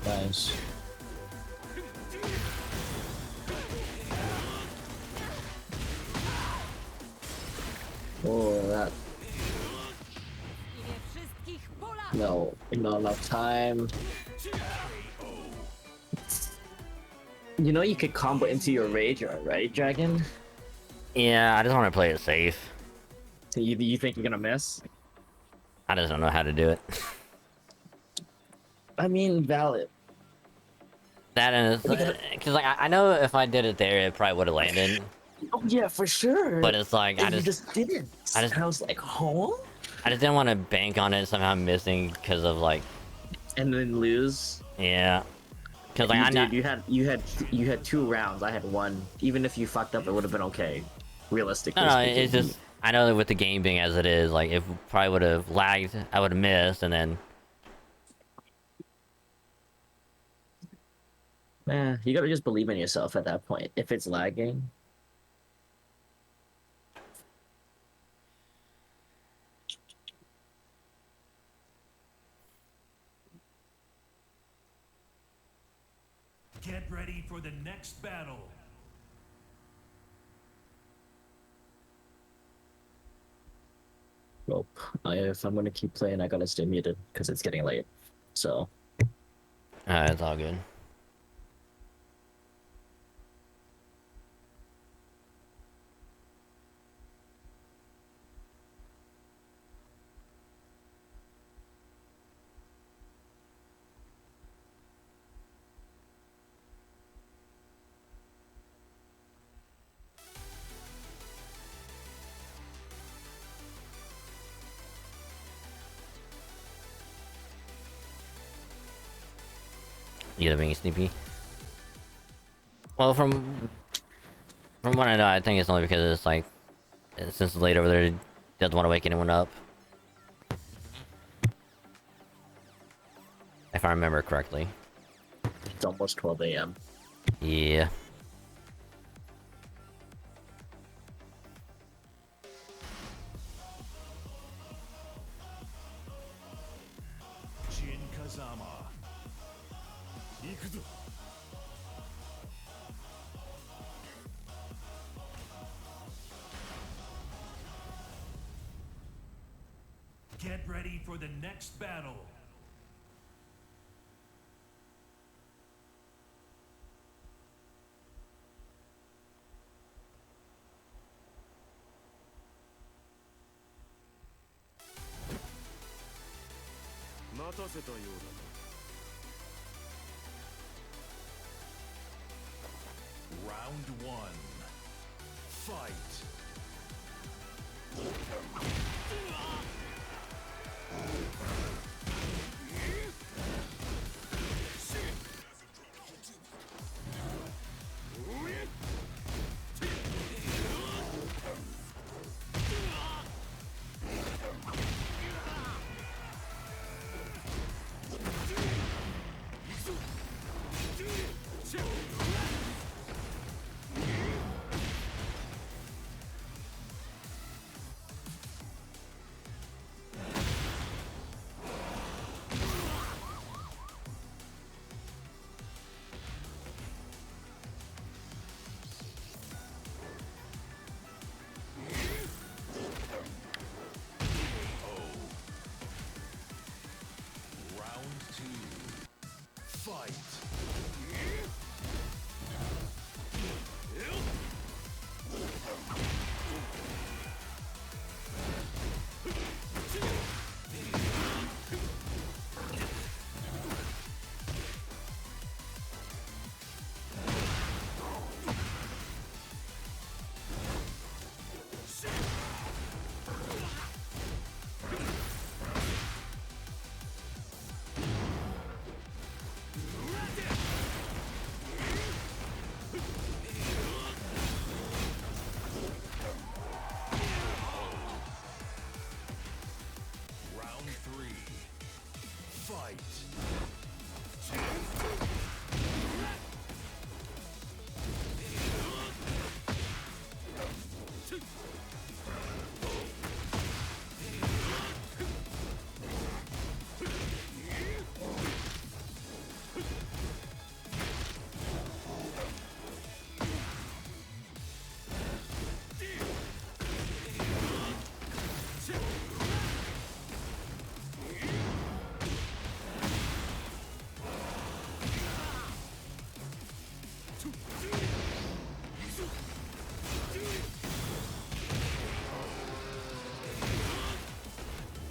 Nice. Oh, that. No, not enough time. You know you could combo into your rage, right, Dragon? Yeah, I just want to play it safe. You think you're gonna miss? I just don't know how to do it. I mean, valid. That and because like I know if I did it there, it probably would have landed. Oh yeah, for sure. But it's like and you just didn't. I just And I was like, huh? I just didn't want to bank on it somehow missing because of like And then lose. yeah. Because like you had 2 rounds. I had 1. Even if you fucked up, it would have been okay. Realistically. no, speaking. it's just I know that with the game being as it is, like if probably would have lagged, I would have missed, and then You gotta just believe in yourself at that point. If it's lagging. Get ready for the next battle. Nope. If I'm gonna keep playing, I gotta stay muted because it's getting late. So. it's all good. You being sleepy? Well, from what I know, I think it's only because it's like since it's late over there, it doesn't want to wake anyone up. If I remember correctly. It's almost 12 a.m. Yeah. Jin Kazama. Ikuzo. Get ready for the next battle. Round one. Fight. Round two. Fight. Round three. Fight.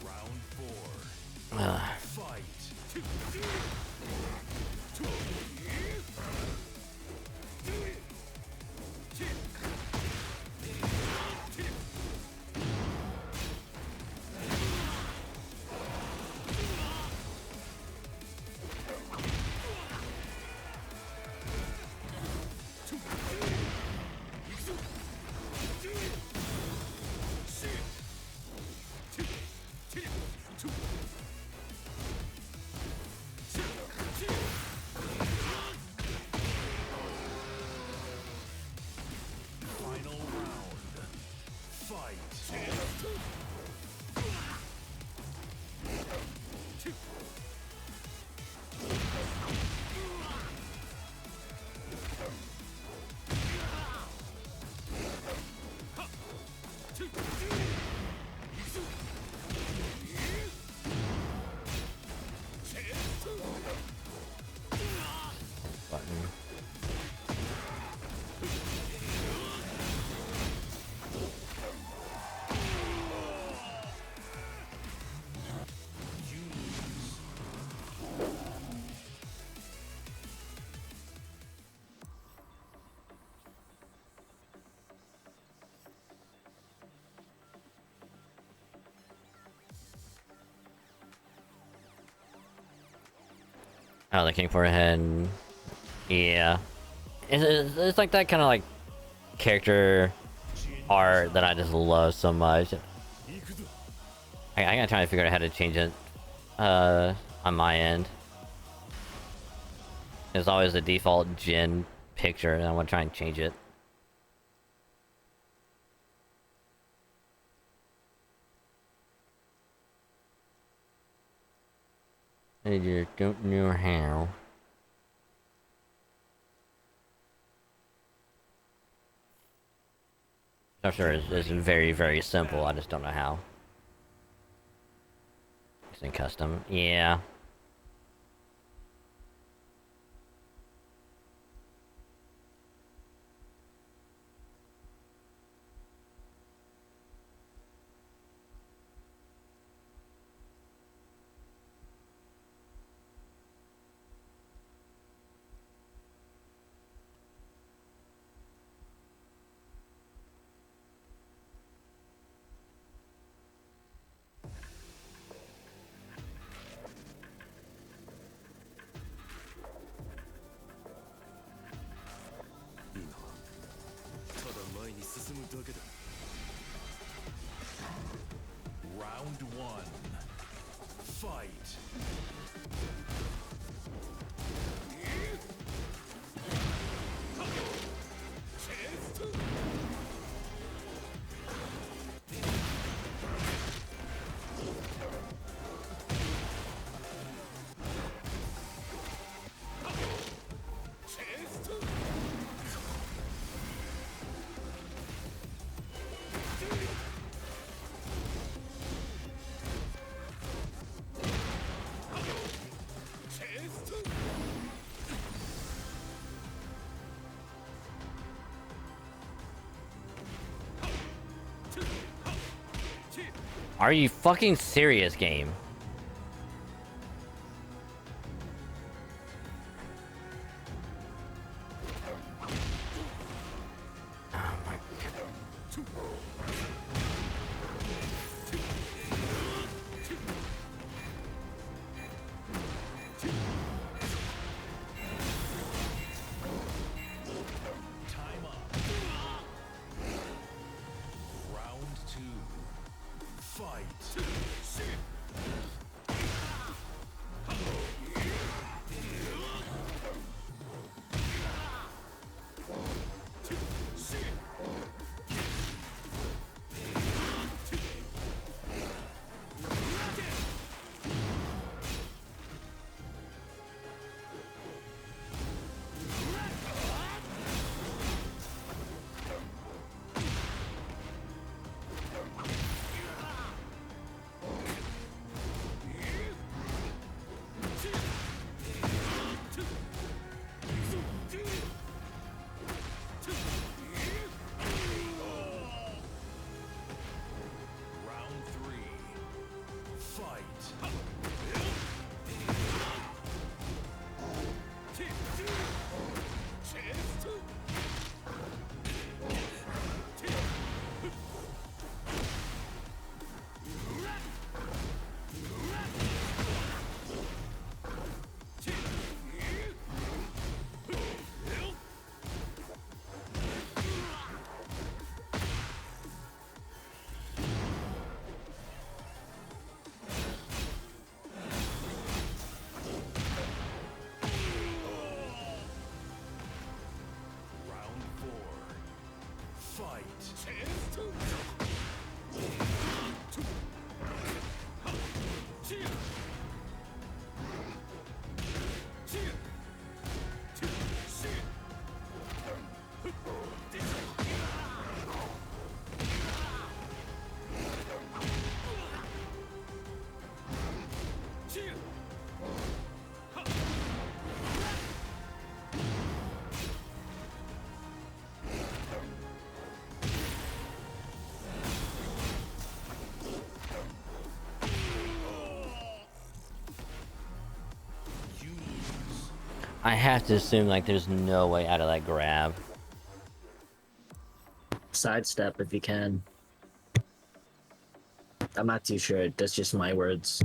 Round four. Fight. Final round. Fight. Button. Oh, the king for a head. Yeah. It's like that kind of like character art that I just love so much. I gotta try to figure out how to change it on my end. There's always the default Jin picture and I want to try and change it. I just don't know how. I'm sure it's very, very simple. I just don't know how. focusing custom. Yeah. Round one. Fight. Are you fucking serious, game? Time up. Round two. Fight. Round three. Fight. Round four. Fight. You lose. I have to assume like there's no way out of that grab. Sidestep if you can. I'm not too sure. That's just my words.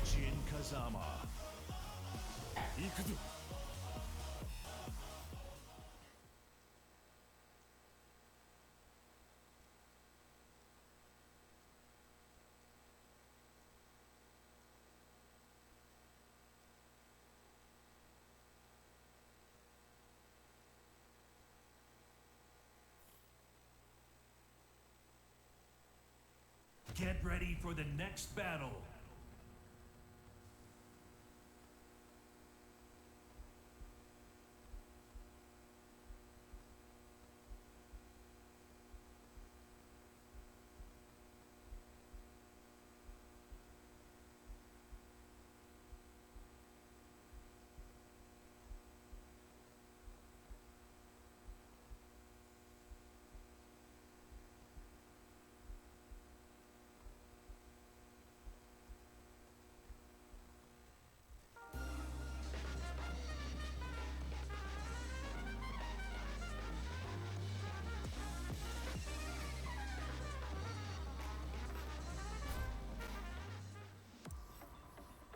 Jin Kazama. Ikuzo. Get ready for the next battle.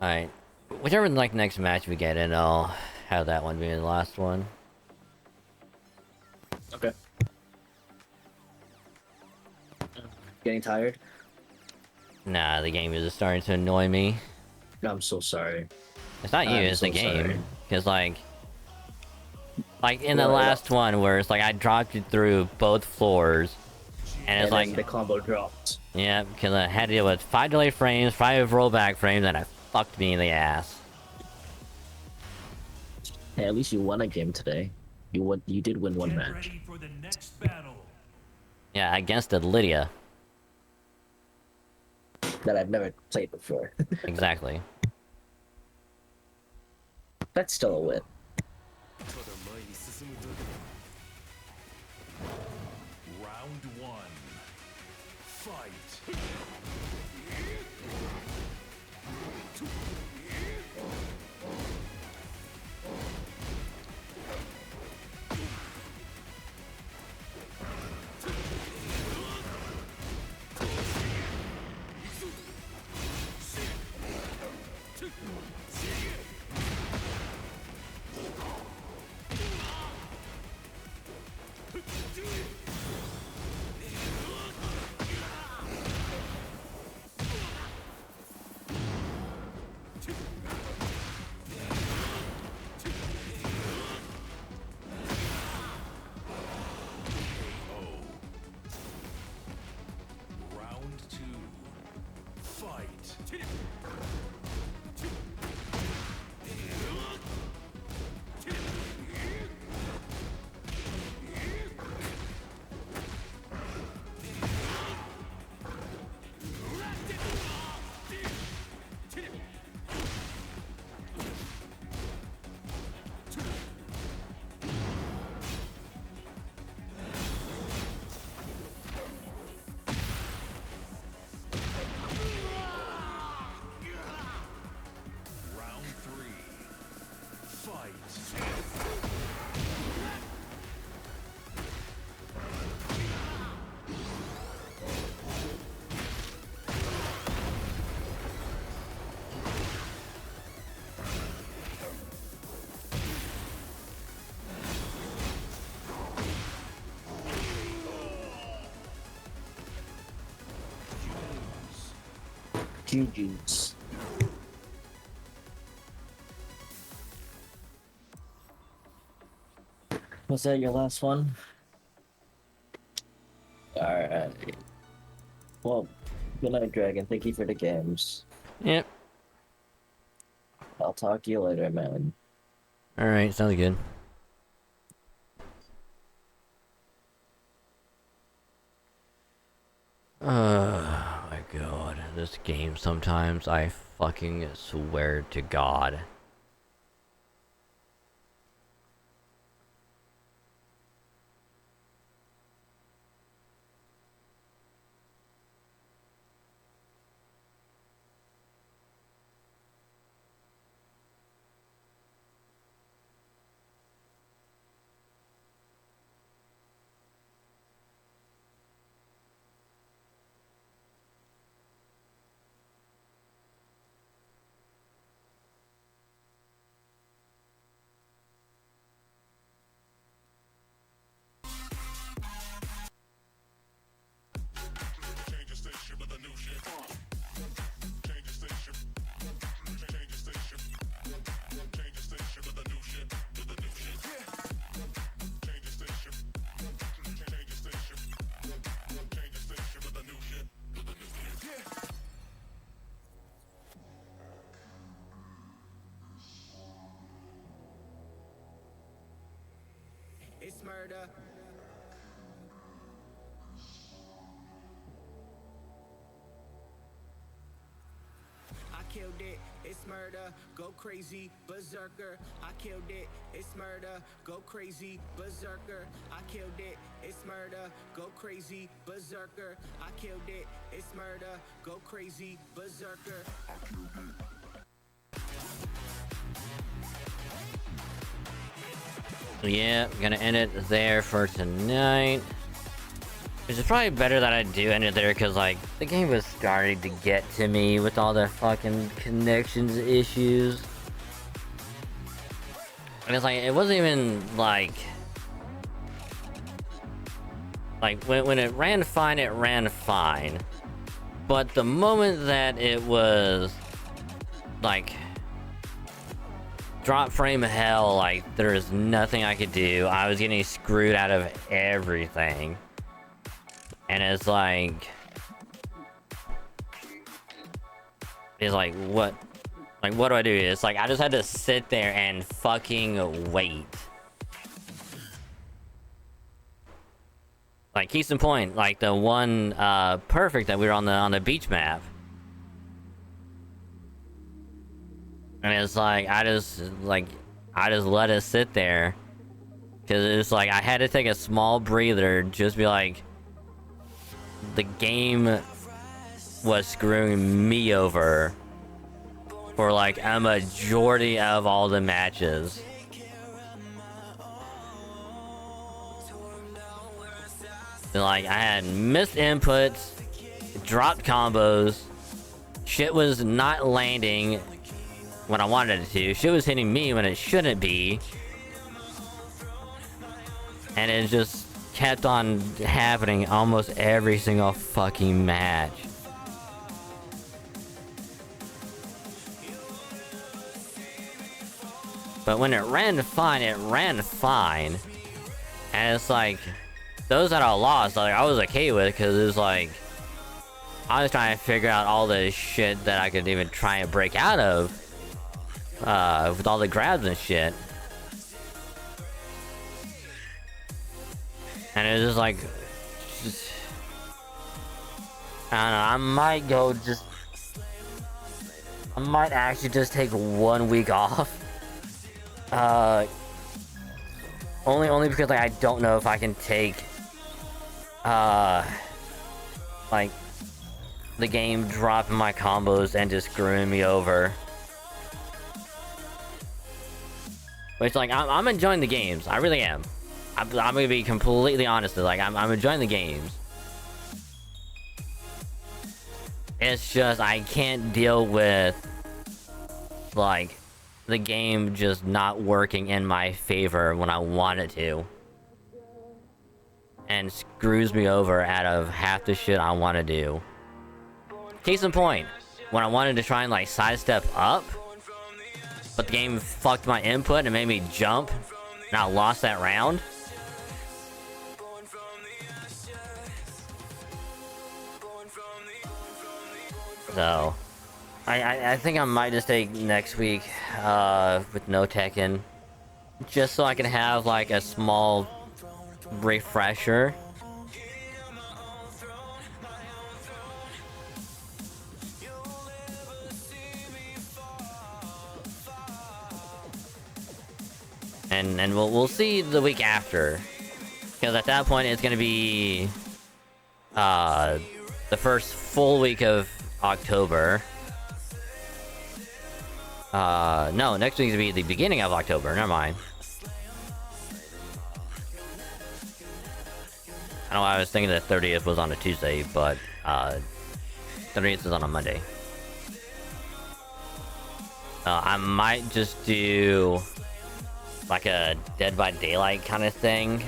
Alright. Whichever like next match we get in, I'll have that one be the last one. Okay. Getting tired? Nah, the game is just starting to annoy me. I'm so sorry. It's not you, I'm it's the so game. sorry. Cause like in the Well, last one where it's like I dropped you through both floors, and it's And like then the combo dropped. yeah, because I had to deal with 5 delayed frames, 5 rollback frames, and it fucked me in the ass. Hey, at least you won a game today. You did win one Get match. ready for the next battle. Yeah, against the Lydia. That I've never played before. Exactly. That's still a win. Round one. Fight. Round two. Fight. Round three. Fight. GG's. Was that your last one? Alright. Well, good night, Dragon. Thank you for the games. Yep. I'll talk to you later, man. Alright, sounds good. Oh my god. This game sometimes, I fucking swear to God. It's murder. I killed it, it's murder, go crazy, berserker. I killed it, it's murder, go crazy, berserker. I killed it, it's murder, go crazy, berserker. I killed it, it's murder, go crazy, berserker. Yeah, gonna end it there for tonight. Which is probably better that I do end it there, because, like, the game was starting to get to me with all the fucking connections issues. And it's like, it wasn't even, like, when it ran fine, it ran fine. But the moment that it was, like, drop frame hell, like, there was nothing I could do. I was getting screwed out of everything. And it's like, what? Like, what do I do? It's like, I just had to sit there and fucking wait. Like, case in point, like the one perfect that we were on the beach map. And it's like, I just let it sit there. Cause it's like, I had to take a small breather, just be like, the game was screwing me over for like a majority of all the matches. And, like, I had missed inputs, dropped combos, shit was not landing when I wanted it to, shit was hitting me when it shouldn't be, and it just kept on happening almost every single fucking match. But when it ran fine, it ran fine. And it's like, those that I lost, like, I was okay with, because it was like, I was trying to figure out all the shit that I could even try and break out of, with all the grabs and shit. And it was just like, I don't know, I might actually just take 1 week off. Only because, like, I don't know if I can take, like, the game dropping my combos and just screwing me over. Which, like, I'm enjoying the games, I really am. I'm gonna be completely honest, like, I'm enjoying the games. It's just, I can't deal with, like, the game just not working in my favor when I want it to. And screws me over out of half the shit I want to do. Case in point, when I wanted to try and, like, sidestep up, but the game fucked my input and made me jump, and I lost that round. So, I think I might just take next week, with no Tekken, just so I can have, like, a small refresher. And we'll see the week after, because at that point it's gonna be the first full week of October. No, next week's gonna be the beginning of October. Never mind. I know I was thinking the 30th was on a Tuesday, but 30th is on a Monday. I might just do like a Dead by Daylight kind of thing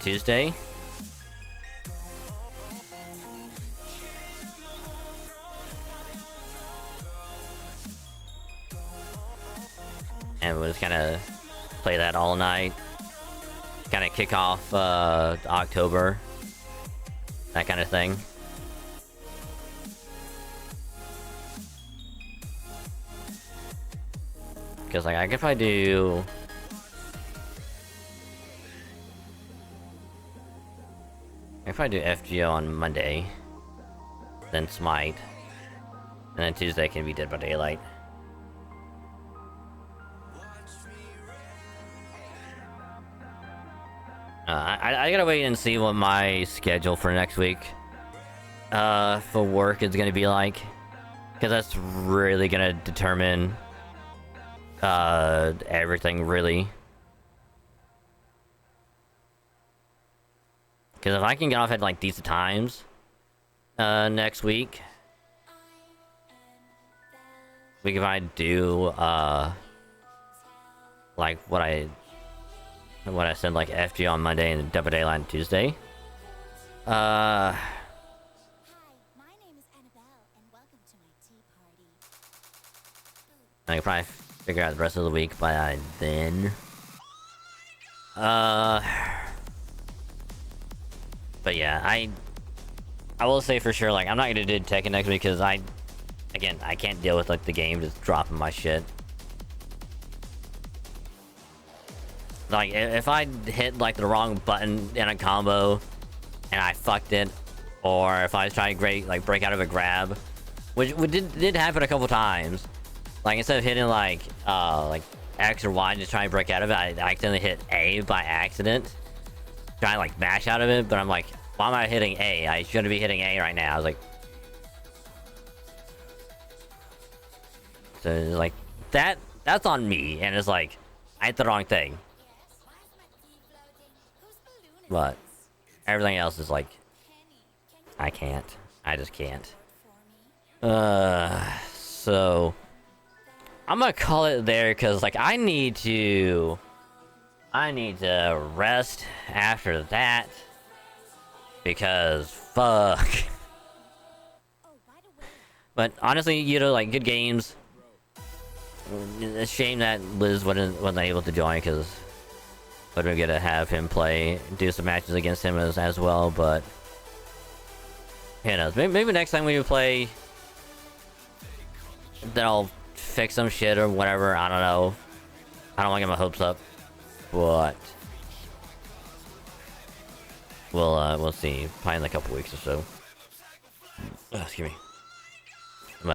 Tuesday. And we'll just kind of play that all night. Kind of kick off October. That kind of thing. Because, like, I could probably do... I could probably do FGO on Monday. Then Smite. And then Tuesday can be Dead by Daylight. I gotta wait and see what my schedule for next week for work is gonna be like, because that's really gonna determine everything, really. Because if I can get off at like decent times next week, if I do like what I said, like FGO on Monday and Double Daylight on Tuesday. Hi, my name is Annabelle, and welcome to my tea party. I can probably figure out the rest of the week by then. But yeah, I will say for sure, like, I'm not gonna do Tekken next week because I can't deal with like the game just dropping my shit. Like, if I hit like the wrong button in a combo and I fucked it, or if I was trying to break out of a grab, which did happen a couple times. Like, instead of hitting like X or Y just trying to break out of it, I accidentally hit A by accident, trying to like mash out of it. But I'm like, why am I hitting A? I shouldn't be hitting A right now. I was like, so it's like that's on me, and it's like I hit the wrong thing. But everything else is like, I can't. I just can't. So I'm gonna call it there because like I need to rest after that because fuck. But honestly, you know, like, good games. It's a shame that Liz wasn't able to join because would have been good to have him do some matches against him as well. But who knows? Maybe next time we play, then I'll fix some shit or whatever. I don't know. I don't want to get my hopes up, but we'll see. Probably in a couple weeks or so. Excuse me.